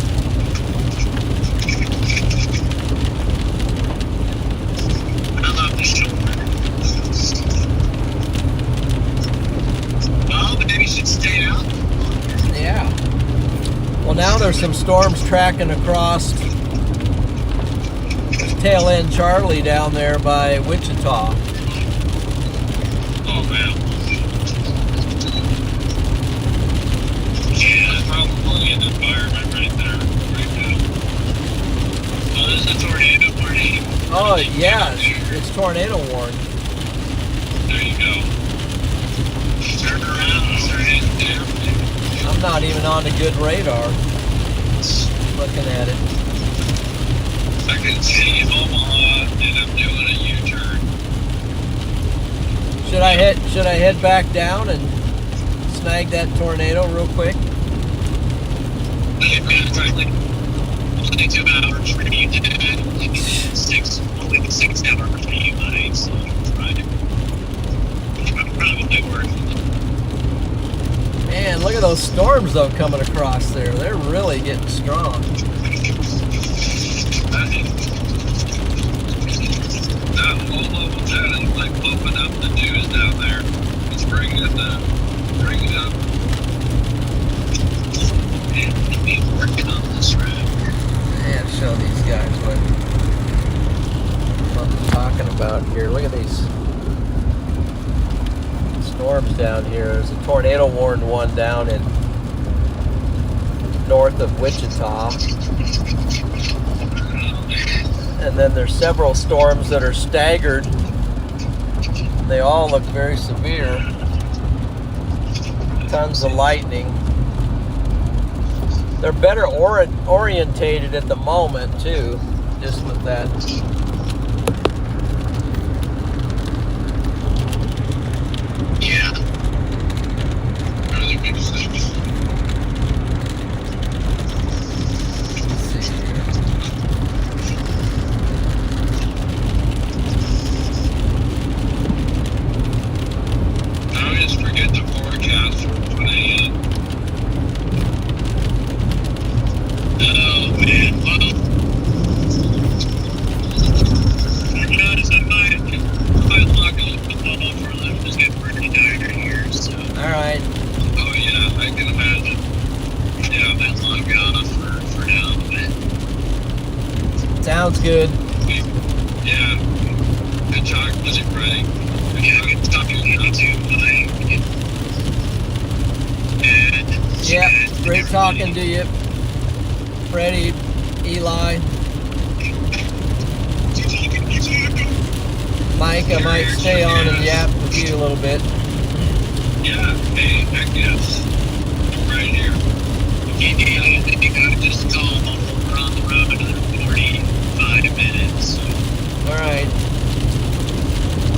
I love the shoulder. Well, maybe you should stay out. Yeah. Well, now there's some storms tracking across tail end Charlie down there by Wichita. yeah, it's tornado warned. There you go. Turn around, start heading down. I'm not even on the good radar. Looking at it. I can see Omaha, and I'm doing a U-turn. Should I head back down and snag that tornado real quick? Yeah, man, it's only 2 hours for you to do it. Only 6 hours for you, buddy. So Friday. Probably worth it. Man, look at those storms though coming across there. They're really getting strong. That low level jet is like pumping up the news down there. It's bringing up. Man, we're working on this road. Yeah, show these guys what I'm talking about here. Look at these storms down here. There's a tornado warned one down in north of Wichita. And then there's several storms that are staggered. They all look very severe. Tons of lightning. They're better orientated at the moment too, just with that. Yeah. Really big stuff. Let's see here. I always forget the forecast for 1 a.m. Oh man, well, I noticed I might log on the bubble for a little. Just get pretty tired here, so. Alright. Oh yeah, I can imagine. Yeah, I might log off for now, but. Sounds good. Yeah. Good talk, was it Friday? Yeah, good talking to you too, Mike. And. Yeah, great talking to you. Freddie, Eli, Mike, I might stay on and yap with you a little bit. Yeah, hey, heck yes. I'm right here. If you need anything, you gotta just call. We're on the road another 45 minutes. So. Alright.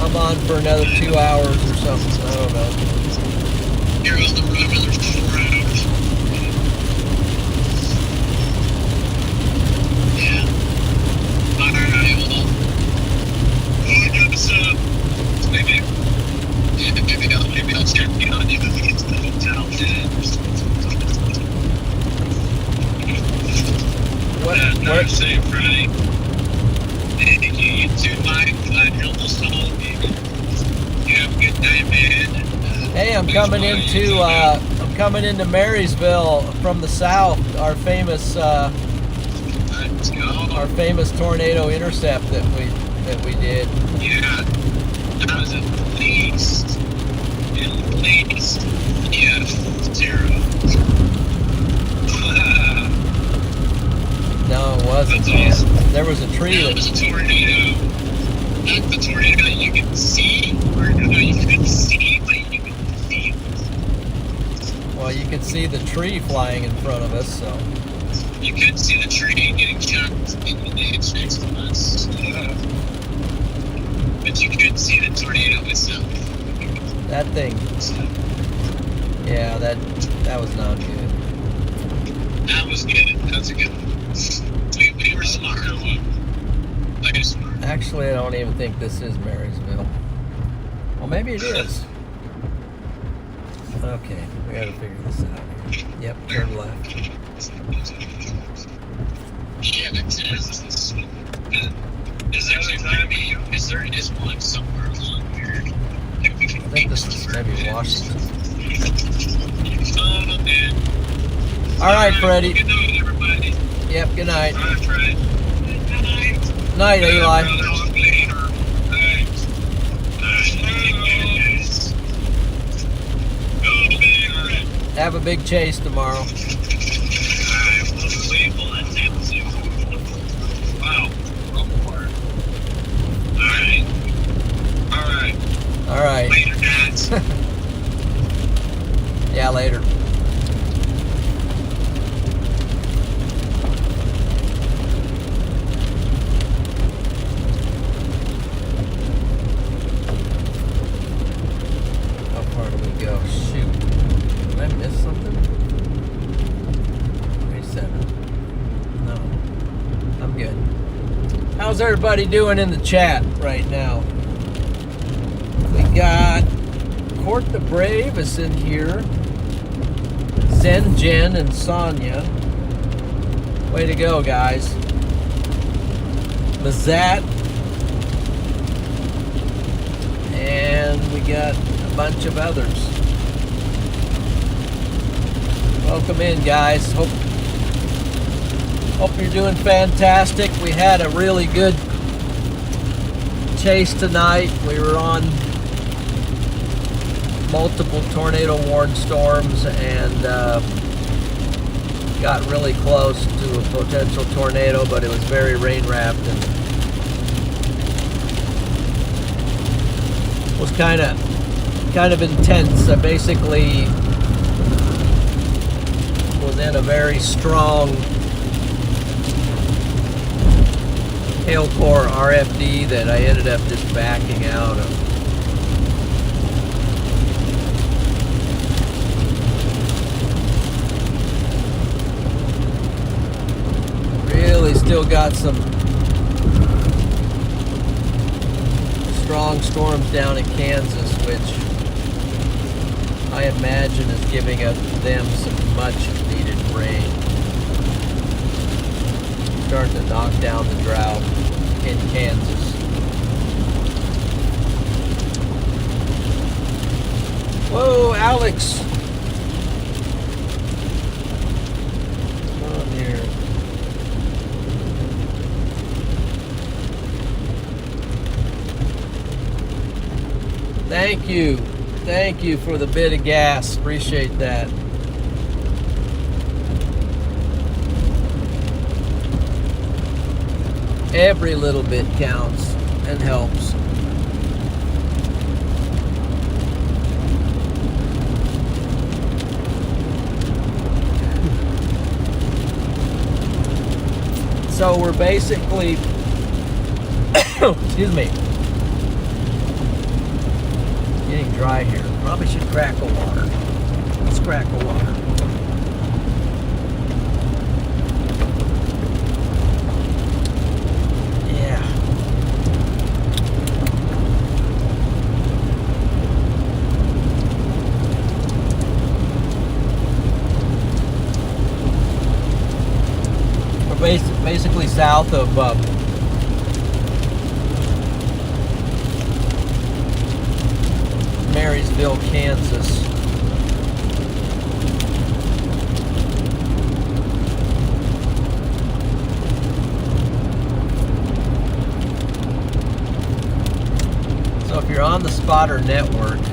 I'm on for another 2 hours or something. I don't know. You're on the road another 4 hours. Yeah. Alright, well. I guess, maybe I'll check in on you when we get to the hotel then. What? Drive safe, Friday. Thank you too, Mike. Glad you almost all of you. You have a good day, man. Hey, I'm coming into Marysville from the south. Our famous Let's go. tornado intercept that we did. Yeah, that was at least yeah, 0. No, it wasn't. That's Man. awesome. There was a tree That was a tornado. Not the tornado you can see, or no, you couldn't see, but you could feel. Well, you could see the tree flying in front of us, so. You could see the tree getting chucked in the ditch next to us. But you couldn't see the tornado itself. That thing. Yeah, that was not good. That was good. That's a good one. We were smart. Like a smart. Actually, I don't even think this is Marysville. Well, maybe it is. Okay, we gotta figure this out. Yep, turn left. Yeah, it is. There is one somewhere along here. I think this is maybe Washington. Oh, man. All right, Freddie. Good night, everybody. Yep, good night. All right, Fred. Good night. Night, Eli. Have a big chase tomorrow. Wow. good. How's everybody doing in the chat right now? We got Court the Brave is in here. Zen Jen and Sonia. Way to go, guys. Mazat. And we got a bunch of others. Welcome in, guys. Hope you're doing fantastic. We had a really good chase tonight. We were on multiple tornado warned storms and got really close to a potential tornado, but it was very rain wrapped and was kind of intense. I basically was in a very strong hail core RFD that I ended up just backing out of. Really still got some strong storms down in Kansas, which I imagine is giving them some much needed rain. Starting to knock down the drought in Kansas. Whoa, Alex! Come on here. Thank you. Thank you for the bit of gas. Appreciate that. Every little bit counts and helps. So we're basically, excuse me, getting dry here. Probably should crack a water. Let's crack a water. Yeah. We're basically south of Marysville, Kansas. So if you're on the Spotter network, let's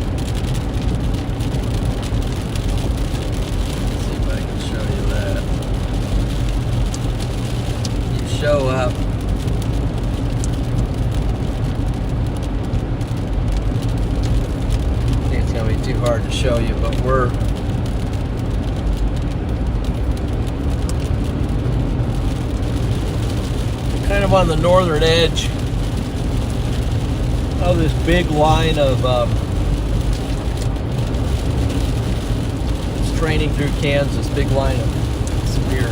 see if I can show you that. You show up. It's gonna be too hard to show you, but we're kind of on the northern edge of this big line of it's training through Kansas, big line of severe,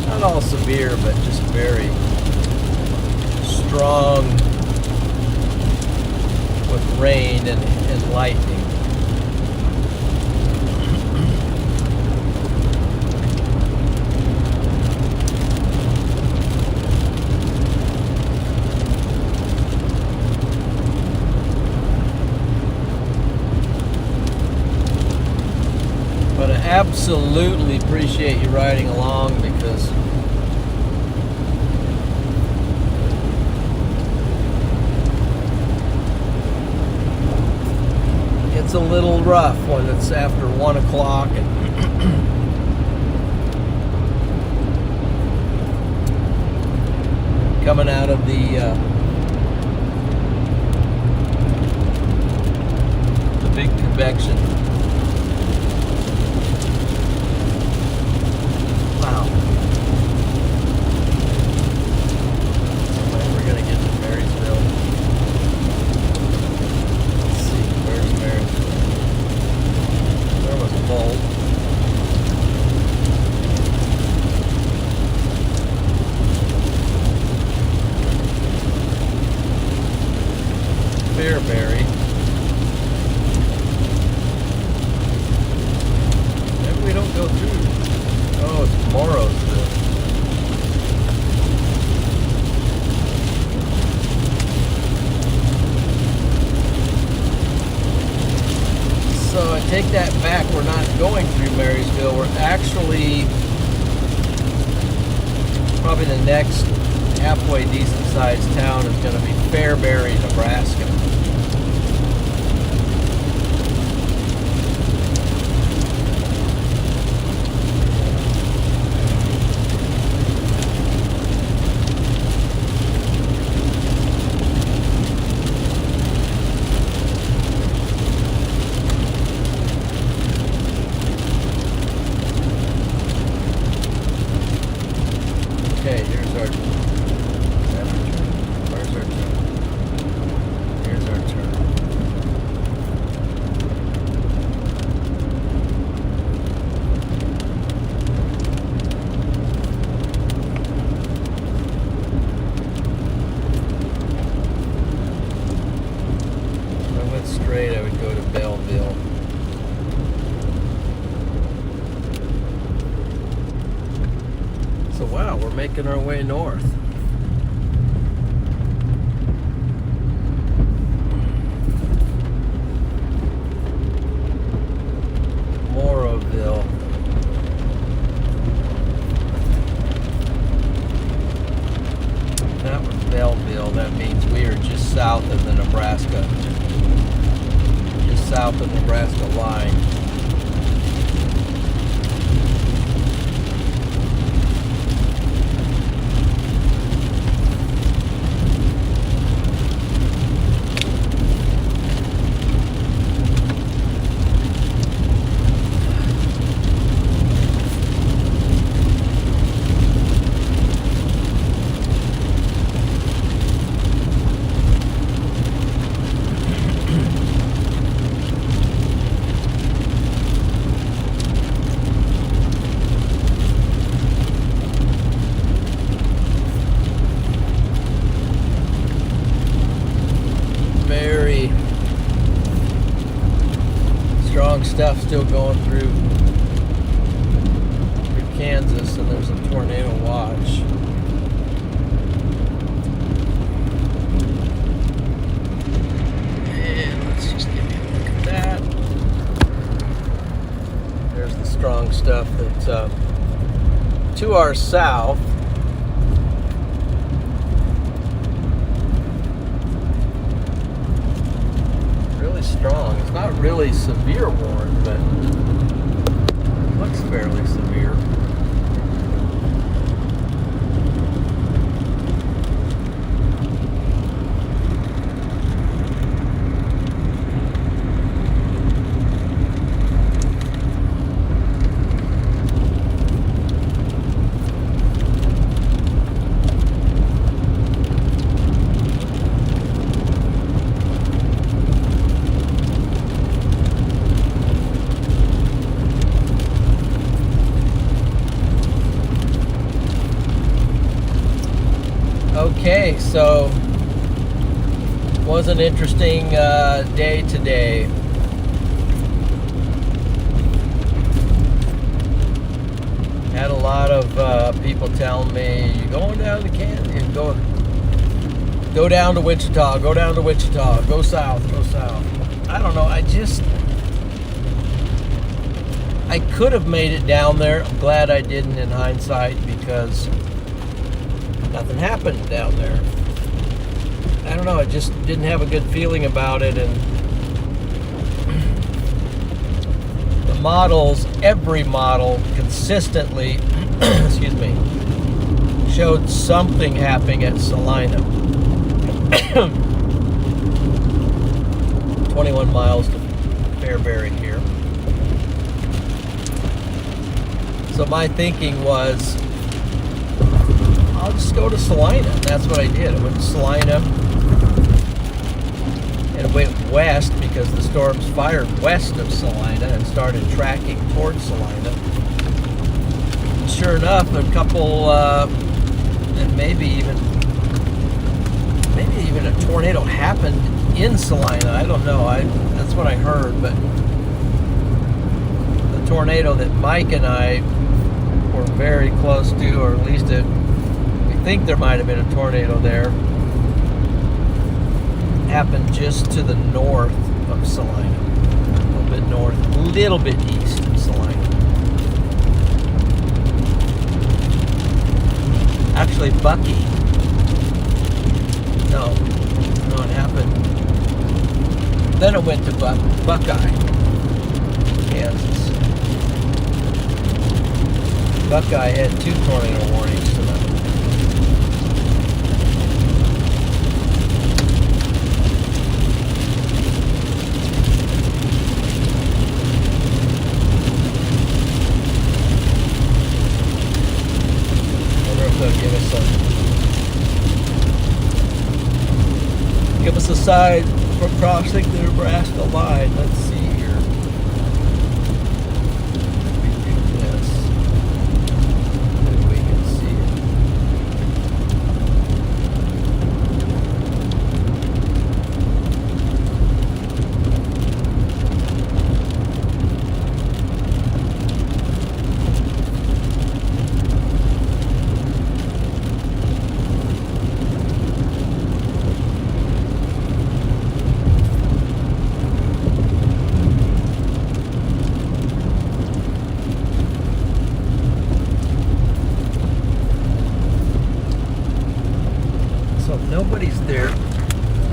not all severe, but just very strong with rain and lightning. But I absolutely appreciate you riding along because it's a little rough when it's after 1 o'clock and coming out of the big convection. Wow. We're gonna get to Marysville. Let's see, where's Marysville? There was a bolt. Morrowsville. So I take that back. We're not going through Marysville. We're actually probably the next halfway decent sized town is going to be Fairbury, Nebraska. Okay, here's our turn. Where's our turn? Here's our turn. If I went straight, I would go to Belleville. So wow, we're making our way north. Morrowville. That was Belleville. That means we are just south of the Nebraska. Just south of the Nebraska line. Very strong stuff still going through Kansas, and there's a tornado watch. And let's just give you a look at that. There's the strong stuff that's to our south. Strong. It's not really severe warned, but it looks fairly severe. Okay, so was an interesting day today. Had a lot of people telling me, "You going down to Kansas? Go down to Wichita. Go down to Wichita. Go south. Go south." I don't know. I could have made it down there. I'm glad I didn't in hindsight, because nothing happened down there. I don't know, I just didn't have a good feeling about it, and the models, every model consistently, excuse me, showed something happening at Salina. 21 miles to Fairbury here. So my thinking was, I'll just go to Salina. And that's what I did. I went to Salina and went west, because the storms fired west of Salina, and started tracking towards Salina. And sure enough, a couple, and maybe even a tornado happened in Salina. I don't know. That's what I heard. But the tornado that Mike and I we're very close to, or at least we think there might have been a tornado there. Happened just to the north of Salina. A little bit north, a little bit east of Salina. Actually, Bucky. No, it happened. Then it went to Buckeye, Kansas. Buckeye had 2 tornado warnings tonight. Give us a side for crossing the Nebraska line. Let's see here. Let me do this. Maybe we can see it. Nobody's there.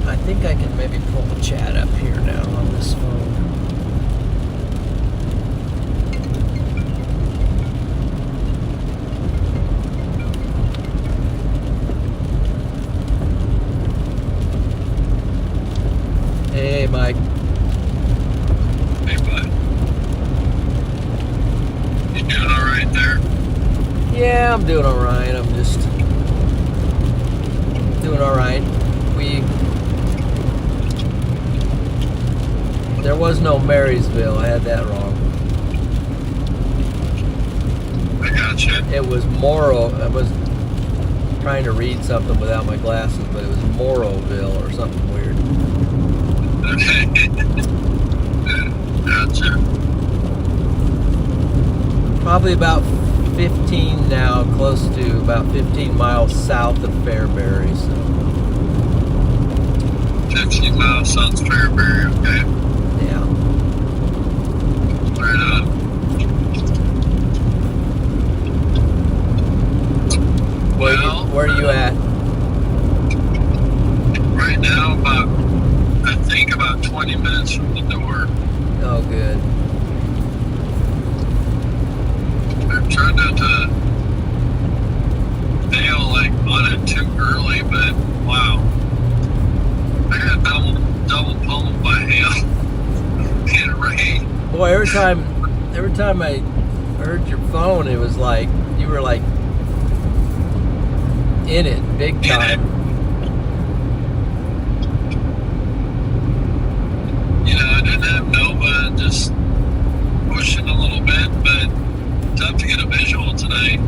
I think I can maybe pull the chat up here now on this phone. Hey, Mike. Hey, bud. You doing all right there? Yeah, I'm doing all right. I'm just doing all right. There was no Marysville. I had that wrong. I gotcha. It was Morrow. I was trying to read something without my glasses, but it was Morrowville or something weird. Okay. Gotcha. Probably about 15 now, close to about 15 miles south of Fairbury. So 15 miles south of Fairbury, okay. yeah. Right on. Where are you at? Right now, I think about 20 minutes from the door. Oh, good. I'm trying not to bail on it too early, but wow. I got double pummeled by hail and rain. Boy, every time I heard your phone, it was like you were like in it big time. I didn't have Nova, just pushing a little bit, but tough to get a visual tonight.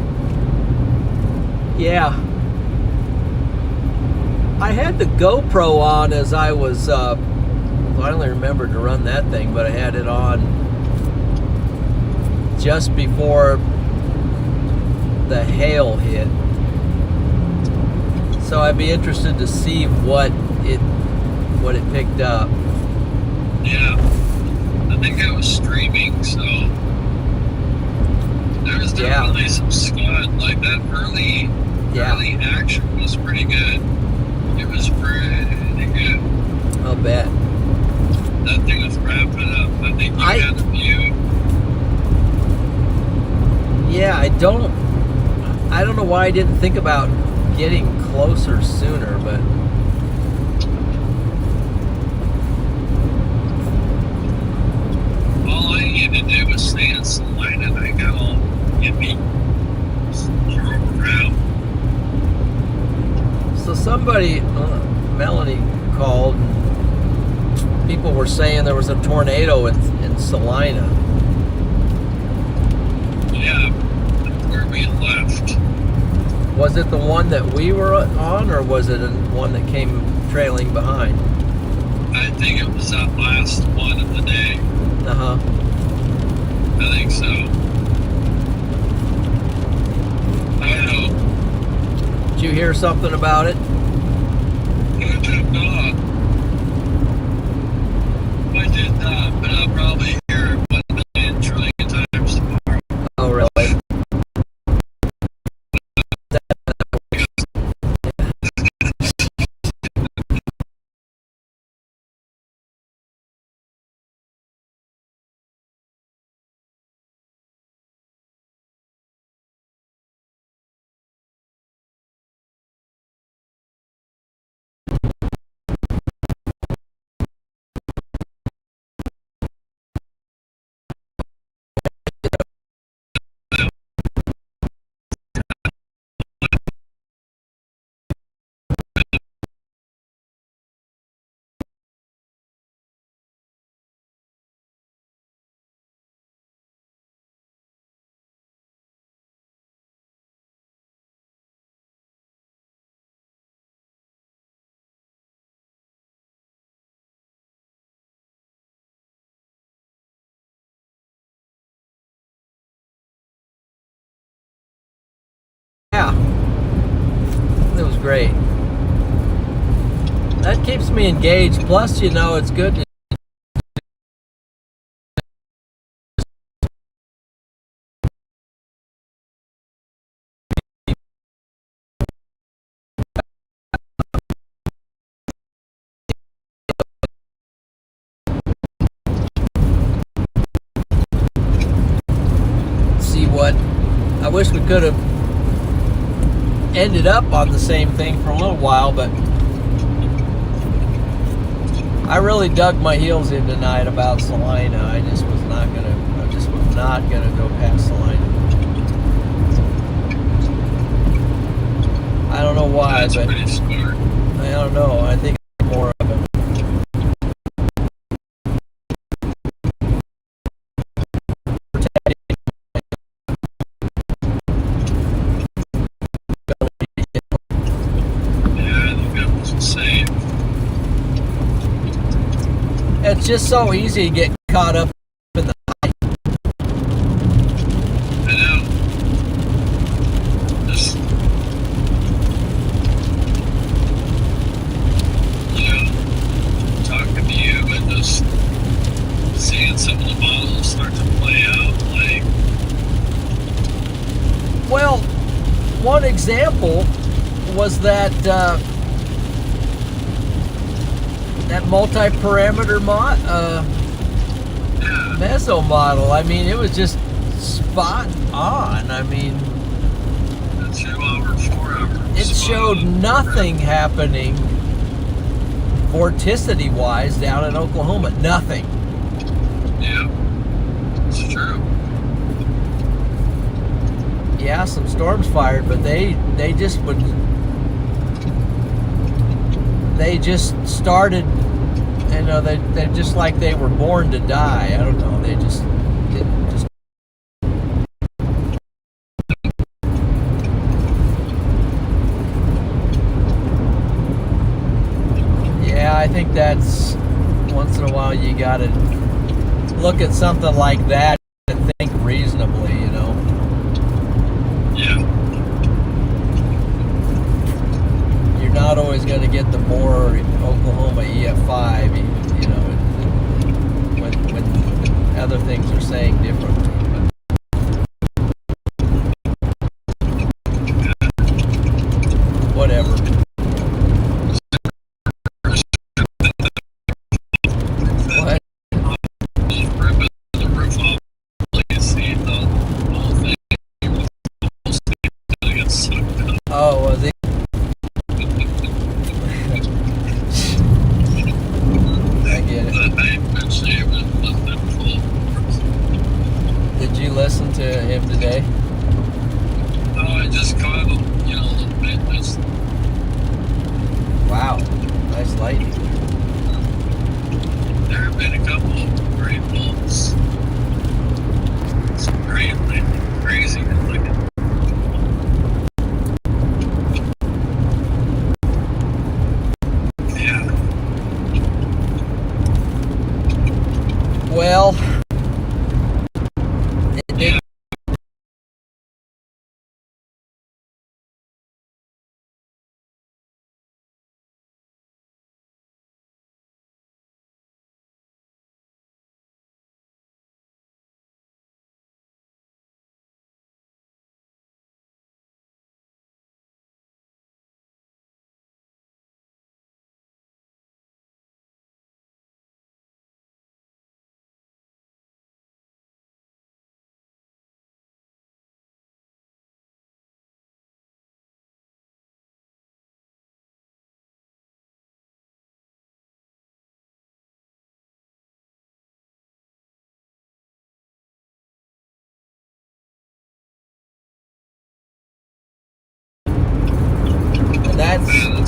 Yeah. I had the GoPro on as I was, I only remembered to run that thing, but I had it on just before the hail hit. So I'd be interested to see what it picked up. Yeah. I think I was streaming, so there was definitely some scud. Like that early action was pretty good. It was pretty good. I'll bet. That thing was wrapping up. I think you had a view. Yeah, I don't know why I didn't think about getting closer sooner, but all I needed to do was stay in Salina and I got all yippee. Around. so somebody, Melanie called, and people were saying there was a tornado in Salina. Yeah, where we left. Was it the one that we were on, or was it one that came trailing behind? I think it was that last one of the day. Uh-huh. I think so. you hear something about it? I did not. I did not, but I'll probably hear it 1 million trillion times tomorrow. Oh, really? Yeah. It was great. That keeps me engaged. Plus, you know, it's good to see what. I wish we could have ended up on the same thing for a little while, but I really dug my heels in tonight about Salina. I just was not gonna go past Salina. I don't know why, That's but pretty smart. I don't know. I think more of it. Yeah, I think that was insane. It's just so easy to get caught up in the hype. I know. Just, you know, talking to you and just seeing some of the models start to play out, like, Well, one example was that that multi-parameter meso model. I mean, it was just spot on. I mean, the 2 hour, 4 hour. it showed nothing happening vorticity-wise down in Oklahoma. Nothing. Yeah, it's true. Yeah, some storms fired, but they just started, you know, they just like they were born to die. I don't know. They just yeah, I think that's once in a while you gotta look at something like that and think reasonably, you know. Yeah. You're not always going to get the Bohr Oklahoma EF5, you know, when other things are saying differently. But whatever. What? Just ripping the roof off. You see the whole thing. It's gonna get sucked up. Oh, was it? I get it. But eventually it was full.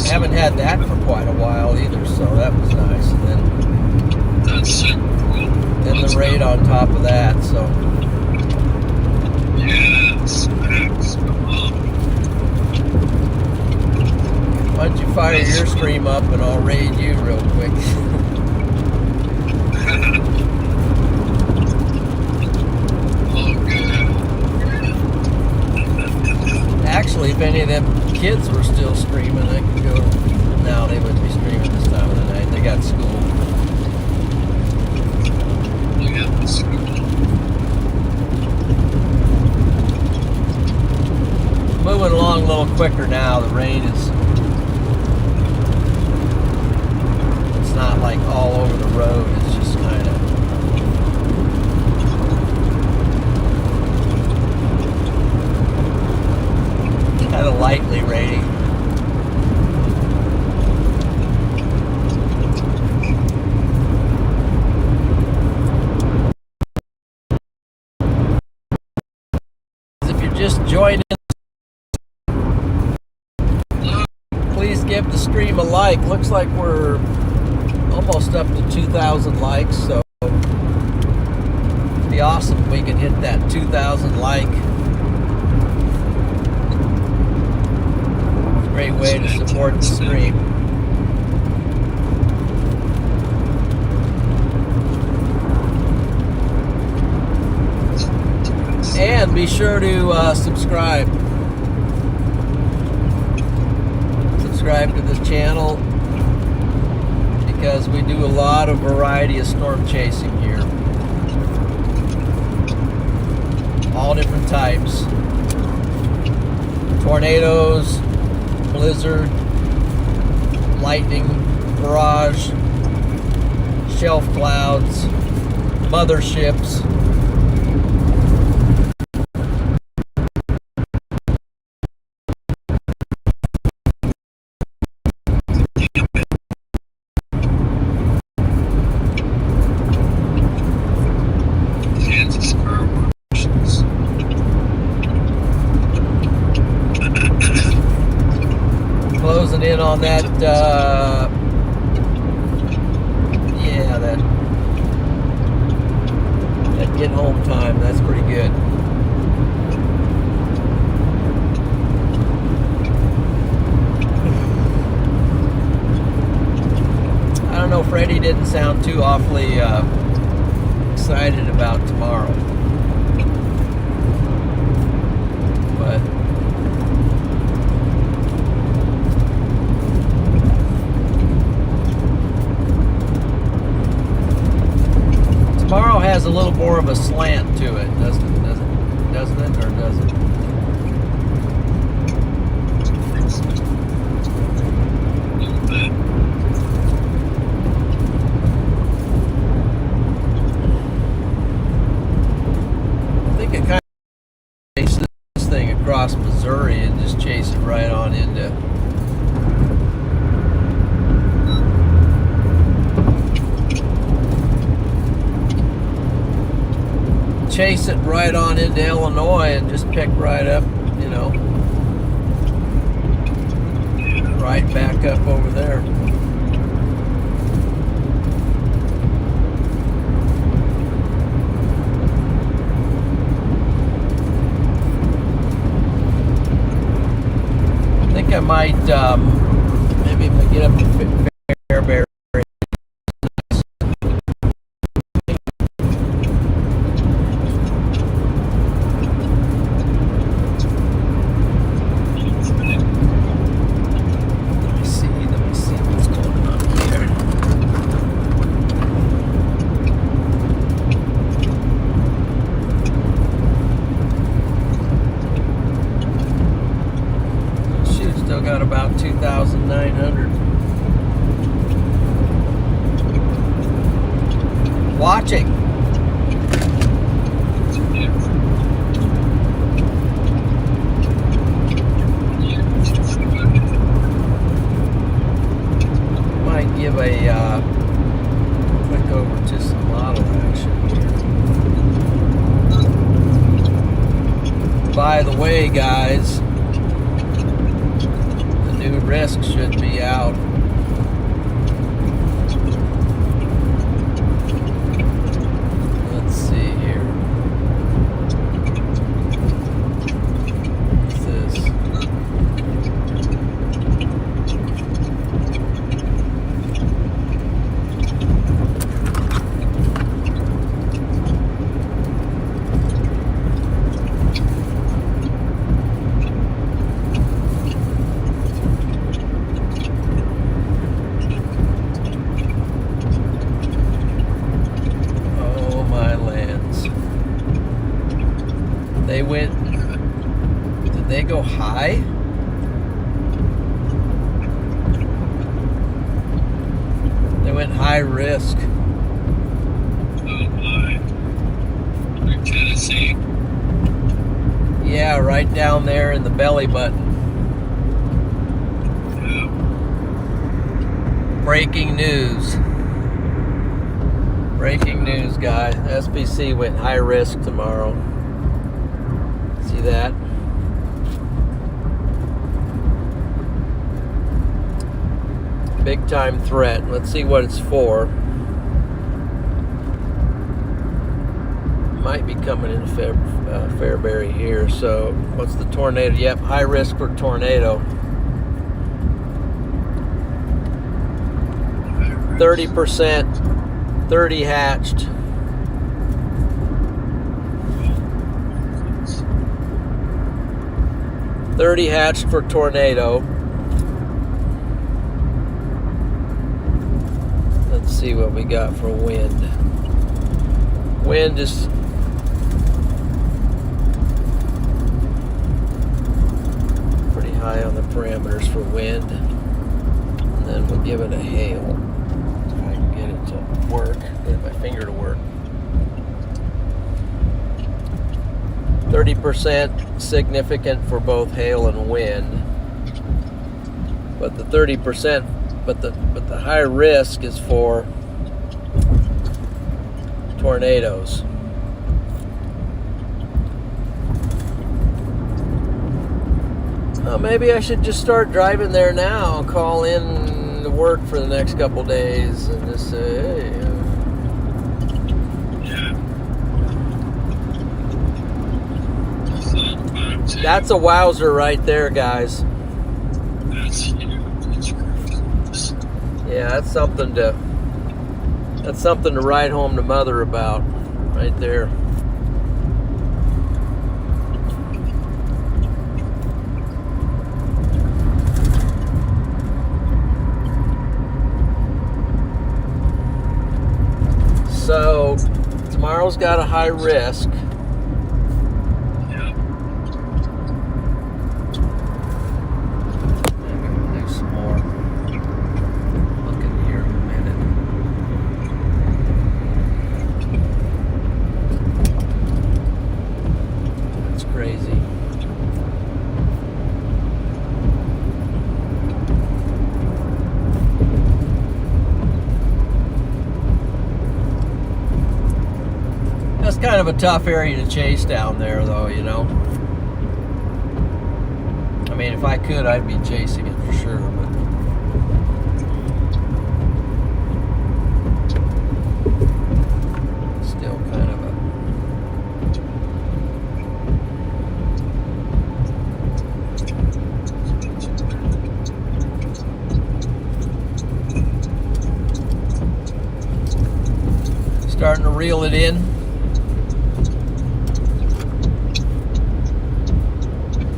haven't had that for quite a while either, so that was nice. And That's super cool. then Let's the rate go. on top of that, so. Yes, Max, come on. Why don't you fire your stream up and I'll raid you real quick. Oh, good. Actually, if any of them kids were still streaming, I could go. No, they wouldn't be streaming this time of the night. They got school. You got the school. Moving along a little quicker now. The rain is. It's not like all over the road. It's just kind of. Kind of lightly raining. If you're just joining, please give the stream a like. Looks like we're almost up to 2,000 likes, so it'd be awesome if we can hit that 2,000 like. Great way to support the stream. And be sure to subscribe. Subscribe to this channel because we do a lot of variety of storm chasing here. All different types. Tornadoes, blizzard, lightning, barrage, shelf clouds, motherships. Kansas fireworks. Closing in on that, yeah, that get home time. That's pretty good. I don't know, Freddie didn't sound too awfully excited about tomorrow, but tomorrow has a little more of a slant to it, doesn't it, or does it? I think it kind of chase this thing across Missouri and just chase it right on into. Chase it right on into Illinois and just pick right up, you know, right back up over there. I think I might, maybe if I get up to Fairbury. Let me see what's going on here. Shoot, still got about 2,900 watching. Might give a click over to some model action here. By the way, guys, the new risk should be out. Let's see here. What's this? They went, did they go high? They went high risk. Oh my. Like Tennessee. Yeah, right down there in the belly button. Yeah. Breaking news. Breaking news, guys. SPC went high risk tomorrow. See that? Big time threat. Let's see what it's for. Might be coming into Fairbury here. So what's the tornado? Yep, high risk for tornado. 30%, 30 hatched. $30 hatched for tornado. Let's see what we got for wind. Wind is pretty high on the parameters for wind. And then we'll give it a hail. If I can get it to work, get my finger to work. 30% significant for both hail and wind, but the 30%, but the high risk is for tornadoes. Maybe I should just start driving there now, call in to work for the next couple days, and just say, hey. That's a wowzer right there, guys. That's huge. Yeah, that's something to write home to mother about, right there. So tomorrow's got a high risk. Kind of a tough area to chase down there, though, you know. I mean, if I could, I'd be chasing it for sure, but still kind of a starting to reel it in.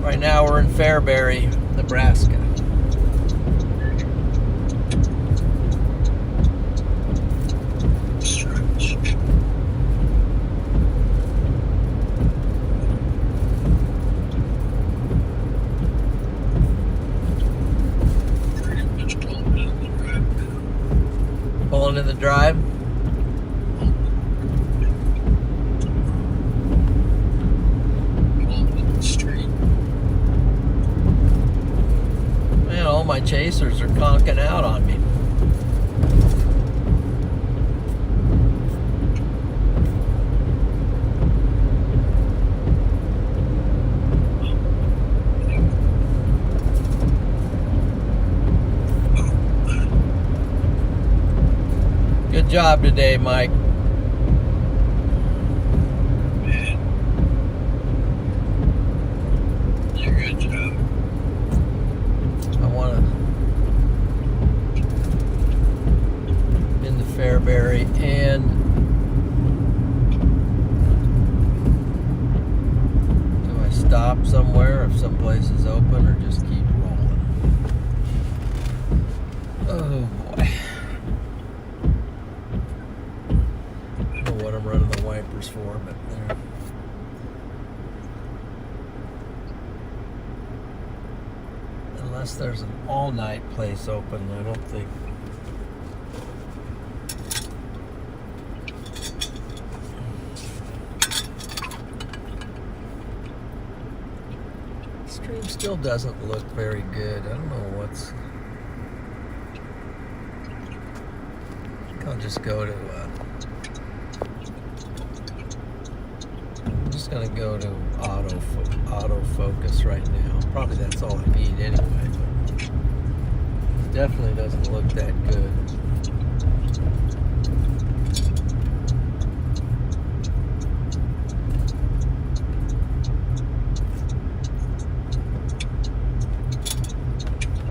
Right now we're in Fairbury, Nebraska. Stretch. Pretty much pulling in the drive now. Pulling in the drive? All my chasers are conking out on me. job today, Mike. Man. You're good job. I want to in the Fairbury, and do I stop somewhere if some place is open, or just keep rolling? Oh boy. I don't know what I'm running the wipers for, but there. Unless there's an all-night place open, I don't think. Stream still doesn't look very good. I don't know what's. I think I'll just go to. I'm just gonna go to autofocus right now. Probably that's all I need anyway. But it definitely doesn't look that good.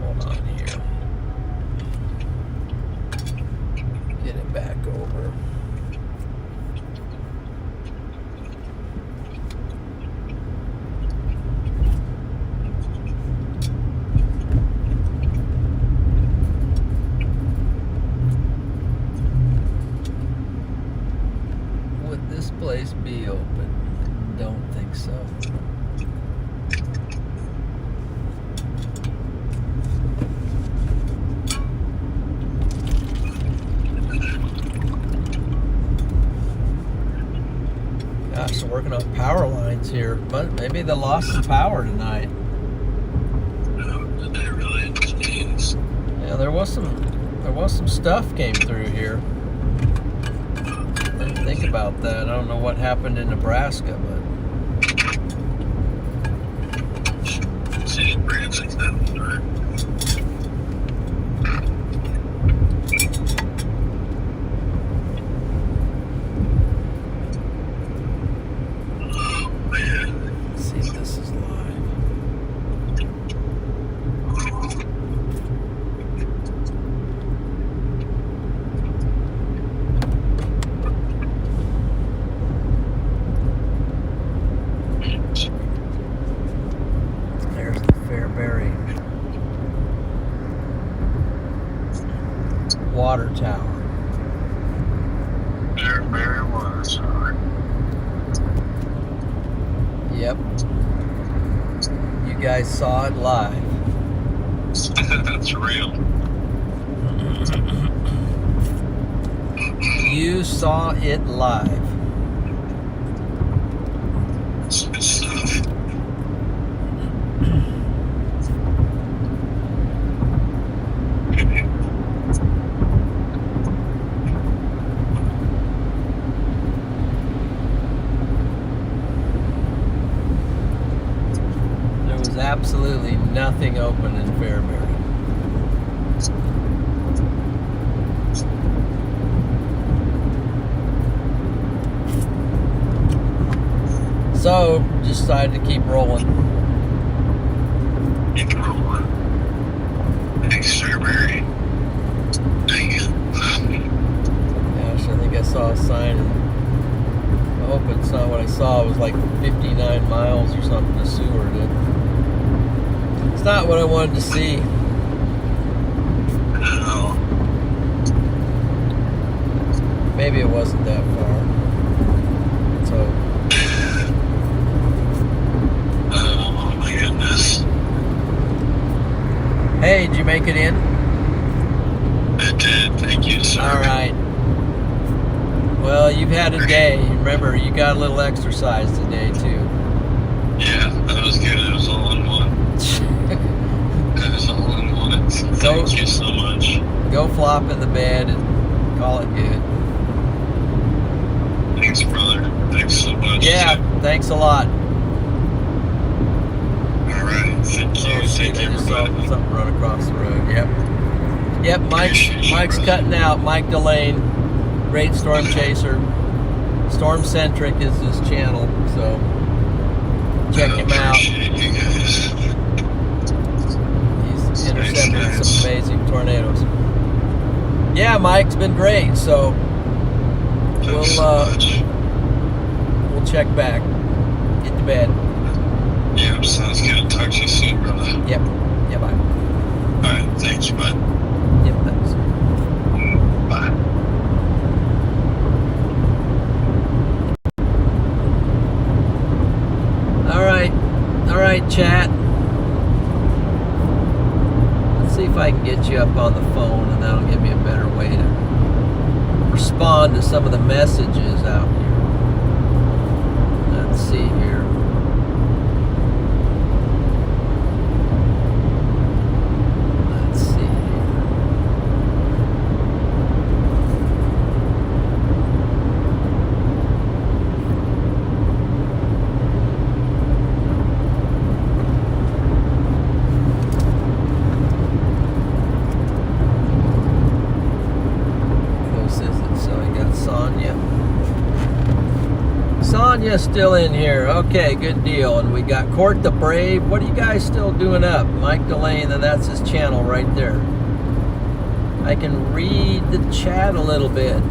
Hold on here. Get it back over. Place be open? Don't think so. Gosh, they're working on power lines here, but maybe they lost some power tonight. Did they really? Jeez. Yeah, there was some stuff came through here. Didn't think about that. I don't know what happened in Nebraska, but See, branching that right? Oh man. let's see if this is live. There's the Fairbury water tower. Fairbury water tower. Yep. You guys saw it live. That's real. You saw it live. It's good stuff. There was absolutely nothing open in Fairbury. So, just decided to keep rolling. Keep rolling. Thanks, Fairbury. Dang it. Gosh, I think I saw a sign. I hope it's not what I saw. It was like 59 miles or something to Seward. It's not what I wanted to see. No. Maybe it wasn't that far. So, Oh my goodness. hey, did you make it in? It did. Thank you, sir. All right. Well, you've had a day. Remember, you got a little exercise today, too. Yeah, that was good. It was all in one. It was all in one. Thank you so much. Go flop in the bed and call it good. Thanks, brother. Thanks so much. Yeah, thanks a lot. All right. Thank you. Oh, shit, Thank I just saw everybody. something run across the road. Yep. Yep, Appreciate you, Mike's brother. cutting out. Mike Delane. Great storm chaser. Storm Centric is his channel, so check him out. Appreciate you guys. He's intercepted Thanks, some amazing tornadoes. Yeah, Mike's been great. So Thanks so much. we'll check back. Get to bed. Yeah, sounds good. Talk to you soon, brother. Yep. Yeah, bye. All right, thanks, bud. Yep, thanks. Bye. All right, chat. Let's see if I can get you up on the phone, and that'll give me a better way to respond to some of the messages out here. Let's see here. Let's see here. Close is it? So I got Sonia. Sonia's still in here. Okay, good deal. And we got Court the Brave. What are you guys still doing up? Mike Delane, and that's his channel right there. I can read the chat a little bit.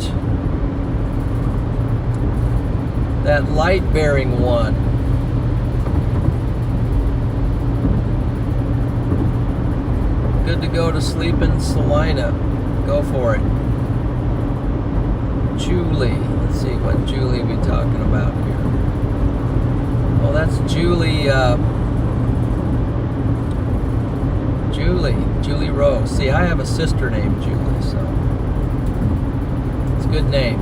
That light-bearing one. Good to go to sleep in Salina. Go for it. Julie. Let's see what Julie we talking about here. Oh, that's Julie. Julie Rose. See, I have a sister named Julie, so it's a good name.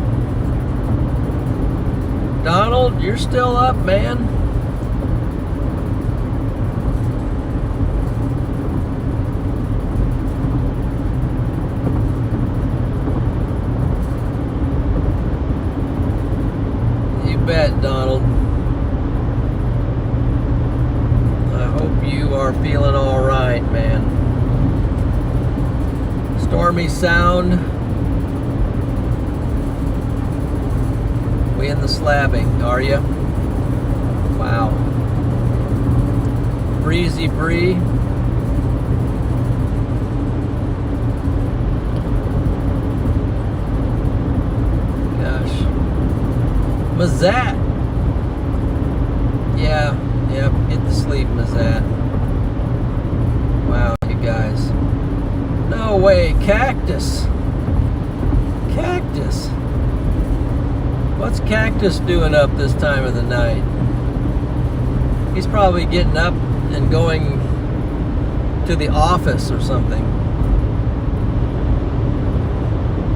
Donald, you're still up, man. You bet, Donald. I hope you are feeling all right, man. Stormy Sound. We in the slabbing, are you? Wow. Breezy Bree. Gosh. Mazat. Yeah, yep, get to sleep, Mazat. Wow, you guys. No way, Cactus. Cactus. What's Cactus doing up this time of the night? He's probably getting up and going to the office or something.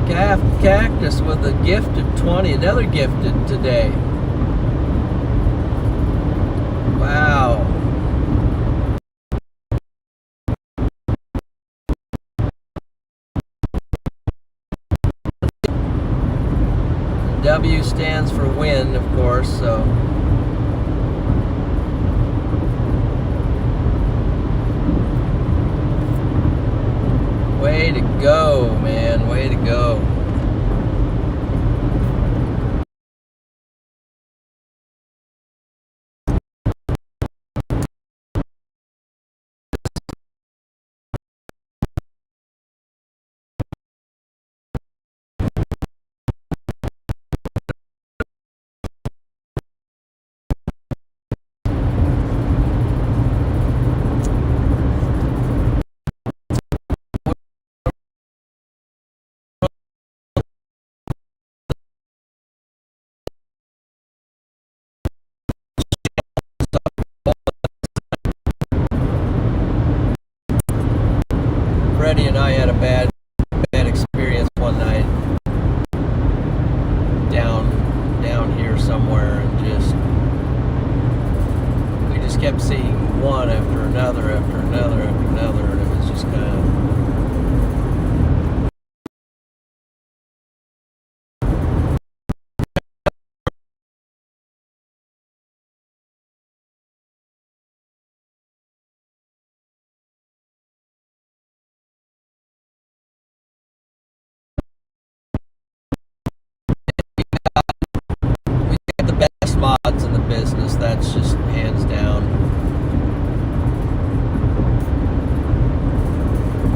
Cactus with a gifted 20, another gifted today. Wow. W stands for win, of course, so. Way to go, man. Way to go. Freddie and I had a bad experience one night down here somewhere, and we just kept seeing one after another after another after another, and it was just kind of mods in the business. That's just hands down.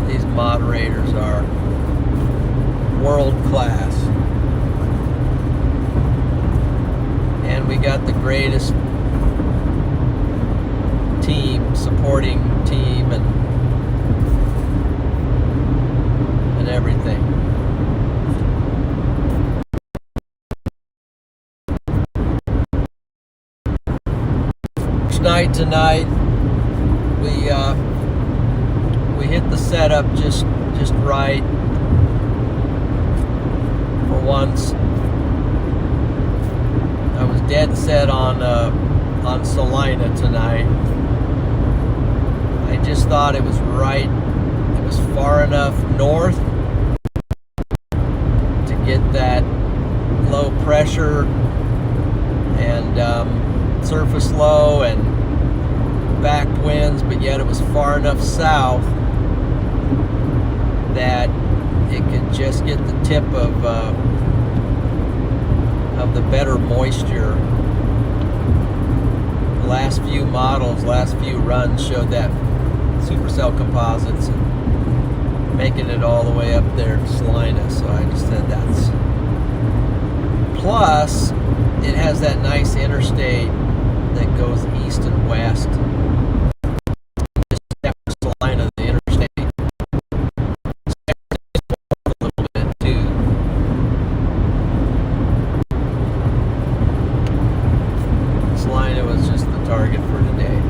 These moderators are world class. And we got the greatest team, supporting team, and everything. Night tonight, we hit the setup just right for once. I was dead set on Salina tonight. I just thought it was right. It was far enough north to get that low pressure and surface low and back winds, but yet it was far enough south that it could just get the tip of the better moisture. The last few models, last few runs showed that supercell composites and making it all the way up there to Salina, so I just said that's. Plus, it has that nice interstate that goes east and west. Just after Salina, the interstate a little bit too. Salina was just the target for today.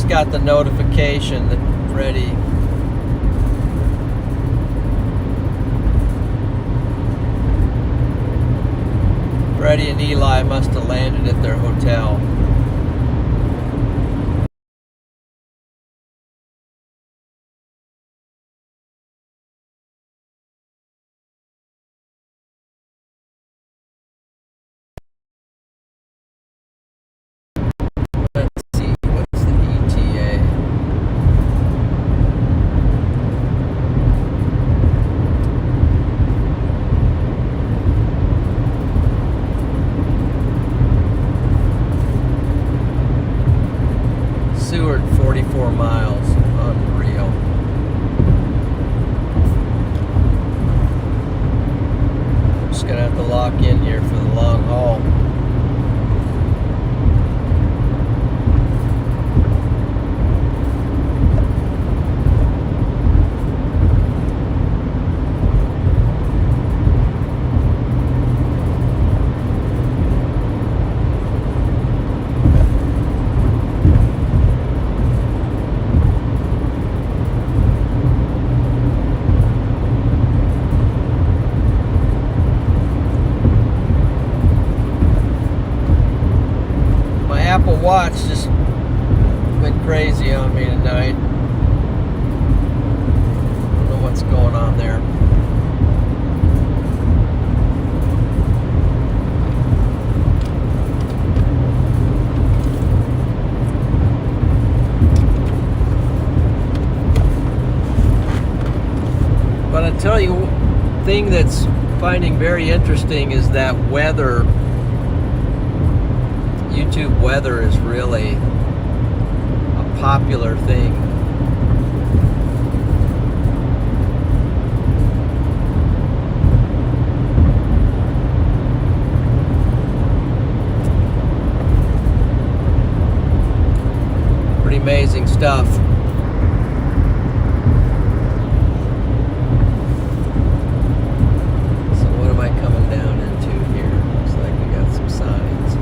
Got the notification that Freddie and Eli must have landed at their hotel. Seward, 44 miles, unreal. Just gonna have to lock in here for the long haul. Apple Watch just went crazy on me tonight. I don't know what's going on there. But I tell you, the thing that's finding very interesting is that weather. YouTube weather is really a popular thing. Pretty amazing stuff. So what am I coming down into here? Looks like we got some signs.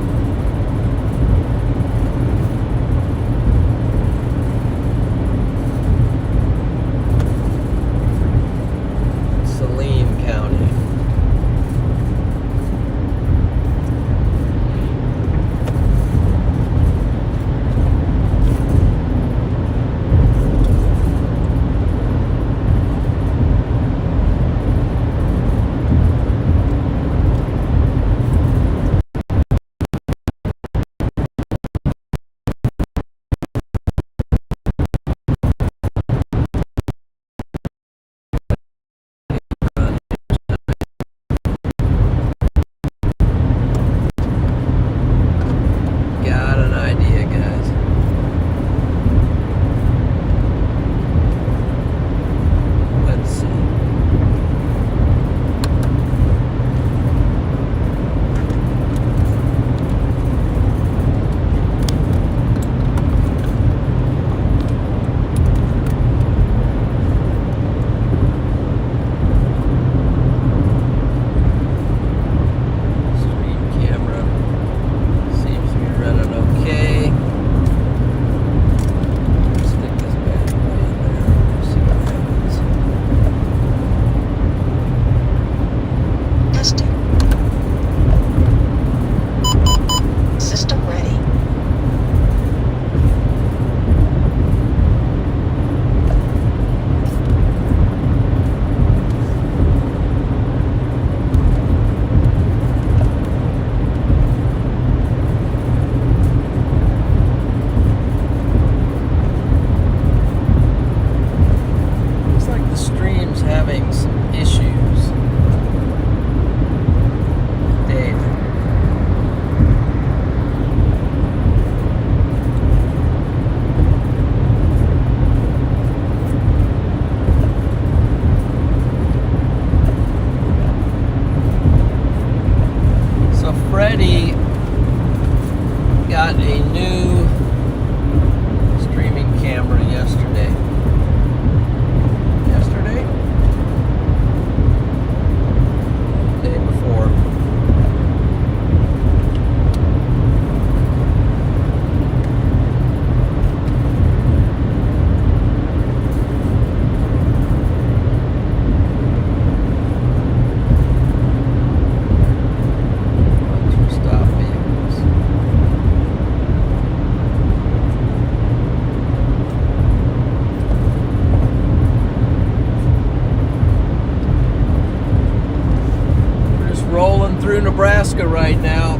Alaska right now.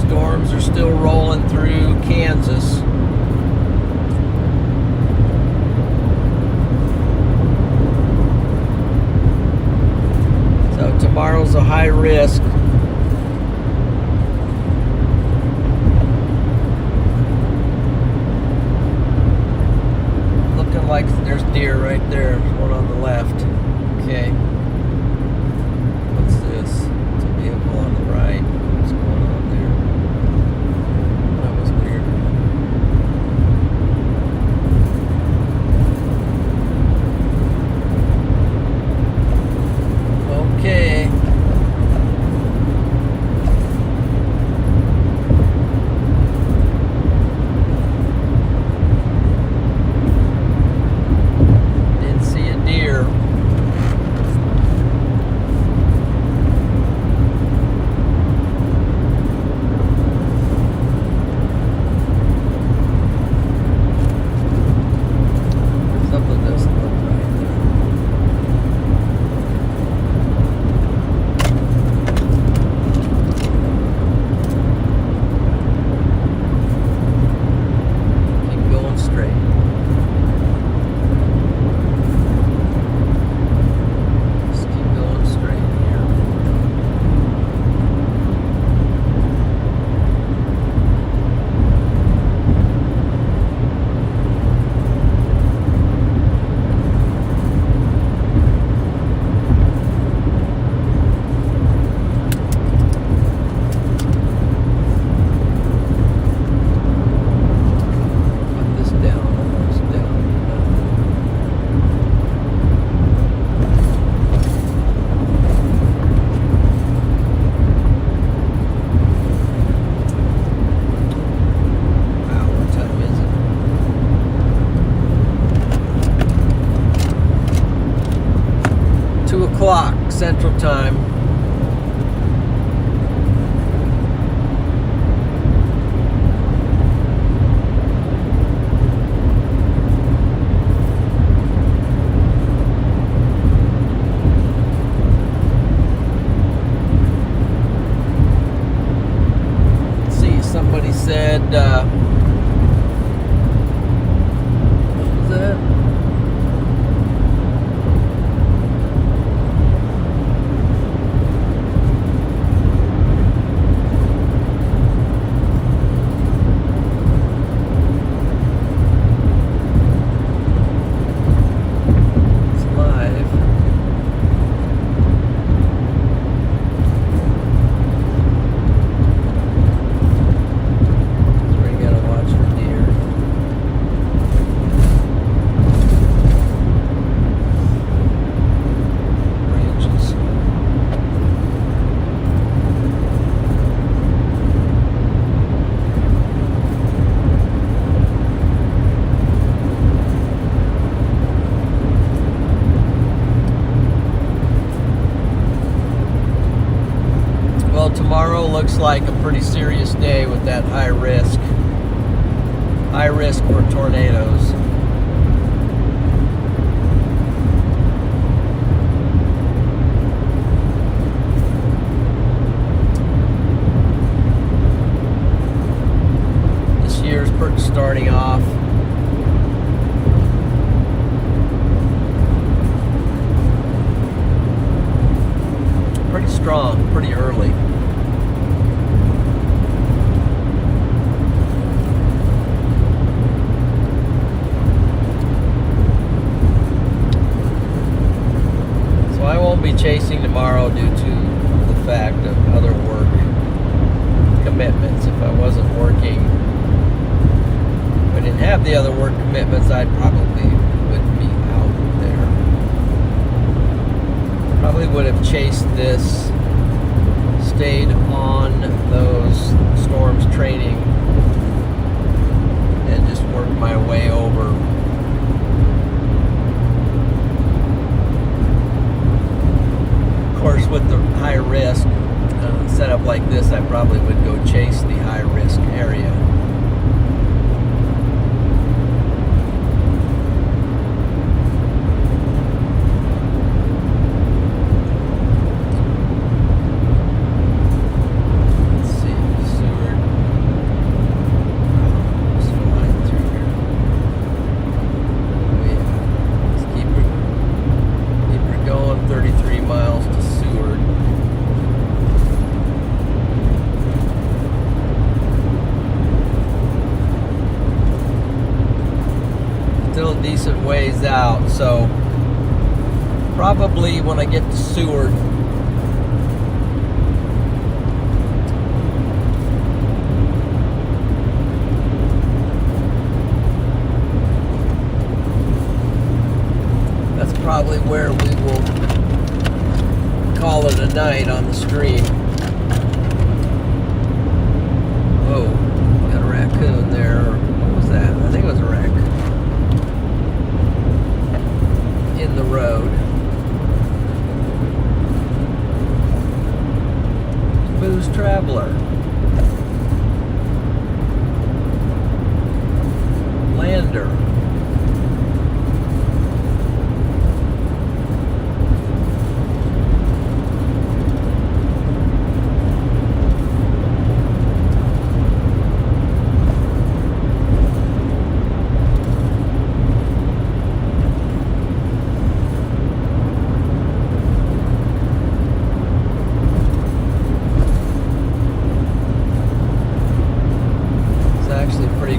Storms are still rolling through Kansas. So tomorrow's a high risk. Looking like there's deer right there, one on the left. Okay. What's this? It's a vehicle on the right. What's going on there? That was weird. Okay. Didn't see a deer. Something doesn't look right there. Keep going straight. Just keep going straight here. Put this down, almost down. Wow, what time is it? 2 o'clock Central Time. See, somebody said, what was that? It's live. So we gotta watch for deer. Branches. Well, tomorrow looks like a pretty serious day with that high risk. High risk for tornadoes. This year's starting off pretty strong, pretty early. So I won't be chasing tomorrow due to the fact of other work commitments. If I wasn't working, if I didn't have the other work commitments, I probably would be out there. Probably would have chased this, stayed on those storms training, and just worked my way over. Of course, with the high risk setup like this, I probably would go chase the high risk area. ways out, so probably when I get to Seward. That's probably where we will call it a night on the stream. Whoa, got a raccoon there. What was that? I think it was a raccoon. In the road. Booze Traveler. Lander.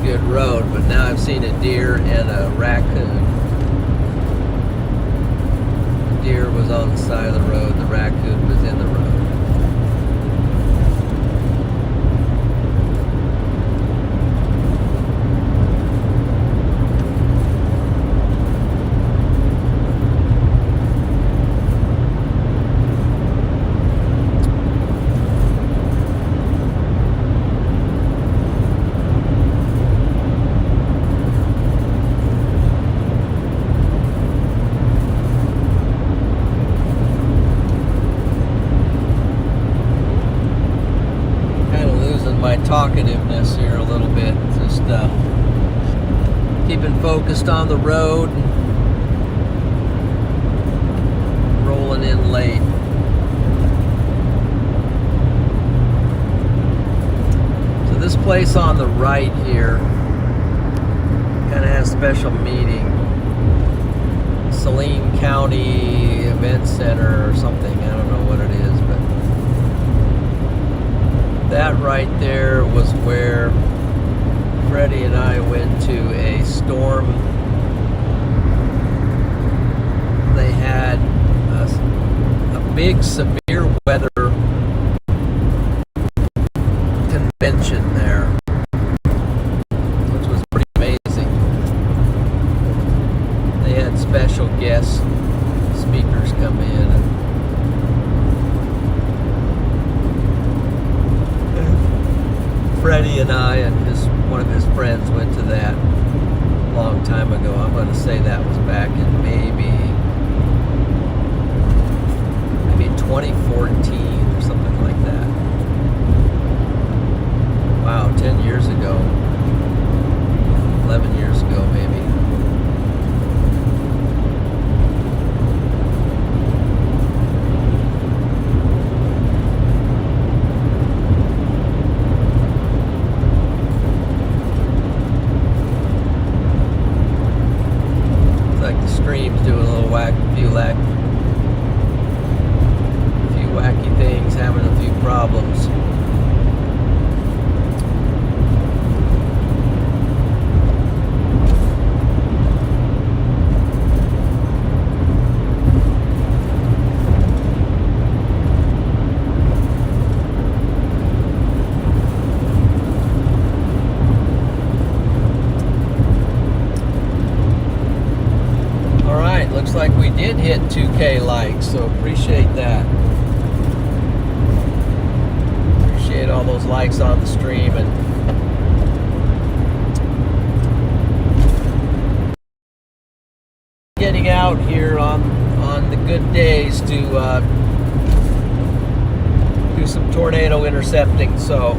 Good road, but now I've seen a deer and a raccoon. The deer was on the side of the road, the raccoon was in the road. Talkativeness here a little bit, just keeping focused on the road, rolling in late. So this place on the right here kind of has a special meaning. Saline County Event Center or something, I don't know what it is, but that right there was where Freddie and I went to a storm. They had a big severe weather convention there, which was pretty amazing. They had special guest speakers come in. Freddie and I and one of his friends went to that a long time ago. I'm going to say that was back in maybe 2014 or something like that. Wow, 10 years ago. 11 years ago maybe. Streams doing a little few wacky things, having a few problems. Looks like we did hit 2K likes, so appreciate that. Appreciate all those likes on the stream and getting out here on the good days to do some tornado intercepting. So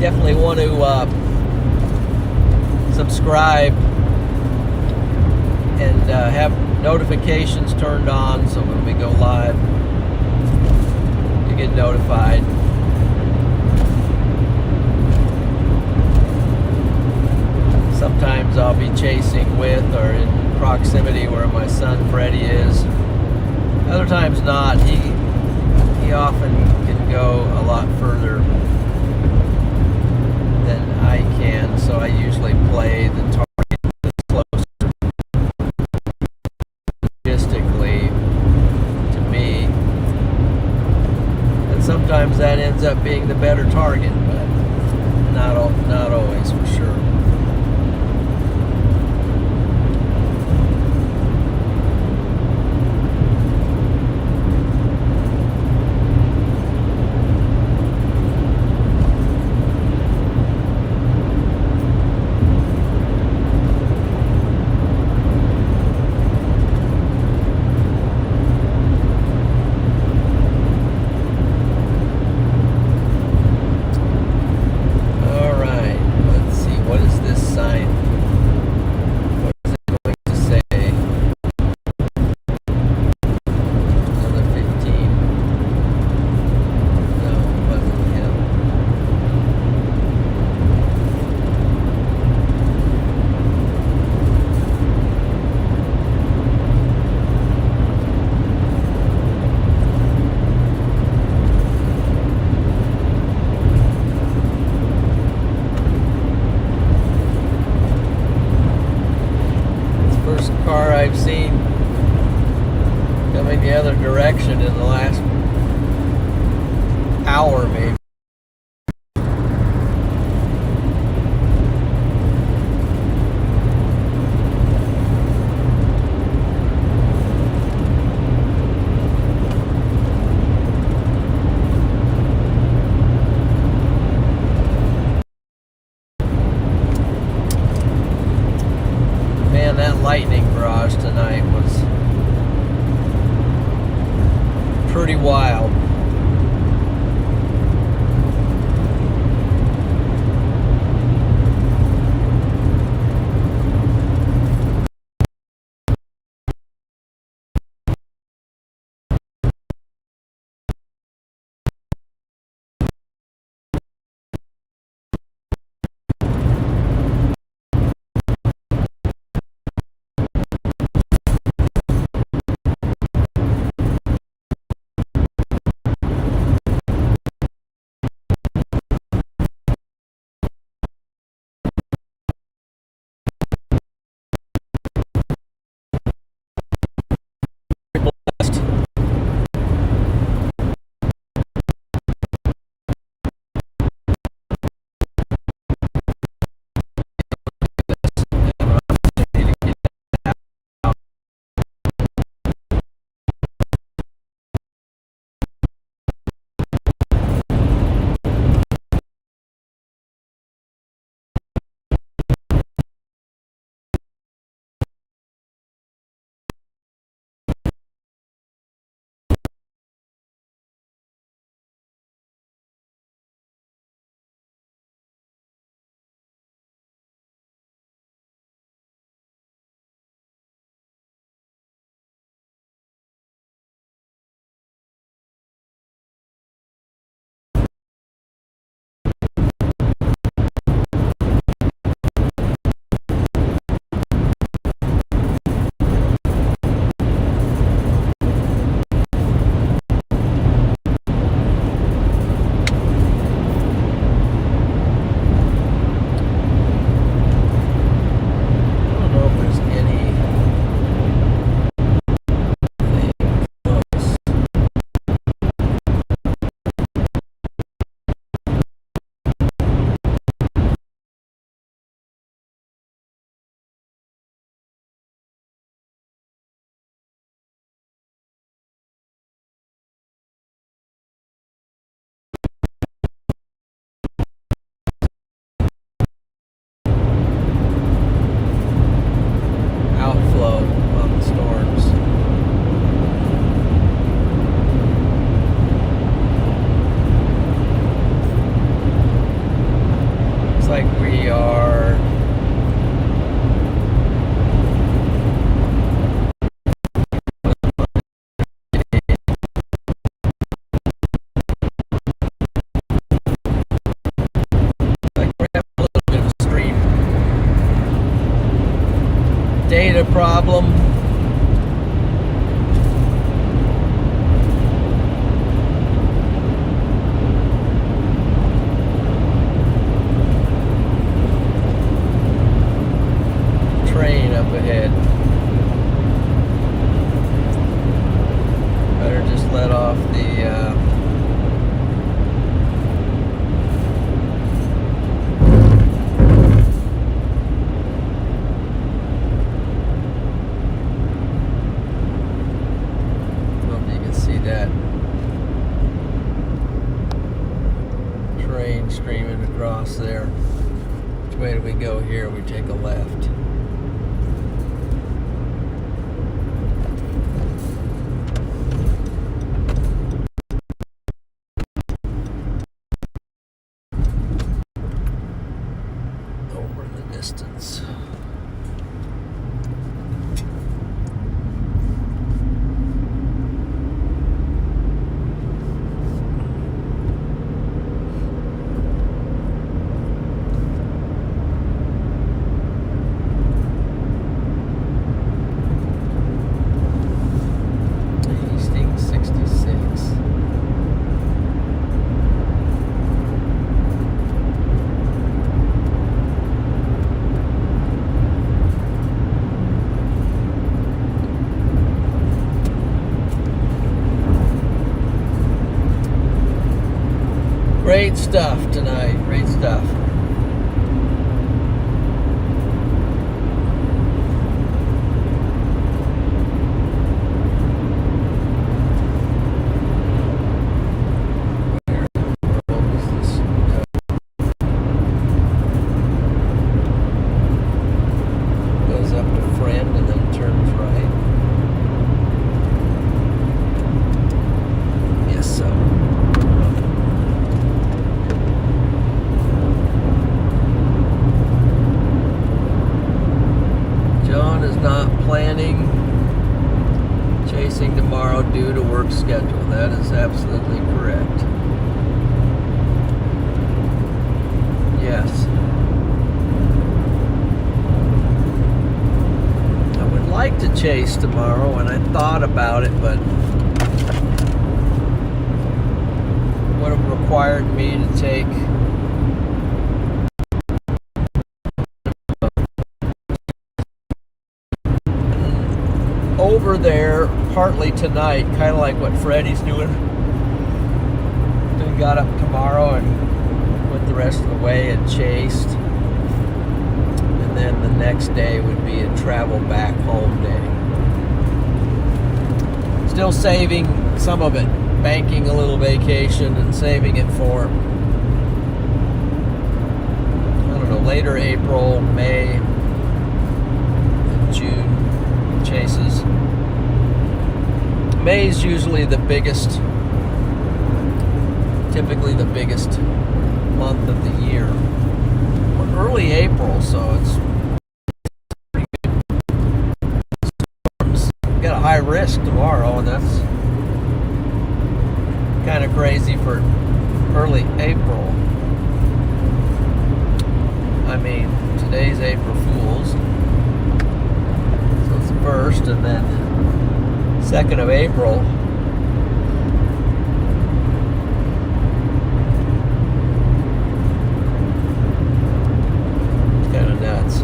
definitely want to subscribe and have notifications turned on so when we go live you get notified. Sometimes I'll be chasing with or in proximity where my son Freddie is. Other times not. He often can go a lot further than I can, so I usually play the target that's closer logistically to me. And sometimes that ends up being the better target, but not always for sure. Car I've seen coming the other direction in the last hour maybe. That lightning barrage tonight was pretty wild. off the hope you can see that train streaming across there. Which way do we go here? We take a left. Over in the distance. Hastings 66. Great stuff tonight. Great stuff. Goes up to Friend and then turns right. Yes, so. John is not planning chasing tomorrow due to work schedule. That is absolutely correct. Yes. I would like to chase tomorrow, and I thought about it, but would have required me to take over there partly tonight, kind of like what Freddie's doing. Then got up tomorrow and went the rest of the way and chased. And then the next day would be a travel back home day. Still saving some of it, banking a little vacation and saving it for, I don't know, later April, May, and June chases. May's usually the biggest, typically the biggest month of the year. We're early April, so it's pretty good. Storms. Got a high risk tomorrow, and that's kind of crazy for early April. I mean, today's April Fool's. So it's the 1st, and then 2nd of April. It's kind of nuts.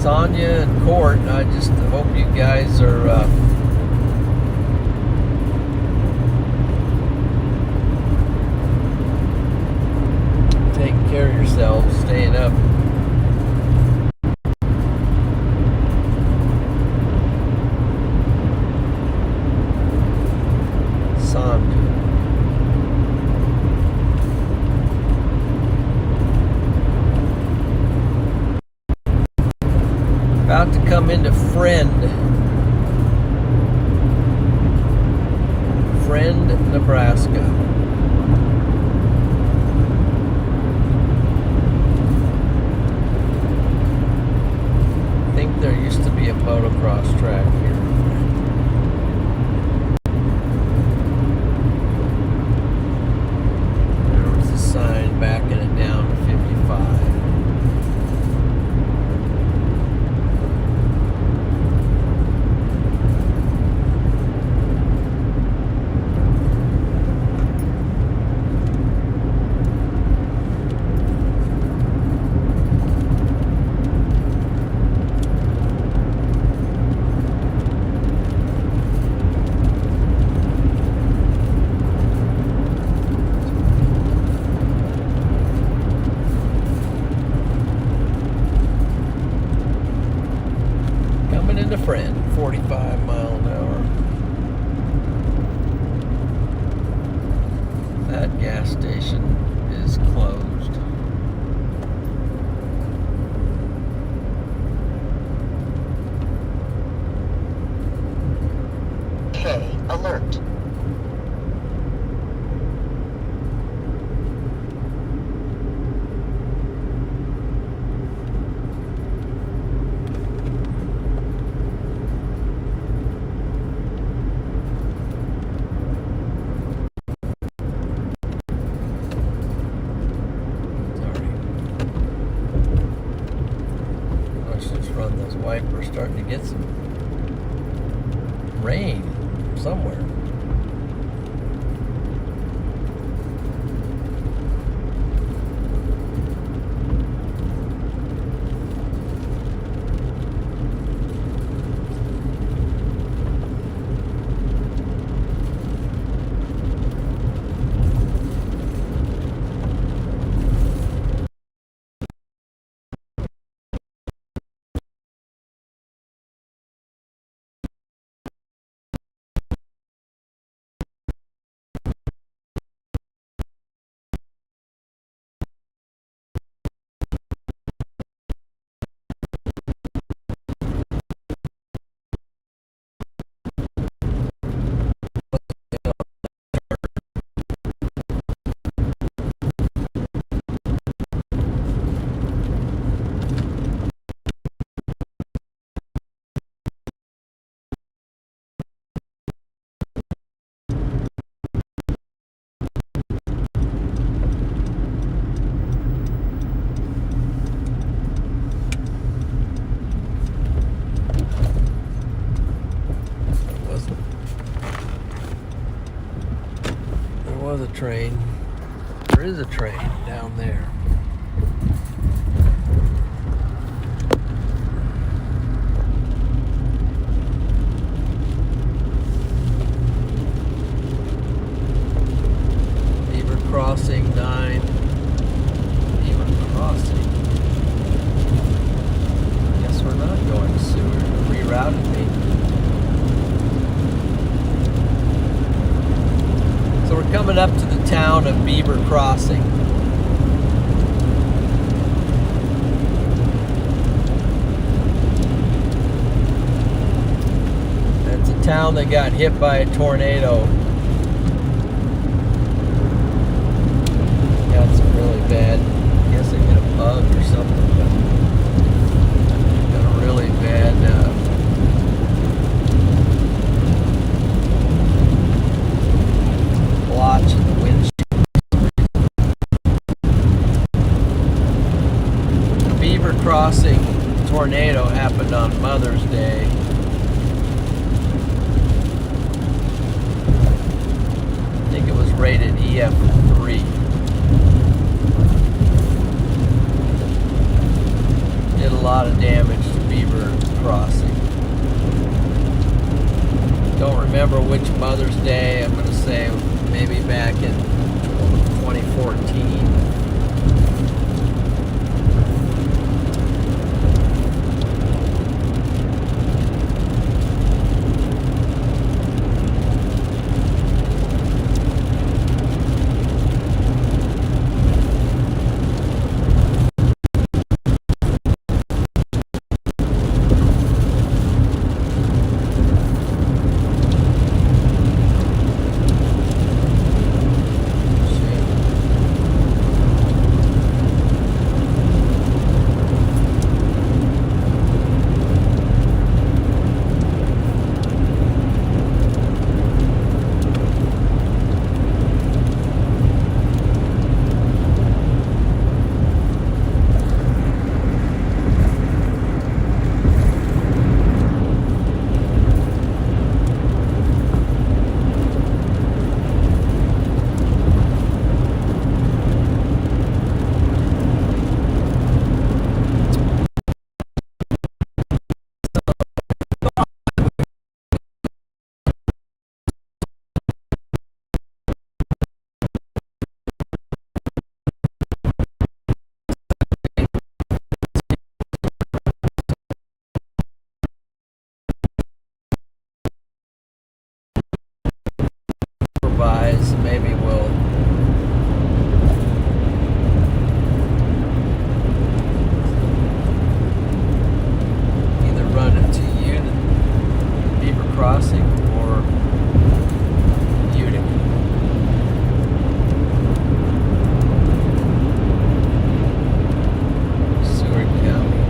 Sonia and Court, I just hope you guys are taking care of yourselves, staying up. About to come into Friend, Nebraska. I think there used to be a motocross track here. There was a sign backing it down to 55. into friend, 45 mile an hour. That gas station is closed. K alert. Those wipers starting to get some rain somewhere. There was a train. There is a train down there. Beaver Crossing 9. Beaver Crossing. Guess we're not going sewer. Rerouted me. So we're coming up to the town of Beaver Crossing. It's a town that got hit by a tornado. Got some really bad, I guess they hit a bug or something, but got a really bad blotch in the windshield. The Beaver Crossing tornado happened on Mother's Day. I think it was rated EF3. Did a lot of damage to Beaver Crossing. Don't remember which Mother's Day. I'm going to say maybe back in 2014. Crossing or Utica. Seward County.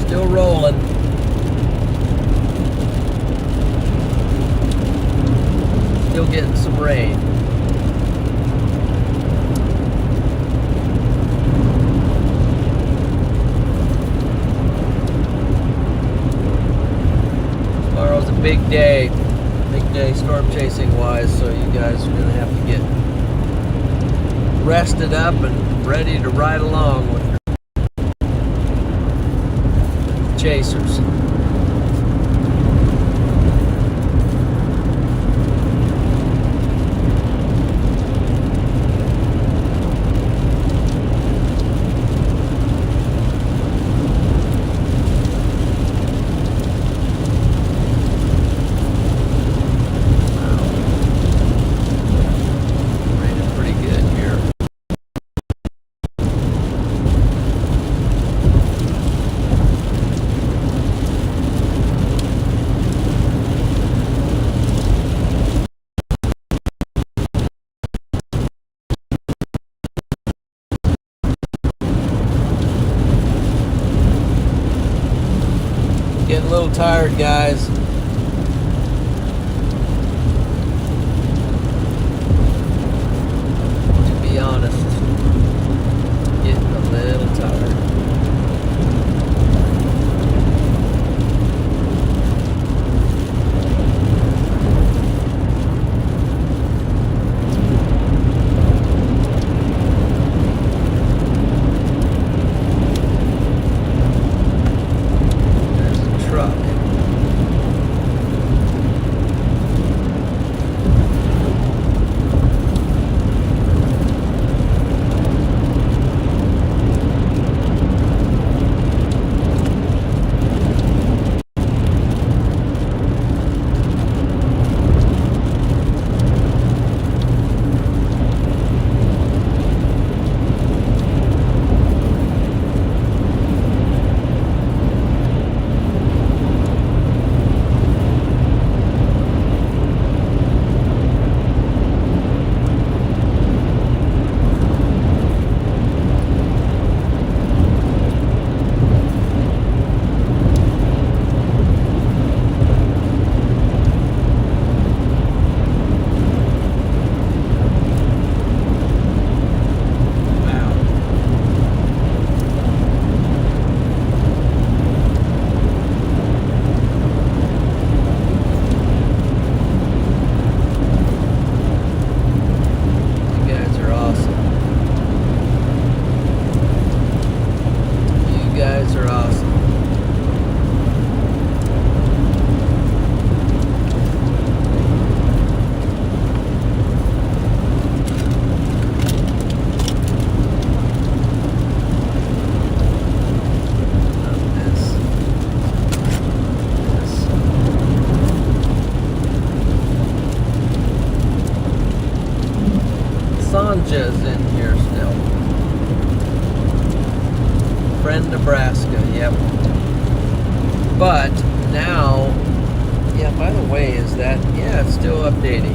Still rolling. Still getting some rain. Tomorrow's a big day storm chasing wise, so you guys are gonna have to get rested up and ready to ride along with the chasers. Raining pretty good here. Getting a little tired, guys. To be honest, getting a little tired. There's a truck. Wow. You guys are awesome. You guys are awesome. Sanja's in here still. Friend Nebraska, yep. But now, yeah, by the way, is that, yeah, it's still updating.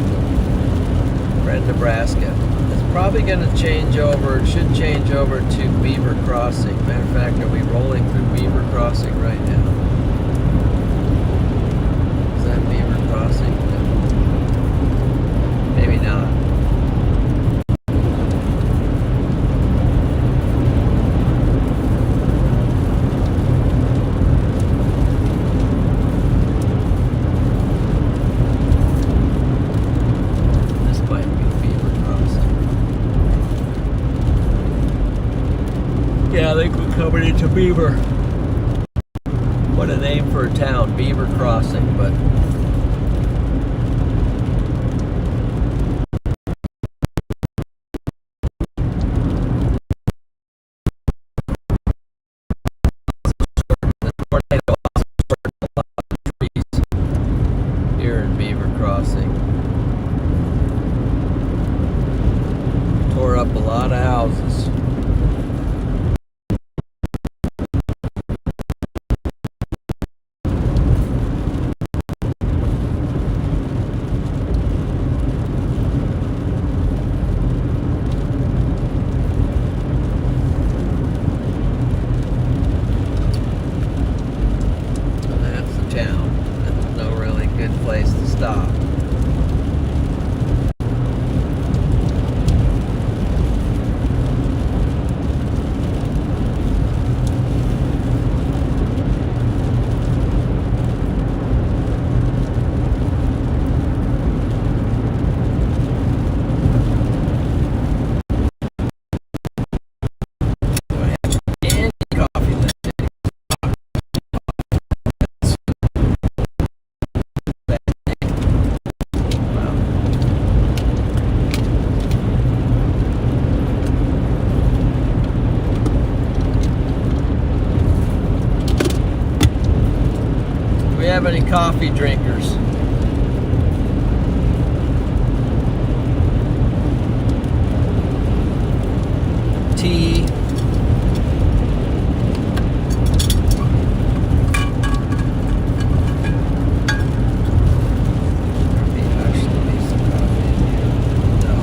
Friend Nebraska. It's probably going to change over, it should change over to Beaver Crossing. Matter of fact, are we rolling through Beaver Crossing right now? Is that Beaver Crossing? No. Maybe not. This might be Beaver Crossing. Yeah, I think we're coming into Beaver. What a name for a town, Beaver Crossing, but a lot of houses. That's the town. There's no really good place to stop. And coffee left. Wow. Do we have any coffee drinkers? Tea. There may actually be some coffee in here. No.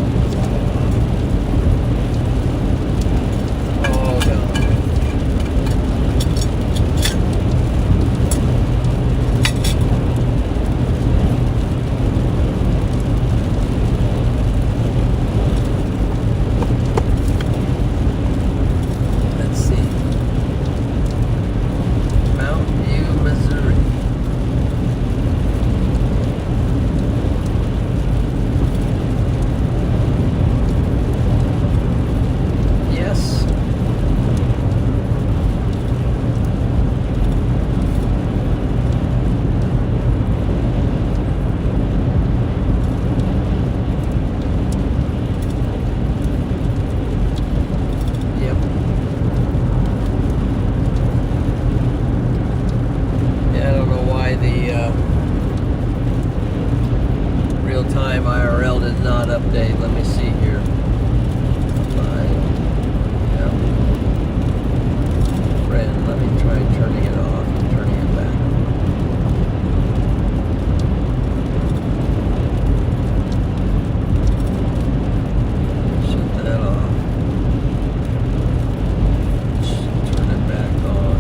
Oh, no. Let's see. Mountain View, Missouri. Yes. Yep. Yeah, I don't know why the real-time IRL did not update. Let me see here. Fine. Yep. Friend, let me try turning it off and turning it back. Shut that off. Turn it back on.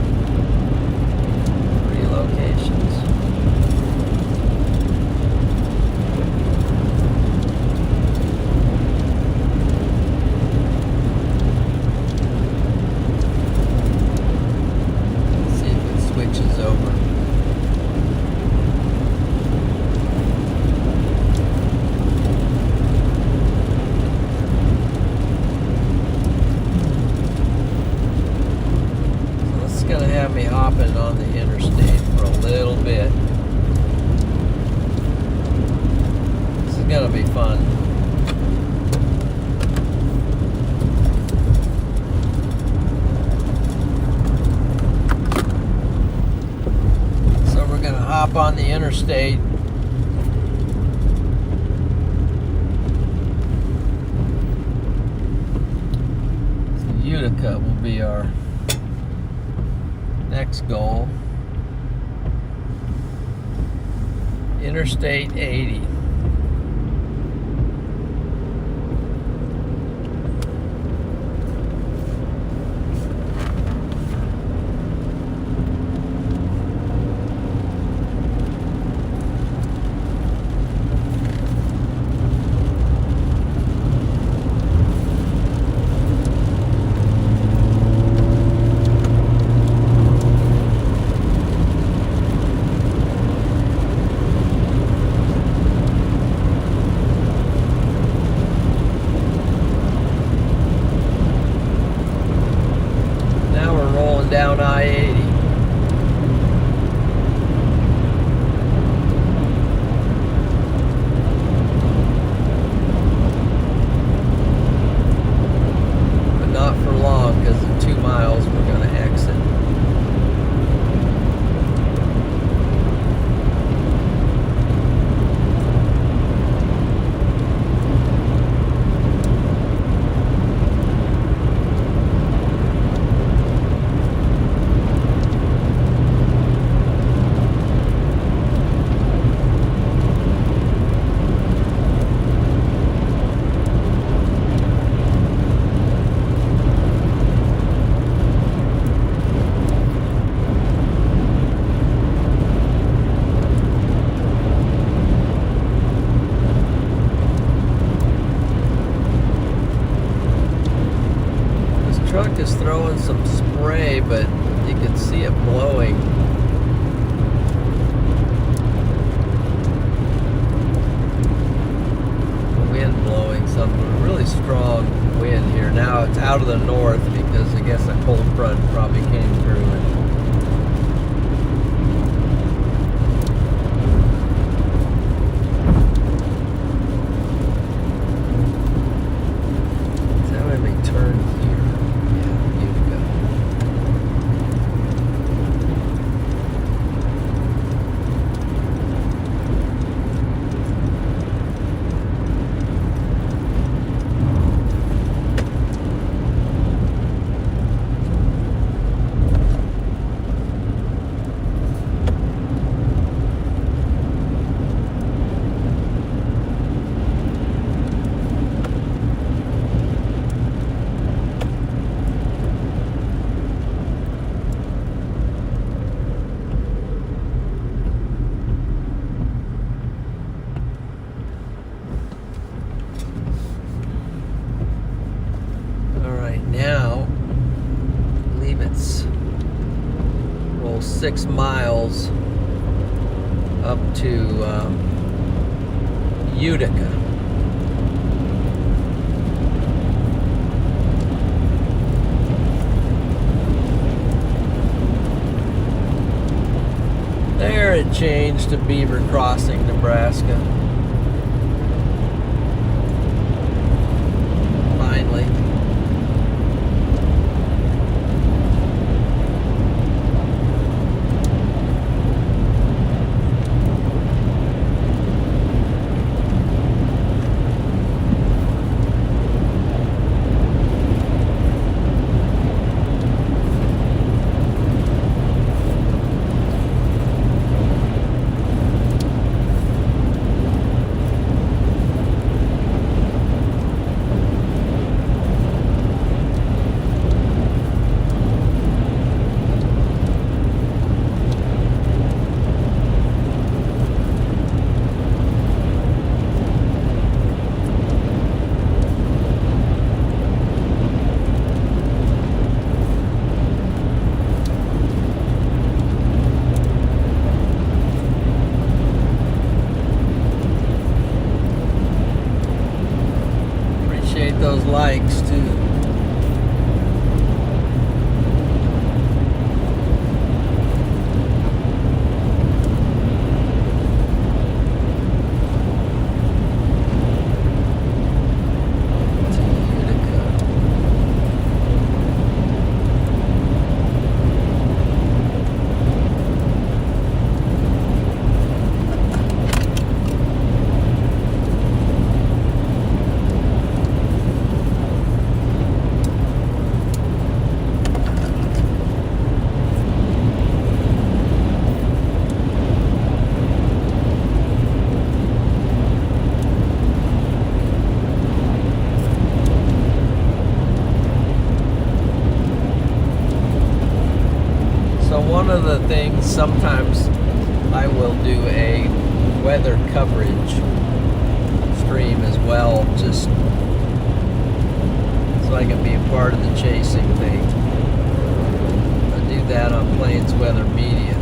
Relocations. Let's see if it switches over. So this is going to have me hopping on the interstate for a little bit. This is going to be fun. So we're going to hop on the interstate. So Utica will be our next goal. Interstate 80. truck is throwing some spray, but you can see it blowing. The wind blowing, some really strong wind here. Now it's out of the north because I guess a cold front probably came through it. Now, I believe it's 6 miles up to Utica. There it changed to Beaver Crossing, Nebraska. Finally. Those likes too. One of the things, sometimes I will do a weather coverage stream as well, just so I can be a part of the chasing thing. I do that on Plains Weather Media.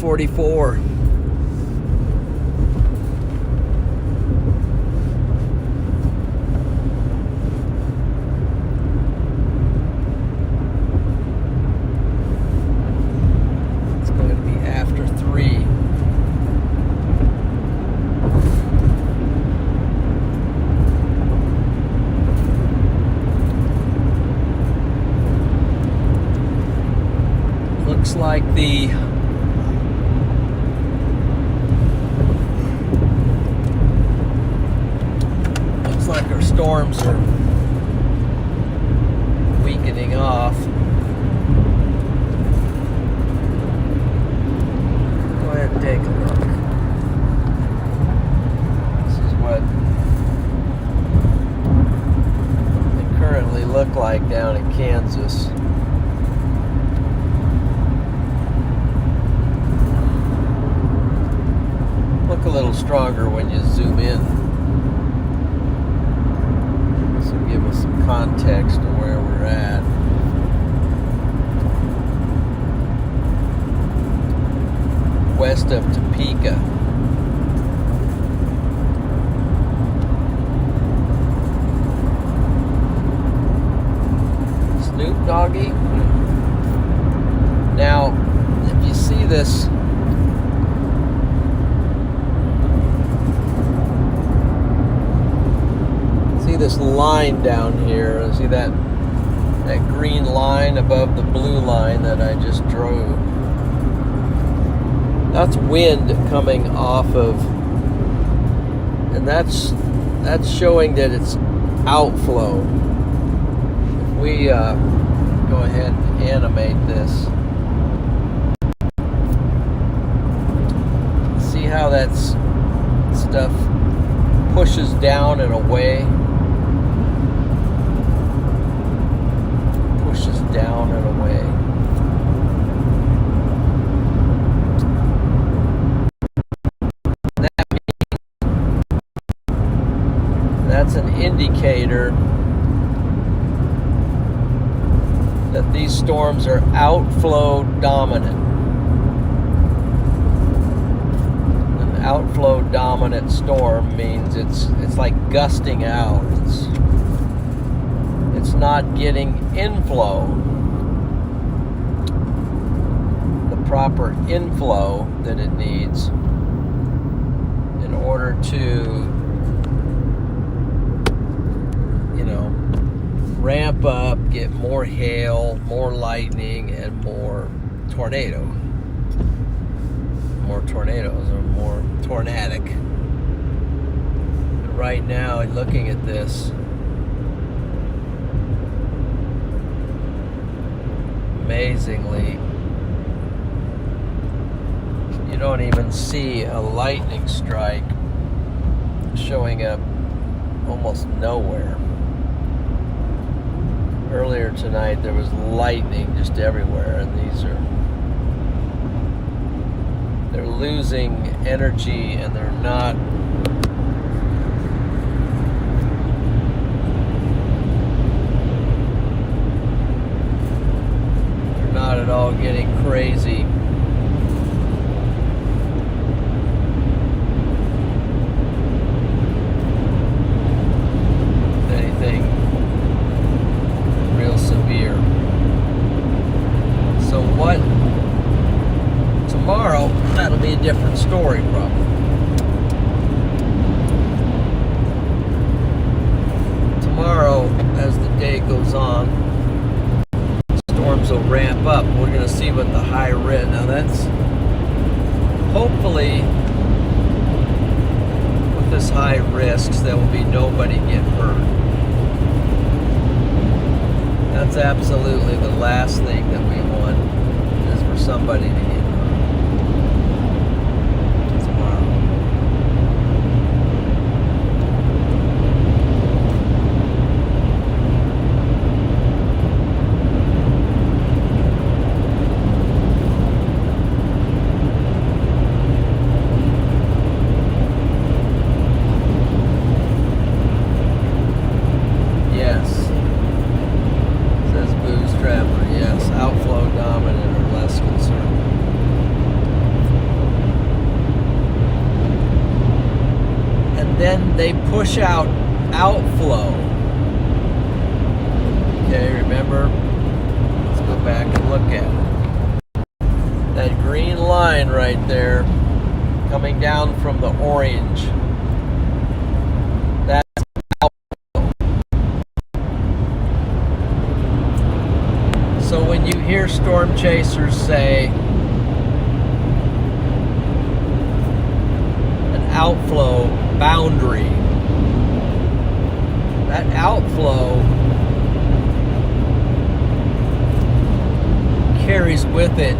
44. It's going to be after 3. Looks like our storms are weakening off. Go ahead and take a look. This is what they currently look like down in Kansas. Look a little stronger when you zoom in. This will give us some context of where we're at. West of Topeka. Snoop Doggy. Now, if you see this, this line down here, see that green line above the blue line that I just drew? That's wind coming off of, and that's showing that it's outflow. If we go ahead and animate this, see how that's stuff pushes down and away. Down and away. That means that's an indicator that these storms are outflow dominant. An outflow dominant storm means it's like gusting out. It's not getting inflow, the proper inflow that it needs in order to, ramp up, get more hail, more lightning, and more tornado. More tornadoes, or more tornadic. But right now, looking at this, amazingly, you don't even see a lightning strike showing up almost nowhere. Earlier tonight there was lightning just everywhere, and they're losing energy, and they're not at all getting crazy. Anything real severe. So what? Tomorrow, that'll be a different story probably. Tomorrow, as the day goes on, storms will ramp up. We're going to see what the high risk. Now that's hopefully with this high risks there will be nobody get hurt. That's absolutely the last thing that we want, is for somebody to get hurt tomorrow. Outflow dominant or less concerned. then they push out outflow. Okay, remember? Let's go back and look at it. That green line right there coming down from the orange. That's outflow. So when you hear storm chasers say an outflow boundary, that outflow carries with it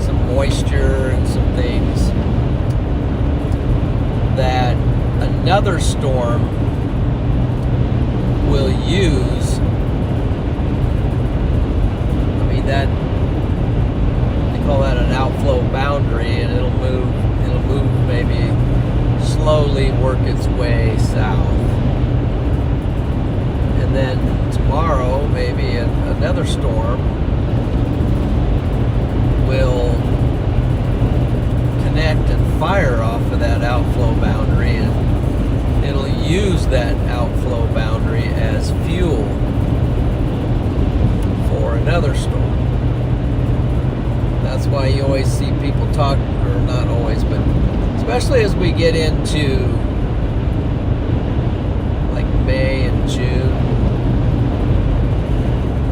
some moisture and some things that another storm will use. I mean, that they call that an outflow boundary, and it'll move maybe slowly work its way south. And then tomorrow, maybe another storm will connect and fire off of that outflow boundary, and it'll use that outflow boundary as fuel for another storm. That's why you always see people talk, or not always, but especially as we get into like May and June,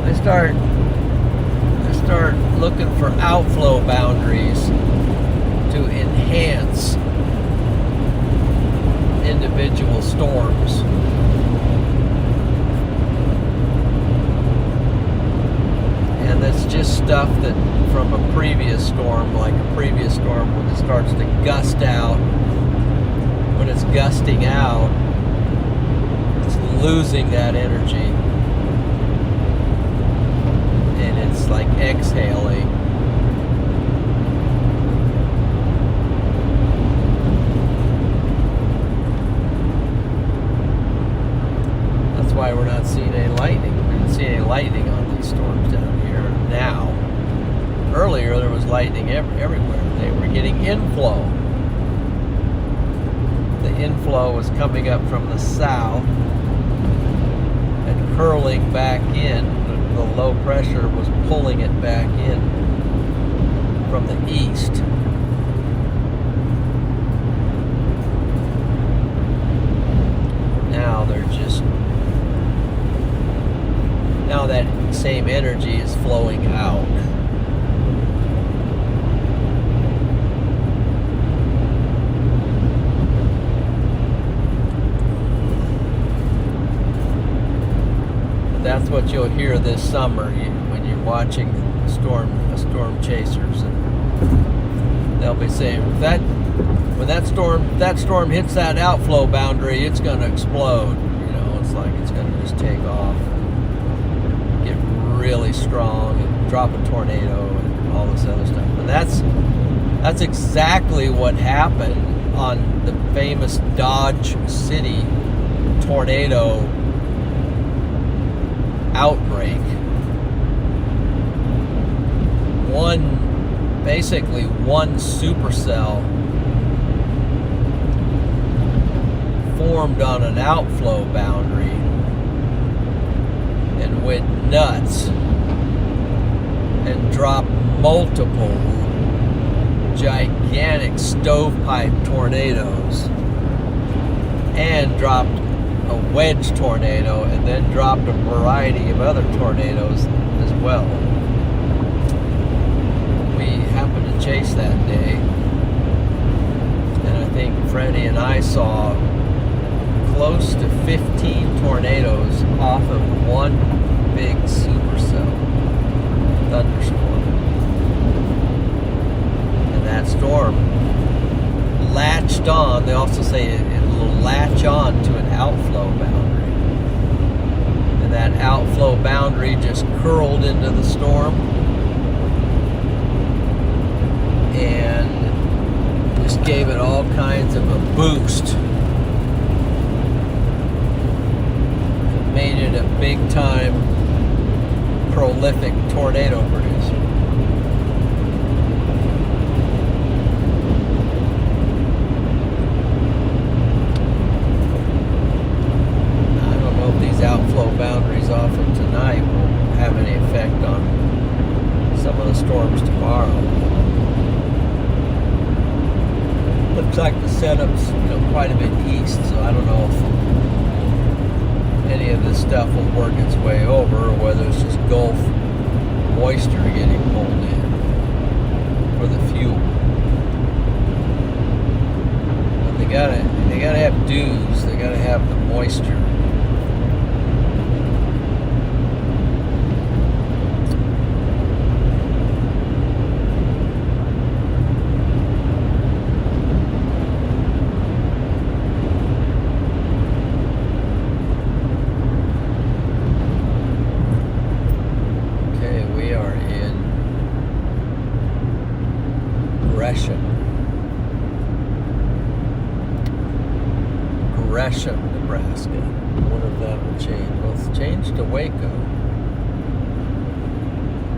I start looking for outflow boundaries to enhance individual storms. And that's just stuff that from a previous storm, like a previous storm when it starts to gust out. When it's gusting out, it's losing that energy. And it's like exhaling. That's why we're not seeing any lightning. We didn't see any lightning on these storms down here now. Earlier there was lightning everywhere. They were getting inflow. The inflow was coming up from the south and curling back in. The low pressure was pulling it back in from the east. Now that same energy is flowing out. That's what you'll hear this summer when you're watching storm chasers, and they'll be saying when that storm hits that outflow boundary, it's going to explode. You know, it's like it's going to just take off, get really strong, and drop a tornado and all this other stuff. And that's exactly what happened on the famous Dodge City tornado outbreak. Basically one supercell formed on an outflow boundary and went nuts and dropped multiple gigantic stovepipe tornadoes, and dropped a wedge tornado, and then dropped a variety of other tornadoes as well. We happened to chase that day, and I think Freddie and I saw close to 15 tornadoes off of one big supercell thunderstorm. And that storm latched on. They also say it will latch on to an outflow boundary. And that outflow boundary just curled into the storm and just gave it all kinds of a boost. Made it a big time prolific tornado producer. Looks like the setup's quite a bit east, so I don't know if any of this stuff will work its way over or whether it's just Gulf moisture getting pulled in for the fuel. But they gotta have dews. They gotta have the moisture. Gresham, Nebraska. I wonder if that will change. Well, it's changed to Waco.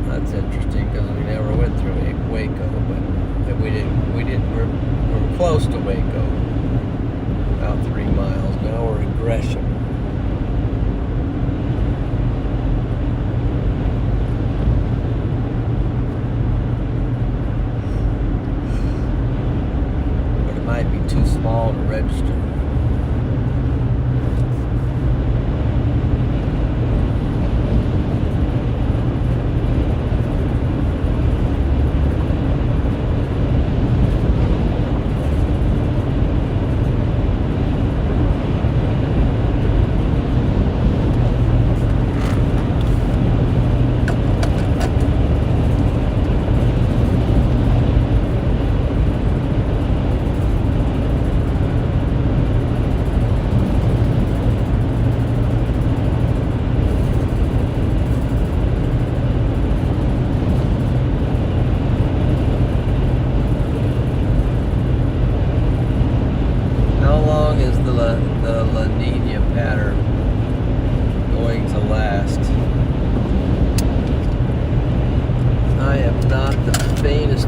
That's interesting because we never went through Waco, but we didn't. We're close to Waco, about 3 miles. Now we're in Gresham. But it might be too small to register.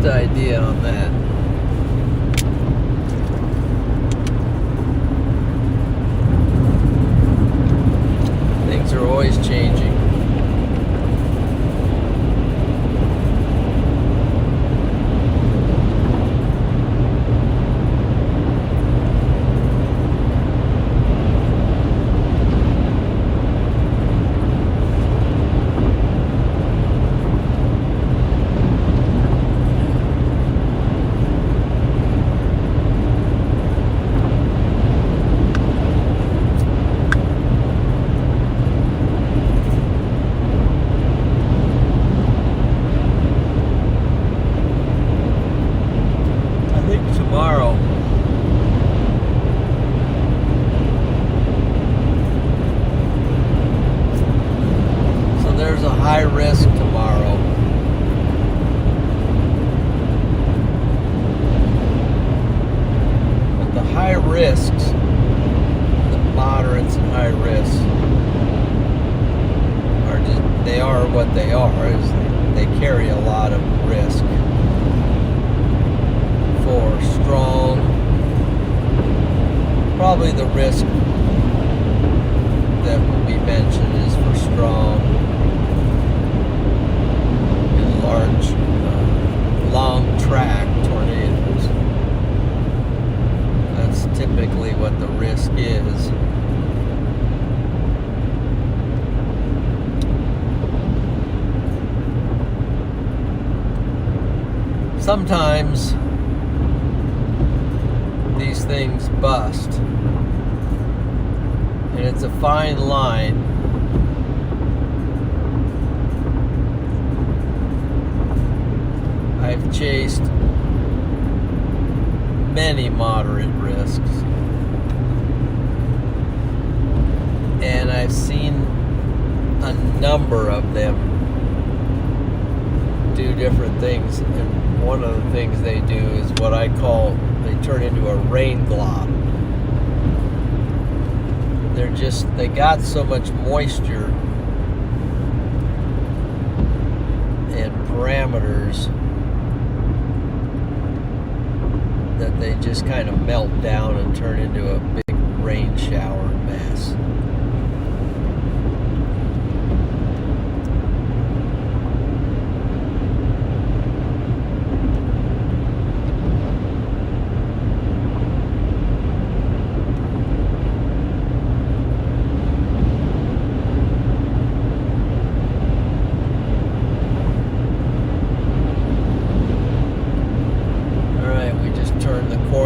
Idea on that. Things are always changing. High risk tomorrow. But the high risks, the moderates and high risks, are just, they are what they are. Is they carry a lot of risk. For strong, probably the risk that would be mentioned is for strong, large, long track tornadoes. That's typically what the risk is. Sometimes these things bust, and it's a fine line. I've chased many moderate risks, and I've seen a number of them do different things. And one of the things they do is what I call, they turn into a rain glob. They got so much moisture and parameters that they just kind of melt down and turn into a big rain shower mess.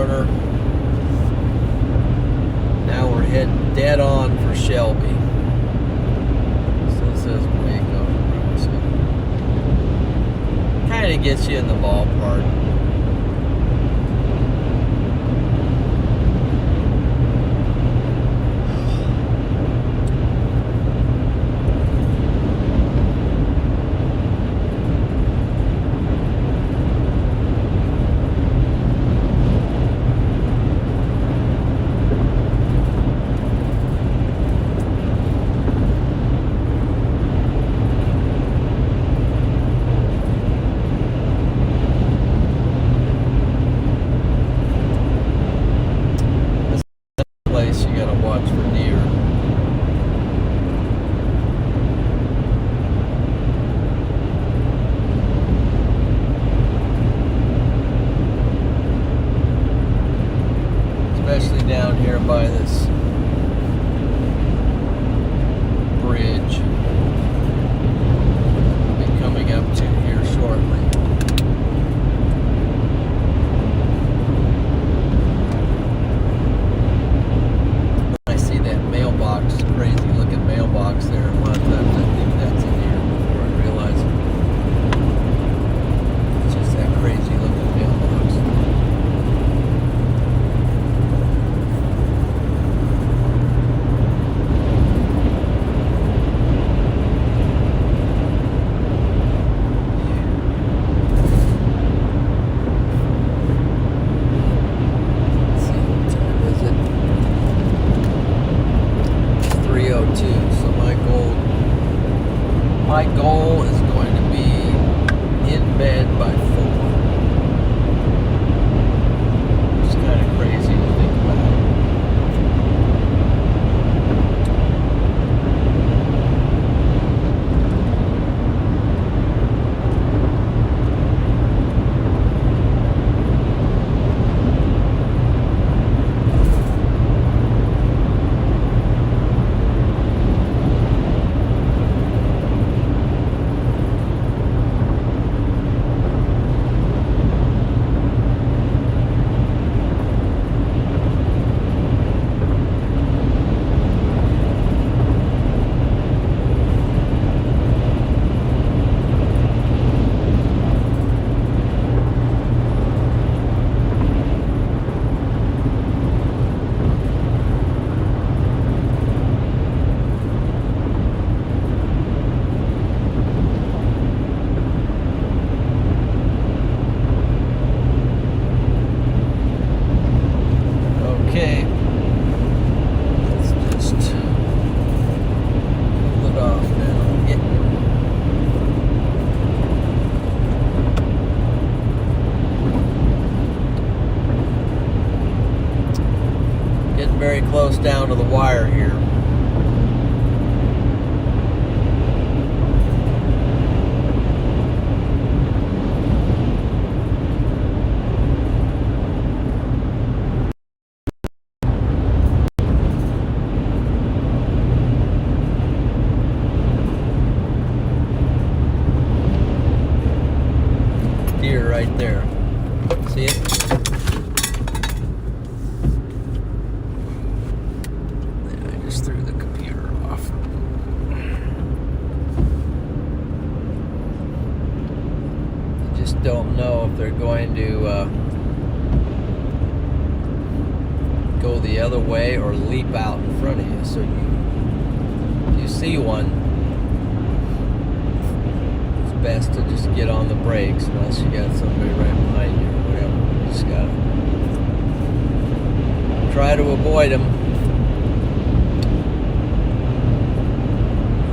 corner. Now we're heading dead on for Shelby. So it says Waco. So kind of gets you in the ballpark. Place you gotta watch for deer. Especially down here by this bridge. We'll be coming up to here shortly. Crazy looking mailbox there. A lot of times I think that's in here before I realize it. It's just that crazy looking mailbox. Let's see, what time is it? 3:02. So my goal is going to be in bed by 4. It's kind of crazy to think about. Okay, let's just pull it off now. Getting very close down to the wire here. Deer right there. See it? Yeah, I just threw the computer off. I just don't know if they're going to go the other way or leap out in front of you. So you see one, best to just get on the brakes unless you got somebody right behind you or whatever. You just gotta try to avoid them.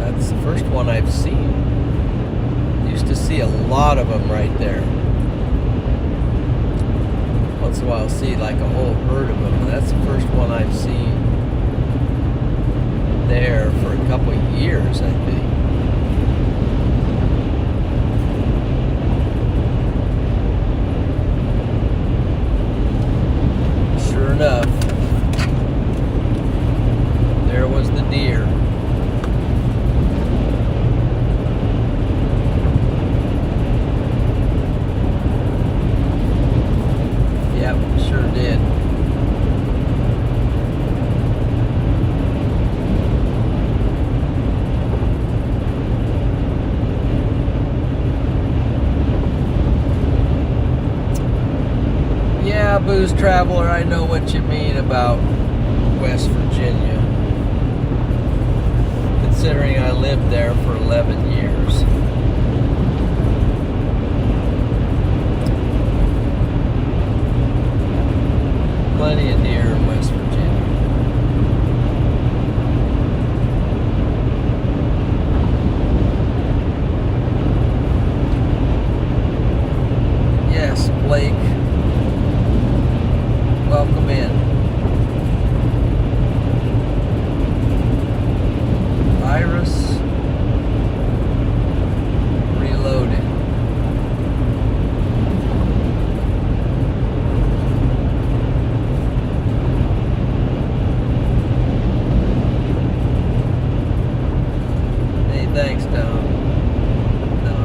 That's the first one I've seen. Used to see a lot of them right there. Once in a while I'll see like a whole herd of them. That's the first one I've seen there for a couple of years, I think. Sure enough, there was the deer. Yeah, Yep, sure did. Yeah, Booze Traveler, I know what you mean about West Virginia. Considering I lived there for 11 years. Plenty of deer in West Virginia. Yes, Blake. Welcome in. Virus reloaded. Hey, thanks, Don. No.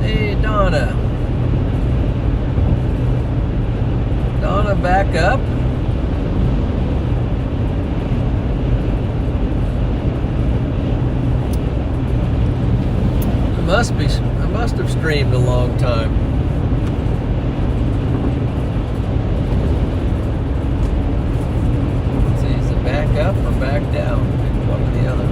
Hey, Donna. Donna, back up. I must have streamed a long time. Let's see, is it back up or back down? One or the other.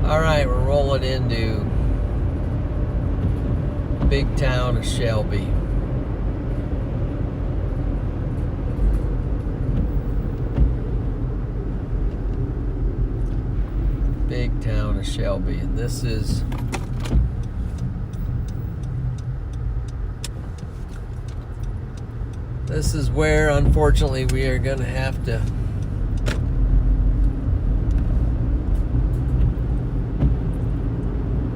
All right, we're rolling into big town of Shelby. Big town of Shelby, and this is where, unfortunately, we are going to have to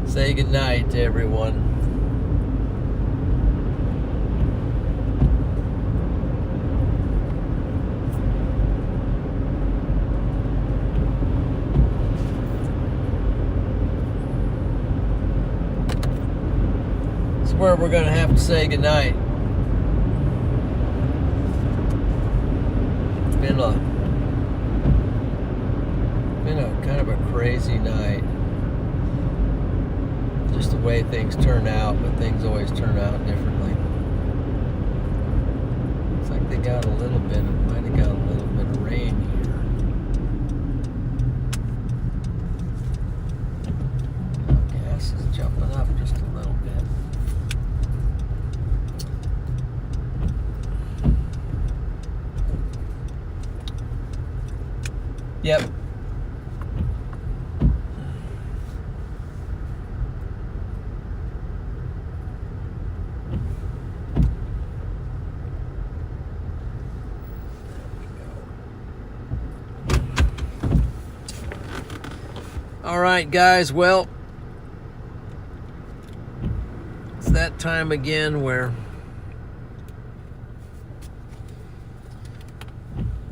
say goodnight to everyone. It's where we're going to have to say goodnight. It's been a kind of a crazy night. Just the way things turn out, but things always turn out differently. Looks like they got a little bit, might have got a little bit of rain here. Oh, gas is jumping up just a little bit. Yep. All right, guys, well, it's that time again where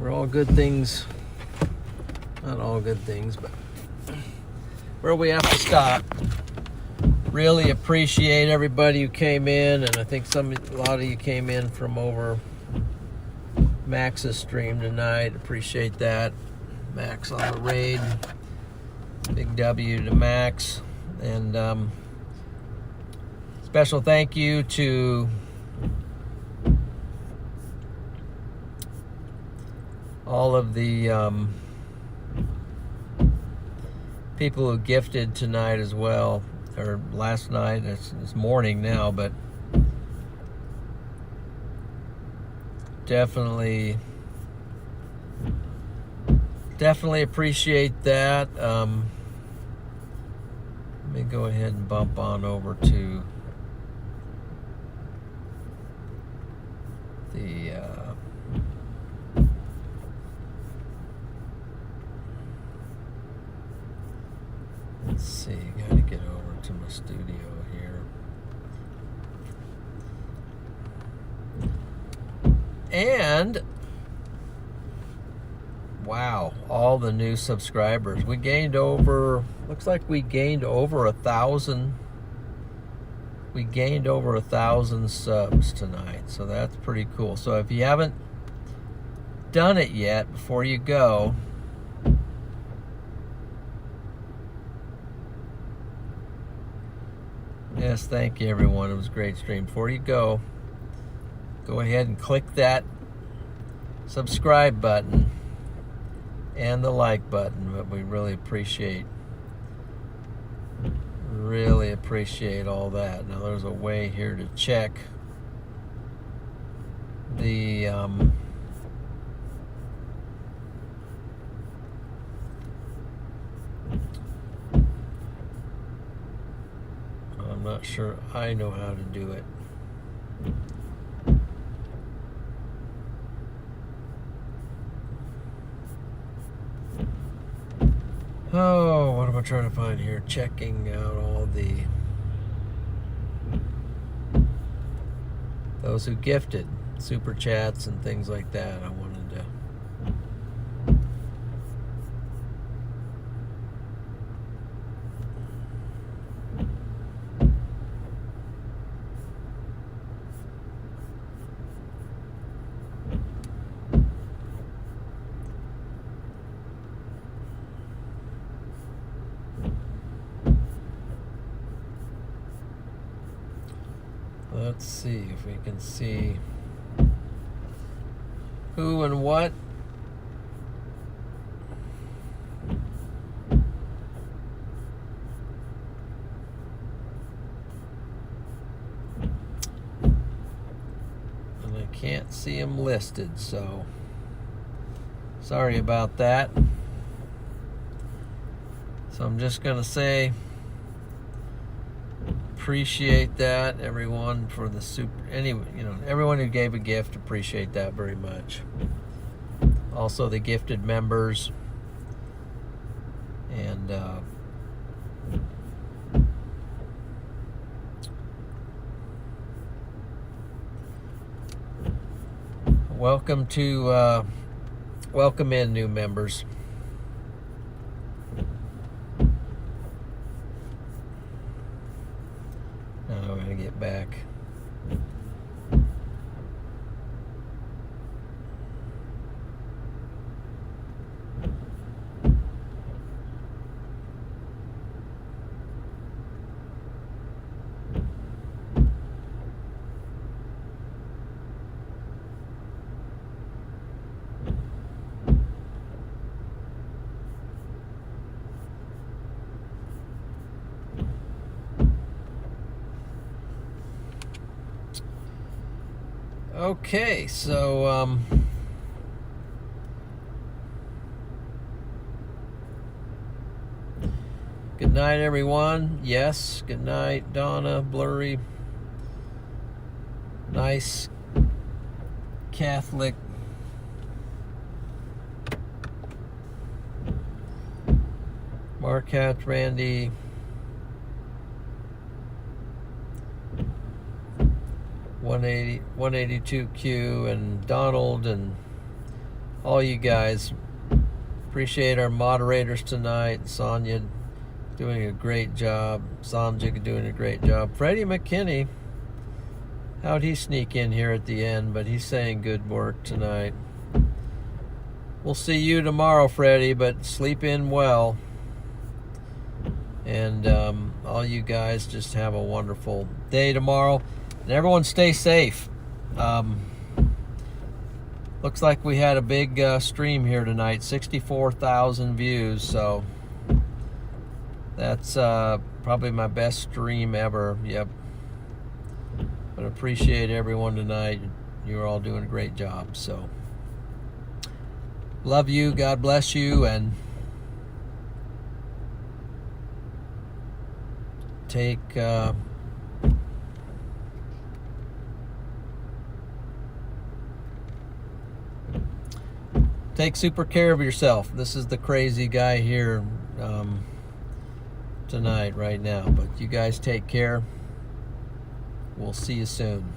all good things, not all good things, but where we have to stop. Really appreciate everybody who came in, and I think a lot of you came in from over Max's stream tonight. Appreciate that. Max on the raid. Big W to Max, and special thank you to all of the people who gifted tonight as well, or last night. It's morning now, but definitely appreciate that. Let me go ahead and bump on over to the let's see, gotta get over to my studio here. And wow, all the new subscribers. We gained over, looks like we gained over 1,000. We gained over 1,000 subs tonight, so that's pretty cool. So if you haven't done it yet, before you go, yes, thank you everyone. It was a great stream. Before you go ahead and click that subscribe button and the like button. But we really appreciate all that. Now there's a way here to check the I'm not sure I know how to do it. Oh, what am I trying to find here? Checking out all those who gifted super chats and things like that. I wanted to let's see if we can see who and what. And I can't see them listed, so sorry about that. So I'm just going to say appreciate that, everyone, for the everyone who gave a gift, appreciate that very much. Also the gifted members, and welcome in new members. Now I'm going to get back. Okay, so good night, everyone. Yes, good night, Donna, Blurry, nice Catholic, Marquette, Randy, .180, 182Q, and Donald, and all you guys. Appreciate our moderators tonight. Sonia doing a great job. Sanjay doing a great job. Freddie McKinney, how'd he sneak in here at the end? But he's saying good work tonight. We'll see you tomorrow, Freddie, but sleep in well. And all you guys just have a wonderful day tomorrow. And everyone stay safe. Looks like we had a big stream here tonight, 64,000 views, so that's probably my best stream ever. Yep. But appreciate everyone tonight. You're all doing a great job. So love you, God bless you, and take super care of yourself. This is the crazy guy here tonight, right now. But you guys take care. We'll see you soon.